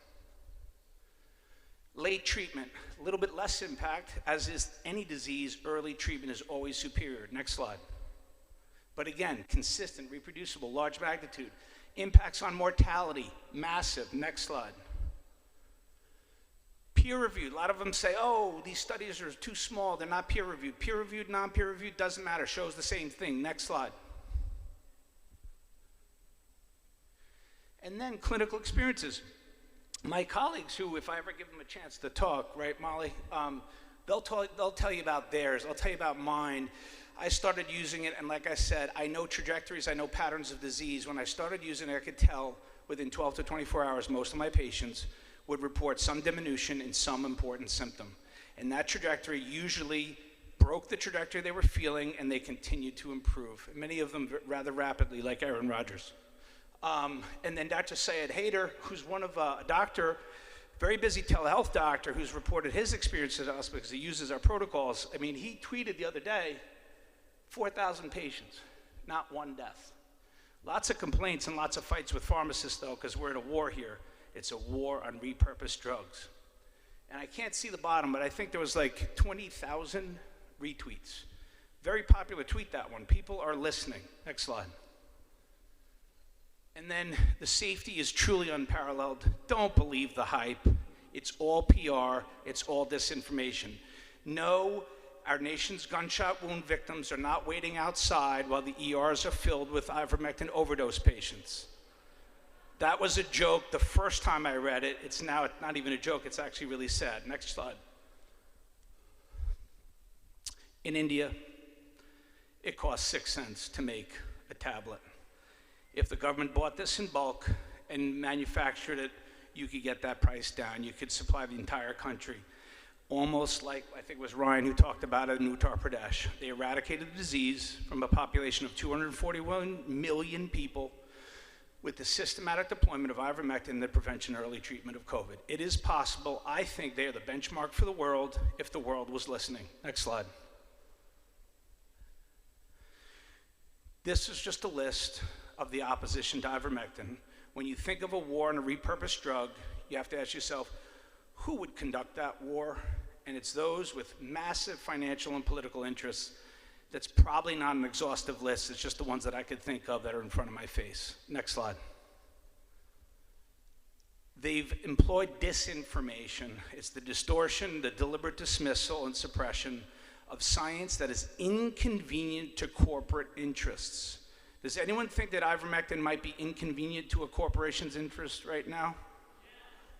Late treatment, a little bit less impact. As is any disease, early treatment is always superior. Next slide. But again, consistent, reproducible, large magnitude. Impacts on mortality, massive. Next slide. Peer-reviewed, a lot of them say, oh, these studies are too small, they're not peer-reviewed. Peer-reviewed, non-peer-reviewed, doesn't matter, shows the same thing. Next slide. And then clinical experiences. My colleagues who, if I ever give them a chance to talk, right, Molly, they'll tell you about theirs, I'll tell you about mine. I started using it, and like I said, I know trajectories, I know patterns of disease. When I started using it, I could tell within 12 to 24 hours, most of my patients would report some diminution in some important symptom. And that trajectory usually broke the trajectory they were feeling, and they continued to improve. Many of them rather rapidly, like Aaron Rodgers. And then Dr. Syed Haider, who's one of a doctor, very busy telehealth doctor, who's reported his experiences to us because he uses our protocols. I mean, he tweeted the other day, 4,000 patients, not one death. Lots of complaints and lots of fights with pharmacists, though, because we're at a war here. It's a war on repurposed drugs. And I can't see the bottom, but I think there was like 20,000 retweets. Very popular tweet, that one. People are listening. Next slide. And then the safety is truly unparalleled. Don't believe the hype. It's all PR. It's all disinformation. No, our nation's gunshot wound victims are not waiting outside while the ERs are filled with ivermectin overdose patients. That was a joke the first time I read it. It's now not even a joke. It's actually really sad. Next slide. In India, it costs 6 cents to make a tablet. If the government bought this in bulk and manufactured it, you could get that price down. You could supply the entire country. Almost like, I think it was Ryan who talked about it in Uttar Pradesh. They eradicated the disease from a population of 241 million people with the systematic deployment of ivermectin in the prevention and early treatment of COVID. It is possible. I think they are the benchmark for the world if the world was listening. Next slide. This is just a list of the opposition to ivermectin. When you think of a war on a repurposed drug, you have to ask yourself, who would conduct that war? And it's those with massive financial and political interests. That's probably not an exhaustive list. It's just the ones that I could think of that are in front of my face. Next slide. They've employed disinformation. It's the distortion, the deliberate dismissal and suppression of science that is inconvenient to corporate interests. Does anyone think that ivermectin might be inconvenient to a corporation's interest right now?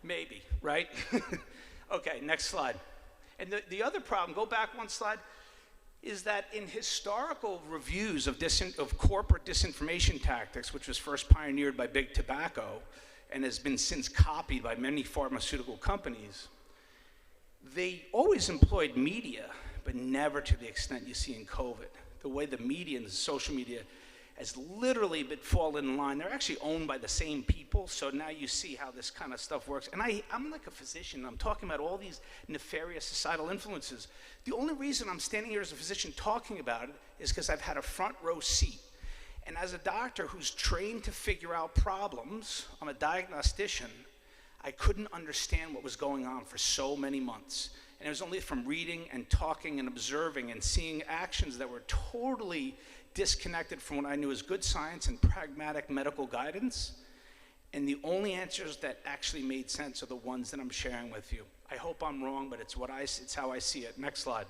Maybe, right? Okay, next slide. And the other problem, go back one slide, is that in historical reviews of corporate disinformation tactics, which was first pioneered by Big Tobacco and has been since copied by many pharmaceutical companies, they always employed media, but never to the extent you see in COVID. The way the media and the social media has literally been fallen in line. They're actually owned by the same people, so now you see how this kind of stuff works. And I'm like a physician. I'm talking about all these nefarious societal influences. The only reason I'm standing here as a physician talking about it is because I've had a front row seat. And as a doctor who's trained to figure out problems, I'm a diagnostician, I couldn't understand what was going on for so many months. And it was only from reading and talking and observing and seeing actions that were totally disconnected from what I knew as good science and pragmatic medical guidance. And the only answers that actually made sense are the ones that I'm sharing with you. I hope I'm wrong, but it's how I see it. Next slide.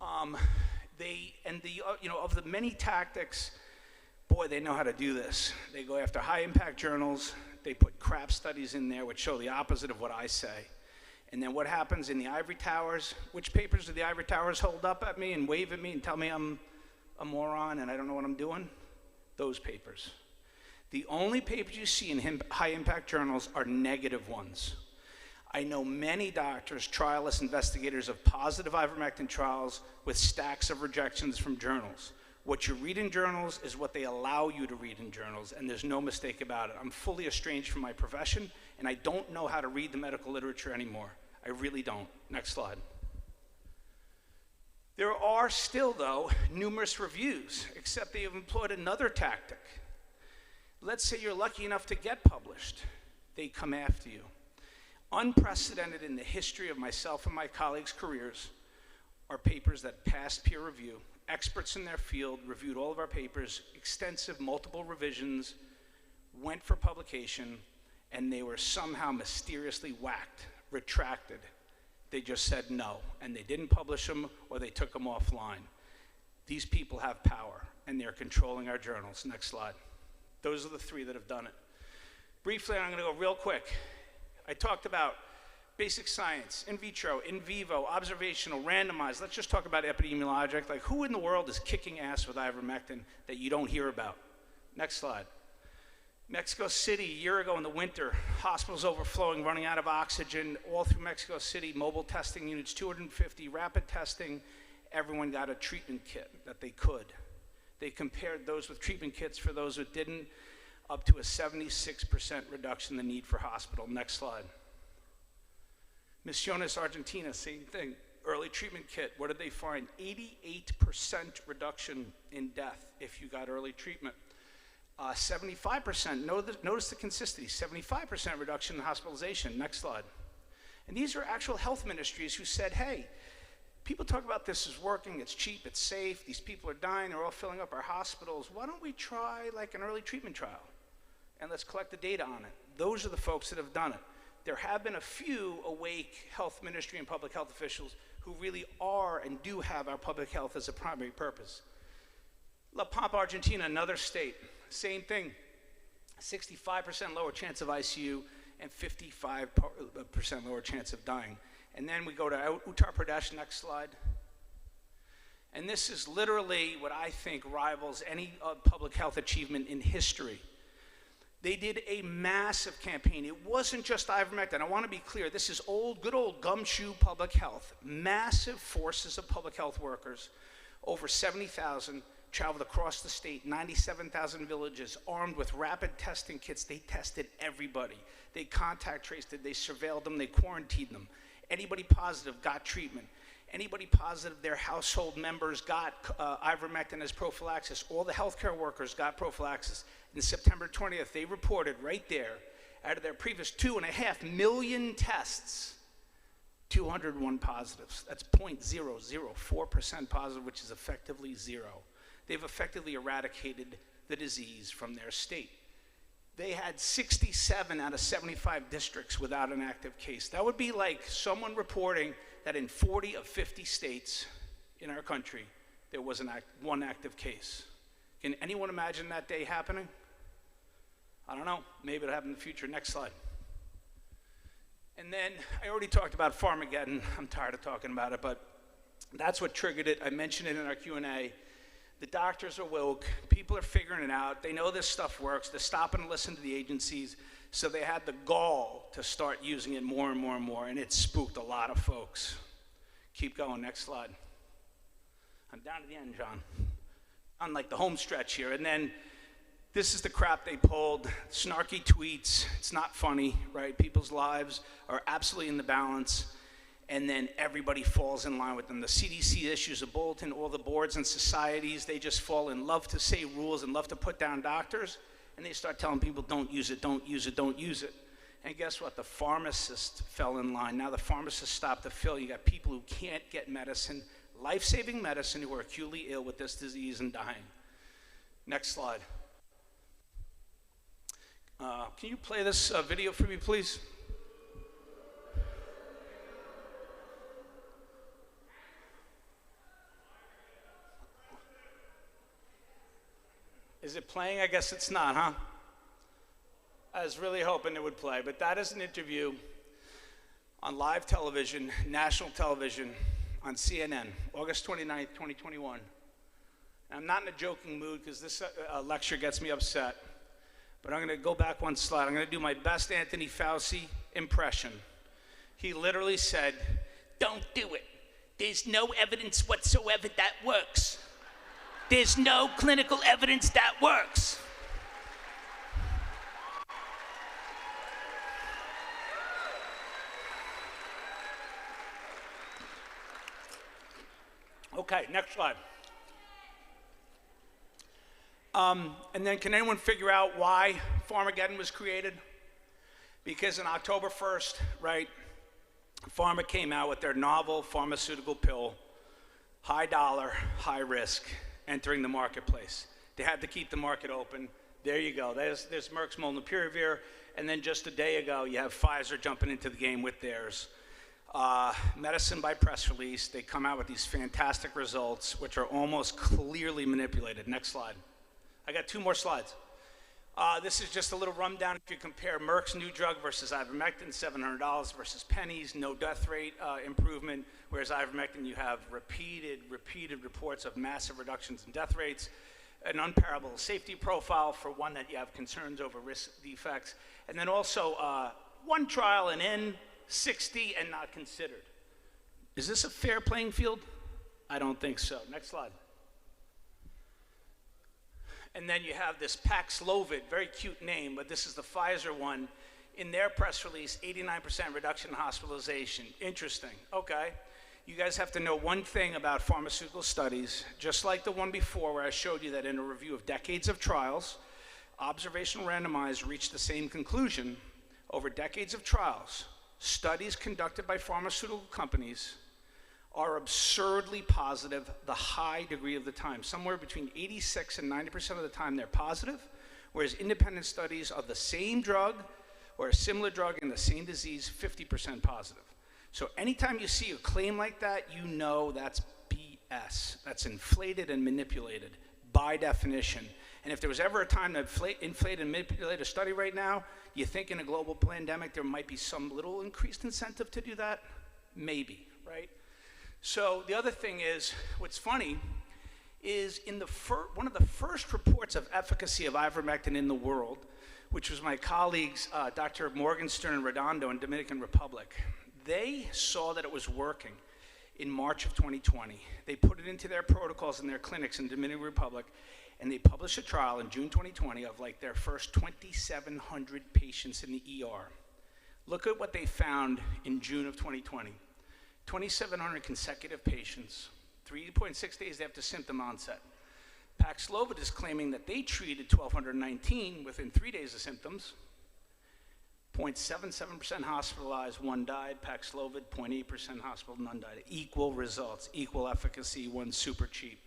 Of the many tactics, boy, they know how to do this. They go after high impact journals. They put crap studies in there which show the opposite of what I say. And then what happens in the ivory towers? Which papers do the ivory towers hold up at me and wave at me and tell me I'm a moron and I don't know what I'm doing? Those papers. The only papers you see in high impact journals are negative ones. I know many doctors, trialists, investigators of positive ivermectin trials with stacks of rejections from journals. What you read in journals is what they allow you to read in journals, and there's no mistake about it. I'm fully estranged from my profession, and I don't know how to read the medical literature anymore. I really don't. Next slide. There are still, though, numerous reviews, except they have employed another tactic. Let's say you're lucky enough to get published. They come after you. Unprecedented in the history of myself and my colleagues' careers are papers that passed peer review. Experts in their field reviewed all of our papers, extensive multiple revisions, went for publication, and they were somehow mysteriously whacked, retracted. They just said no, and they didn't publish them or they took them offline. These people have power, and they're controlling our journals. Next slide. Those are the three that have done it. Briefly, I'm going to go real quick. I talked about basic science, in vitro, in vivo, observational, randomized. Let's just talk about epidemiologic. Like, who in the world is kicking ass with ivermectin that you don't hear about? Next slide. Mexico City, a year ago in the winter, hospitals overflowing, running out of oxygen, all through Mexico City, mobile testing units, 250, rapid testing. Everyone got a treatment kit that they could. They compared those with treatment kits for those who didn't, up to a 76% reduction in the need for hospital. Next slide. Misiones, Argentina, same thing. Early treatment kit, what did they find? 88% reduction in death if you got early treatment. 75%, notice the consistency, 75% reduction in hospitalization. Next slide. And these are actual health ministries who said, hey, people talk about this is working, it's cheap, it's safe, these people are dying, they're all filling up our hospitals. Why don't we try like an early treatment trial? And let's collect the data on it. Those are the folks that have done it. There have been a few awake health ministry and public health officials who really are and do have our public health as a primary purpose. La Pampa, Argentina, another state, same thing. 65% lower chance of ICU and 55% lower chance of dying. And then we go to Uttar Pradesh, next slide. And this is literally what I think rivals any public health achievement in history. They did a massive campaign. It wasn't just ivermectin. I want to be clear. This is good old gumshoe public health. Massive forces of public health workers, over 70,000, traveled across the state, 97,000 villages, armed with rapid testing kits. They tested everybody. They contact traced it. They surveilled them. They quarantined them. Anybody positive got treatment. Anybody positive, their household members got ivermectin as prophylaxis. All the healthcare workers got prophylaxis. And September 20th, they reported right there, out of their previous 2.5 million tests, 201 positives. That's 0.004% positive, which is effectively zero. They've effectively eradicated the disease from their state. They had 67 out of 75 districts without an active case. That would be like someone reporting that in 40 of 50 states in our country, there was one active case. Can anyone imagine that day happening? I don't know, maybe it'll happen in the future. Next slide. And then, I already talked about Pharmageddon. I'm tired of talking about it, but that's what triggered it. I mentioned it in our Q&A. The doctors are woke, people are figuring it out, they know this stuff works, they're stopping to listen to the agencies, so they had the gall to start using it more and more and more, and it spooked a lot of folks. Keep going, next slide. I'm down to the end, John. On like the home stretch here, and then this is the crap they pulled, snarky tweets, it's not funny, right? People's lives are absolutely in the balance. And then everybody falls in line with them. The CDC issues a bulletin, all the boards and societies, they just fall in love to say rules and love to put down doctors, and they start telling people, don't use it, don't use it, don't use it. And guess what? The pharmacists fell in line. Now the pharmacists stopped the fill. You got people who can't get medicine, life-saving medicine, who are acutely ill with this disease and dying. Next slide. Can you play this video for me, please? Is it playing? I guess it's not, huh? I was really hoping it would play, but that is an interview on live television, national television, on CNN, August 29th, 2021. And I'm not in a joking mood because this lecture gets me upset, but I'm going to go back one slide. I'm going to do my best Anthony Fauci impression. He literally said, "Don't do it. There's no evidence whatsoever that works. There's no clinical evidence that works." Okay, next slide. And then can anyone figure out why Pharmageddon was created? Because on October 1st, right, Pharma came out with their novel pharmaceutical pill, high dollar, high risk, entering the marketplace. They had to keep the market open. There you go. There's Merck's Molnupiravir, and then just a day ago, you have Pfizer jumping into the game with theirs. Medicine by press release, they come out with these fantastic results, which are almost clearly manipulated. Next slide. I got 2 more slides. This is just a little rundown. If you compare Merck's new drug versus ivermectin, $700 versus pennies, no death rate improvement, whereas ivermectin you have repeated reports of massive reductions in death rates, an unparalleled safety profile for one that you have concerns over risk defects, and then also one trial and N 60 and not considered. Is this a fair playing field? I don't think so. Next slide. And then you have this Paxlovid, very cute name, but this is the Pfizer one. In their press release, 89% reduction in hospitalization. Interesting. Okay. You guys have to know one thing about pharmaceutical studies, just like the one before where I showed you that in a review of decades of trials, observational randomized reached the same conclusion over decades of trials. Studies conducted by pharmaceutical companies are absurdly positive the high degree of the time. Somewhere between 86 and 90% of the time they're positive, whereas independent studies of the same drug or a similar drug in the same disease, 50% positive. So anytime you see a claim like that, you know that's BS. That's inflated and manipulated by definition. And if there was ever a time to inflate and manipulate a study right now, you think in a global pandemic there might be some little increased incentive to do that? Maybe, right? So the other thing is, what's funny is in the one of the first reports of efficacy of ivermectin in the world, which was my colleagues, Dr. Morgenstern and Redondo in Dominican Republic, they saw that it was working in March of 2020. They put it into their protocols in their clinics in Dominican Republic, and they published a trial in June 2020 of like their first 2,700 patients in the ER. Look at what they found in June of 2020. 2,700 consecutive patients, 3.6 days after symptom onset. Paxlovid is claiming that they treated 1,219 within 3 days of symptoms. 0.77% hospitalized, one died. Paxlovid, 0.8% hospital, none died. Equal results, equal efficacy, one super cheap.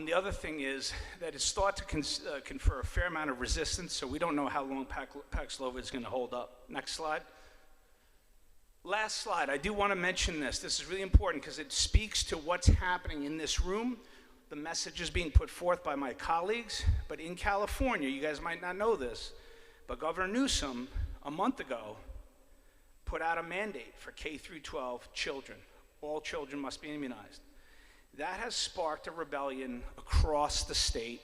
The other thing is that it's thought to confer a fair amount of resistance, so we don't know how long Paxlovid is going to hold up. Next slide. Last slide, I do want to mention this. This is really important because it speaks to what's happening in this room. The message is being put forth by my colleagues, but in California, you guys might not know this, but Governor Newsom, a month ago, put out a mandate for K through 12 children. All children must be immunized. That has sparked a rebellion across the state.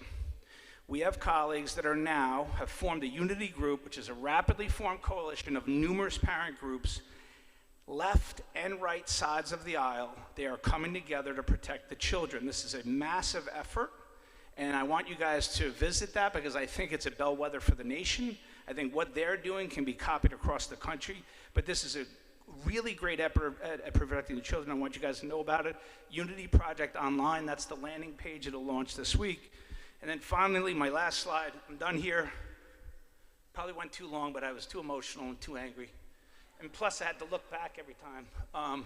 We have colleagues that have formed a unity group, which is a rapidly formed coalition of numerous parent groups, left and right sides of the aisle. They are coming together to protect the children. This is a massive effort, and I want you guys to visit that because I think it's a bellwether for the nation. I think what they're doing can be copied across the country, but this is a really great effort at protecting the children. I want you guys to know about it. Unity Project Online, that's the landing page. It'll launch this week. And then finally, my last slide. I'm done here. Probably went too long, but I was too emotional and too angry. And plus, I had to look back every time.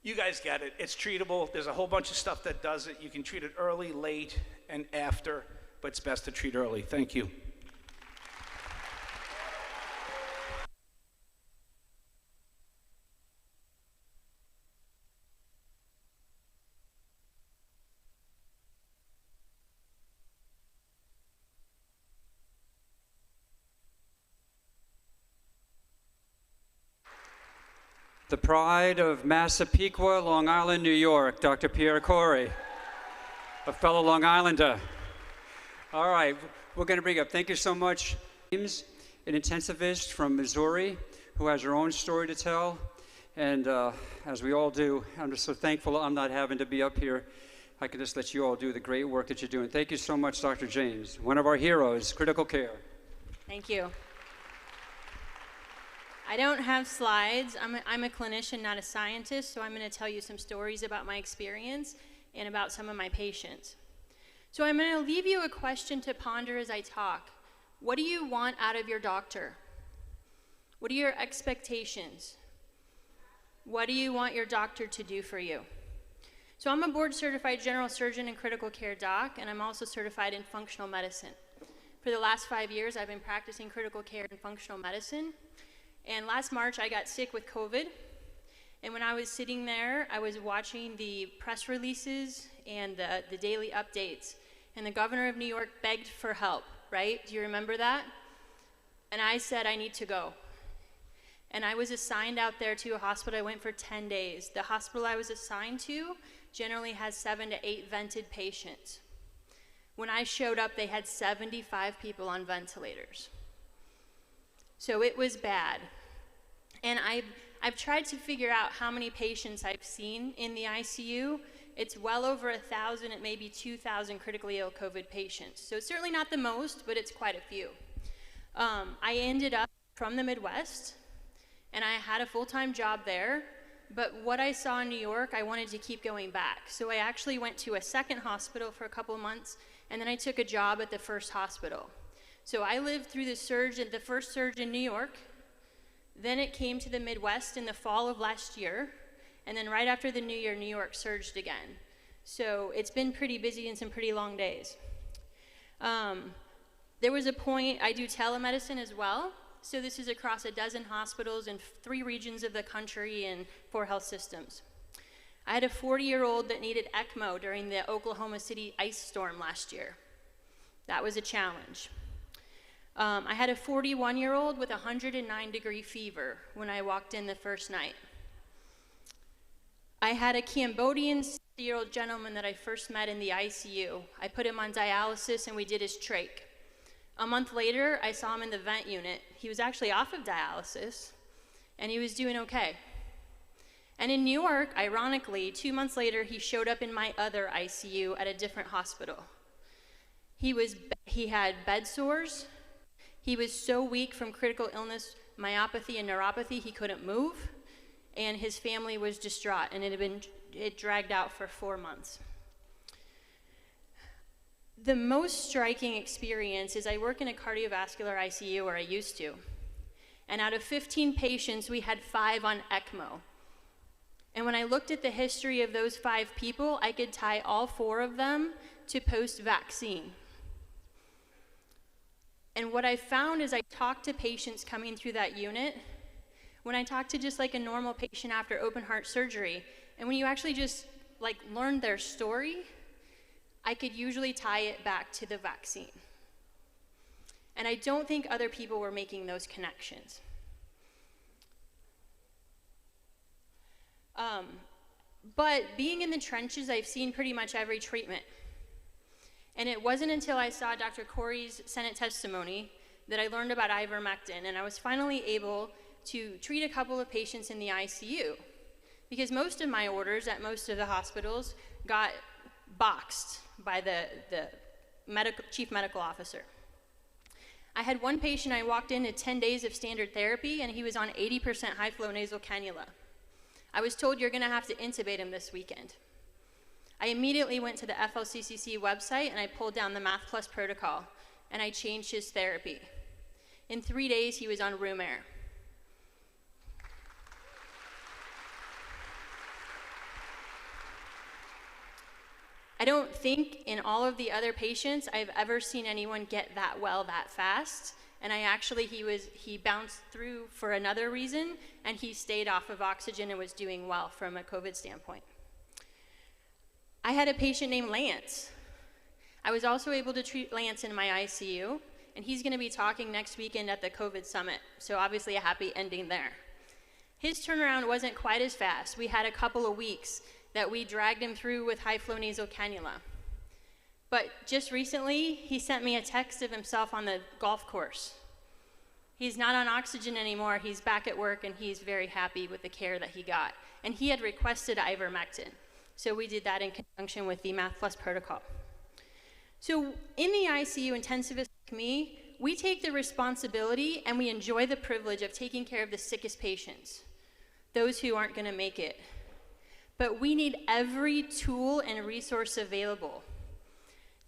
You guys get it. It's treatable. There's a whole bunch of stuff that does it. You can treat it early, late, and after, but it's best to treat early. Thank you. The pride of Massapequa, Long Island, New York, Dr. Pierre Corey, a fellow Long Islander. All right, we're going to bring up, thank you so much, James, an intensivist from Missouri who has her own story to tell. And as we all do, I'm just so thankful I'm not having to be up here. I can just let you all do the great work that you're doing. Thank you so much, Dr. James, one of our heroes, critical care. Thank you. I don't have slides. I'm a clinician, not a scientist, so I'm going to tell you some stories about my experience and about some of my patients. So I'm going to leave you a question to ponder as I talk. What do you want out of your doctor? What are your expectations? What do you want your doctor to do for you? So I'm a board-certified general surgeon and critical care doc, and I'm also certified in functional medicine. For the last 5 years, I've been practicing critical care and functional medicine. And last March, I got sick with COVID. And when I was sitting there, I was watching the press releases and the daily updates. And the governor of New York begged for help, right? Do you remember that? And I said, I need to go. And I was assigned out there to a hospital. I went for 10 days. The hospital I was assigned to generally has 7 to 8 vented patients. When I showed up, they had 75 people on ventilators. So it was bad. And I've tried to figure out how many patients I've seen in the ICU. It's well over 1,000, it may be 2,000 critically ill COVID patients. So it's certainly not the most, but it's quite a few. I ended up from the Midwest, and I had a full-time job there, but what I saw in New York, I wanted to keep going back. So I actually went to a second hospital for a couple of months, and then I took a job at the first hospital. So I lived through the first surge in New York, then it came to the Midwest in the fall of last year, and then right after the new year, New York surged again. So it's been pretty busy and some pretty long days. There was a point, I do telemedicine as well. So this is across 12 hospitals in 3 regions of the country and 4 health systems. I had a 40-year-old that needed ECMO during the Oklahoma City ice storm last year. That was a challenge. I had a 41-year-old with a 109-degree fever when I walked in the first night. I had a Cambodian 60-year-old gentleman that I first met in the ICU. I put him on dialysis and we did his trach. A month later, I saw him in the vent unit. He was actually off of dialysis and he was doing okay. And in New York, ironically, 2 months later, he showed up in my other ICU at a different hospital. He had bed sores. He was so weak from critical illness, myopathy, and neuropathy, he couldn't move. And his family was distraught, and it dragged out for 4 months. The most striking experience is I work in a cardiovascular ICU, or I used to. And out of 15 patients, we had 5 on ECMO. And when I looked at the history of those 5 people, I could tie all 4 of them to post-vaccine. And what I found is I talked to patients coming through that unit, when I talked to just like a normal patient after open heart surgery, and when you actually just like learn their story, I could usually tie it back to the vaccine. And I don't think other people were making those connections. But being in the trenches, I've seen pretty much every treatment. And it wasn't until I saw Dr. Corey's Senate testimony that I learned about ivermectin, and I was finally able to treat a couple of patients in the ICU. Because most of my orders at most of the hospitals got boxed by the chief medical officer. I had one patient, I walked in at 10 days of standard therapy, and he was on 80% high-flow nasal cannula. I was told, you're gonna have to intubate him this weekend. I immediately went to the FLCCC website and I pulled down the Math Plus protocol and I changed his therapy. In 3 days, he was on room air. I don't think in all of the other patients I've ever seen anyone get that well that fast. And he bounced through for another reason, and he stayed off of oxygen and was doing well from a COVID standpoint. I had a patient named Lance. I was also able to treat Lance in my ICU, and he's gonna be talking next weekend at the COVID Summit, so obviously a happy ending there. His turnaround wasn't quite as fast. We had a couple of weeks that we dragged him through with high-flow nasal cannula. But just recently, he sent me a text of himself on the golf course. He's not on oxygen anymore, he's back at work, and he's very happy with the care that he got. And he had requested ivermectin. So we did that in conjunction with the Math Plus protocol. So in the ICU, intensivists like me, we take the responsibility and we enjoy the privilege of taking care of the sickest patients, those who aren't gonna make it. But we need every tool and resource available.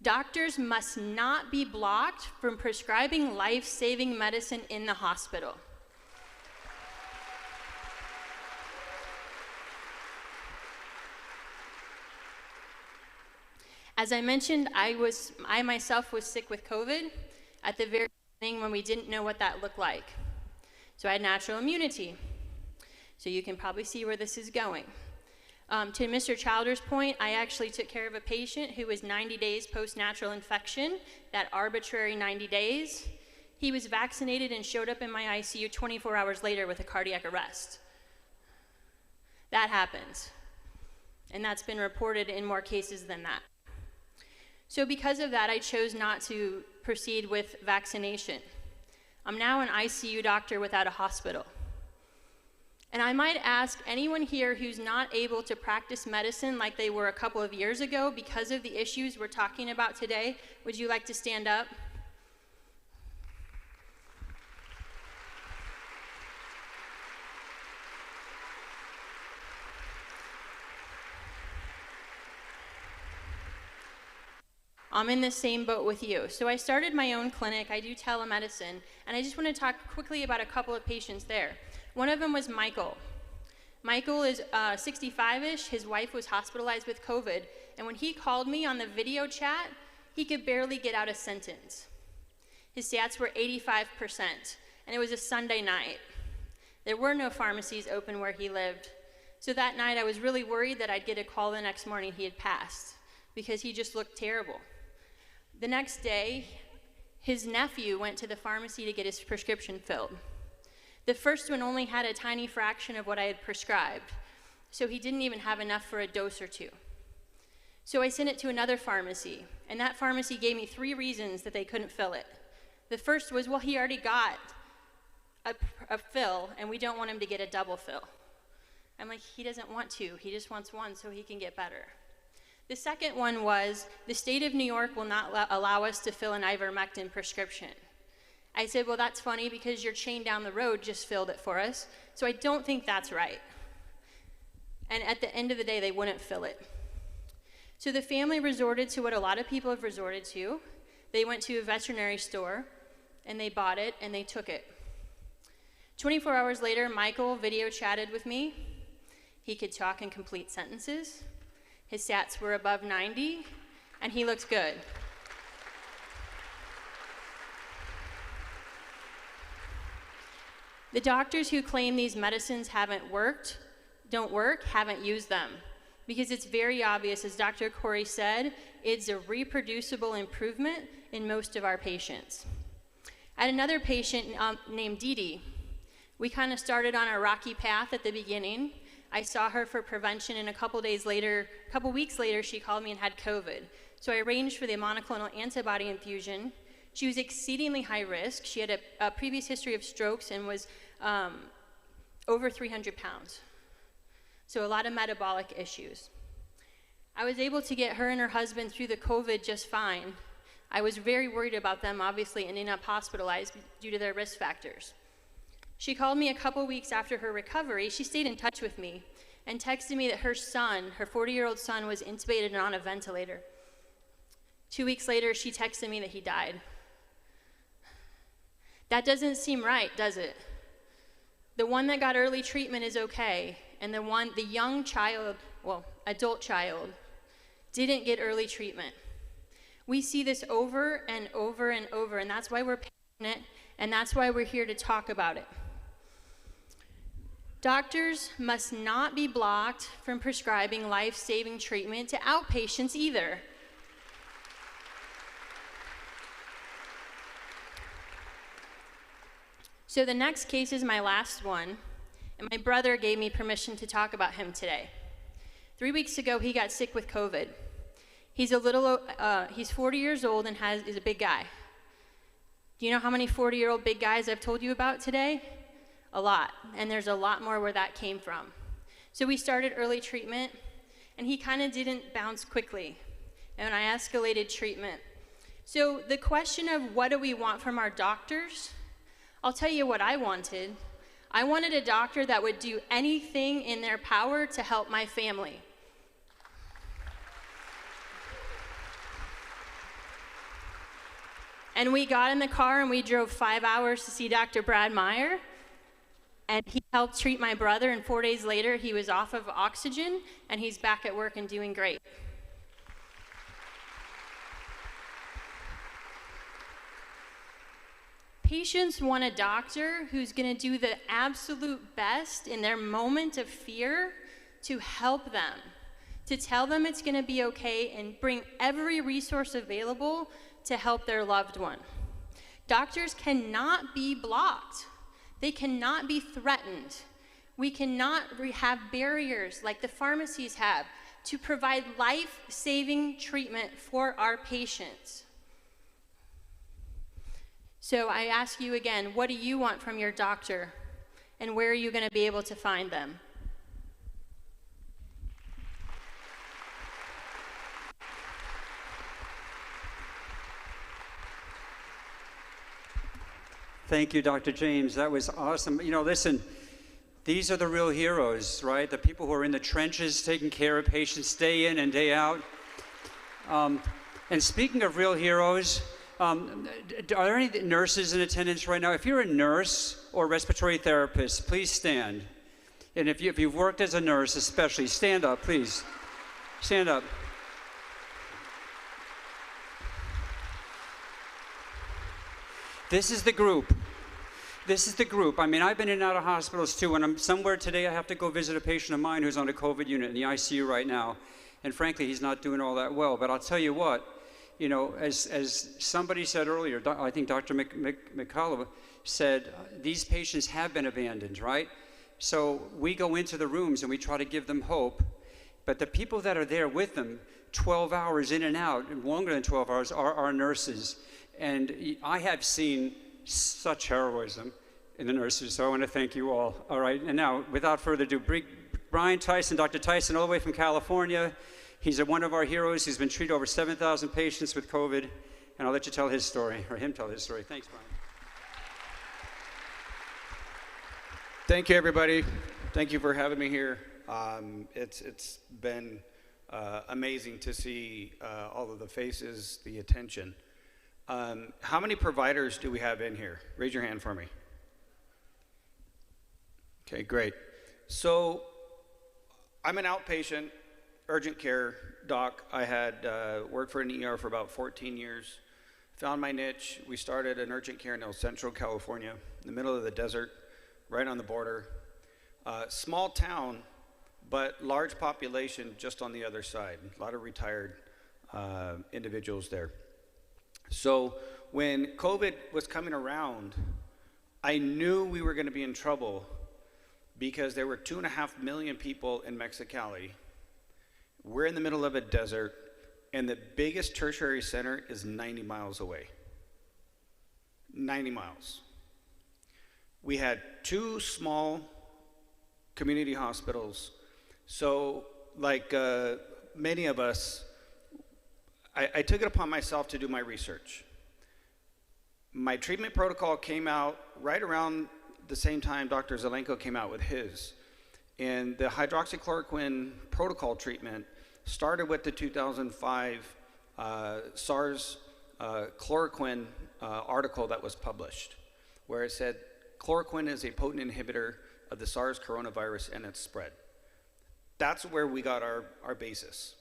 Doctors must not be blocked from prescribing life-saving medicine in the hospital. As I mentioned, I myself was sick with COVID at the very beginning when we didn't know what that looked like. So I had natural immunity. So you can probably see where this is going. To Mr. Childer's point, I actually took care of a patient who was 90 days post-natural infection, that arbitrary 90 days. He was vaccinated and showed up in my ICU 24 hours later with a cardiac arrest. That happens. And that's been reported in more cases than that. So because of that, I chose not to proceed with vaccination. I'm now an ICU doctor without a hospital. And I might ask anyone here who's not able to practice medicine like they were a couple of years ago because of the issues we're talking about today, would you like to stand up? I'm in the same boat with you. So I started my own clinic. I do telemedicine, and I just want to talk quickly about a couple of patients there. One of them was Michael. Michael is 65-ish. His wife was hospitalized with COVID, and when he called me on the video chat, he could barely get out a sentence. His stats were 85%, and it was a Sunday night. There were no pharmacies open where he lived. So that night, I was really worried that I'd get a call the next morning he had passed, because he just looked terrible. The next day, his nephew went to the pharmacy to get his prescription filled. The first one only had a tiny fraction of what I had prescribed, so he didn't even have enough for a dose or two. So I sent it to another pharmacy, and that pharmacy gave me 3 reasons that they couldn't fill it. The first was, well, he already got a fill, and we don't want him to get a double fill. I'm like, he doesn't want to, he just wants one so he can get better. The second one was, the state of New York will not allow us to fill an ivermectin prescription. I said, well, that's funny because your chain down the road just filled it for us, so I don't think that's right. And at the end of the day, they wouldn't fill it. So the family resorted to what a lot of people have resorted to. They went to a veterinary store, and they bought it, and they took it. 24 hours later, Michael video chatted with me. He could talk in complete sentences. His stats were above 90, and he looked good. The doctors who claim these medicines don't work, haven't used them. Because it's very obvious, as Dr. Corey said, it's a reproducible improvement in most of our patients. I had another patient named Dee Dee. We kind of started on a rocky path at the beginning. I saw her for prevention, and a couple weeks later, she called me and had COVID. So I arranged for the monoclonal antibody infusion. She was exceedingly high risk. She had a previous history of strokes and was over 300 pounds. So a lot of metabolic issues. I was able to get her and her husband through the COVID just fine. I was very worried about them, obviously, ending up hospitalized due to their risk factors. She called me a couple weeks after her recovery. She stayed in touch with me and texted me that her son, her 40-year-old son, was intubated and on a ventilator. 2 weeks later, she texted me that he died. That doesn't seem right, does it? The one that got early treatment is okay, and the young child, well, adult child, didn't get early treatment. We see this over and over and over, and that's why we're passionate, and that's why we're here to talk about it. Doctors must not be blocked from prescribing life-saving treatment to outpatients either. So the next case is my last one, and my brother gave me permission to talk about him today. 3 weeks ago, he got sick with COVID. He's 40 years old and is a big guy. Do you know how many 40-year-old big guys I've told you about today? A lot, and there's a lot more where that came from. So we started early treatment, and he kind of didn't bounce quickly, and I escalated treatment. So the question of what do we want from our doctors, I'll tell you what I wanted. I wanted a doctor that would do anything in their power to help my family. And we got in the car and we drove 5 hours to see Dr. Brad Meyer, and he helped treat my brother, and 4 days later he was off of oxygen and he's back at work and doing great. Patients want a doctor who's going to do the absolute best in their moment of fear to help them, to tell them it's gonna be okay and bring every resource available to help their loved one. Doctors cannot be blocked. They cannot be threatened. We cannot have barriers like the pharmacies have to provide life-saving treatment for our patients. So I ask you again, what do you want from your doctor? And where are you going to be able to find them? Thank you, Dr. James. That was awesome. You know, listen, these are the real heroes, right? The people who are in the trenches taking care of patients day in and day out. And speaking of real heroes, are there any nurses in attendance right now? If you're a nurse or respiratory therapist, please stand. And if you've worked as a nurse especially, stand up, please. Stand up. This is the group. This is the group. I mean, I've been in and out of hospitals too. When I'm somewhere today, I have to go visit a patient of mine who's on a COVID unit in the ICU right now. And frankly, he's not doing all that well. But I'll tell you what, you know, as somebody said earlier, I think Dr. McCullough said, these patients have been abandoned, right? So we go into the rooms and we try to give them hope. But the people that are there with them, 12 hours in and out, and longer than 12 hours, are our nurses. And I have seen such heroism in the nurses, so I want to thank you all. All right, and now, without further ado, Brian Tyson, Dr. Tyson, all the way from California. He's one of our heroes. He's been treated over 7,000 patients with COVID, and I'll let you tell his story, or him tell his story. Thanks, Brian. Thank you, everybody. Thank you for having me here. It's been amazing to see all of the faces, the attention. How many providers do we have in here? Raise your hand for me. Okay, great. So I'm an outpatient urgent care doc. I had worked for an ER for about 14 years. Found my niche. We started an urgent care in El Centro, California, in the middle of the desert, right on the border. Small town, but large population just on the other side. A lot of retired individuals there. So when COVID was coming around, I knew we were going to be in trouble because there were 2.5 million people in Mexicali. We're in the middle of a desert, and the biggest tertiary center is 90 miles away. 90 miles. We had 2 small community hospitals. So like many of us, I took it upon myself to do my research. My treatment protocol came out right around the same time Dr. Zelenko came out with his. And the hydroxychloroquine protocol treatment started with the 2005 SARS chloroquine article that was published, where it said chloroquine is a potent inhibitor of the SARS coronavirus and its spread. That's where we got our basis.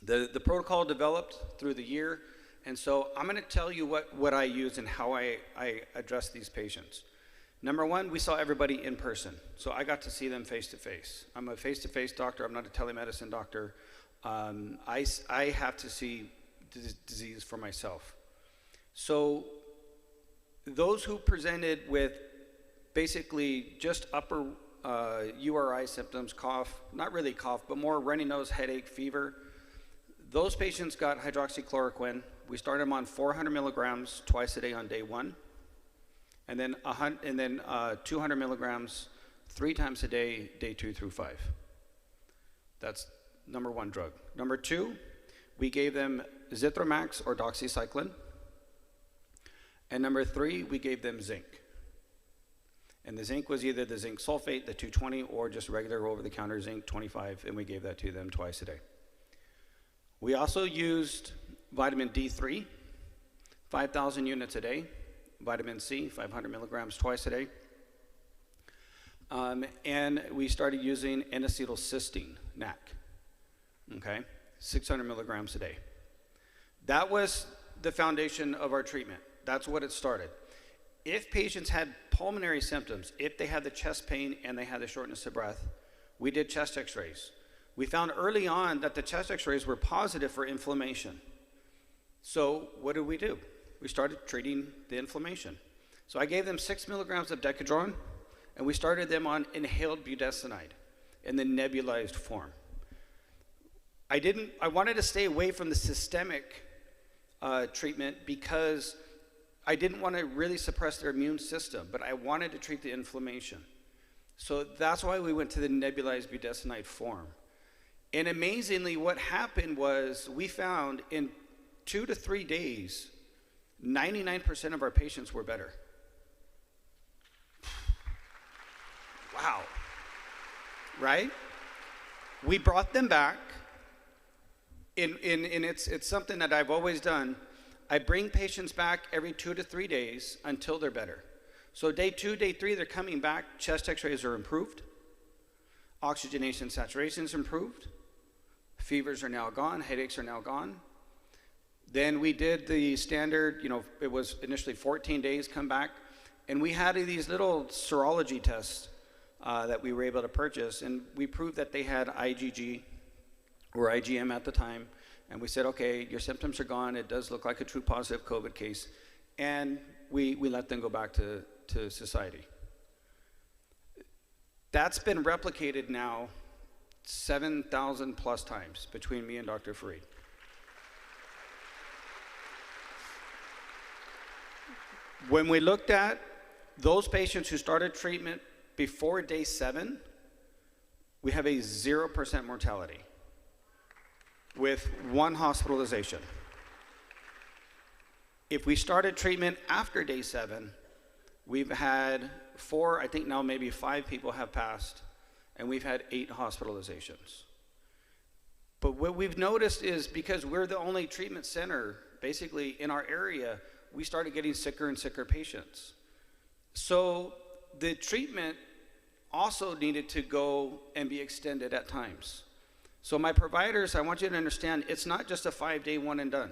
The protocol developed through the year, and so I'm going to tell you what I use and how I address these patients. Number one, we saw everybody in person, so I got to see them face to face. I'm a face-to-face doctor. I'm not a telemedicine doctor. I have to see the disease for myself. So those who presented with basically just upper URI symptoms, cough, not really cough, but more runny nose, headache, fever, those patients got hydroxychloroquine. We started them on 400 milligrams twice a day on day 1, and then 200 milligrams 3 times a day, day 2 through 5. That's number 1 drug. Number 2, we gave them Zithromax or doxycycline. And number 3, we gave them zinc. And the zinc was either the zinc sulfate, the 220, or just regular over-the-counter zinc 25, and we gave that to them twice a day. We also used vitamin D3, 5,000 units a day, vitamin C, 500 milligrams twice a day, and we started using N-acetylcysteine, NAC, okay, 600 milligrams a day. That was the foundation of our treatment. That's what it started. If patients had pulmonary symptoms, if they had the chest pain and they had the shortness of breath, We did chest x-rays. We found early on that the chest x-rays were positive for inflammation. So what did we do? We started treating the inflammation. So I gave them 6 milligrams of Decadron, and we started them on inhaled budesonide in the nebulized form. I wanted to stay away from the systemic treatment because I didn't want to really suppress their immune system, but I wanted to treat the inflammation. So that's why we went to the nebulized budesonide form. And amazingly, what happened was we found in 2 to 3 days, 99% of our patients were better. Wow. Right? We brought them back. And it's something that I've always done. I bring patients back every 2 to 3 days until they're better. So day 2, day 3, they're coming back, chest x-rays are improved, oxygenation saturation is improved, fevers are now gone, headaches are now gone. Then we did the standard, it was initially 14 days, come back, and we had these little serology tests that we were able to purchase, and we proved that they had IgG or IgM at the time, and we said, okay, your symptoms are gone, it does look like a true positive COVID case, and we let them go back to society. That's been replicated now 7,000 plus times between me and Dr. Fareed. When we looked at those patients who started treatment before day 7, we have a 0% mortality with 1 hospitalization. If we started treatment after day 7, we've had 4, I think now maybe 5 people have passed, and we've had 8 hospitalizations. But what we've noticed is because we're the only treatment center basically in our area, we started getting sicker and sicker patients. So the treatment also needed to go and be extended at times. So my providers, I want you to understand, it's not just a 5-day one and done.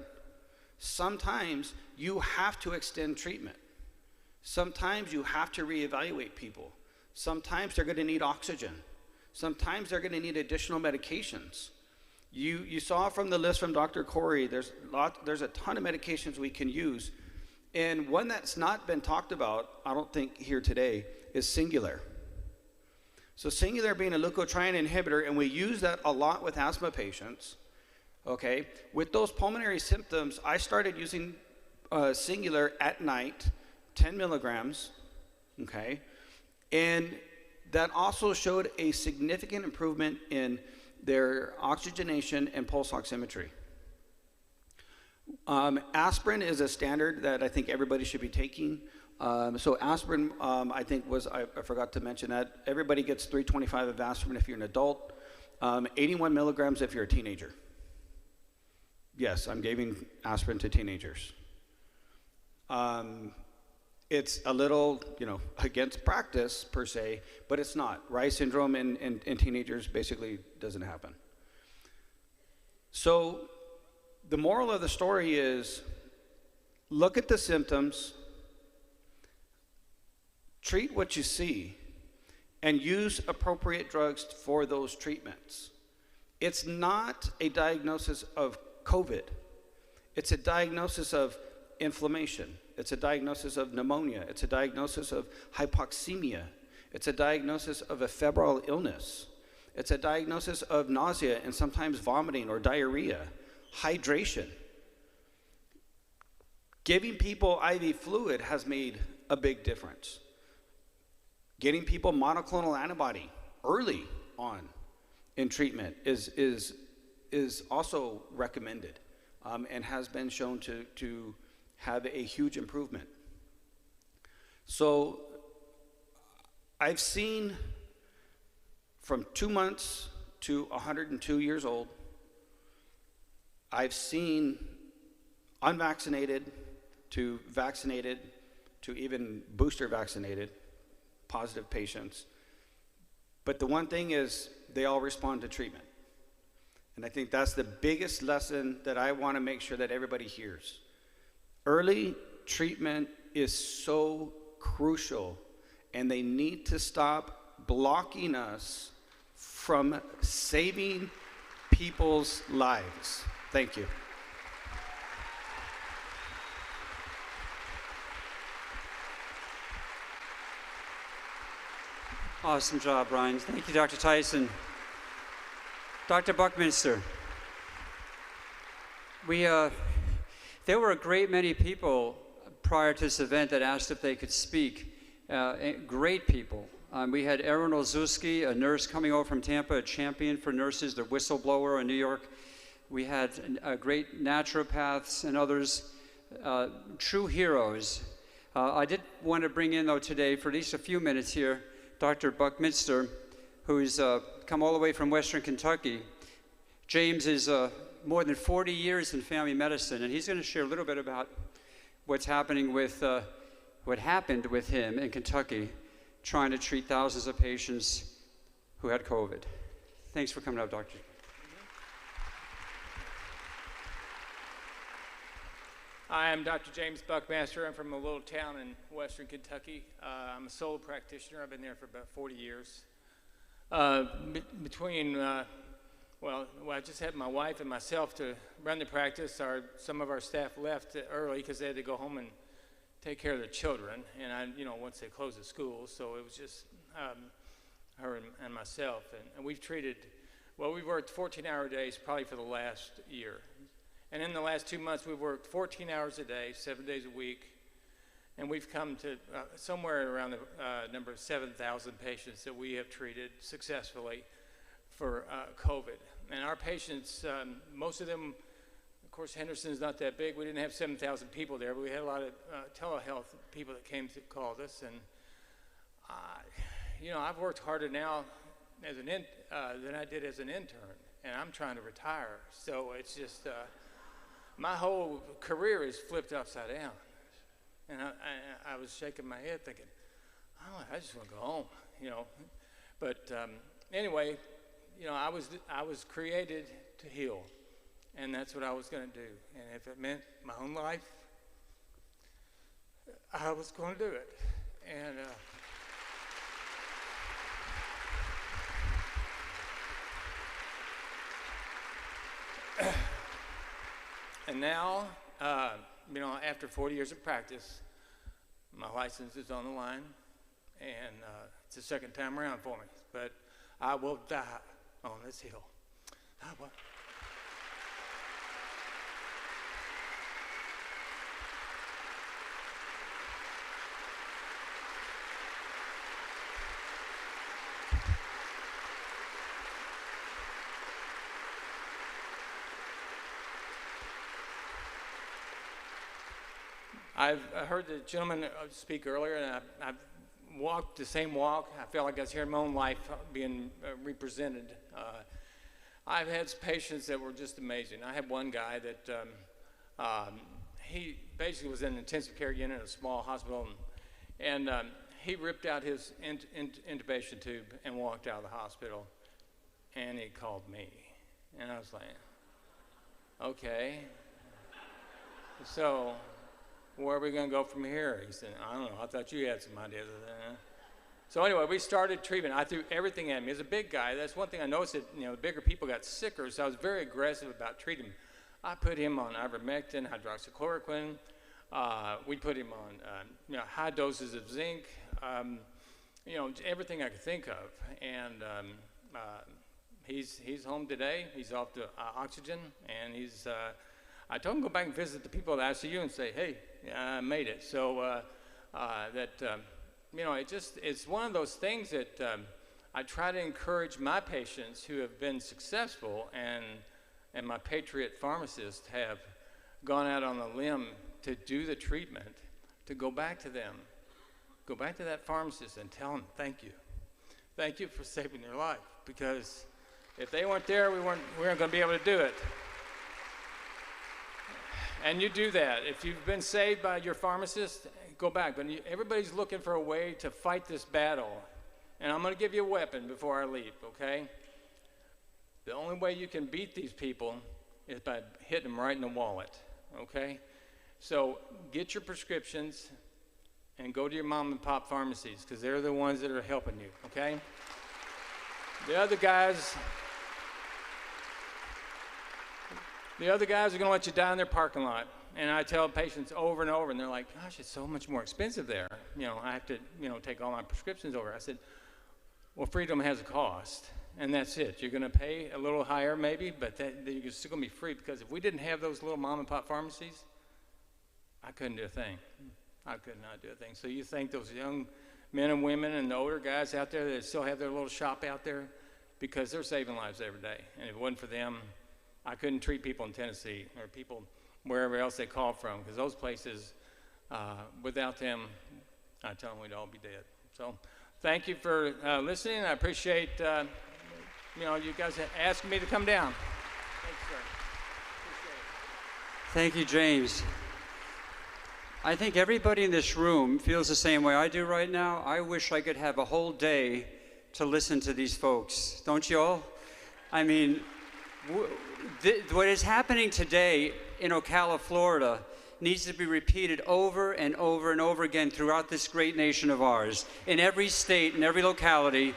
Sometimes you have to extend treatment. Sometimes you have to reevaluate people. Sometimes they're going to need oxygen. Sometimes they're going to need additional medications. You saw from the list from Dr. Corey, there's a ton of medications we can use. And one that's not been talked about, I don't think here today, is Singular. So Singular being a leukotriene inhibitor, and we use that a lot with asthma patients, okay? With those pulmonary symptoms, I started using Singular at night, 10 milligrams, okay? And that also showed a significant improvement in their oxygenation and pulse oximetry. Aspirin is a standard that I think everybody should be taking. So aspirin, I think I forgot to mention that. Everybody gets 325 of aspirin if you're an adult, 81 milligrams if you're a teenager. Yes, I'm giving aspirin to teenagers. It's a little, against practice per se, but it's not. Rye syndrome in teenagers basically doesn't happen. So the moral of the story is, look at the symptoms, treat what you see, and use appropriate drugs for those treatments. It's not a diagnosis of COVID. It's a diagnosis of inflammation. It's a diagnosis of pneumonia. It's a diagnosis of hypoxemia. It's a diagnosis of a febrile illness. It's a diagnosis of nausea and sometimes vomiting or diarrhea, hydration. Giving people IV fluid has made a big difference. Getting people monoclonal antibody early on in treatment is also recommended and has been shown to have a huge improvement. So I've seen from 2 months to 102 years old, I've seen unvaccinated to vaccinated to even booster vaccinated positive patients. But the one thing is they all respond to treatment. And I think that's the biggest lesson that I want to make sure that everybody hears. Early treatment is so crucial, and they need to stop blocking us from saving people's lives. Thank you. Awesome job, Brian. Thank you, Dr. Tyson. Dr. Buckminster, there were a great many people prior to this event that asked if they could speak. Great people. We had Erin Olszewski, a nurse coming over from Tampa, a champion for nurses, the whistleblower in New York. We had great naturopaths and others, true heroes. I did want to bring in, though, today, for at least a few minutes here, Dr. Buckminster, who's come all the way from Western Kentucky. James is more than 40 years in family medicine, and he's going to share a little bit about what's happening with, what happened with him in Kentucky, trying to treat thousands of patients who had COVID. Thanks for coming up, Doctor. Hi, I'm Dr. James Buckmaster. I'm from a little town in Western Kentucky. I'm a solo practitioner. I've been there for about 40 years. I just had my wife and myself to run the practice. Some of our staff left early because they had to go home and take care of their children. And once they closed the schools, so it was just her and myself. And we've we've worked 14-hour days probably for the last year. And in the last 2 months, we've worked 14 hours a day, 7 days a week, and we've come to somewhere around the number of 7,000 patients that we have treated successfully for COVID. And our patients, most of them, of course, Henderson's not that big. We didn't have 7,000 people there, but we had a lot of telehealth people that called us. And, I've worked harder now than I did as an intern, and I'm trying to retire. So it's just... my whole career is flipped upside down. And I was shaking my head thinking, oh, I just want to go home, But anyway, I was created to heal, and that's what I was going to do. And if it meant my own life, I was going to do it. And now, after 40 years of practice, my license is on the line, and it's the second time around for me. But I will die on this hill. I will. I've heard the gentleman speak earlier, and I've walked the same walk. I felt like I was here in my own life being represented. I've had patients that were just amazing. I had one guy that he basically was in an intensive care unit at a small hospital, and he ripped out his intubation tube and walked out of the hospital, and he called me. And I was like, okay. So, where are we going to go from here? He said, I don't know. I thought you had some ideas of that. So anyway, we started treatment. I threw everything at him. He was a big guy. That's one thing I noticed that, the bigger people got sicker, so I was very aggressive about treating him. I put him on ivermectin, hydroxychloroquine. We put him on, high doses of zinc, everything I could think of. And he's home today. He's off the oxygen, and I told him to go back and visit the people at ICU and say, hey, I made it. So it's one of those things that I try to encourage my patients who have been successful, and my patriot pharmacists have gone out on a limb to do the treatment, to go back to them. Go back to that pharmacist and tell them, thank you. Thank you for saving their life, because if they weren't there, we weren't going to be able to do it. And you do that. If you've been saved by your pharmacist, go back. But everybody's looking for a way to fight this battle. And I'm going to give you a weapon before I leave, okay? The only way you can beat these people is by hitting them right in the wallet, okay? So get your prescriptions and go to your mom and pop pharmacies, because they're the ones that are helping you, okay? The other guys are going to let you die in their parking lot. And I tell patients over and over, and they're like, gosh, it's so much more expensive there. You know, I have to, you know, take all my prescriptions over. I said, well, freedom has a cost, and that's it. You're going to pay a little higher maybe, but you're still going to be free, because if we didn't have those little mom and pop pharmacies, I couldn't do a thing. I could not do a thing. So you think those young men and women and the older guys out there that still have their little shop out there, because they're saving lives every day. And if it wasn't for them, I couldn't treat people in Tennessee or people wherever else they call from, because those places, without them, I tell them we'd all be dead. So thank you for listening. I appreciate you know, you guys asking me to come down. Thanks, sir. Thank you, James. I think everybody in this room feels the same way I do right now. I wish I could have a whole day to listen to these folks. Don't you all? I mean, what is happening today in Ocala, Florida, needs to be repeated over and over and over again throughout this great nation of ours, in every state, in every locality,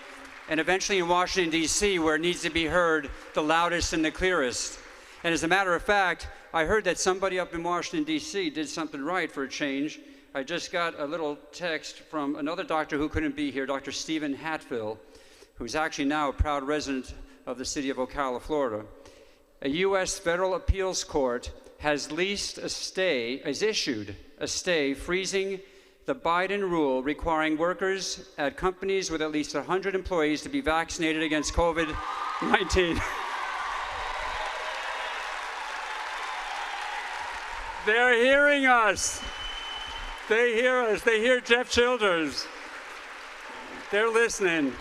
and eventually in Washington, D.C., where it needs to be heard the loudest and the clearest. And as a matter of fact, I heard that somebody up in Washington, D.C. did something right for a change. I just got a little text from another doctor who couldn't be here, Dr. Stephen Hatfill, who's actually now a proud resident of the city of Ocala, Florida. A U.S. federal appeals court has issued a stay freezing the Biden rule requiring workers at companies with at least 100 employees to be vaccinated against COVID-19. They're hearing us. They hear us. They hear Jeff Childers. They're listening.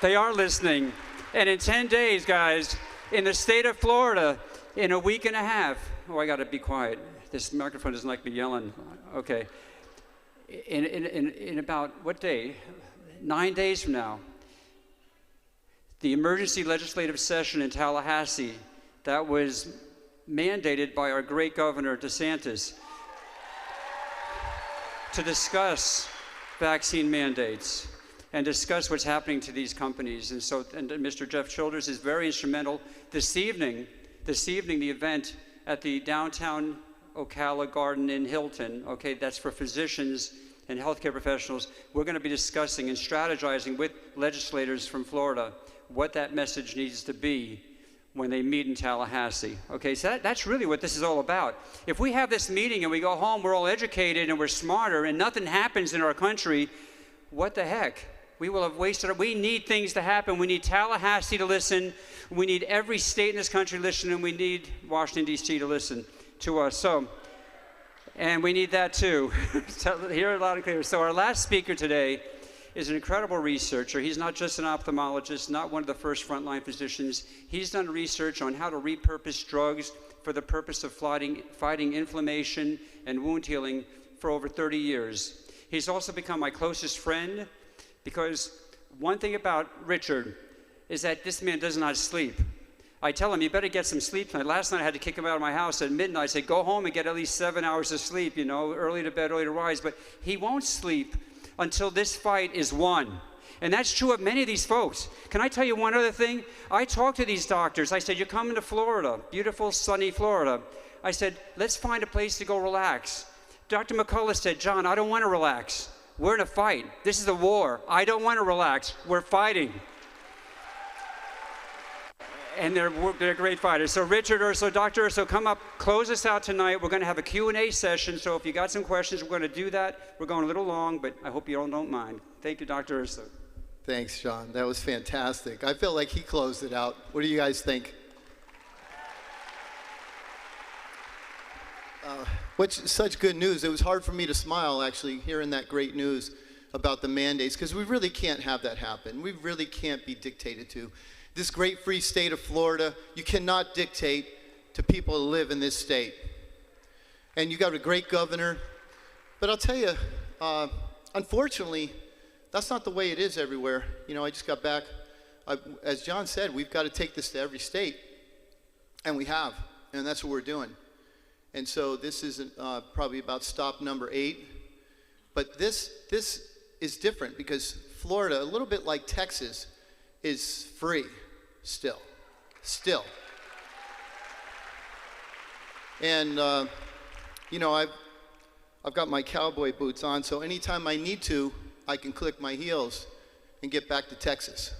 They are listening. And in 10 days, guys, in the state of Florida, in a week and a half, oh, I got to be quiet. This microphone doesn't like me yelling. Okay. In about, what day? 9 days from now, the emergency legislative session in Tallahassee that was mandated by our great Governor DeSantis to discuss vaccine mandates and discuss what's happening to these companies. And so, and Mr. Jeff Childers is very instrumental. This evening, the event at the downtown Ocala Garden in Hilton, okay, that's for physicians and healthcare professionals. We're going to be discussing and strategizing with legislators from Florida what that message needs to be when they meet in Tallahassee. Okay, so that's really what this is all about. If we have this meeting and we go home, we're all educated and we're smarter and nothing happens in our country, what the heck? We will have wasted. We need things to happen. We need Tallahassee to listen. We need every state in this country to listen, and we need Washington, D.C. to listen to us. So, and we need that too. Hear it loud and clear. So our last speaker today is an incredible researcher. He's not just an ophthalmologist, not one of the first frontline physicians. He's done research on how to repurpose drugs for the purpose of fighting inflammation and wound healing for over 30 years. He's also become my closest friend, because one thing about Richard is that this man does not sleep. I tell him, you better get some sleep tonight. Last night I had to kick him out of my house at midnight. I said, go home and get at least 7 hours of sleep, you know, early to bed, early to rise. But he won't sleep until this fight is won. And that's true of many of these folks. Can I tell you one other thing? I talked to these doctors. I said, you're coming to Florida, beautiful, sunny Florida. I said, let's find a place to go relax. Dr. McCullough said, John, I don't want to relax. We're in a fight. This is a war. I don't want to relax. We're fighting. And they're great fighters. So Richard Urso, Dr. Urso, come up, close us out tonight. We're going to have a Q&A session, so if you got some questions, we're going to do that. We're going a little long, but I hope you all don't mind. Thank you, Dr. Urso. Thanks, John. That was fantastic. I felt like he closed it out. What do you guys think? What's such good news. It was hard for me to smile, actually, hearing that great news about the mandates, because we really can't have that happen. We really can't be dictated to. This great free state of Florida, you cannot dictate to people who live in this state. And you got a great governor. But I'll tell you, unfortunately, that's not the way it is everywhere. You know, I just got back. As John said, we've got to take this to every state. And we have. And that's what we're doing. And so this is probably about stop number 8. But this is different because Florida, a little bit like Texas, is free, still. Still. And, you know, I've got my cowboy boots on, so anytime I need to, I can click my heels and get back to Texas.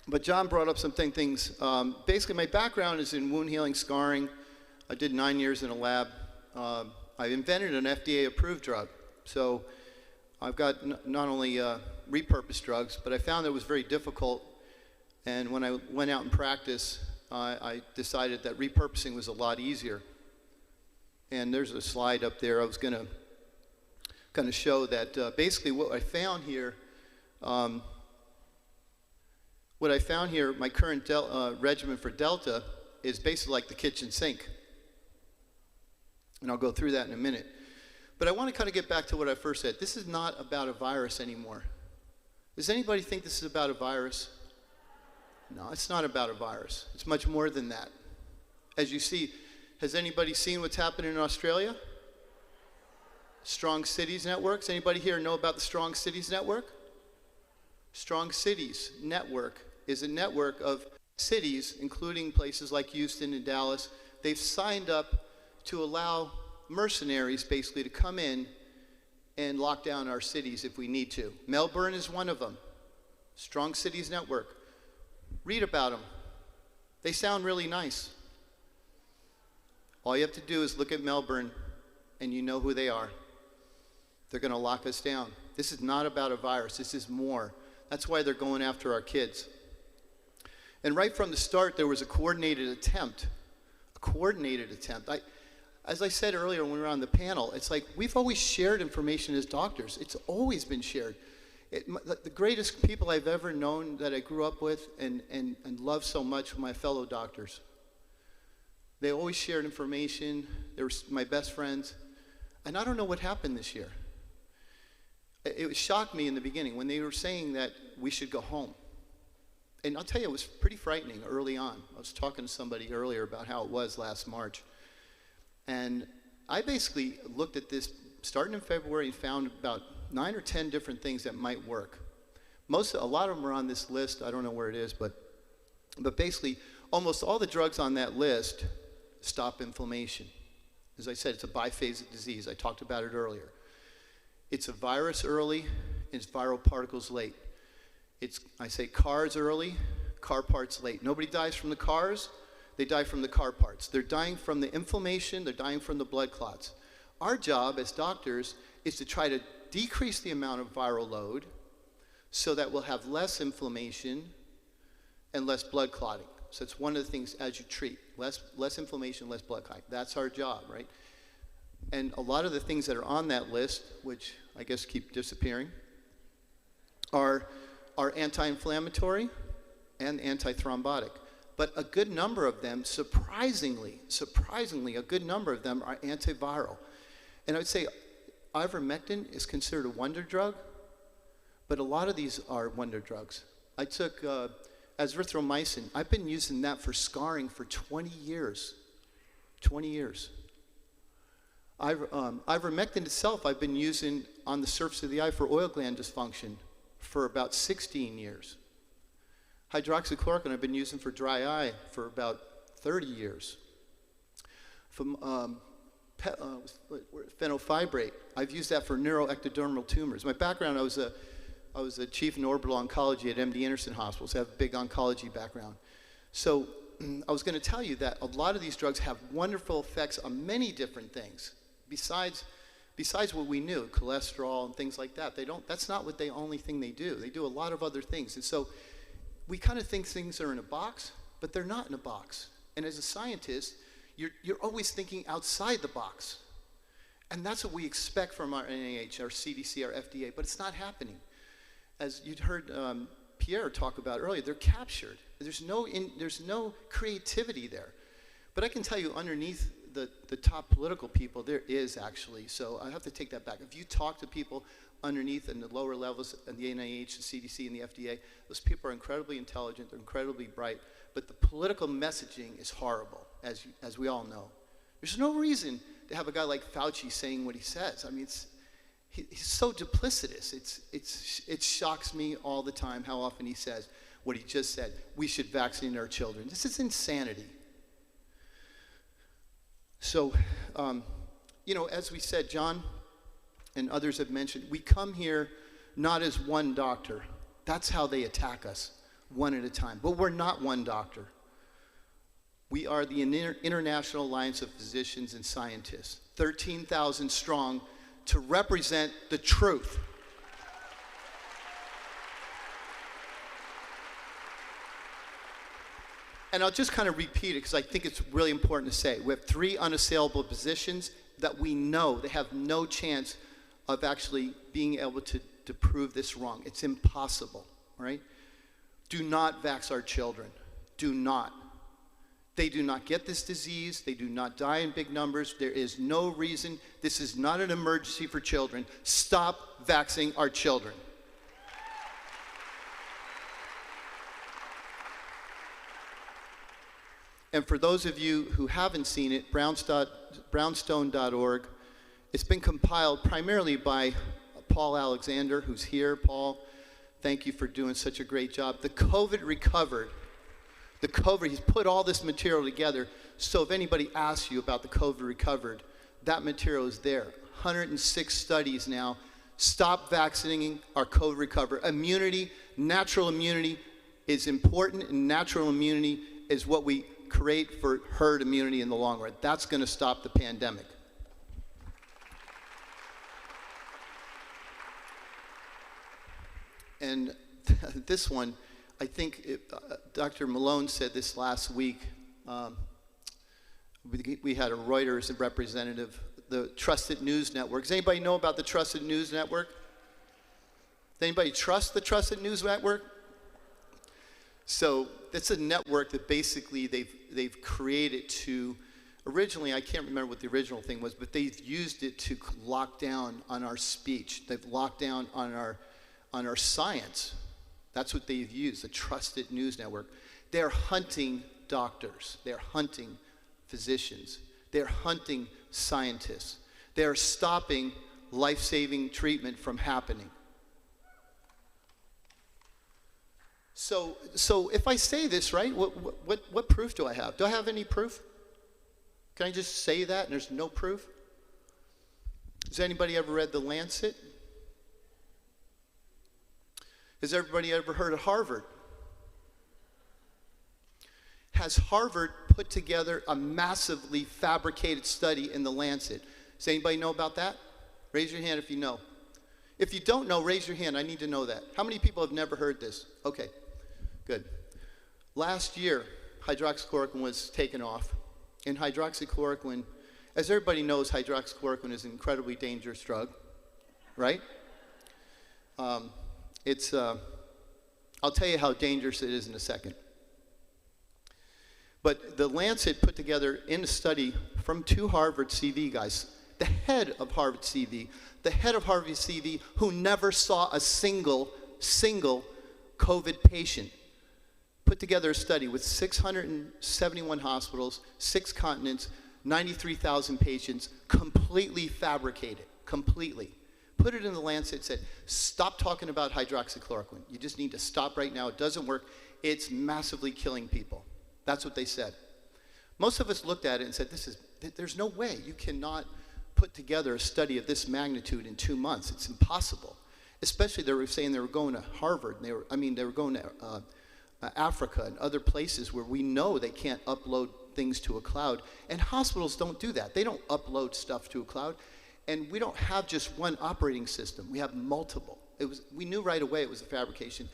But John brought up some things. Basically, my background is in wound healing, scarring. I did 9 years in a lab. I invented an FDA-approved drug. So I've got not only repurposed drugs, but I found it was very difficult. And when I went out in practice, I decided that repurposing was a lot easier. And there's a slide up there. I was going to kind of show that basically what I found here, my current regimen for Delta is basically like the kitchen sink. And I'll go through that in a minute. But I want to kind of get back to what I first said. This is not about a virus anymore. Does anybody think this is about a virus? No, it's not about a virus. It's much more than that. As you see, has anybody seen what's happening in Australia? Strong Cities Networks. Anybody here know about the Strong Cities Network? Strong Cities Network is a network of cities, including places like Houston and Dallas. They've signed up to allow mercenaries basically to come in and lock down our cities if we need to. Melbourne is one of them. Strong Cities Network. Read about them. They sound really nice. All you have to do is look at Melbourne and you know who they are. They're going to lock us down. This is not about a virus. This is more. That's why they're going after our kids. And right from the start, there was a coordinated attempt. A coordinated attempt. As I said earlier when we were on the panel, it's like we've always shared information as doctors. It's always been shared. The greatest people I've ever known that I grew up with and love so much were my fellow doctors. They always shared information. They were my best friends. And I don't know what happened this year. It shocked me in the beginning when they were saying that we should go home. And I'll tell you, it was pretty frightening early on. I was talking to somebody earlier about how it was last March. And I basically looked at this starting in February and found about 9 or 10 different things that might work. A lot of them are on this list. I don't know where it is, but basically almost all the drugs on that list stop inflammation. As I said, it's a biphasic disease. I talked about it earlier. It's a virus early, and it's viral particles late. I say cars early, car parts late. Nobody dies from the cars, they die from the car parts. They're dying from the inflammation, they're dying from the blood clots. Our job as doctors is to try to decrease the amount of viral load so that we'll have less inflammation and less blood clotting. So it's one of the things as you treat, less inflammation, less blood clotting. That's our job, right? And a lot of the things that are on that list, which I guess keep disappearing, are anti-inflammatory and anti-thrombotic. But a good number of them, surprisingly, a good number of them are antiviral. And I would say ivermectin is considered a wonder drug, but a lot of these are wonder drugs. I took azithromycin. I've been using that for scarring for 20 years. 20 years. Ivermectin itself I've been using on the surface of the eye for oil gland dysfunction for about 16 years. Hydroxychloroquine I've been using for dry eye for about 30 years. Fenofibrate, I've used that for neuroectodermal tumors. My background, I was a chief in orbital oncology at MD Anderson Hospital, so I have a big oncology background. So I was going to tell you that a lot of these drugs have wonderful effects on many different things. Besides what we knew, cholesterol and things like that, that's not what the only thing they do. They do a lot of other things. And so we kind of think things are in a box, but they're not in a box. And as a scientist, you're always thinking outside the box. And that's what we expect from our NIH, our CDC, our FDA, but it's not happening. As you'd heard Pierre talk about earlier, they're captured. There's no creativity there. But I can tell you underneath the top political people, there is actually. So I have to take that back. If you talk to people underneath in the lower levels in the NIH, the CDC, and the FDA, those people are incredibly intelligent, they're incredibly bright, but the political messaging is horrible, as we all know. There's no reason to have a guy like Fauci saying what he says. I mean, he's so duplicitous. It shocks me all the time how often he says what he just said. We should vaccinate our children. This is insanity. So, as we said, John and others have mentioned, we come here not as one doctor. That's how they attack us, one at a time. But we're not one doctor. We are the International Alliance of Physicians and Scientists, 13,000 strong, to represent the truth. And I'll just kind of repeat it because I think it's really important to say. We have 3 unassailable positions that we know they have no chance of actually being able to prove this wrong. It's impossible, right? Do not vax our children. Do not. They do not get this disease. They do not die in big numbers. There is no reason. This is not an emergency for children. Stop vaxing our children. And for those of you who haven't seen it, brownstone.org, it's been compiled primarily by Paul Alexander, who's here. Paul, thank you for doing such a great job. The COVID Recovered. The COVID, he's put all this material together, so if anybody asks you about the COVID Recovered, that material is there. 106 studies now. Stop vaccinating our COVID Recovered. Immunity, natural immunity is important, and natural immunity is what we create for herd immunity in the long run. That's going to stop the pandemic. And this one, I think Dr. Malone said this last week. We had a Reuters representative, the Trusted News Network. Does anybody know about the Trusted News Network? Does anybody trust the Trusted News Network? So it's a network that basically they've created to, originally, I can't remember what the original thing was, but they've used it to lock down on our speech. They've locked down on our science. That's what they've used, the Trusted News Network. They're hunting doctors. They're hunting physicians. They're hunting scientists. They're stopping life-saving treatment from happening. So if I say this, right, what proof do I have? Do I have any proof? Can I just say that and there's no proof? Has anybody ever read The Lancet? Has everybody ever heard of Harvard? Has Harvard put together a massively fabricated study in The Lancet? Does anybody know about that? Raise your hand if you know. If you don't know, raise your hand. I need to know that. How many people have never heard this? Okay, good. Last year, hydroxychloroquine was taken off. And hydroxychloroquine, as everybody knows, hydroxychloroquine is an incredibly dangerous drug, right? I'll tell you how dangerous it is in a second. But The Lancet put together in a study from 2 Harvard CV guys, the head of Harvard CV who never saw a single COVID patient, put together a study with 671 hospitals, 6 continents, 93,000 patients, completely fabricated, completely. Put it in The Lancet, said, stop talking about hydroxychloroquine. You just need to stop right now. It doesn't work. It's massively killing people. That's what they said. Most of us looked at it and said, there's no way. You cannot put together a study of this magnitude in 2 months. It's impossible. Especially they were saying they were going to Harvard. And they were going to Africa and other places where we know they can't upload things to a cloud. And hospitals don't do that. They don't upload stuff to a cloud. And we don't have just one operating system. We have multiple. We knew right away it was a fabrication.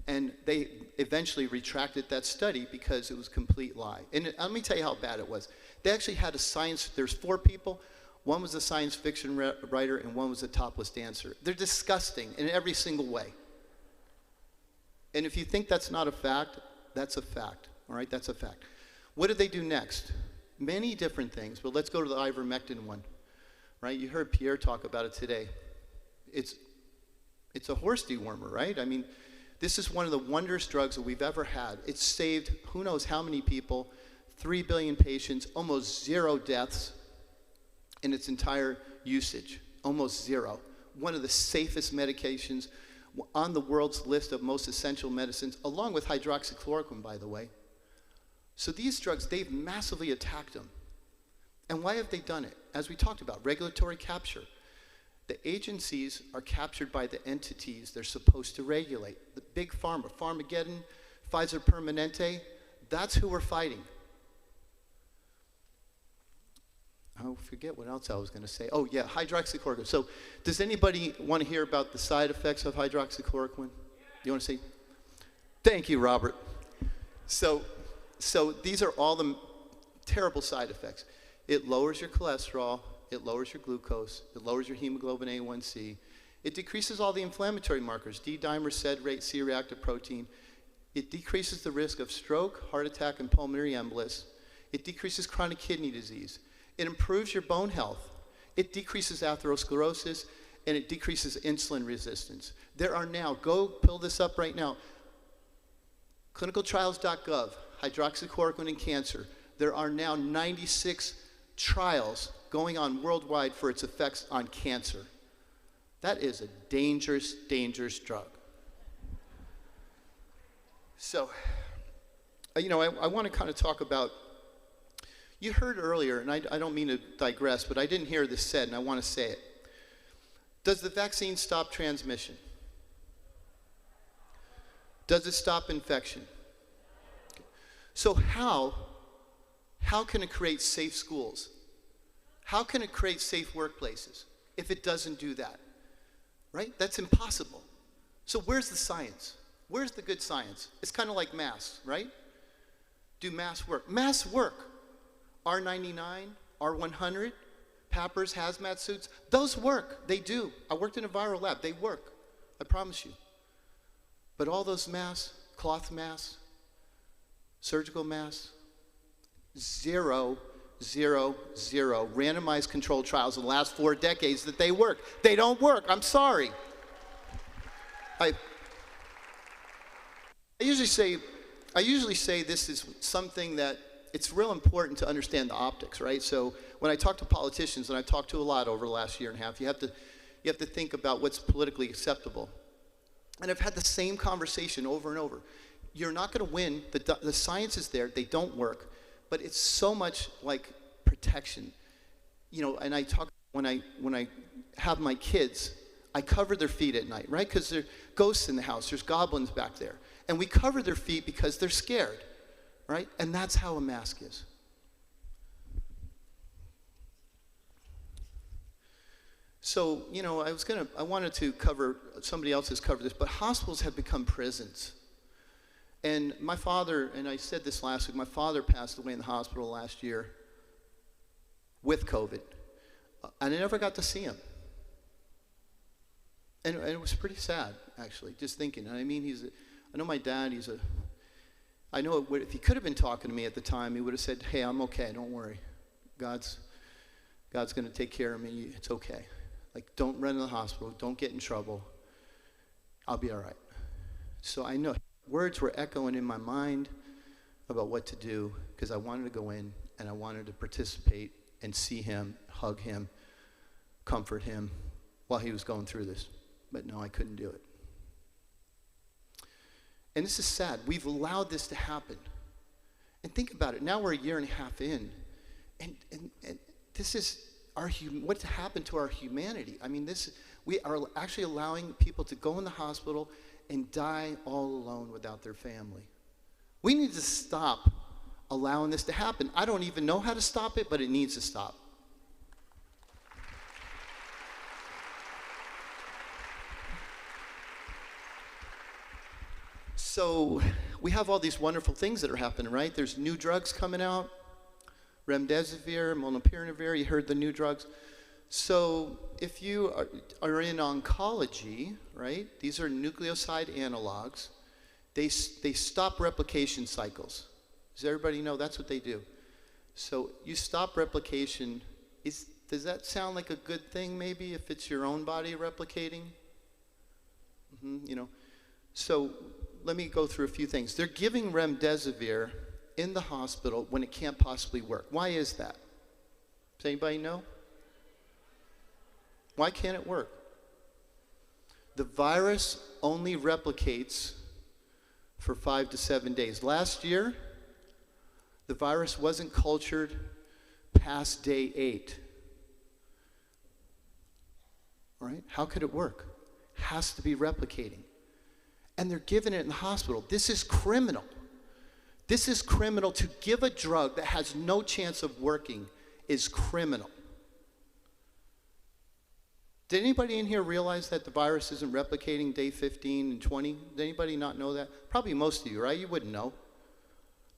And they eventually retracted that study because it was a complete lie. And let me tell you how bad it was. They actually had there's 4 people. One was a science fiction writer and one was a topless dancer. They're disgusting in every single way. And if you think that's not a fact, that's a fact. All right, that's a fact. What did they do next? Many different things, but let's go to the ivermectin one. Right? You heard Pierre talk about it today. It's a horse dewormer, right? I mean, this is one of the wondrous drugs that we've ever had. It's saved who knows how many people, 3 billion patients, almost 0 deaths in its entire usage, almost 0. one of the safest medications on the world's list of most essential medicines, along with hydroxychloroquine, by the way. So these drugs, they've massively attacked them. And why have they done it? As we talked about, regulatory capture. The agencies are captured by the entities they're supposed to regulate. The big pharma, Pharmageddon, Pfizer Permanente, that's who we're fighting. I forget what else I was going to say. Oh, yeah, hydroxychloroquine. So does anybody want to hear about the side effects of hydroxychloroquine? You want to see? Thank you, Robert. So these are all the terrible side effects. It lowers your cholesterol. It lowers your glucose. It lowers your hemoglobin A1C. It decreases all the inflammatory markers, D-dimer, sed-rate, C-reactive protein. It decreases the risk of stroke, heart attack, and pulmonary embolus. It decreases chronic kidney disease. It improves your bone health. It decreases atherosclerosis, and it decreases insulin resistance. There are now, go pull this up right now, clinicaltrials.gov, hydroxychloroquine in cancer. There are now 96 trials going on worldwide for its effects on cancer. That is a dangerous, dangerous drug. So, you know, I want to kind of talk about, you heard earlier, and I don't mean to digress, but I didn't hear this said, and I want to say it. Does the vaccine stop transmission? Does it stop infection? So how can it create safe schools? How can it create safe workplaces if it doesn't do that? Right? That's impossible. So where's the science? Where's the good science? It's kind of like masks, right? Do masks work? Masks work. R99, R100, PAPRs, hazmat suits, those work. They do. I worked in a viral lab. They work. I promise you. But all those masks, cloth masks, surgical masks, zero randomized controlled trials in the last 4 decades that they work. They don't work. I'm sorry. I usually say this is something that it's real important to understand the optics, right? So when I talk to politicians, and I've talked to a lot over the last year and a half, you have to think about what's politically acceptable. And I've had the same conversation over and over. You're not going to win. The science is there. They don't work. But it's so much like protection. You know, and I talk, when I have my kids, I cover their feet at night, right? Because there are ghosts in the house. There's goblins back there. And we cover their feet because they're scared, right? And that's how a mask is. So, you know, I wanted to cover, somebody else has covered this, but hospitals have become prisons. And my father, and I said this last week, my father passed away in the hospital last year with COVID. And I never got to see him. And it was pretty sad, actually, just thinking. I mean, I know my dad, I know if he could have been talking to me at the time, he would have said, hey, I'm okay, don't worry. God's going to take care of me, it's okay. Like, don't run to the hospital, don't get in trouble. I'll be all right. So I know words were echoing in my mind about what to do because I wanted to go in and I wanted to participate and see him, hug him, comfort him while he was going through this. But no, I couldn't do it. And this is sad. We've allowed this to happen. And think about it. Now we're a year and a half in. And this is what's happened to our humanity. I mean, we are actually allowing people to go in the hospital and die all alone without their family. We need to stop allowing this to happen. I don't even know how to stop it, but it needs to stop. So we have all these wonderful things that are happening, right? There's new drugs coming out, remdesivir, molnupiravir, you heard the new drugs. So if you are in oncology, right, these are nucleoside analogs. They stop replication cycles. Does everybody know that's what they do? So you stop replication. Does that sound like a good thing maybe if it's your own body replicating? You know, so let me go through a few things. They're giving remdesivir in the hospital when it can't possibly work. Why is that? Does anybody know? Why can't it work? the virus only replicates for 5 to 7 days. Last year, the virus wasn't cultured past day 8. All right? How could it work? Has to be replicating. And they're giving it in the hospital. This is criminal. This is criminal. To give a drug that has no chance of working is criminal. Did anybody in here realize that the virus isn't replicating day 15 and 20? Did anybody not know that? Probably most of you, right? You wouldn't know.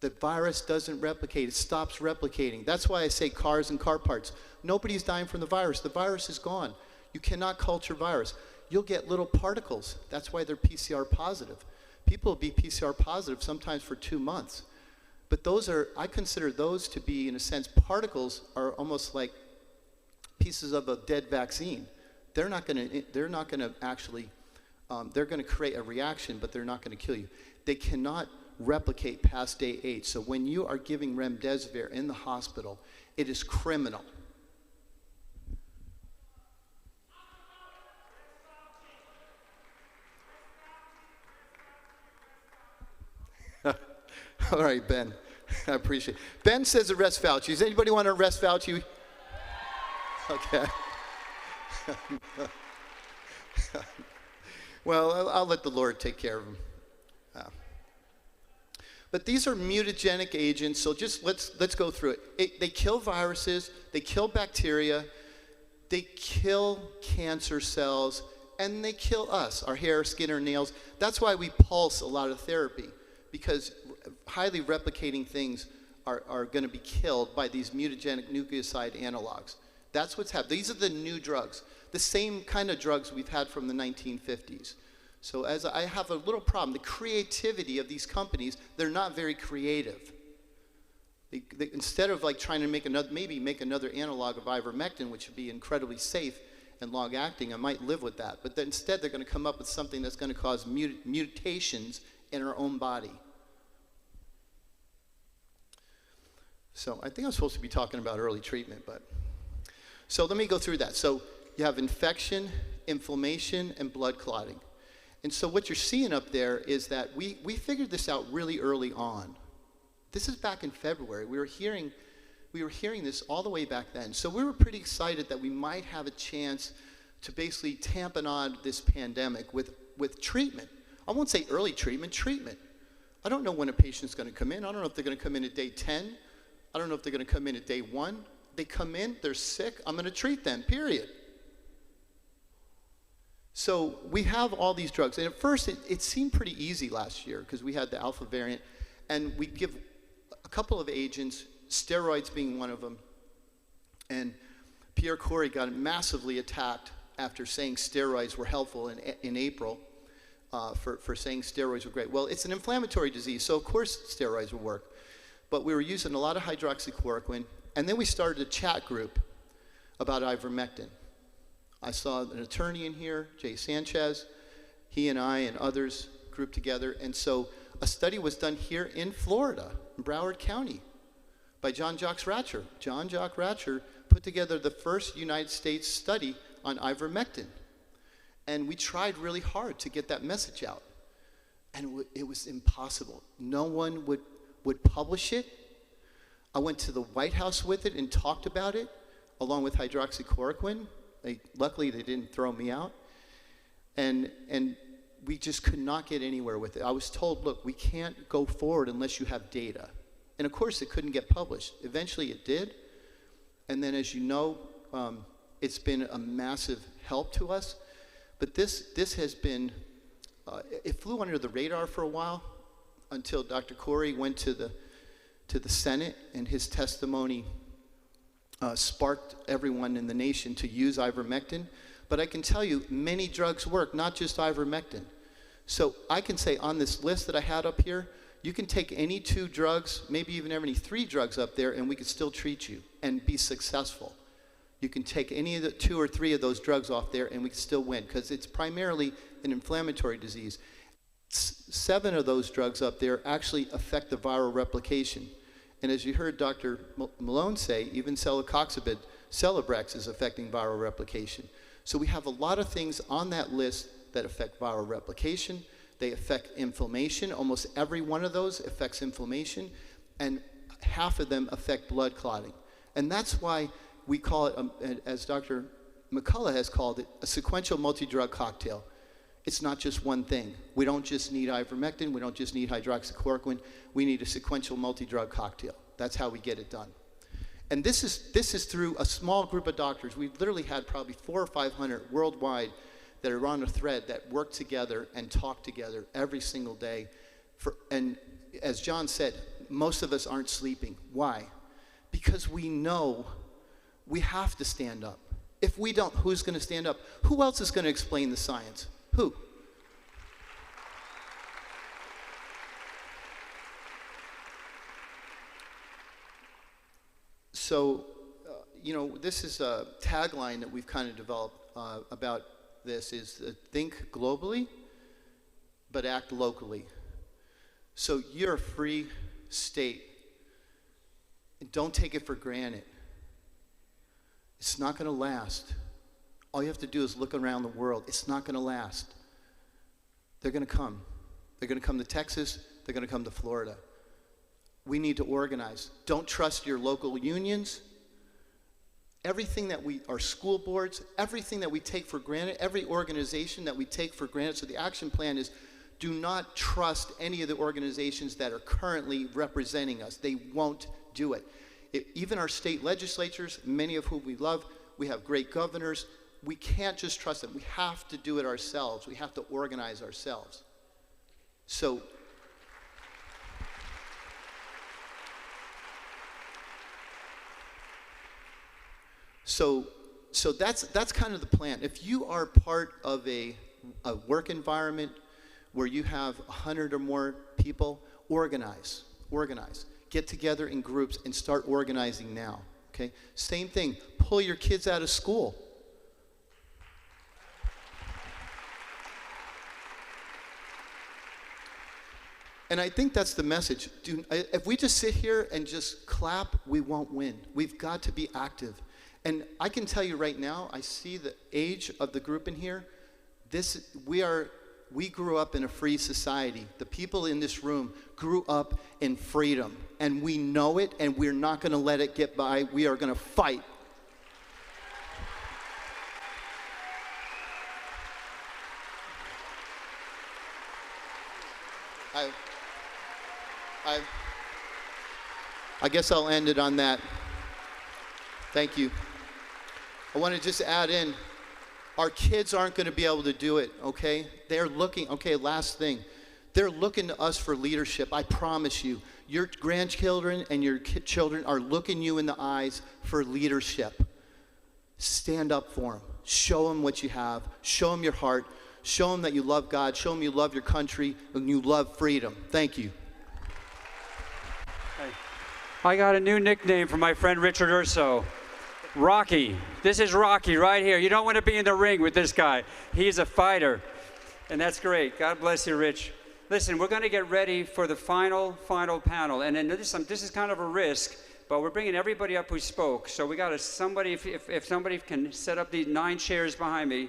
The virus doesn't replicate. It stops replicating. That's why I say cars and car parts. Nobody's dying from the virus. The virus is gone. You cannot culture virus. You'll get little particles. That's why they're PCR positive. People will be PCR positive sometimes for 2 months. But those are, I consider those to be, in a sense, particles are almost like pieces of a dead vaccine. They're not going to actually, they're going to create a reaction, but they're not going to kill you. They cannot replicate past day 8. So when you are giving remdesivir in the hospital, it is criminal. All right, Ben. I appreciate it. Ben says arrest Fauci. Does anybody want to arrest Fauci? Okay. Well, I'll let the Lord take care of him. But these are mutagenic agents, so just let's go through it. They kill viruses, they kill bacteria, they kill cancer cells, and they kill us, our hair, skin, or nails. That's why we pulse a lot of therapy, because highly replicating things are going to be killed by these mutagenic nucleoside analogs. That's what's happening. These are the new drugs, the same kind of drugs we've had from the 1950s. So as I have a little problem, the creativity of these companies, they're not very creative. They, instead of like trying to make another, maybe make another analog of ivermectin, which would be incredibly safe and long-acting, I might live with that. But then instead, they're going to come up with something that's going to cause mutations in our own body. So I think I'm supposed to be talking about early treatment, but so let me go through that. So you have infection, inflammation, and blood clotting. And so what you're seeing up there is that we figured this out really early on. This is back in February. We were hearing this all the way back then. So we were pretty excited that we might have a chance to basically tamponade this pandemic with treatment. I won't say early treatment, treatment. I don't know when a patient's going to come in. I don't know if they're going to come in at day 10. I don't know if they're going to come in at day 1. They come in, they're sick, I'm going to treat them, period. So we have all these drugs. And at first, it seemed pretty easy last year because we had the alpha variant. And we give a couple of agents, steroids being one of them. And Pierre Corey got massively attacked after saying steroids were helpful in April for saying steroids were great. Well, it's an inflammatory disease, so of course steroids will work. But we were using a lot of hydroxychloroquine. And then we started a chat group about ivermectin. I saw an attorney in here, Jay Sanchez. He and I and others grouped together. And so a study was done here in Florida, in Broward County, by John-Jacques Ratcher. John-Jacques Ratcher put together the first United States study on ivermectin. And we tried really hard to get that message out. And it was impossible. No one would publish it. I went to the White House with it and talked about it, along with hydroxychloroquine. Luckily, they didn't throw me out. And we just could not get anywhere with it. I was told, look, we can't go forward unless you have data. And of course, it couldn't get published. Eventually, it did. And then, as you know, it's been a massive help to us. But this has been, it flew under the radar for a while until Dr. Corey went to the Senate, and his testimony sparked everyone in the nation to use ivermectin. But I can tell you, many drugs work, not just ivermectin. So I can say on this list that I had up here, you can take any 2 drugs, maybe even any 3 drugs up there, and we could still treat you and be successful. You can take any of the 2 or 3 of those drugs off there, and we can still win, because it's primarily an inflammatory disease. 7 of those drugs up there actually affect the viral replication. And as you heard Dr. Malone say, even celecoxibid, Celebrex is affecting viral replication. So we have a lot of things on that list that affect viral replication. They affect inflammation. Almost every one of those affects inflammation, and half of them affect blood clotting. And that's why we call it, as Dr. McCullough has called it, a sequential multi-drug cocktail. It's not just one thing. We don't just need ivermectin. We don't just need hydroxychloroquine. We need a sequential multi-drug cocktail. That's how we get it done. And this is through a small group of doctors. We've literally had probably 400 or 500 worldwide that are on a thread that work together and talk together every single day. And as John said, most of us aren't sleeping. Why? Because we know we have to stand up. If we don't, who's going to stand up? Who else is going to explain the science? Who? So, you know, this is a tagline that we've kind of developed about this is think globally, but act locally. So you're a free state. Don't take it for granted. It's not going to last. All you have to do is look around the world. It's not going to last. They're going to come. They're going to come to Texas. They're going to come to Florida. We need to organize. Don't trust your local unions. Everything that our school boards, everything that we take for granted, every organization that we take for granted. So the action plan is do not trust any of the organizations that are currently representing us. They won't do it. Even our state legislatures, many of whom we love, we have great governors. We can't just trust them. We have to do it ourselves. We have to organize ourselves. So that's kind of the plan. If you are part of a work environment where you have 100 or more people, organize. Get together in groups and start organizing now, okay? Same thing, pull your kids out of school. And I think that's the message. If we just sit here and just clap, we won't win. We've got to be active. And I can tell you right now, I see the age of the group in here. We grew up in a free society. The people in this room grew up in freedom. And we know it, and we're not going to let it get by. We are going to fight. I guess I'll end it on that. Thank you. I want to just add in, our kids aren't going to be able to do it, okay? They're looking, okay, last thing. They're looking to us for leadership, I promise you. Your grandchildren and your children are looking you in the eyes for leadership. Stand up for them. Show them what you have. Show them your heart. Show them that you love God. Show them you love your country and you love freedom. Thank you. I got a new nickname from my friend Richard Urso. Rocky. This is Rocky right here. You don't want to be in the ring with this guy. He's a fighter. And that's great. God bless you, Rich. Listen, we're going to get ready for the final panel. And then this is kind of a risk, but we're bringing everybody up who spoke. So we got somebody, if somebody can set up these 9 chairs behind me.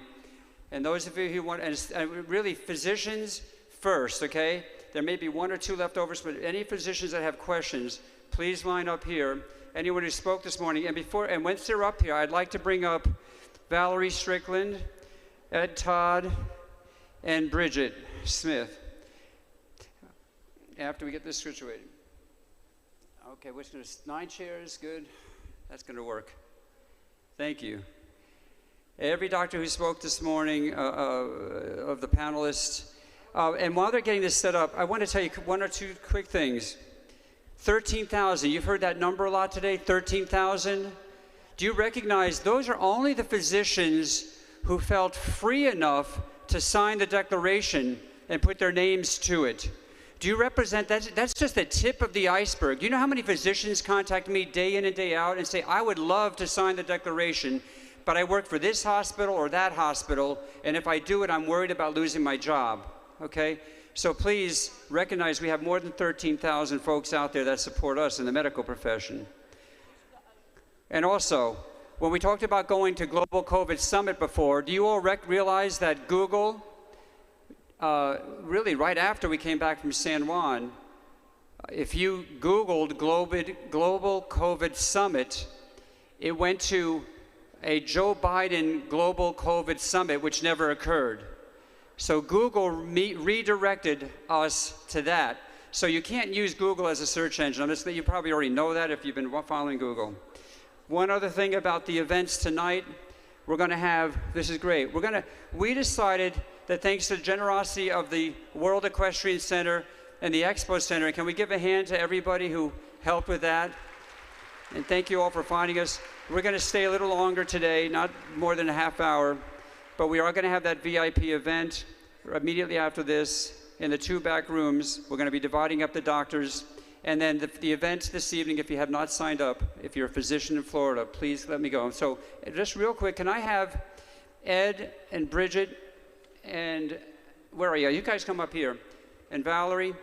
And those of you who want, and really physicians first, okay? There may be 1 or 2 leftovers, but any physicians that have questions, please line up here. Anyone who spoke this morning, and once they're up here, I'd like to bring up Valerie Strickland, Ed Todd, and Bridget Smith. After we get this situated. Okay, we're going to 9 chairs, good. That's going to work. Thank you. Every doctor who spoke this morning of the panelists, and while they're getting this set up, I want to tell you 1 or 2 quick things. 13,000, you've heard that number a lot today, 13,000. Do you recognize those are only the physicians who felt free enough to sign the declaration and put their names to it? Do you represent, that's just the tip of the iceberg. Do you know how many physicians contact me day in and day out and say, I would love to sign the declaration, but I work for this hospital or that hospital, and if I do it, I'm worried about losing my job, okay? So please recognize we have more than 13,000 folks out there that support us in the medical profession. And also, when we talked about going to Global COVID Summit before, do you all realize that Google really right after we came back from San Juan, if you Googled Global COVID Summit, it went to a Joe Biden Global COVID Summit, which never occurred. So Google redirected us to that. So you can't use Google as a search engine. You probably already know that if you've been following Google. One other thing about the events tonight, we're going to have, this is great, we decided that thanks to the generosity of the World Equestrian Center and the Expo Center, can we give a hand to everybody who helped with that? And thank you all for finding us. We're going to stay a little longer today, not more than a half hour, but we are going to have that VIP event immediately after this in the 2 back rooms. We're going to be dividing up the doctors. And then the event this evening, if you have not signed up, if you're a physician in Florida, please let me go. So just real quick, can I have Ed and Bridget and, where are you? You guys come up here. And Valerie.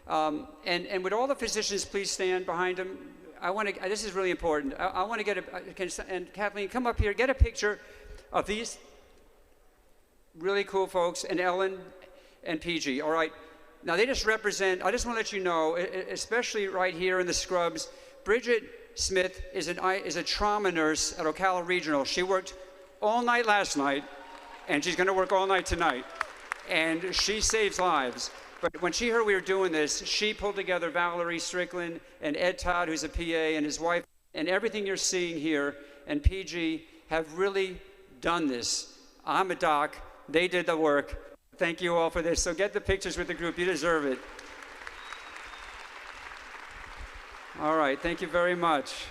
And would all the physicians please stand behind them? I want to, this is really important. I want to get and Kathleen, come up here, get a picture of these really cool folks, and Ellen and PG, all right? Now they just represent, I just want to let you know, especially right here in the scrubs, Bridget Smith is a trauma nurse at Ocala Regional. She worked all night last night, and she's going to work all night tonight. And she saves lives. But when she heard we were doing this, she pulled together Valerie Strickland and Ed Todd, who's a PA, and his wife, and everything you're seeing here, and PG have really done this. I'm a doc. They did the work. Thank you all for this. So get the pictures with the group. You deserve it. All right. Thank you very much.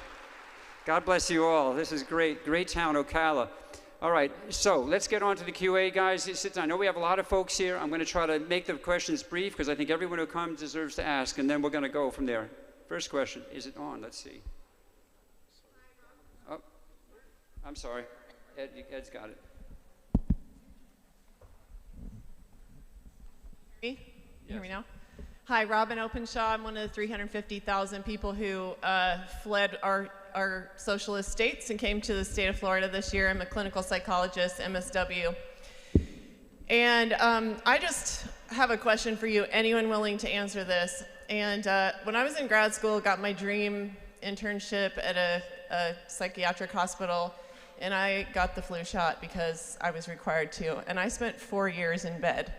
God bless you all. This is great. Great town, Ocala. All right, so let's get on to the QA, guys. Sit down. I know we have a lot of folks here. I'm going to try to make the questions brief because I think everyone who comes deserves to ask, and then we're going to go from there. First question, is it on? Let's see. Oh, I'm sorry. Ed's got it. Me? You hear me now? Hi, Robin Openshaw. I'm one of the 350,000 people who fled our socialist states and came to the state of Florida this year. I'm a clinical psychologist, MSW. And I just have a question for you, anyone willing to answer this. And when I was in grad school, got my dream internship at a psychiatric hospital, and I got the flu shot because I was required to. And I spent 4 years in bed.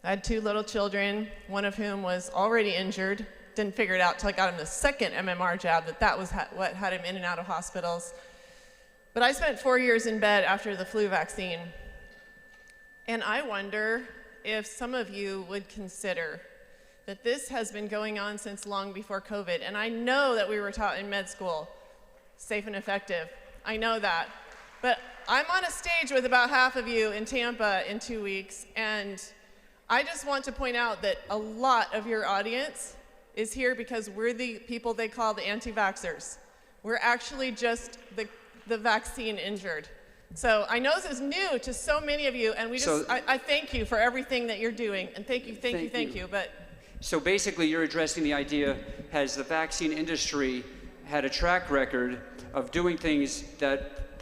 I had 2 little children, one of whom was already injured. Didn't figure it out till I got him the second MMR jab, that was what had him in and out of hospitals. But I spent 4 years in bed after the flu vaccine. And I wonder if some of you would consider that this has been going on since long before COVID. And I know that we were taught in med school, safe and effective. I know that. But I'm on a stage with about half of you in Tampa in 2 weeks, and I just want to point out that a lot of your audience is here because we're the people they call the anti-vaxxers. We're actually just the vaccine injured. So I know this is new to so many of you, and we just, I thank you for everything that you're doing, and thank you. But so basically you're addressing the idea, has the vaccine industry had a track record of doing things that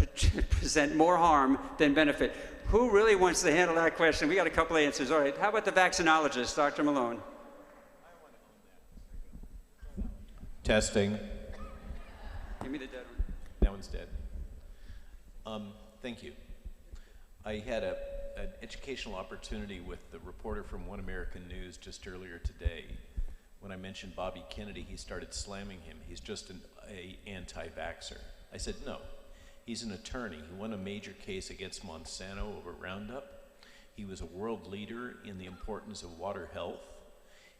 present more harm than benefit? Who really wants to handle that question? We got a couple of answers. All right, how about the vaccinologist, Dr. Malone? Testing. Give me the dead one. That one's dead. Thank you. I had an educational opportunity with the reporter from One American News just earlier today. When I mentioned Bobby Kennedy, he started slamming him. He's just an anti-vaxxer. I said, no. He's an attorney. He won a major case against Monsanto over Roundup. He was a world leader in the importance of water health.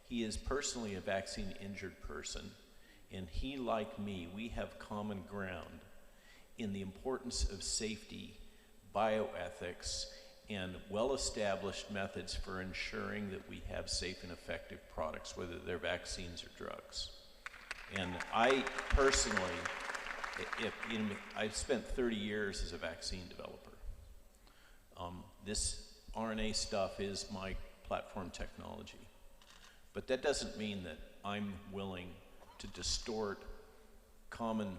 He is personally a vaccine-injured person. And he, like me, we have common ground in the importance of safety, bioethics, and well-established methods for ensuring that we have safe and effective products, whether they're vaccines or drugs. And I personally, I've spent 30 years as a vaccine developer. This RNA stuff is my platform technology. But that doesn't mean that I'm willing to distort common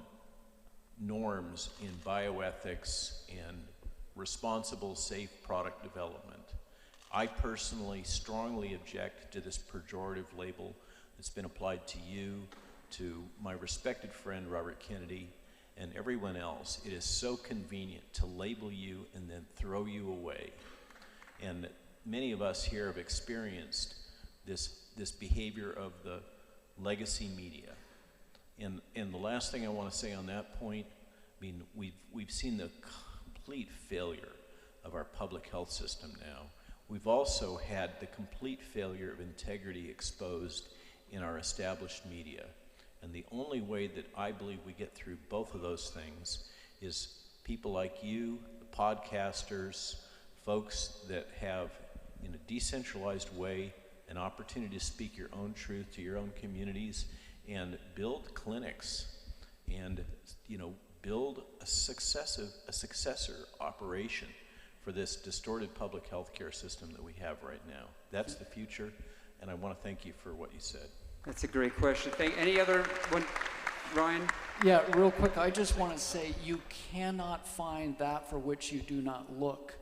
norms in bioethics and responsible, safe product development I personally strongly object to this pejorative label that's been applied to you, to my respected friend Robert Kennedy, and everyone else. It is so convenient to label you and then throw you away. And many of us here have experienced this behavior of the legacy media. And the last thing I want to say on that point, I mean, we've seen the complete failure of our public health system now. We've also had the complete failure of integrity exposed in our established media. And the only way that I believe we get through both of those things is people like you, the podcasters, folks that have, in a decentralized way, an opportunity to speak your own truth to your own communities and build clinics and, you know, build a successor operation for this distorted public health care system that we have right now. That's the future, and I want to thank you for what you said. That's a great question. Any other one, Ryan? Yeah, real quick, I just want to say you cannot find that for which you do not look.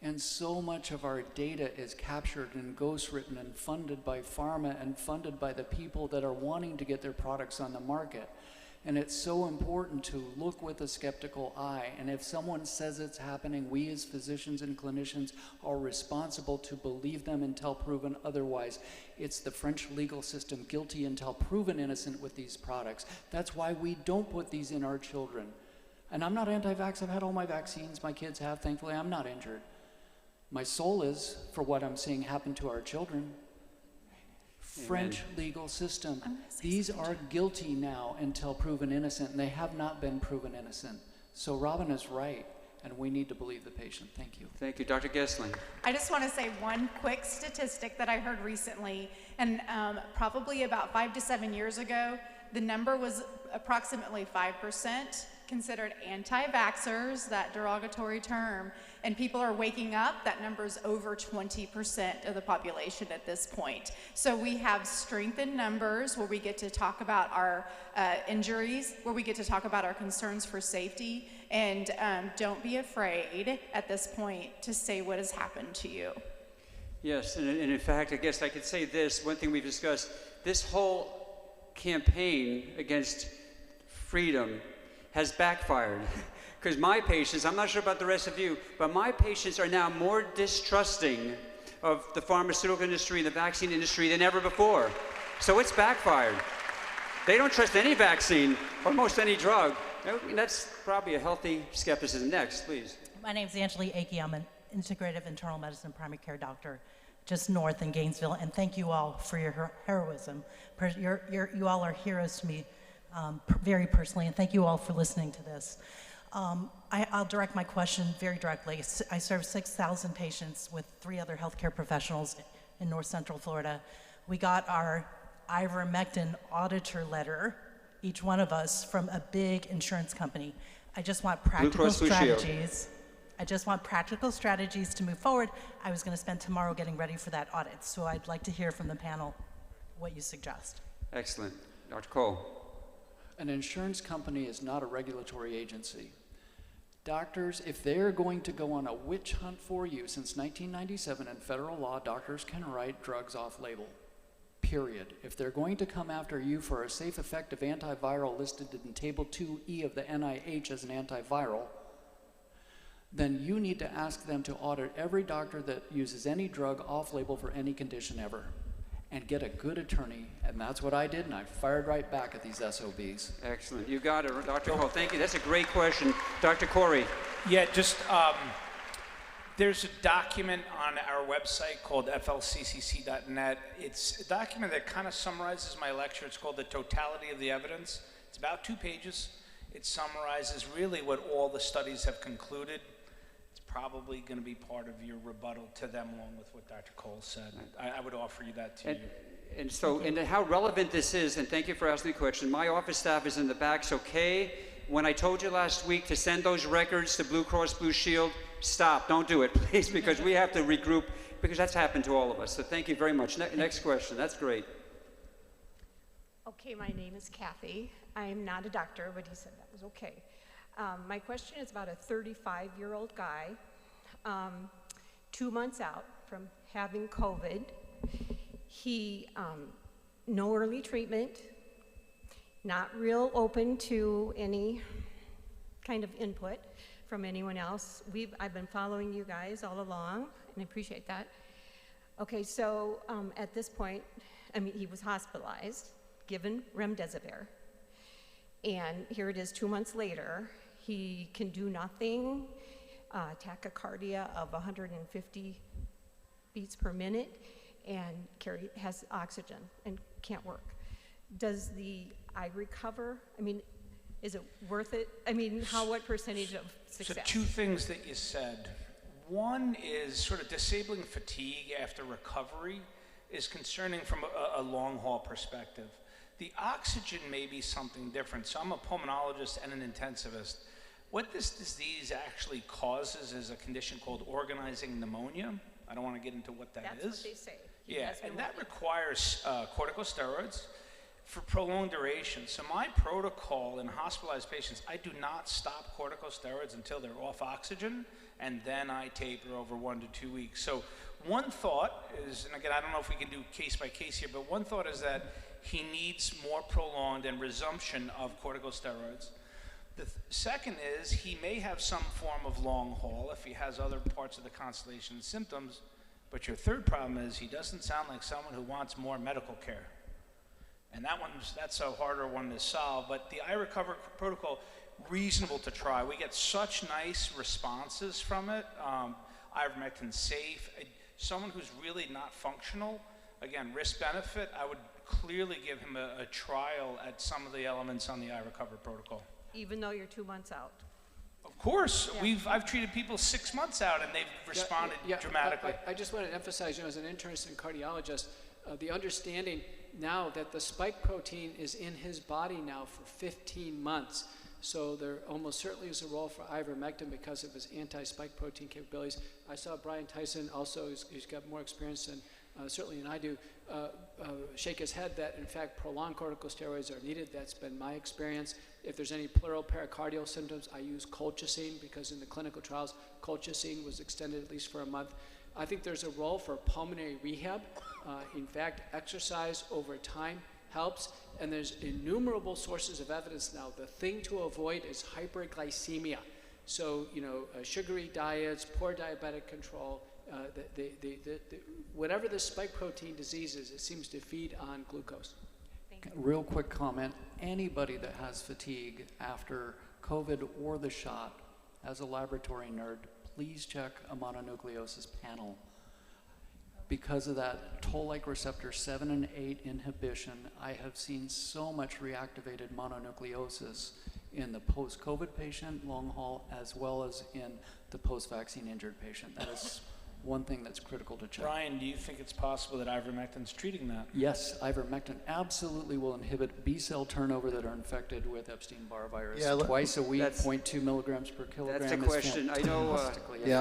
And so much of our data is captured and ghostwritten and funded by pharma and funded by the people that are wanting to get their products on the market. And it's so important to look with a skeptical eye. And if someone says it's happening, we as physicians and clinicians are responsible to believe them until proven otherwise. It's the French legal system, guilty until proven innocent with these products. That's why we don't put these in our children. And I'm not anti-vax. I've had all my vaccines. My kids have. Thankfully, I'm not injured. My soul is for what I'm seeing happen to our children. French legal system. These are guilty now until proven innocent, and they have not been proven innocent. So Robin is right, and we need to believe the patient. Thank you. Thank you. Dr. Gessling. I just want to say one quick statistic that I heard recently, and probably about 5 to 7 years ago, the number was approximately 5% considered anti-vaxxers, that derogatory term, and people are waking up. That number's over 20% of the population at this point. So we have strength in numbers where we get to talk about our injuries, where we get to talk about our concerns for safety, and don't be afraid at this point to say what has happened to you. Yes, and in fact, I guess I could say this, one thing we've discussed, this whole campaign against freedom has backfired. Because my patients, I'm not sure about the rest of you, but my patients are now more distrusting of the pharmaceutical industry and the vaccine industry than ever before. So it's backfired. They don't trust any vaccine or most any drug. That's probably a healthy skepticism. Next, please. My name's Angelique Akey. I'm an integrative internal medicine primary care doctor just north in Gainesville, and thank you all for your heroism. You all are heroes to me very personally, and thank you all for listening to this. I'll direct my question very directly. I serve 6,000 patients with 3 other healthcare professionals in North Central Florida. We got our ivermectin auditor letter, each one of us, from a big insurance company. I just want practical strategies. I just want practical strategies to move forward. I was going to spend tomorrow getting ready for that audit, so I'd like to hear from the panel what you suggest. Excellent. Dr. Cole. An insurance company is not a regulatory agency. Doctors, if they're going to go on a witch hunt for you, since 1997 in federal law, doctors can write drugs off label, period. If they're going to come after you for a safe, effective antiviral listed in Table 2E of the NIH as an antiviral, then you need to ask them to audit every doctor that uses any drug off label for any condition ever, and get a good attorney. And that's what I did, and I fired right back at these SOBs. Excellent. You got it, Dr. Cole. Thank you. That's a great question. Dr. Corey. Yeah, just there's a document on our website called flccc.net. It's a document that kind of summarizes my lecture. It's called The Totality of the Evidence. It's about 2 pages. It summarizes really what all the studies have concluded. It's probably going to be part of your rebuttal to them, along with what Dr. Cole said. I would offer you that to you. And so, and how relevant this is, and thank you for asking the question. My office staff is in the back, so Kay, when I told you last week to send those records to Blue Cross Blue Shield, stop, don't do it, please, because we have to regroup, because that's happened to all of us. So thank you very much. Next question, that's great. Okay, my name is Kathy. I am not a doctor, but he said that was okay. My question is about a 35-year-old guy, 2 months out from having COVID. He, no early treatment, not real open to any kind of input from anyone else. I've been following you guys all along, and I appreciate that. Okay, so at this point, I mean, he was hospitalized, given remdesivir, and here it is 2 months later. He can do nothing, tachycardia of 150 beats per minute, and has oxygen and can't work. Does the I recover? I mean, is it worth it? I mean, what percentage of success? So 2 things that you said. One is sort of disabling fatigue after recovery is concerning from a long haul perspective. The oxygen may be something different. So I'm a pulmonologist and an intensivist. What this disease actually causes is a condition called organizing pneumonia. I don't want to get into what that is. That's what they say. Yeah, and that requires corticosteroids for prolonged duration. So my protocol in hospitalized patients, I do not stop corticosteroids until they're off oxygen, and then I taper over 1 to 2 weeks. So one thought is, and again, I don't know if we can do case by case here, but one thought is that he needs more prolonged and resumption of corticosteroids. The second is he may have some form of long haul if he has other parts of the constellation symptoms, but your third problem is he doesn't sound like someone who wants more medical care. And that's a harder one to solve, but the I Recover protocol, reasonable to try. We get such nice responses from it. Ivermectin's safe. Someone who's really not functional, again, risk benefit, I would clearly give him a trial at some of the elements on the I Recover protocol. Even though you're 2 months out? Of course. Yeah. I've treated people 6 months out and they've responded dramatically. I just want to emphasize, as an internist and cardiologist, the understanding now that the spike protein is in his body now for 15 months. So there almost certainly is a role for ivermectin because of his anti-spike protein capabilities. I saw Brian Tyson also, who's got more experience than certainly than I do, shake his head that in fact prolonged corticosteroids are needed. That's been my experience. If there's any pleural pericardial symptoms, I use colchicine because in the clinical trials, colchicine was extended at least for a month. I think there's a role for pulmonary rehab. In fact, exercise over time helps, and there's innumerable sources of evidence now. The thing to avoid is hyperglycemia. So, sugary diets, poor diabetic control, whatever the spike protein disease is, it seems to feed on glucose. Real quick comment, anybody that has fatigue after COVID or the shot, as a laboratory nerd, please check a mononucleosis panel. Because of that toll-like receptor 7 and 8 inhibition, I have seen so much reactivated mononucleosis in the post-COVID patient, long haul, as well as in the post-vaccine injured patient. That is one thing that's critical to check. Brian, do you think it's possible that ivermectin's treating that? Yes, ivermectin absolutely will inhibit B-cell turnover that are infected with Epstein-Barr virus. Yeah, twice a week, 0.2 milligrams per kilogram. That's the question. I know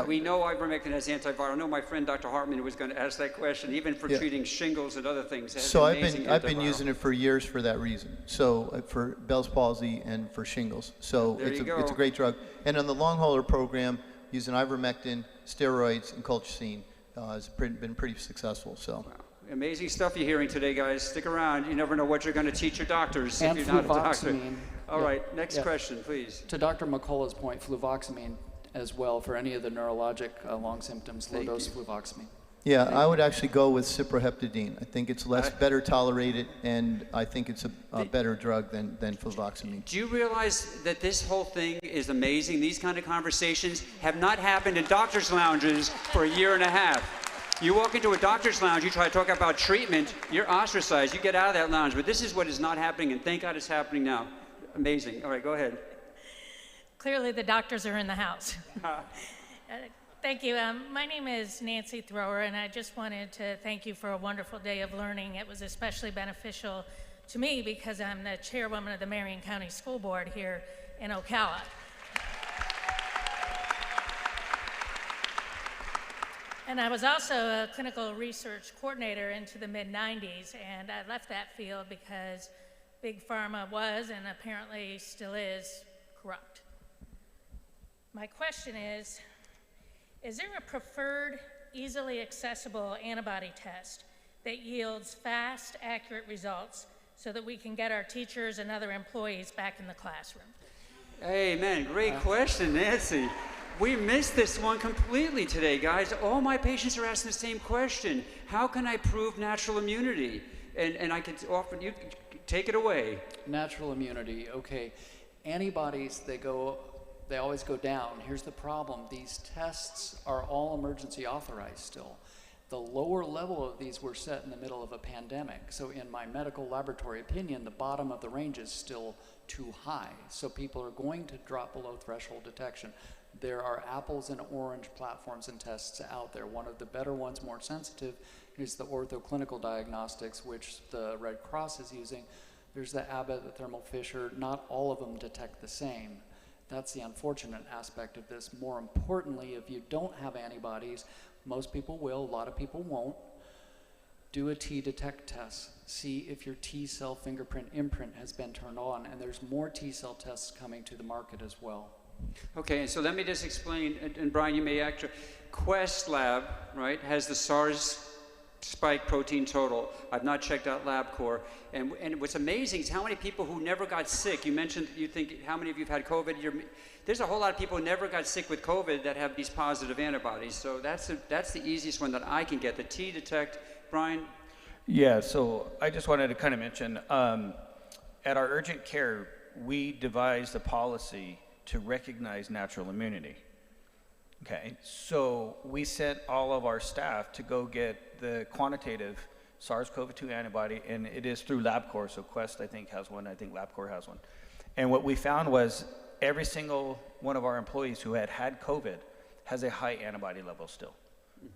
we know ivermectin has antiviral. I know my friend Dr. Hartman was going to ask that question, even for treating shingles and other things. So I've been using it for years for that reason. So for Bell's palsy and for shingles. So it's a great drug. And on the long hauler program, using ivermectin, steroids, and colchicine has been pretty successful. So. Wow. Amazing stuff you're hearing today, guys. Stick around. You never know what you're going to teach your doctors and if you're not a doctor. Fluvoxamine. All right, next question, please. To Dr. McCullough's point, fluvoxamine as well for any of the neurologic long symptoms, low-dose fluvoxamine. Yeah, I would actually go with ciprofloxacin. I think it's better tolerated, and I think it's a better drug than fluvoxamine. Do you realize that this whole thing is amazing? These kind of conversations have not happened in doctors' lounges for a year and a half. You walk into a doctor's lounge, you try to talk about treatment, you're ostracized. You get out of that lounge. But this is what is not happening, and thank God it's happening now. Amazing. All right, go ahead. Clearly the doctors are in the house. Thank you. My name is Nancy Thrower, and I just wanted to thank you for a wonderful day of learning. It was especially beneficial to me because I'm the chairwoman of the Marion County School Board here in Ocala. And I was also a clinical research coordinator into the mid-90s, and I left that field because Big Pharma was, and apparently still is, corrupt. My question is there a preferred easily accessible antibody test that yields fast, accurate results so that we can get our teachers and other employees back in the classroom? Amen. Great question, Nancy. We missed this one completely today, guys. All my patients are asking the same question. How can I prove natural immunity? And I could offer you, take it away. Natural immunity, okay. Antibodies, they always go down. Here's the problem. These tests are all emergency authorized still. The lower level of these were set in the middle of a pandemic. So in my medical laboratory opinion, the bottom of the range is still too high. So people are going to drop below threshold detection. There are apples and orange platforms and tests out there. One of the better ones, more sensitive, is the orthoclinical diagnostics, which the Red Cross is using. There's the Abbott, the Thermo Fisher. Not all of them detect the same. That's the unfortunate aspect of this. More importantly, if you don't have antibodies, most people will, a lot of people won't, do a T-detect test. See if your T-cell fingerprint imprint has been turned on, and there's more T-cell tests coming to the market as well. Okay, so let me just explain, and Brian, you may actually, Quest Lab, right, has the SARS spike protein total. I've not checked out LabCorp. And what's amazing is how many people who never got sick, you mentioned, you think, how many of you have had COVID? There's a whole lot of people who never got sick with COVID that have these positive antibodies. So that's the easiest one that I can get, the T-detect. Brian? Yeah, so I just wanted to kind of mention, at our urgent care, we devised a policy to recognize natural immunity. Okay, so we sent all of our staff to go get the quantitative SARS-CoV-2 antibody, and it is through LabCorp, so Quest I think has one, I think LabCorp has one. And what we found was every single one of our employees who had COVID has a high antibody level still.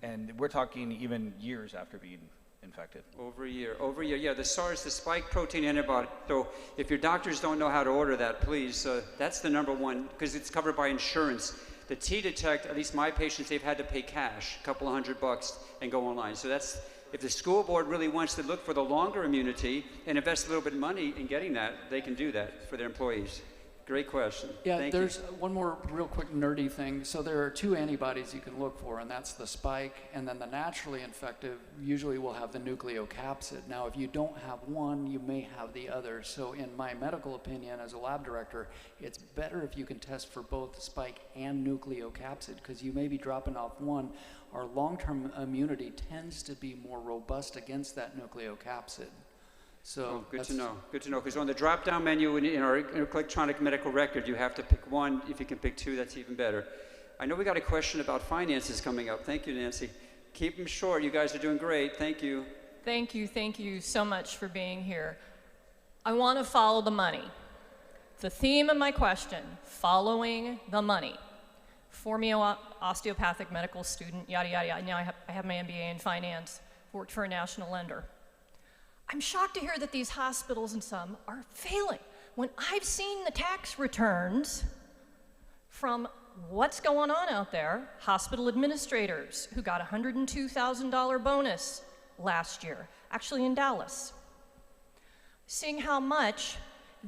And we're talking even years after being infected. Over a year, yeah, the SARS, the spike protein antibody. So if your doctors don't know how to order that, please, that's the number one, because it's covered by insurance. The T-detect, at least my patients, they've had to pay cash, a couple $100 and go online. So that's, if the school board really wants to look for the longer immunity and invest a little bit of money in getting that, they can do that for their employees. Great question. Yeah, Thank there's you. one more real quick nerdy thing. So there are two antibodies you can look for, and that's the spike, and then the naturally infective usually will have the nucleocapsid. Now, if you don't have one, you may have the other. So in my medical opinion as a lab director, it's better if you can test for both spike and nucleocapsid, because you may be dropping off one. Our long-term immunity tends to be more robust against that nucleocapsid. So good to know, because on the drop-down menu in our electronic medical record, you have to pick one. If you can pick two, that's even better. I know we got a question about finances coming up. Thank you, Nancy. Keep them short. You guys are doing great. Thank you. Thank you so much for being here. I want to follow the money. The theme of my question, following the money. Former osteopathic medical student, yada, yada, yada. Now I have my MBA in finance, worked for a national lender. I'm shocked to hear that these hospitals and some are failing. When I've seen the tax returns from what's going on out there, hospital administrators who got a $102,000 bonus last year, actually in Dallas, seeing how much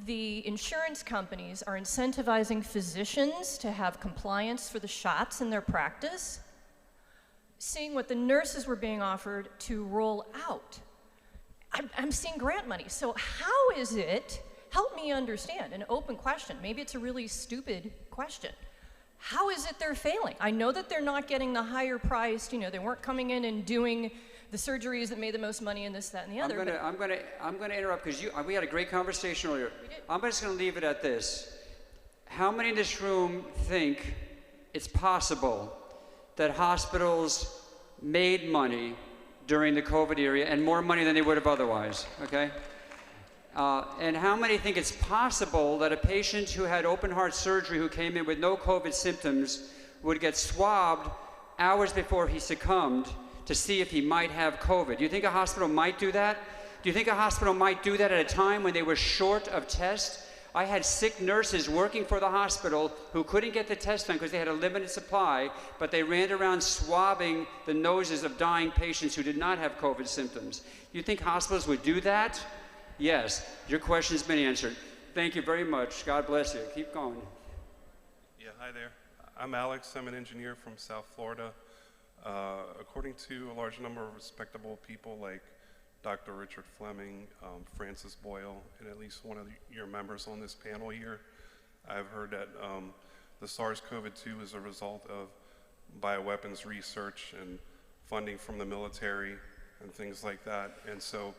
the insurance companies are incentivizing physicians to have compliance for the shots in their practice, seeing what the nurses were being offered to roll out. I'm seeing grant money. So how is it, help me understand, an open question, maybe it's a really stupid question. How is it they're failing? I know that they're not getting the higher priced, they weren't coming in and doing the surgeries that made the most money and this, that, and the other. I'm gonna interrupt because we had a great conversation earlier. I'm just gonna leave it at this. How many in this room think it's possible that hospitals made money during the COVID era, and more money than they would have otherwise, okay? And how many think it's possible that a patient who had open heart surgery who came in with no COVID symptoms would get swabbed hours before he succumbed to see if he might have COVID? Do you think a hospital might do that? Do you think a hospital might do that at a time when they were short of tests? I had sick nurses working for the hospital who couldn't get the test done because they had a limited supply, but they ran around swabbing the noses of dying patients who did not have COVID symptoms. Do you think hospitals would do that? Yes. Your question's been answered. Thank you very much. God bless you. Keep going. Yeah, hi there. I'm Alex. I'm an engineer from South Florida. According to a large number of respectable people like Dr. Richard Fleming, Francis Boyle, and at least one of your members on this panel here, I've heard that the SARS-CoV-2 is a result of bioweapons research and funding from the military and things like that. And so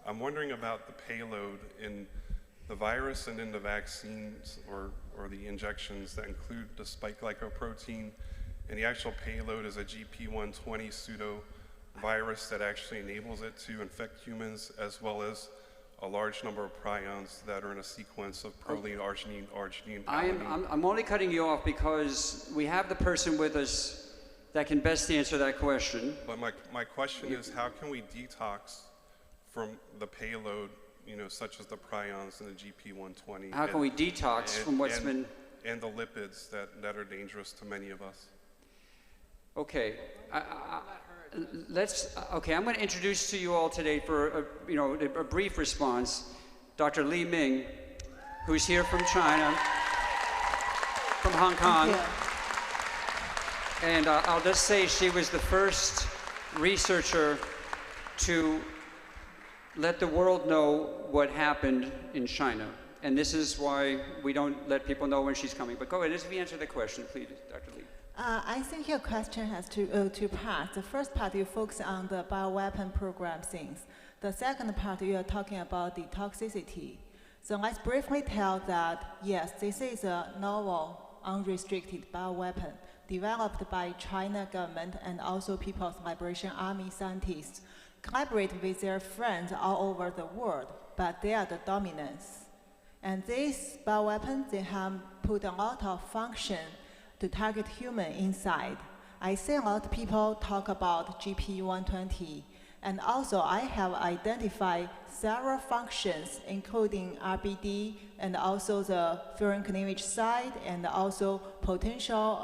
I'm wondering about the payload in the virus and in the vaccines or the injections that include the spike glycoprotein, and the actual payload is a GP120 pseudo virus that actually enables it to infect humans, as well as a large number of prions that are in a sequence of proline, arginine, alanine. I'm only cutting you off because we have the person with us that can best answer that question. But my question is, how can we detox from the payload, you know, such as the prions and the GP120? How can we detox from what's been... And the lipids that are dangerous to many of us. Okay, okay, I'm going to introduce to you all today for a brief response, Dr. Li Ming, who's here from China, from Hong Kong. And I'll just say she was the first researcher to let the world know what happened in China. And this is why we don't let people know when she's coming. But go ahead, if you answer the question, please, Dr. Li. I think your question has two parts. The first part, you focus on the bioweapon program things. The second part, you are talking about the toxicity. So let's briefly tell that, yes, this is a novel, unrestricted bioweapon developed by China government and also People's Liberation Army scientists, collaborate with their friends all over the world, but they are the dominants. And this bioweapon, they have put a lot of function to target human inside. I see a lot of people talk about GP120, and also I have identified several functions, including RBD, and also the furin cleavage site, and also potential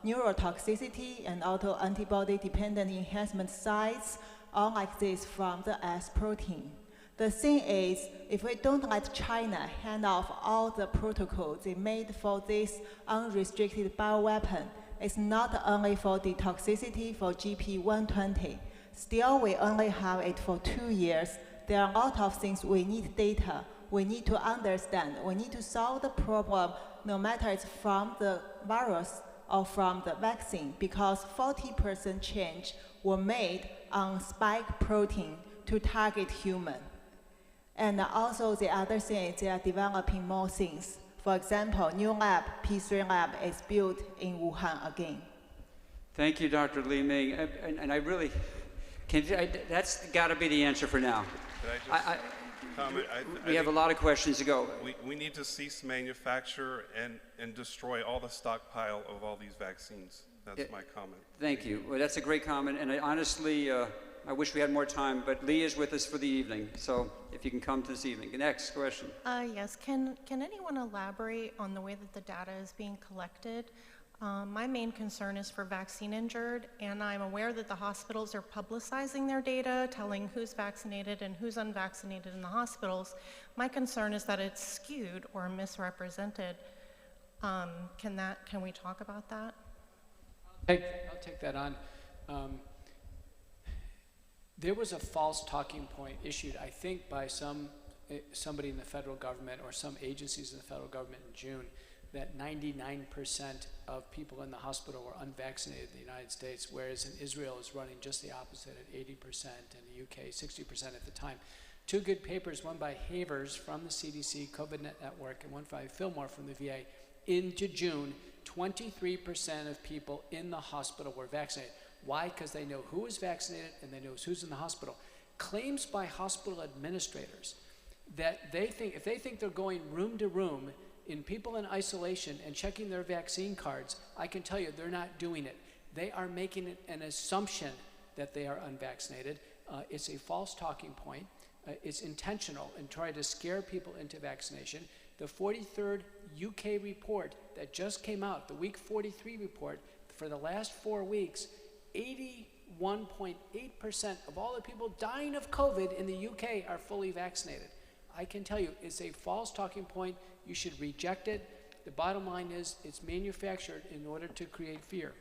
neurotoxicity, and also antibody-dependent enhancement sites, all like this from the S protein. The thing is, if we don't let China hand off all the protocols they made for this unrestricted bioweapon, it's not only for the toxicity for GP120. Still, we only have it for 2 years. There are a lot of things we need data. We need to understand. We need to solve the problem, no matter it's from the virus or from the vaccine, because 40% change were made on spike protein to target human. And also the other thing is they are developing more things. For example, new lab, P3 lab, is built in Wuhan again. Thank you, Dr. Li Ming. And I really, that's got to be the answer for now. Could I just comment? We have a lot of questions to go. We need to cease manufacture and destroy all the stockpile of all these vaccines. That's my comment. Thank you. Well, that's a great comment. And I honestly, I wish we had more time, but Lee is with us for the evening, so if you can come to this evening. Next question. Yes, can anyone elaborate on the way that the data is being collected? My main concern is for vaccine injured, and I'm aware that the hospitals are publicizing their data, telling who's vaccinated and who's unvaccinated in the hospitals. My concern is that it's skewed or misrepresented. Can we talk about that? I'll take that on. There was a false talking point issued, I think, by somebody in the federal government or some agencies in the federal government in June that 99% of people in the hospital were unvaccinated in the United States, whereas in Israel is running just the opposite at 80%, and the UK 60% at the time. Two good papers, one by Havers from the CDC, COVID Network, and one by Fillmore from the VA. Into June, 23% of people in the hospital were vaccinated. Why? Because they know who is vaccinated and they know who's in the hospital. Claims by hospital administrators that they think, if they think they're going room to room in people in isolation and checking their vaccine cards, I can tell you they're not doing it. They are making it an assumption that they are unvaccinated. It's a false talking point. It's intentional and trying to scare people into vaccination. The 43rd UK report that just came out, the week 43 report, for the last 4 weeks, 81.8% of all the people dying of COVID in the UK are fully vaccinated. I can tell you, it's a false talking point. You should reject it. The bottom line is it's manufactured in order to create fear.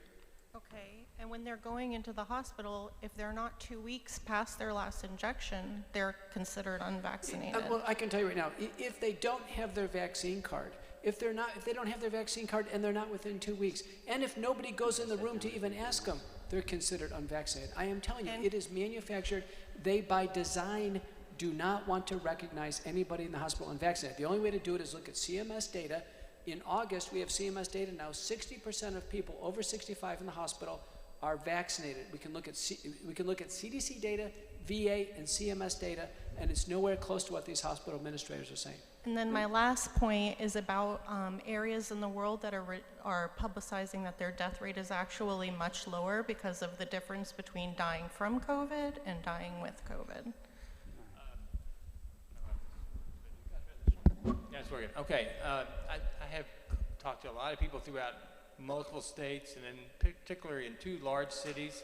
Okay, and when they're going into the hospital, if they're not 2 weeks past their last injection, they're considered unvaccinated. Well, I can tell you right now, if they don't have their vaccine card, if they don't have their vaccine card and they're not within 2 weeks, and if nobody goes in the room to even ask them, they're considered unvaccinated. I am telling you, it is manufactured. They, by design, do not want to recognize anybody in the hospital unvaccinated. The only way to do it is look at CMS data. In August, we have CMS data now. 60% of people over 65 in the hospital are vaccinated. We can look at CDC data, VA, and CMS data, and it's nowhere close to what these hospital administrators are saying. And then my last point is about areas in the world that are publicizing that their death rate is actually much lower because of the difference between dying from COVID and dying with COVID. That's working. Okay, I have talked to a lot of people throughout multiple states, and in particularly in 2 large cities.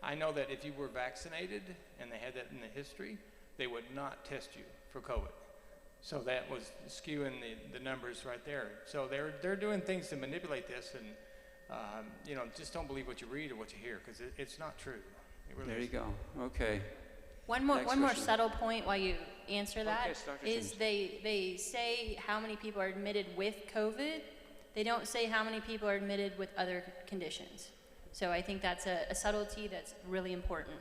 I know that if you were vaccinated and they had that in the history, they would not test you for COVID. So that was skewing the numbers right there. So they're doing things to manipulate this, and you know, just don't believe what you read or what you hear, because it's not true. It really There you isn't. go. Okay. One more subtle point while you answer that is Sims. they say how many people are admitted with COVID. They don't say how many people are admitted with other conditions. So I think that's a subtlety that's really important.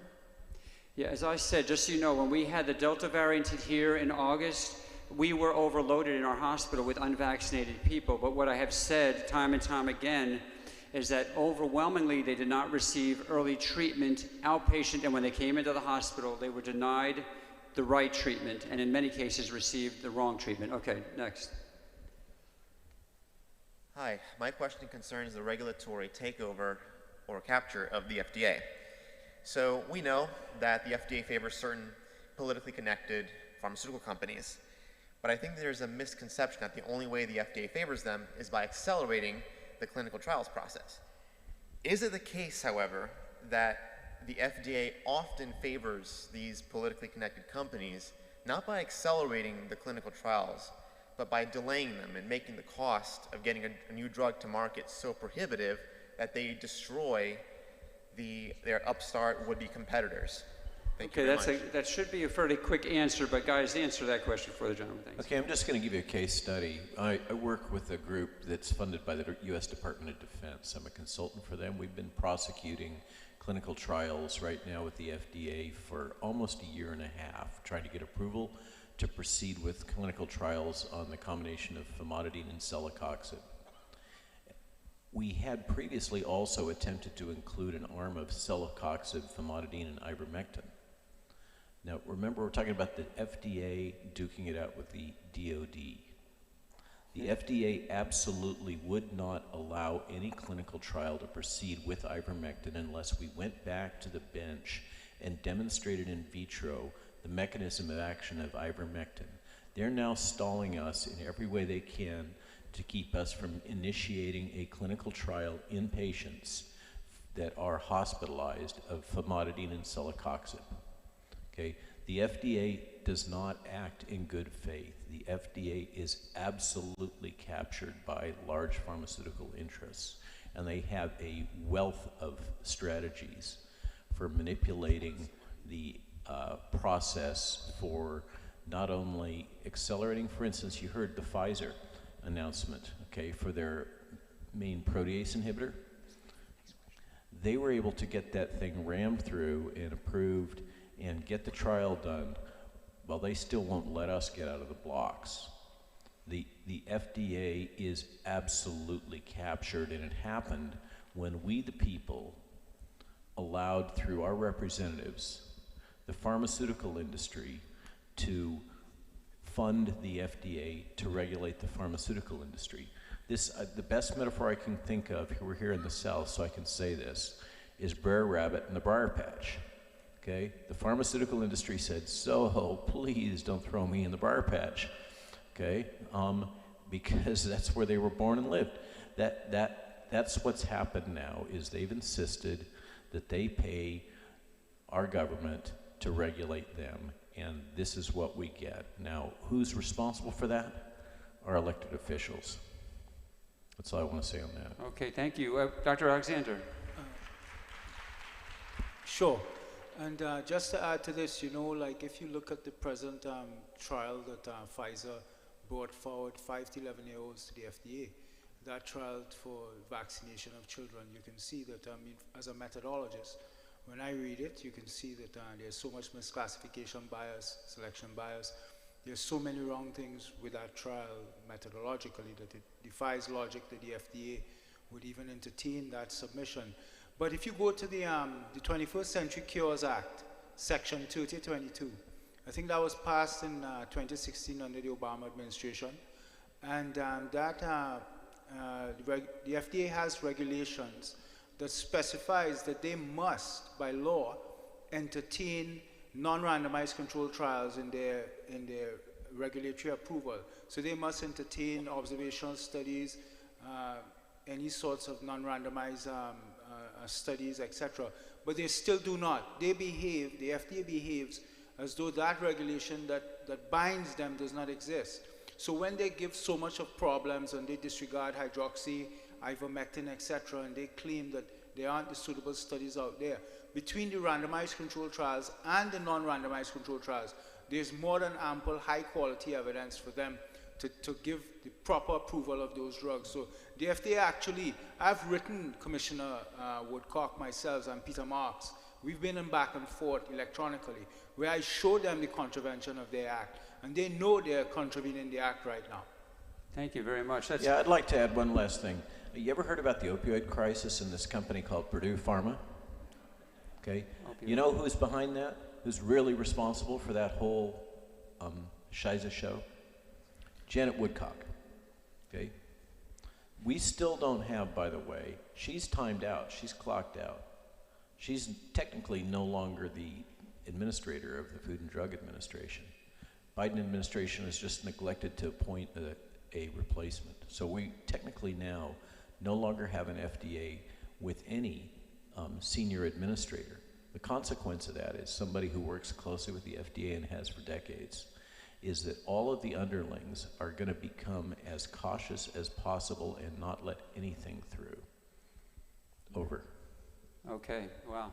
Yeah, as I said, just so you know, when we had the Delta variant here in August, we were overloaded in our hospital with unvaccinated people. But what I have said time and time again is that overwhelmingly they did not receive early treatment outpatient, and when they came into the hospital, they were denied the right treatment, and in many cases received the wrong treatment. Okay, next. Hi, my question concerns the regulatory takeover or capture of the FDA. So we know that the FDA favors certain politically connected pharmaceutical companies, but I think there's a misconception that the only way the FDA favors them is by accelerating the clinical trials process. Is it the case, however, that the FDA often favors these politically connected companies not by accelerating the clinical trials, but by delaying them and making the cost of getting a new drug to market so prohibitive that they destroy their upstart would-be competitors? Thank you very much. That should be a fairly quick answer, but guys, answer that question for the gentleman. Thanks. Okay, I'm just going to give you a case study. I work with a group that's funded by the U.S. Department of Defense. I'm a consultant for them. We've been prosecuting clinical trials right now with the FDA for almost a year and a half, trying to get approval to proceed with clinical trials on the combination of famotidine and celecoxib. We had previously also attempted to include an arm of celecoxib, famotidine, and ivermectin. Now, remember, we're talking about the FDA duking it out with the DOD. The FDA absolutely would not allow any clinical trial to proceed with ivermectin unless we went back to the bench and demonstrated in vitro the mechanism of action of ivermectin. They're now stalling us in every way they can to keep us from initiating a clinical trial in patients that are hospitalized of famotidine and celecoxib. Okay, the FDA does not act in good faith. The FDA is absolutely captured by large pharmaceutical interests, and they have a wealth of strategies for manipulating the process for not only accelerating, for instance, you heard the Pfizer announcement, okay, for their main protease inhibitor. They were able to get that thing rammed through and approved and get the trial done, well, they still won't let us get out of the blocks. The FDA is absolutely captured, and it happened when we, the people, allowed through our representatives the pharmaceutical industry to fund the FDA to regulate the pharmaceutical industry. This, the best metaphor I can think of, we're here in the South, so I can say this, is Brer Rabbit and the Briar Patch. Okay, the pharmaceutical industry said, so please don't throw me in the briar patch, okay, because that's where they were born and lived. That's what's happened now, is they've insisted that they pay our government to regulate them, and this is what we get. Now, who's responsible for that? Our elected officials. That's all I want to say on that. Okay, thank you. Dr. Alexander. Sure. And just to add to this, you know, like if you look at the present trial that Pfizer brought forward 5 to 11-year-olds to the FDA, that trial for vaccination of children, you can see that, as a methodologist, when I read it, you can see that there's so much misclassification bias, selection bias. There's so many wrong things with that trial methodologically that it defies logic that the FDA would even entertain that submission. But if you go to the 21st Century Cures Act, Section 3022, I think that was passed in 2016 under the Obama administration, and the FDA has regulations that specifies that they must, by law, entertain non-randomized controlled trials in their regulatory approval. So they must entertain observational studies, any sorts of non-randomized studies, etc. But they still do not. They behave, the FDA behaves as though that regulation that binds them does not exist. So when they give so much of problems and they disregard hydroxy, ivermectin, etc., and they claim that there aren't the suitable studies out there, between the randomized controlled trials and the non-randomized controlled trials, there's more than ample high-quality evidence for them to give the proper approval of those drugs. So the FDA actually, I've written Commissioner Woodcock, myself, and Peter Marks. We've been in back and forth electronically, where I show them the contravention of their act, and they know they're contravening the act right now. Thank you very much. Yeah, I'd like to add one last thing. You ever heard about the opioid crisis in this company called Purdue Pharma? Okay. You know who's behind that? Who's really responsible for that whole Shiza show? Janet Woodcock. Okay. We still don't have, by the way, she's timed out, she's clocked out. She's technically no longer the administrator of the Food and Drug Administration. Biden administration has just neglected to appoint a replacement. So we technically now no longer have an FDA with any senior administrator. The consequence of that is somebody who works closely with the FDA and has for decades, is that all of the underlings are going to become as cautious as possible and not let anything through. Over. Okay, wow.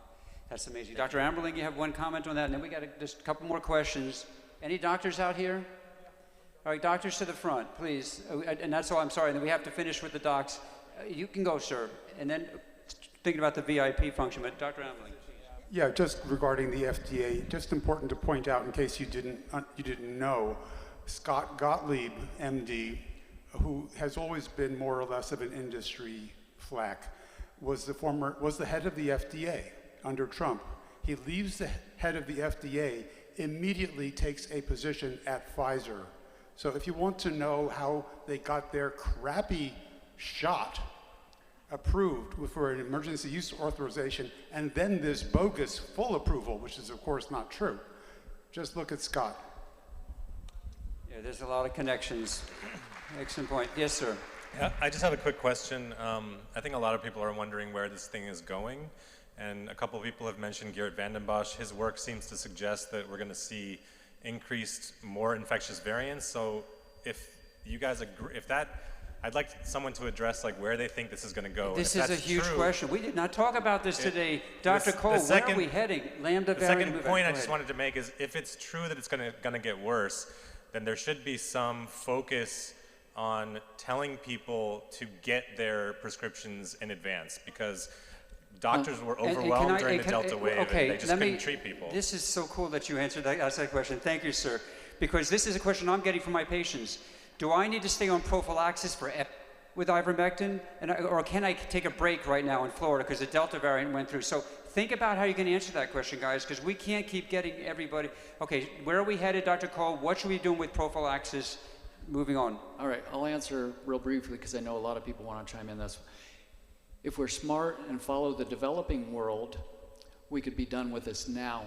That's amazing. Dr. Obrolin, you have one comment on that, and then we got just a couple more questions. Any doctors out here? All right, doctors to the front, please. And that's all, I'm sorry, and then we have to finish with the docs. You can go, sir. And then thinking about the VIP function, but Dr. Obrolin. Yeah, just regarding the FDA, just important to point out in case you didn't know, Scott Gottlieb, MD, who has always been more or less of an industry flack, was the head of the FDA under Trump. He leaves the head of the FDA, immediately takes a position at Pfizer. So if you want to know how they got their crappy shot approved for an emergency use authorization, and then this bogus full approval, which is of course not true, just look at Scott. Yeah, there's a lot of connections. Excellent point. Yes, sir. Yeah, I just have a quick question. I think a lot of people are wondering where this thing is going, and a couple of people have mentioned Geert Vanden Bossche. His work seems to suggest that we're going to see increased, more infectious variants. So if you guys agree, I'd like someone to address like where they think this is going to go. This is a huge question. We did not talk about this today. Dr. Cole, where are we heading? Lambda variant. The second point I just wanted to make is if it's true that it's going to get worse, then there should be some focus on telling people to get their prescriptions in advance, because doctors were overwhelmed during the Delta wave and they just couldn't treat people. This is so cool that you answered that question. Thank you, sir. Because this is a question I'm getting from my patients. Do I need to stay on prophylaxis with ivermectin, or can I take a break right now in Florida because the Delta variant went through? So think about how you can answer that question, guys, because we can't keep getting everybody. Okay, where are we headed, Dr. Cole? What should we be doing with prophylaxis? Moving on. All right, I'll answer real briefly because I know a lot of people want to chime in this. If we're smart and follow the developing world, we could be done with this now,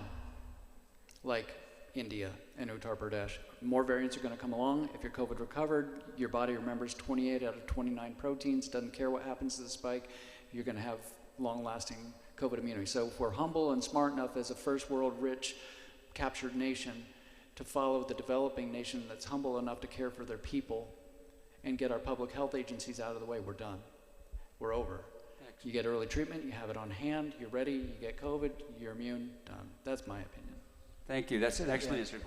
like India and Uttar Pradesh. More variants are going to come along. If you're COVID recovered, your body remembers 28 out of 29 proteins, doesn't care what happens to the spike, you're going to have long-lasting COVID immunity. So if we're humble and smart enough as a first world rich captured nation to follow the developing nation that's humble enough to care for their people and get our public health agencies out of the way, we're done. We're over. You get early treatment, you have it on hand, you're ready, you get COVID, you're immune, done. That's my opinion. Thank you. That's an excellent answer.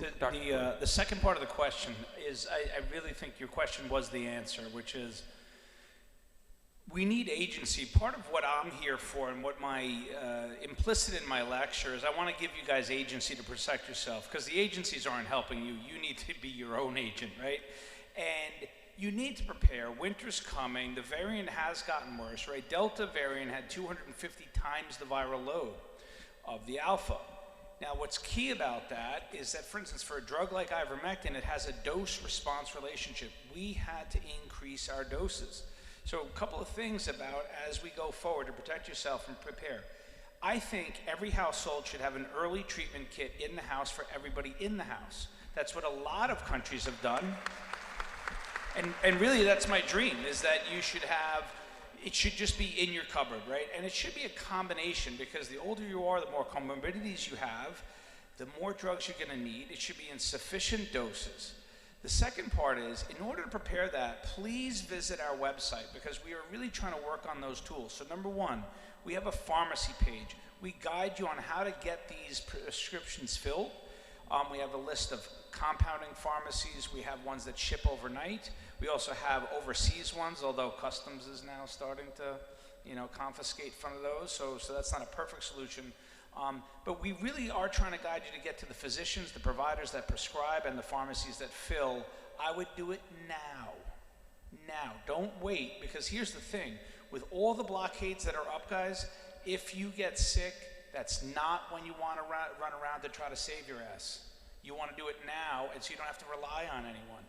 The second part of the question is, I really think your question was the answer, which is, we need agency. Part of what I'm here for and what my implicit in my lecture is I want to give you guys agency to protect yourself, because the agencies aren't helping you. You need to be your own agent, right? And you need to prepare. Winter's coming. The variant has gotten worse, right? Delta variant had 250 times the viral load of the alpha. Now, what's key about that is that, for instance, for a drug like ivermectin, it has a dose-response relationship. We had to increase our doses. So a couple of things about as we go forward to protect yourself and prepare. I think every household should have an early treatment kit in the house for everybody in the house. That's what a lot of countries have done. And really, that's my dream, is that you should have, it should just be in your cupboard, right? And it should be a combination, because the older you are, the more comorbidities you have, the more drugs you're gonna need. It should be in sufficient doses. The second part is, in order to prepare that, please visit our website, because we are really trying to work on those tools. So number one, we have a pharmacy page. We guide you on how to get these prescriptions filled. We have a list of compounding pharmacies. We have ones that ship overnight. We also have overseas ones, although customs is now starting to, confiscate some of those. So that's not a perfect solution. But we really are trying to guide you to get to the physicians, the providers that prescribe, and the pharmacies that fill. I would do it now. Now, don't wait, because here's the thing. With all the blockades that are up, guys, if you get sick, that's not when you want to run around to try to save your ass. You want to do it now, and so you don't have to rely on anyone.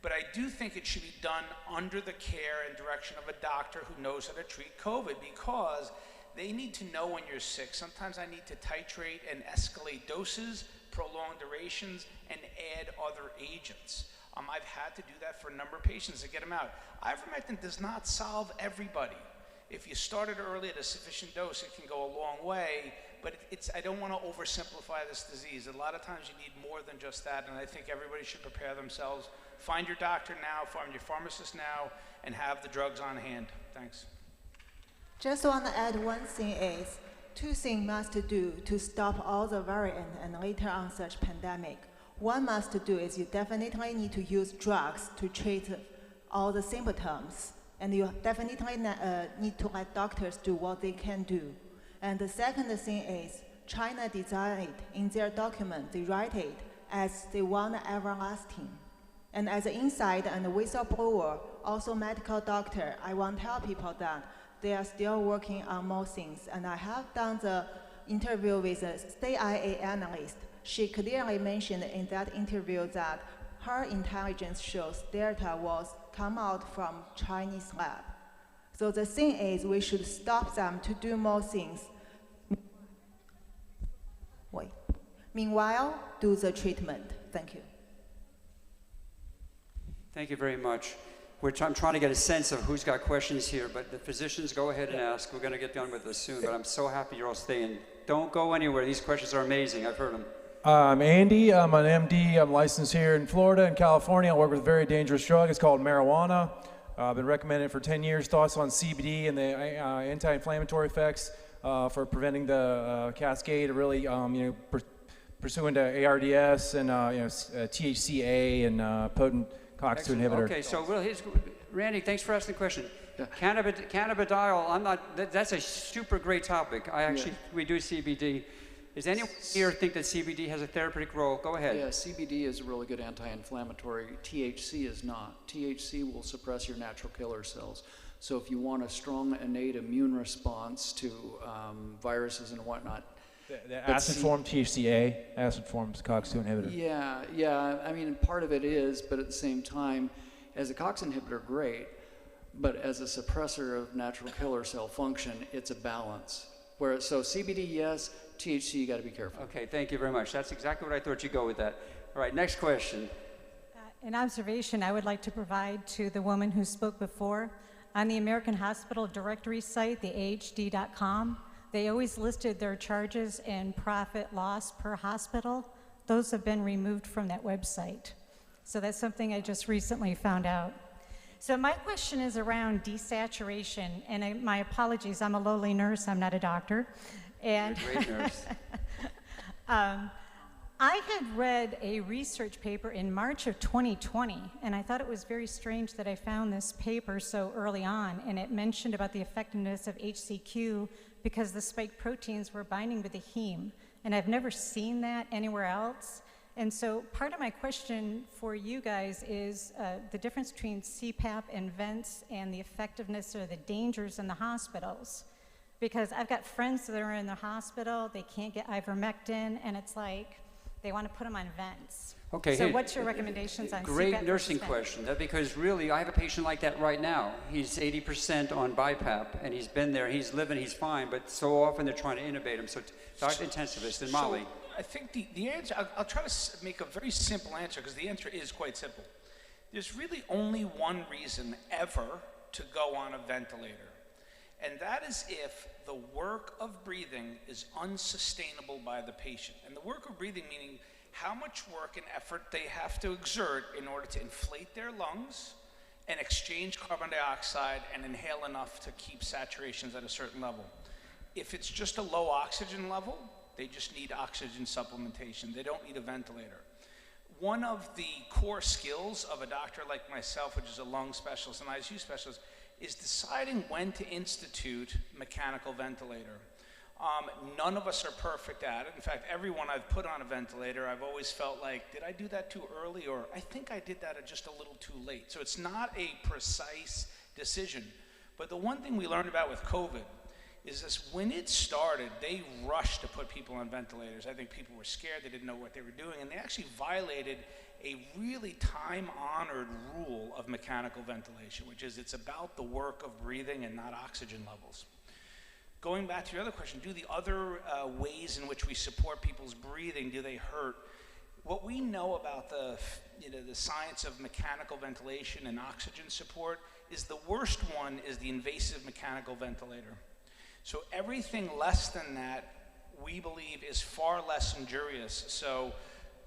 But I do think it should be done under the care and direction of a doctor who knows how to treat COVID, because they need to know when you're sick. Sometimes I need to titrate and escalate doses, prolong durations, and add other agents. I've had to do that for a number of patients to get them out. Ivermectin does not solve everybody. If you start it early at a sufficient dose, it can go a long way, but I don't want to oversimplify this disease. A lot of times you need more than just that, and I think everybody should prepare themselves. Find your doctor now, find your pharmacist now, and have the drugs on hand. Thanks. Just want to add one thing is, two things must do to stop all the variant and later on such pandemic. One must do is you definitely need to use drugs to treat all the symptoms. And you definitely need to let doctors do what they can do. And the second thing is, China designed it in their document. They write it as they want everlasting. And as an insider and a whistleblower, also medical doctor, I want to tell people that they are still working on more things. And I have done the interview with a state IA analyst. She clearly mentioned in that interview that her intelligence shows Delta was come out from Chinese lab. So the thing is, we should stop them to do more things. Meanwhile, do the treatment. Thank you. Thank you very much. I'm trying to get a sense of who's got questions here, but the physicians, go ahead and ask. We're going to get done with this soon, but I'm so happy you're all staying. Don't go anywhere. These questions are amazing. I've heard them. I'm Andy. I'm an MD. I'm licensed here in Florida and California. I work with a very dangerous drug. It's called marijuana. I've been recommending it for 10 years. Thoughts on CBD and the anti-inflammatory effects for preventing the cascade of really, pursuing to ARDS and THCA and potent COX-2 inhibitor. Okay, so Randy, thanks for asking the question. Yeah. Cannabidiol, that's a super great topic. We do CBD. Does anyone here think that CBD has a therapeutic role? Go ahead. Yeah, CBD is a really good anti-inflammatory. THC is not. THC will suppress your natural killer cells. So if you want a strong innate immune response to viruses and whatnot. The acid form THCA, acid form's COX-2 inhibitor. Yeah. I mean, part of it is, but at the same time, as a COX inhibitor, great. But as a suppressor of natural killer cell function, it's a balance. So CBD, yes. THC, you got to be careful. Okay, thank you very much. That's exactly what I thought you'd go with that. All right, next question. An observation I would like to provide to the woman who spoke before. On the American Hospital Directory site, the AHD.com, they always listed their charges and profit loss per hospital. Those have been removed from that website. So that's something I just recently found out. So my question is around desaturation, and my apologies, I'm a lowly nurse, I'm not a doctor. And You're a great nurse. I had read a research paper in March of 2020, and I thought it was very strange that I found this paper so early on, and it mentioned about the effectiveness of HCQ because the spike proteins were binding with the heme, and I've never seen that anywhere else. And so part of my question for you guys is the difference between CPAP and vents and the effectiveness or the dangers in the hospitals. Because I've got friends that are in the hospital, they can't get ivermectin, and it's like, they want to put them on vents. Okay. So hey, what's your recommendations on Great CPAP nursing versus question. Because really, I have a patient like that right now. He's 80% on BiPAP, and he's been there, he's living, he's fine, but so often they're trying to intubate him. So Dr. Intensivist and Molly. So I think the answer, I'll try to make a very simple answer because the answer is quite simple. There's really only one reason ever to go on a ventilator, and that is if the work of breathing is unsustainable by the patient. And the work of breathing meaning how much work and effort they have to exert in order to inflate their lungs and exchange carbon dioxide and inhale enough to keep saturations at a certain level. If it's just a low oxygen level, they just need oxygen supplementation. They don't need a ventilator. One of the core skills of a doctor like myself, which is a lung specialist and ICU specialist, is deciding when to institute mechanical ventilator. None of us are perfect at it. In fact, everyone I've put on a ventilator, I've always felt like, did I do that too early? Or I think I did that just a little too late. So it's not a precise decision. But the one thing we learned about with COVID is this: when it started, they rushed to put people on ventilators. I think people were scared, they didn't know what they were doing, and they actually violated a really time-honored rule of mechanical ventilation, which is it's about the work of breathing and not oxygen levels. Going back to your other question, do the other ways in which we support people's breathing, do they hurt? What we know about the science of mechanical ventilation and oxygen support is the worst one is the invasive mechanical ventilator. So everything less than that, we believe, is far less injurious. So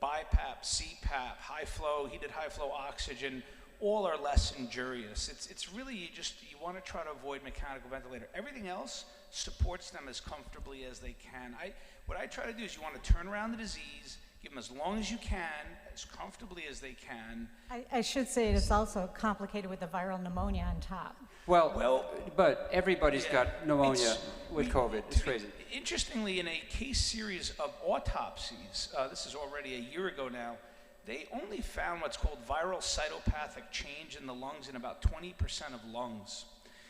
BiPAP, CPAP, high flow, heated high flow oxygen, all are less injurious. It's really, you want to try to avoid mechanical ventilator. Everything else supports them as comfortably as they can. What I try to do is you want to turn around the disease, give them as long as you can, as comfortably as they can. I should say it's also complicated with the viral pneumonia on top. Well, but everybody's got pneumonia with COVID. It's crazy. Interestingly, in a case series of autopsies, this is already a year ago now, they only found what's called viral cytopathic change in the lungs in about 20% of lungs.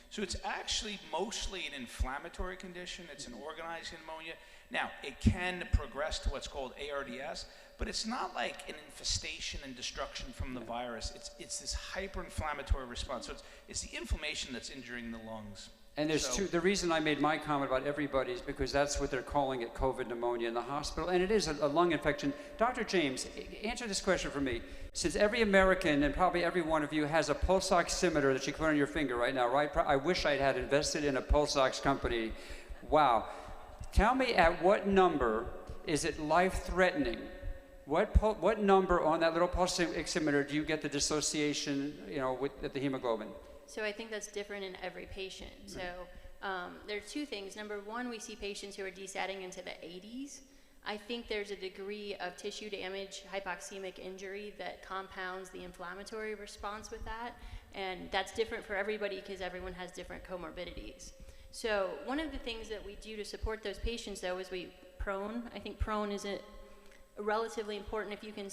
So it's actually mostly an inflammatory condition. It's an organized pneumonia. Now, it can progress to what's called ARDS, but it's not like an infestation and destruction from the virus. It's this hyperinflammatory response. So it's the inflammation that's injuring the lungs. And there's the reason I made my comment about everybody is because that's what they're calling it, COVID pneumonia in the hospital, and it is a lung infection. Dr. James, answer this question for me. Since every American, and probably every one of you, has a pulse oximeter that you can put on your finger right now, right? I wish I'd had invested in a pulse ox company. Wow. Tell me, at what number is it life-threatening? What number on that little pulse oximeter do you get the dissociation, with the hemoglobin? So I think that's different in every patient. So there are two things. Number one, we see patients who are desatting into the 80s. I think there's a degree of tissue damage, hypoxemic injury that compounds the inflammatory response with that. And that's different for everybody because everyone has different comorbidities. So one of the things that we do to support those patients, though, is prone. I think prone is relatively important. If you can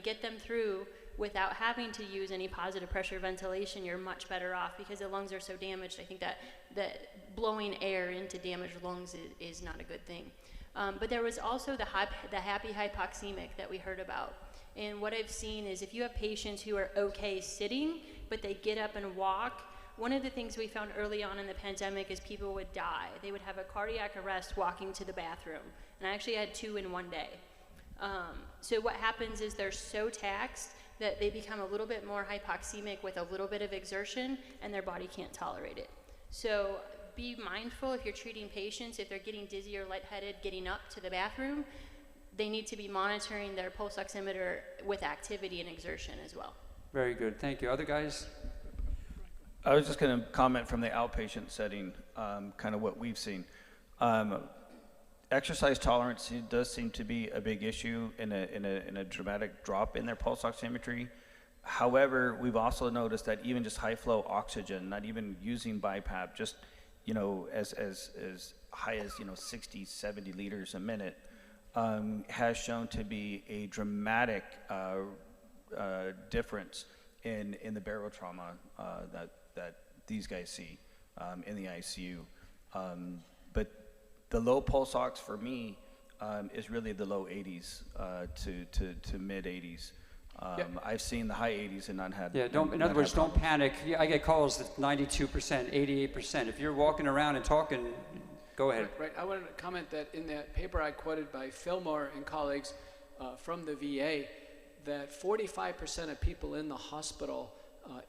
get them through without having to use any positive pressure ventilation, you're much better off because the lungs are so damaged. I think that blowing air into damaged lungs is not a good thing. But there was also the happy hypoxemic that we heard about. And what I've seen is if you have patients who are okay sitting, but they get up and walk, one of the things we found early on in the pandemic is people would die. They would have a cardiac arrest walking to the bathroom. And I actually had 2 in one day. So what happens is they're so taxed that they become a little bit more hypoxemic with a little bit of exertion, and their body can't tolerate it. So be mindful if you're treating patients, if they're getting dizzy or lightheaded getting up to the bathroom, they need to be monitoring their pulse oximeter with activity and exertion as well. Very good. Thank you. Other guys? I was just going to comment from the outpatient setting, kind of what we've seen. Exercise tolerance does seem to be a big issue in a dramatic drop in their pulse oximetry. However, we've also noticed that even just high flow oxygen, not even using BiPAP, just as high as 60, 70 liters a minute, has shown to be a dramatic difference in the barotrauma that these guys see in the ICU. But the low pulse ox for me is really the low 80s to mid 80s. I've seen the high 80s and not had. Yeah, in other words, don't panic. I get calls at 92%, 88%. If you're walking around and talking, go ahead. Right. I wanted to comment that in that paper I quoted by Fillmore and colleagues from the VA, that 45% of people in the hospital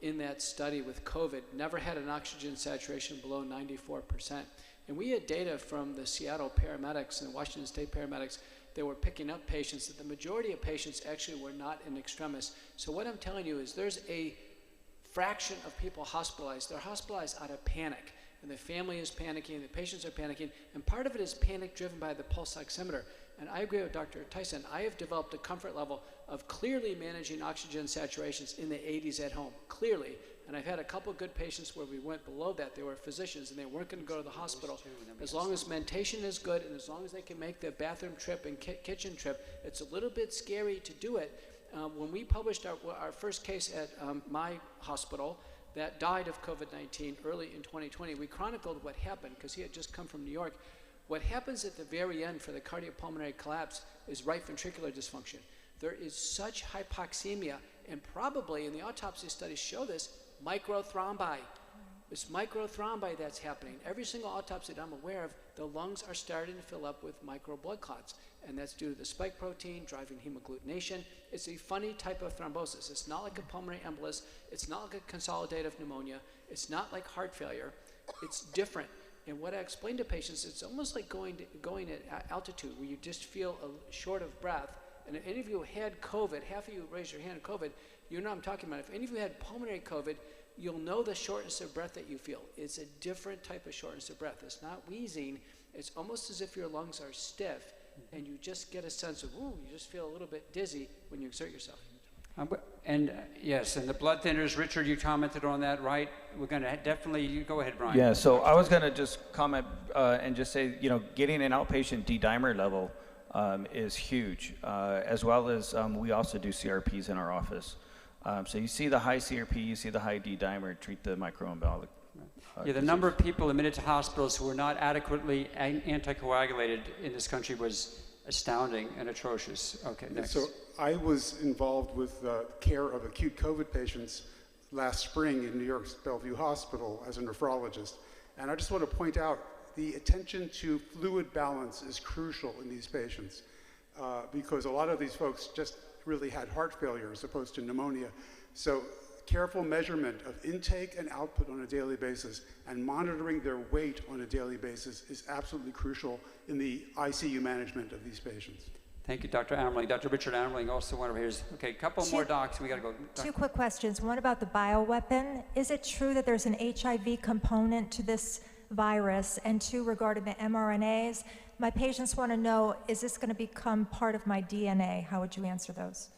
in that study with COVID never had an oxygen saturation below 94%. And we had data from the Seattle paramedics and the Washington State paramedics that were picking up patients, that the majority of patients actually were not in extremis. So what I'm telling you is there's a fraction of people hospitalized. They're hospitalized out of panic, and the family is panicking, the patients are panicking, and part of it is panic driven by the pulse oximeter. And I agree with Dr. Tyson. I have developed a comfort level of clearly managing oxygen saturations in the 80s at home, clearly. And I've had a couple good patients where we went below that. They were physicians and they weren't going to go to the hospital. As long as mentation is good and as long as they can make the bathroom trip and kitchen trip, it's a little bit scary to do it. When we published our first case at my hospital that died of COVID-19 early in 2020, we chronicled what happened because he had just come from New York. What happens at the very end for the cardiopulmonary collapse is right ventricular dysfunction. There is such hypoxemia, and probably, and the autopsy studies show this, microthrombi. It's microthrombi that's happening. Every single autopsy that I'm aware of, the lungs are starting to fill up with micro blood clots, and that's due to the spike protein driving hemagglutination. It's a funny type of thrombosis. It's not like a pulmonary embolus. It's not like a consolidative pneumonia. It's not like heart failure. It's different. And what I explain to patients, it's almost like going at altitude where you just feel short of breath. And if any of you had COVID, half of you raised your hand COVID, you know what I'm talking about. If any of you had pulmonary COVID, you'll know the shortness of breath that you feel. It's a different type of shortness of breath. It's not wheezing. It's almost as if your lungs are stiff, and you just get a sense of, ooh, you just feel a little bit dizzy when you exert yourself. Yes, and the blood thinners, Richard, you commented on that, right? We're going to definitely, you go ahead, Brian. Yeah, so I was going to just comment and just say, getting an outpatient D-dimer level is huge, as well as we also do CRPs in our office. So you see the high CRP, you see the high D-dimer, treat the microembolic. The number of people admitted to hospitals who were not adequately anticoagulated in this country was astounding and atrocious. Okay, next. So I was involved with care of acute COVID patients last spring in New York's Bellevue Hospital as a nephrologist. And I just want to point out the attention to fluid balance is crucial in these patients because a lot of these folks just really had heart failure as opposed to pneumonia. So careful measurement of intake and output on a daily basis and monitoring their weight on a daily basis is absolutely crucial in the ICU management of these patients. Thank you, Dr. Ammerling. Dr. Richard Ammerling, also one of his. Okay, a couple more docs. We got to go. Two quick questions. One about the bioweapon. Is it true that there's an HIV component to this virus? And two, regarding the mRNAs, my patients want to know, is this going to become part of my DNA? How would you answer those?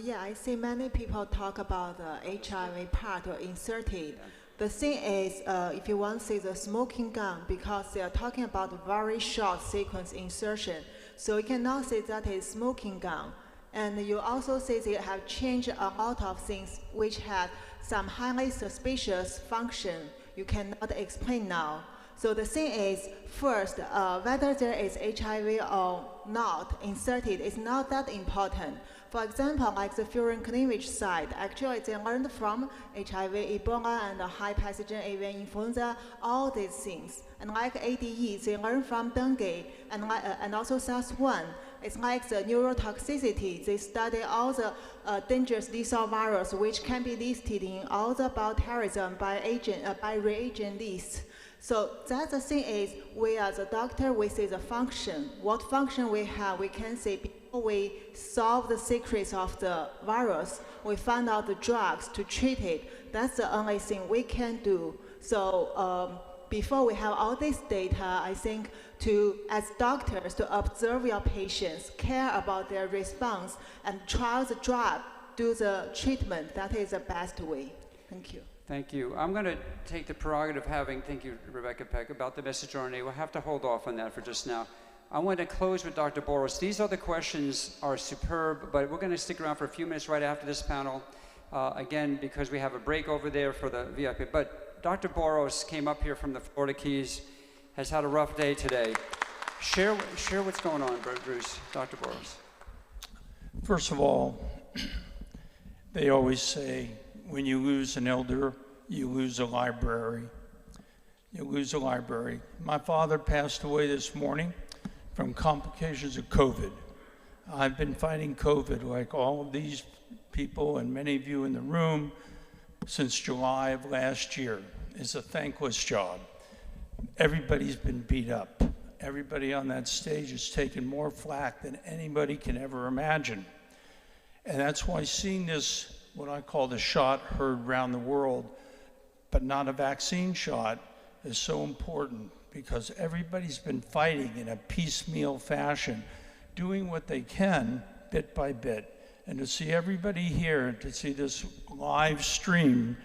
Yeah, I see many people talk about the HIV part or inserted. The thing is, if you want to see the smoking gun, because they are talking about a very short sequence insertion, so you cannot say that is smoking gun. And you also see they have changed a lot of things which have some highly suspicious function you cannot explain now. So the thing is, first, whether there is HIV or not inserted is not that important. For example, like the furin cleavage site, actually they learned from HIV, Ebola, and high pathogen avian influenza, all these things. And like ADE, they learn from dengue, and also SARS-1. It's like the neurotoxicity. They study all the dangerous lethal virus which can be listed in all the bioterrorism by reagent lists. So that's the thing is, we as a doctor, we see the function. What function we have, we can see before we solve the secrets of the virus, we find out the drugs to treat it. That's the only thing we can do. So before we have all this data, I think as doctors, to observe your patients, care about their response, and try the drug, do the treatment, that is the best way. Thank you. Thank you. I'm going to take the prerogative of having, thank you, Rebecca Peck, about the messenger RNA. We'll have to hold off on that for just now. I want to close with Dr. Boros. These other questions are superb, but we're going to stick around for a few minutes right after this panel, again, because we have a break over there for the VIP. But Dr. Boros came up here from the Florida Keys, has had a rough day today. Share what's going on, Bruce, Dr. Boros. First of all, they always say, when you lose an elder, you lose a library. You lose a library. My father passed away this morning from complications of COVID. I've been fighting COVID like all of these people and many of you in the room since July of last year. It's a thankless job. Everybody's been beat up. Everybody on that stage has taken more flack than anybody can ever imagine. And that's why seeing this, what I call the shot heard around the world, but not a vaccine shot, is so important, because everybody's been fighting in a piecemeal fashion, doing what they can bit by bit. And to see everybody here, to see this live stream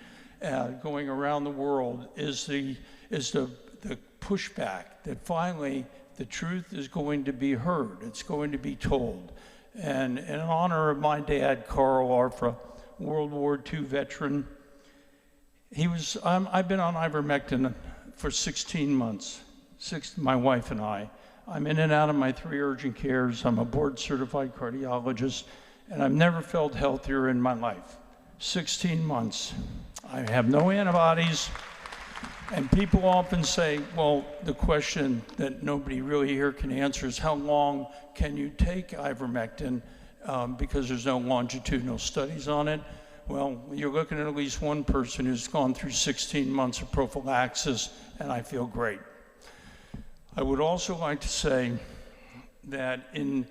going around the world is the pushback that finally the truth is going to be heard. It's going to be told. And in honor of my dad, Carl Arfra, World War II veteran, I've been on ivermectin for 16 months, my wife and I. I'm in and out of my 3 urgent cares. I'm a board-certified cardiologist, and I've never felt healthier in my life. 16 months. I have no antibodies. And people often say, well, the question that nobody really here can answer is, how long can you take ivermectin? Because there's no longitudinal studies on it. Well, you're looking at least one person who's gone through 16 months of prophylaxis, and I feel great. I would also like to say that in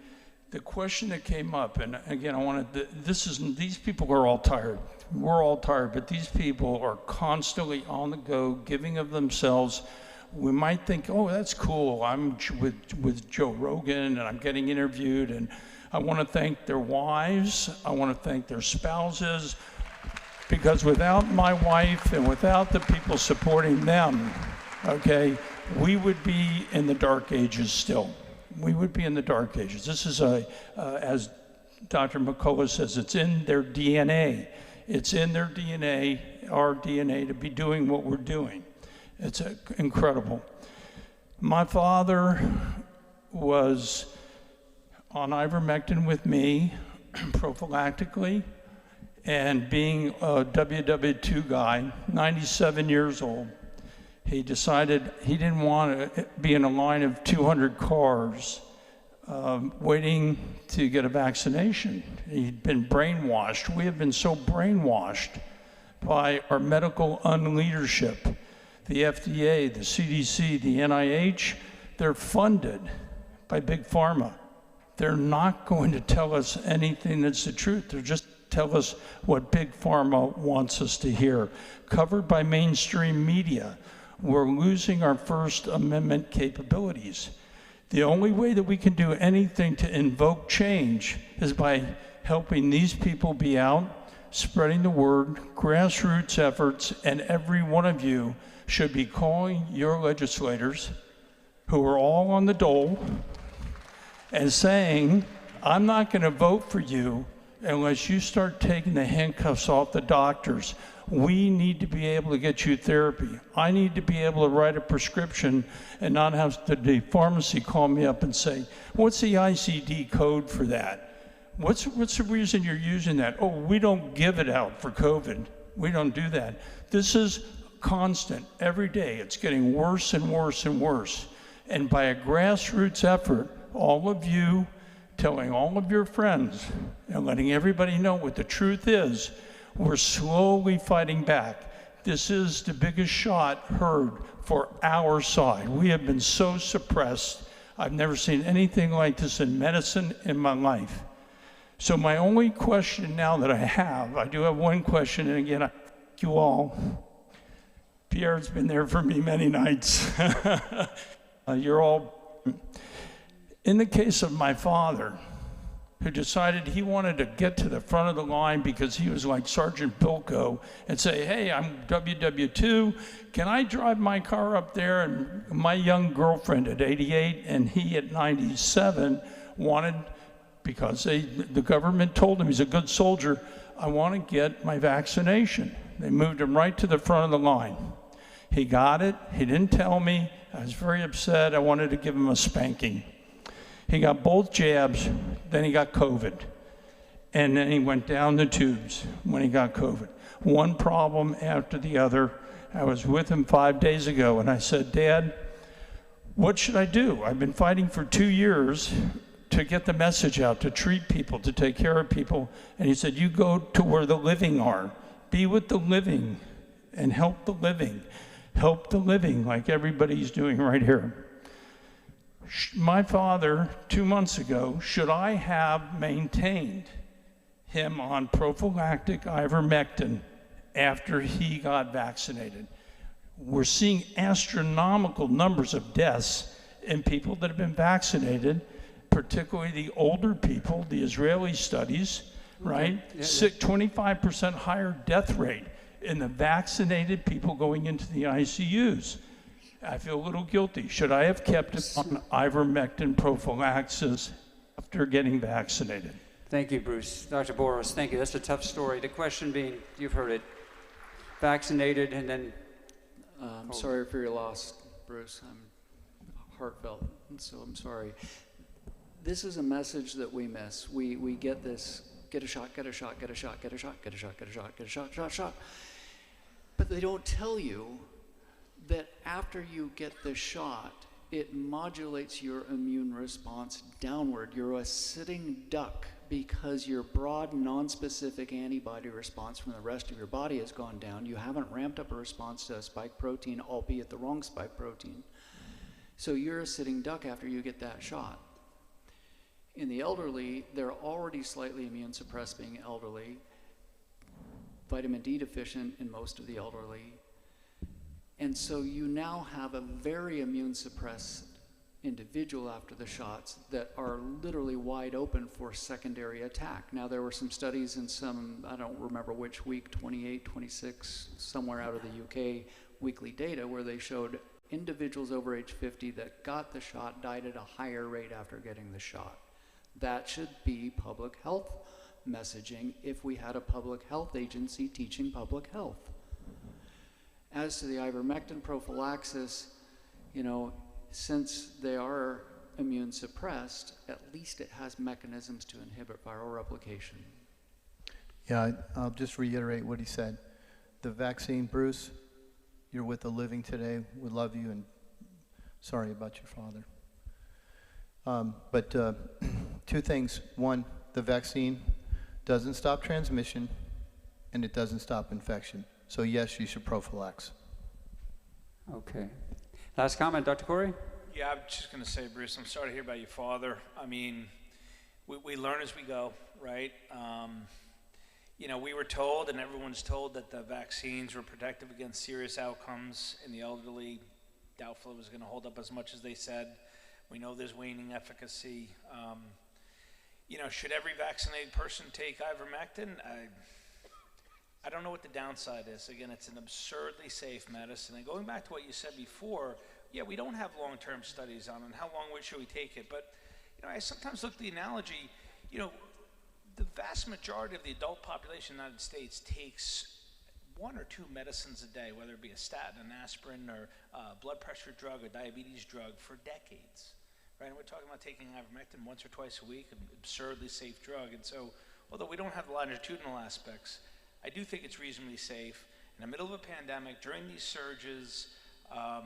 the question that came up, and again, these people are all tired. We're all tired, but these people are constantly on the go, giving of themselves. We might think, oh, that's cool. I'm with Joe Rogan, and I'm getting interviewed, and I want to thank their wives. I want to thank their spouses, because without my wife and without the people supporting them, okay, we would be in the dark ages still. We would be in the dark ages. This is as Dr. McCullough says, it's in their DNA. It's in their DNA, our DNA, to be doing what we're doing. It's incredible. My father was on ivermectin with me prophylactically, and being a WW2 guy, 97 years old, he decided he didn't want to be in a line of 200 cars waiting to get a vaccination. He'd been brainwashed. We have been so brainwashed by our medical unleadership. The FDA, the CDC, the NIH, they're funded by Big Pharma. They're not going to tell us anything that's the truth. They're just tell us what Big Pharma wants us to hear. Covered by mainstream media, we're losing our First Amendment capabilities. The only way that we can do anything to invoke change is by helping these people be out, spreading the word, grassroots efforts, and every one of you should be calling your legislators, who are all on the dole, and saying, I'm not going to vote for you unless you start taking the handcuffs off the doctors. We need to be able to get you therapy. I need to be able to write a prescription and not have the pharmacy call me up and say, what's the ICD code for that? What's the reason you're using that? Oh, we don't give it out for COVID. We don't do that. This is constant. Every day it's getting worse and worse and worse. And by a grassroots effort, all of you telling all of your friends and letting everybody know what the truth is, we're slowly fighting back. This is the biggest shot heard for our side. We have been so suppressed. I've never seen anything like this in medicine in my life. So my only question now that I do have one question, and again, I Thank you all. Pierre's been there for me many nights. You're all, in the case of my father, who decided he wanted to get to the front of the line because he was like Sergeant Bilko and say, hey, I'm WW2, can I drive my car up there? And my young girlfriend at 88 and he at 97 wanted, because the government told him he's a good soldier, I want to get my vaccination. They moved him right to the front of the line. He got it, he didn't tell me, I was very upset, I wanted to give him a spanking. He got both jabs, then he got COVID. And then he went down the tubes when he got COVID. One problem after the other. I was with him 5 days ago and I said, Dad, what should I do? I've been fighting for 2 years to get the message out, to treat people, to take care of people. And he said, you go to where the living are. Be with the living and help the living. Help the living like everybody's doing right here. My father, 2 months ago, should I have maintained him on prophylactic ivermectin after he got vaccinated? We're seeing astronomical numbers of deaths in people that have been vaccinated, particularly the older people, the Israeli studies, right? 25% higher death rate in the vaccinated people going into the ICUs. I feel a little guilty. Should I have kept it on ivermectin prophylaxis after getting vaccinated? Thank you, Bruce. Dr. Boros, thank you. That's a tough story. The question being, you've heard it, vaccinated and then... I'm sorry for your loss, Bruce. I'm heartfelt, and so I'm sorry. This is a message that we miss. We get this, get a shot, get a shot, get a shot, get a shot, get a shot, get a shot, get a shot, shot. But they don't tell you that after you get the shot, it modulates your immune response downward. You're a sitting duck because your broad, non-specific antibody response from the rest of your body has gone down. You haven't ramped up a response to a spike protein, albeit the wrong spike protein. So you're a sitting duck after you get that shot. In the elderly, they're already slightly immune suppressed being elderly, vitamin D deficient in most of the elderly. And so you now have a very immune suppressed individual after the shots that are literally wide open for secondary attack. Now there were some studies in some, I don't remember which week, 28, 26, somewhere out of the UK weekly data where they showed individuals over age 50 that got the shot died at a higher rate after getting the shot. That should be public health messaging if we had a public health agency teaching public health. As to the ivermectin prophylaxis, you know, since they are immune suppressed, at least it has mechanisms to inhibit viral replication. Yeah, I'll just reiterate what he said. The vaccine, Bruce, you're with the living today. We love you and sorry about your father. But two things. One, the vaccine doesn't stop transmission and it doesn't stop infection. So yes, you should prophylax. Okay. Last comment, Dr. Corey? Yeah, I'm just going to say, Bruce, I'm sorry to hear about your father. I mean, we learn as we go, right? You know, we were told, and everyone's told, that the vaccines were protective against serious outcomes in the elderly. Doubtful it was going to hold up as much as they said. We know there's waning efficacy. You know, should every vaccinated person take ivermectin? I don't know what the downside is. Again, it's an absurdly safe medicine. And going back to what you said before, yeah, we don't have long-term studies on it. How long should we take it? But, you know, I sometimes look at the analogy, you know, the vast majority of the adult population in the United States takes 1 or 2 medicines a day, whether it be a statin, an aspirin, or a blood pressure drug, a diabetes drug, for decades, right? And we're talking about taking ivermectin once or twice a week, an absurdly safe drug. And so, although we don't have the longitudinal aspects, I do think it's reasonably safe. In the middle of a pandemic, during these surges, I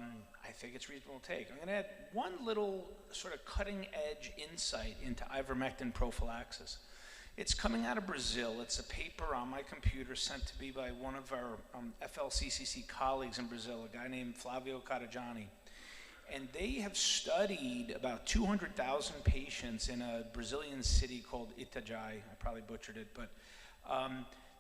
think it's reasonable to take. I'm going to add one little sort of cutting edge insight into ivermectin prophylaxis. It's coming out of Brazil. It's a paper on my computer sent to me by one of our FLCCC colleagues in Brazil, a guy named Flavio Carajani. And they have studied about 200,000 patients in a Brazilian city called Itajai. I probably butchered it, but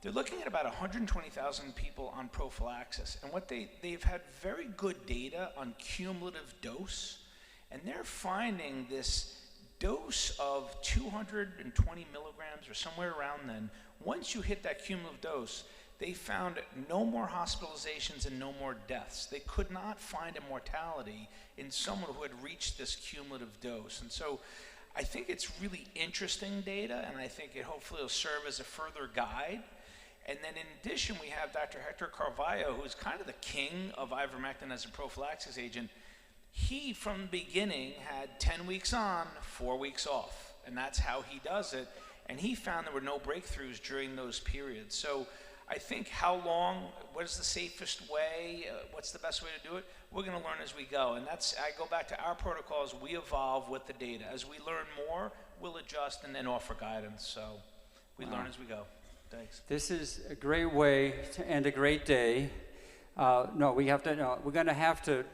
they're looking at about 120,000 people on prophylaxis. And what they've had very good data on cumulative dose, and they're finding this dose of 220 milligrams or somewhere around then. Once you hit that cumulative dose, they found no more hospitalizations and no more deaths. They could not find a mortality in someone who had reached this cumulative dose. And so I think it's really interesting data, and I think it hopefully will serve as a further guide. And then in addition, we have Dr. Hector Carvalho, who's kind of the king of ivermectin as a prophylaxis agent. He, from the beginning, had 10 weeks on, 4 weeks off, and that's how he does it. And he found there were no breakthroughs during those periods. So I think how long, what is the safest way, what's the best way to do it, we're going to learn as we go. And that's, I go back to our protocols, we evolve with the data. As we learn more, we'll adjust and then offer guidance. So we learn as we go. Thanks. This is a great way to end a great day. No, we have to, no, we're going to have to,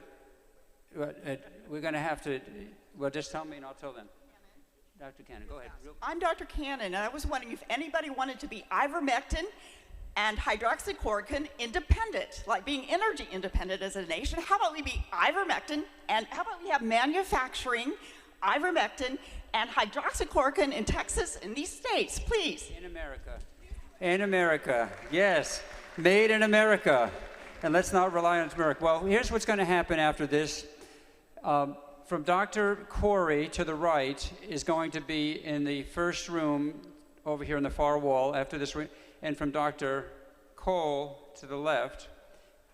well, just tell me and I'll tell them. Dr. Cannon, go ahead. I'm Dr. Cannon, and I was wondering if anybody wanted to be ivermectin and hydroxychloroquine independent, like being energy independent as a nation. How about we be ivermectin, and how about we have manufacturing ivermectin and hydroxychloroquine in Texas and these states, please? In America. In America, yes. Made in America. And let's not rely on America. Well, here's what's going to happen after this. From Dr. Corey to the right is going to be in the first room over here in the far wall after this room, and from Dr. Cole to the left,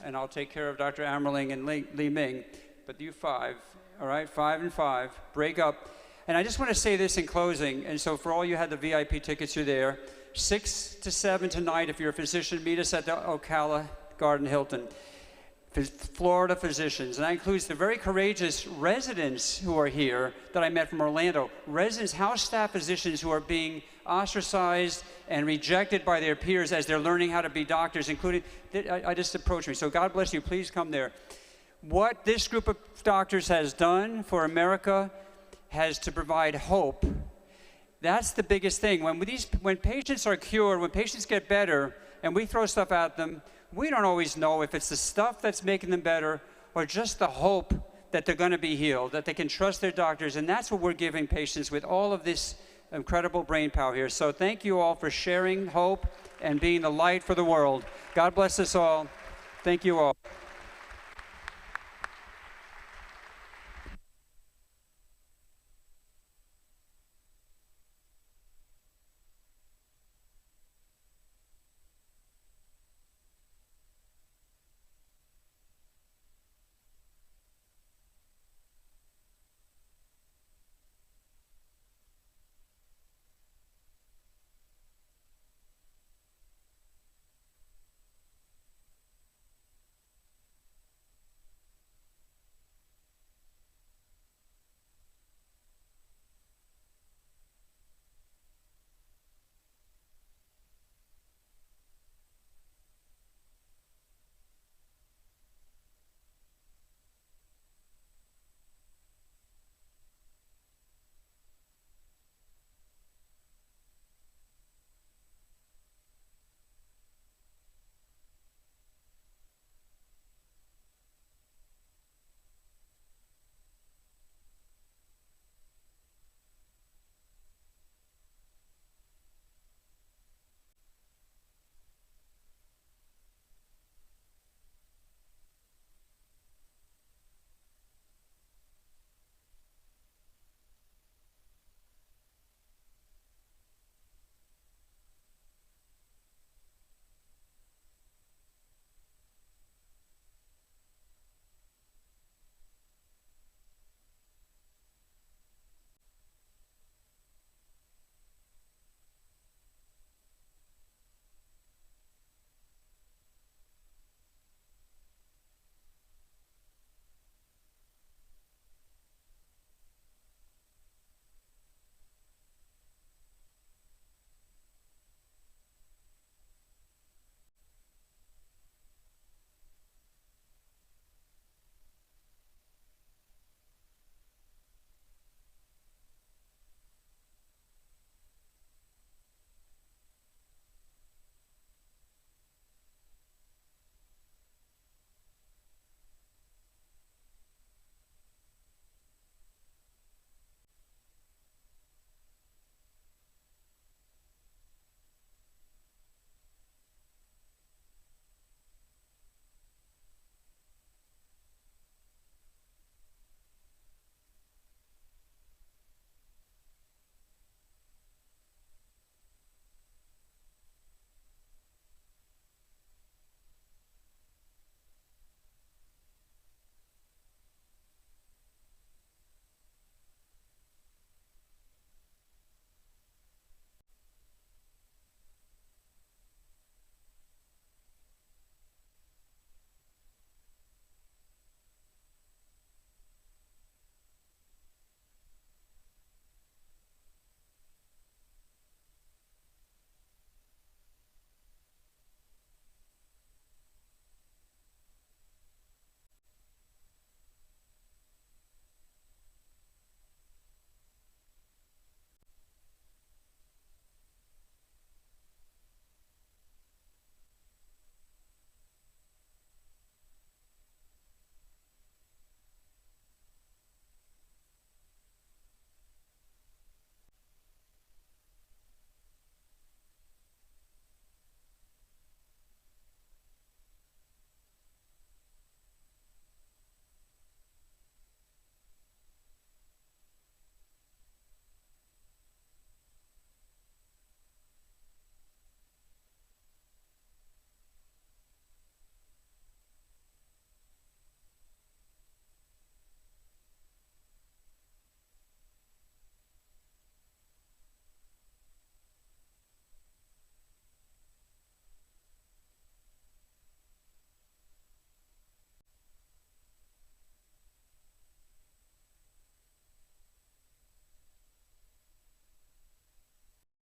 and I'll take care of Dr. Amerling and Li Ming, but you five, all right, 5 and 5, break up. And I just want to say this in closing, and so for all you had the VIP tickets, you're there. 6 to 7 tonight, if you're a physician, meet us at the Ocala Garden Hilton. Florida physicians, and that includes the very courageous residents who are here that I met from Orlando. Residents, house staff physicians who are being ostracized and rejected by their peers as they're learning how to be doctors, including, I just approached me, so God bless you, please come there. What this group of doctors has done for America has to provide hope. That's the biggest thing. When patients are cured, when patients get better, and we throw stuff at them, we don't always know if it's the stuff that's making them better or just the hope that they're going to be healed, that they can trust their doctors. And that's what we're giving patients with all of this incredible brain power here. So thank you all for sharing hope and being the light for the world. God bless us all. Thank you all.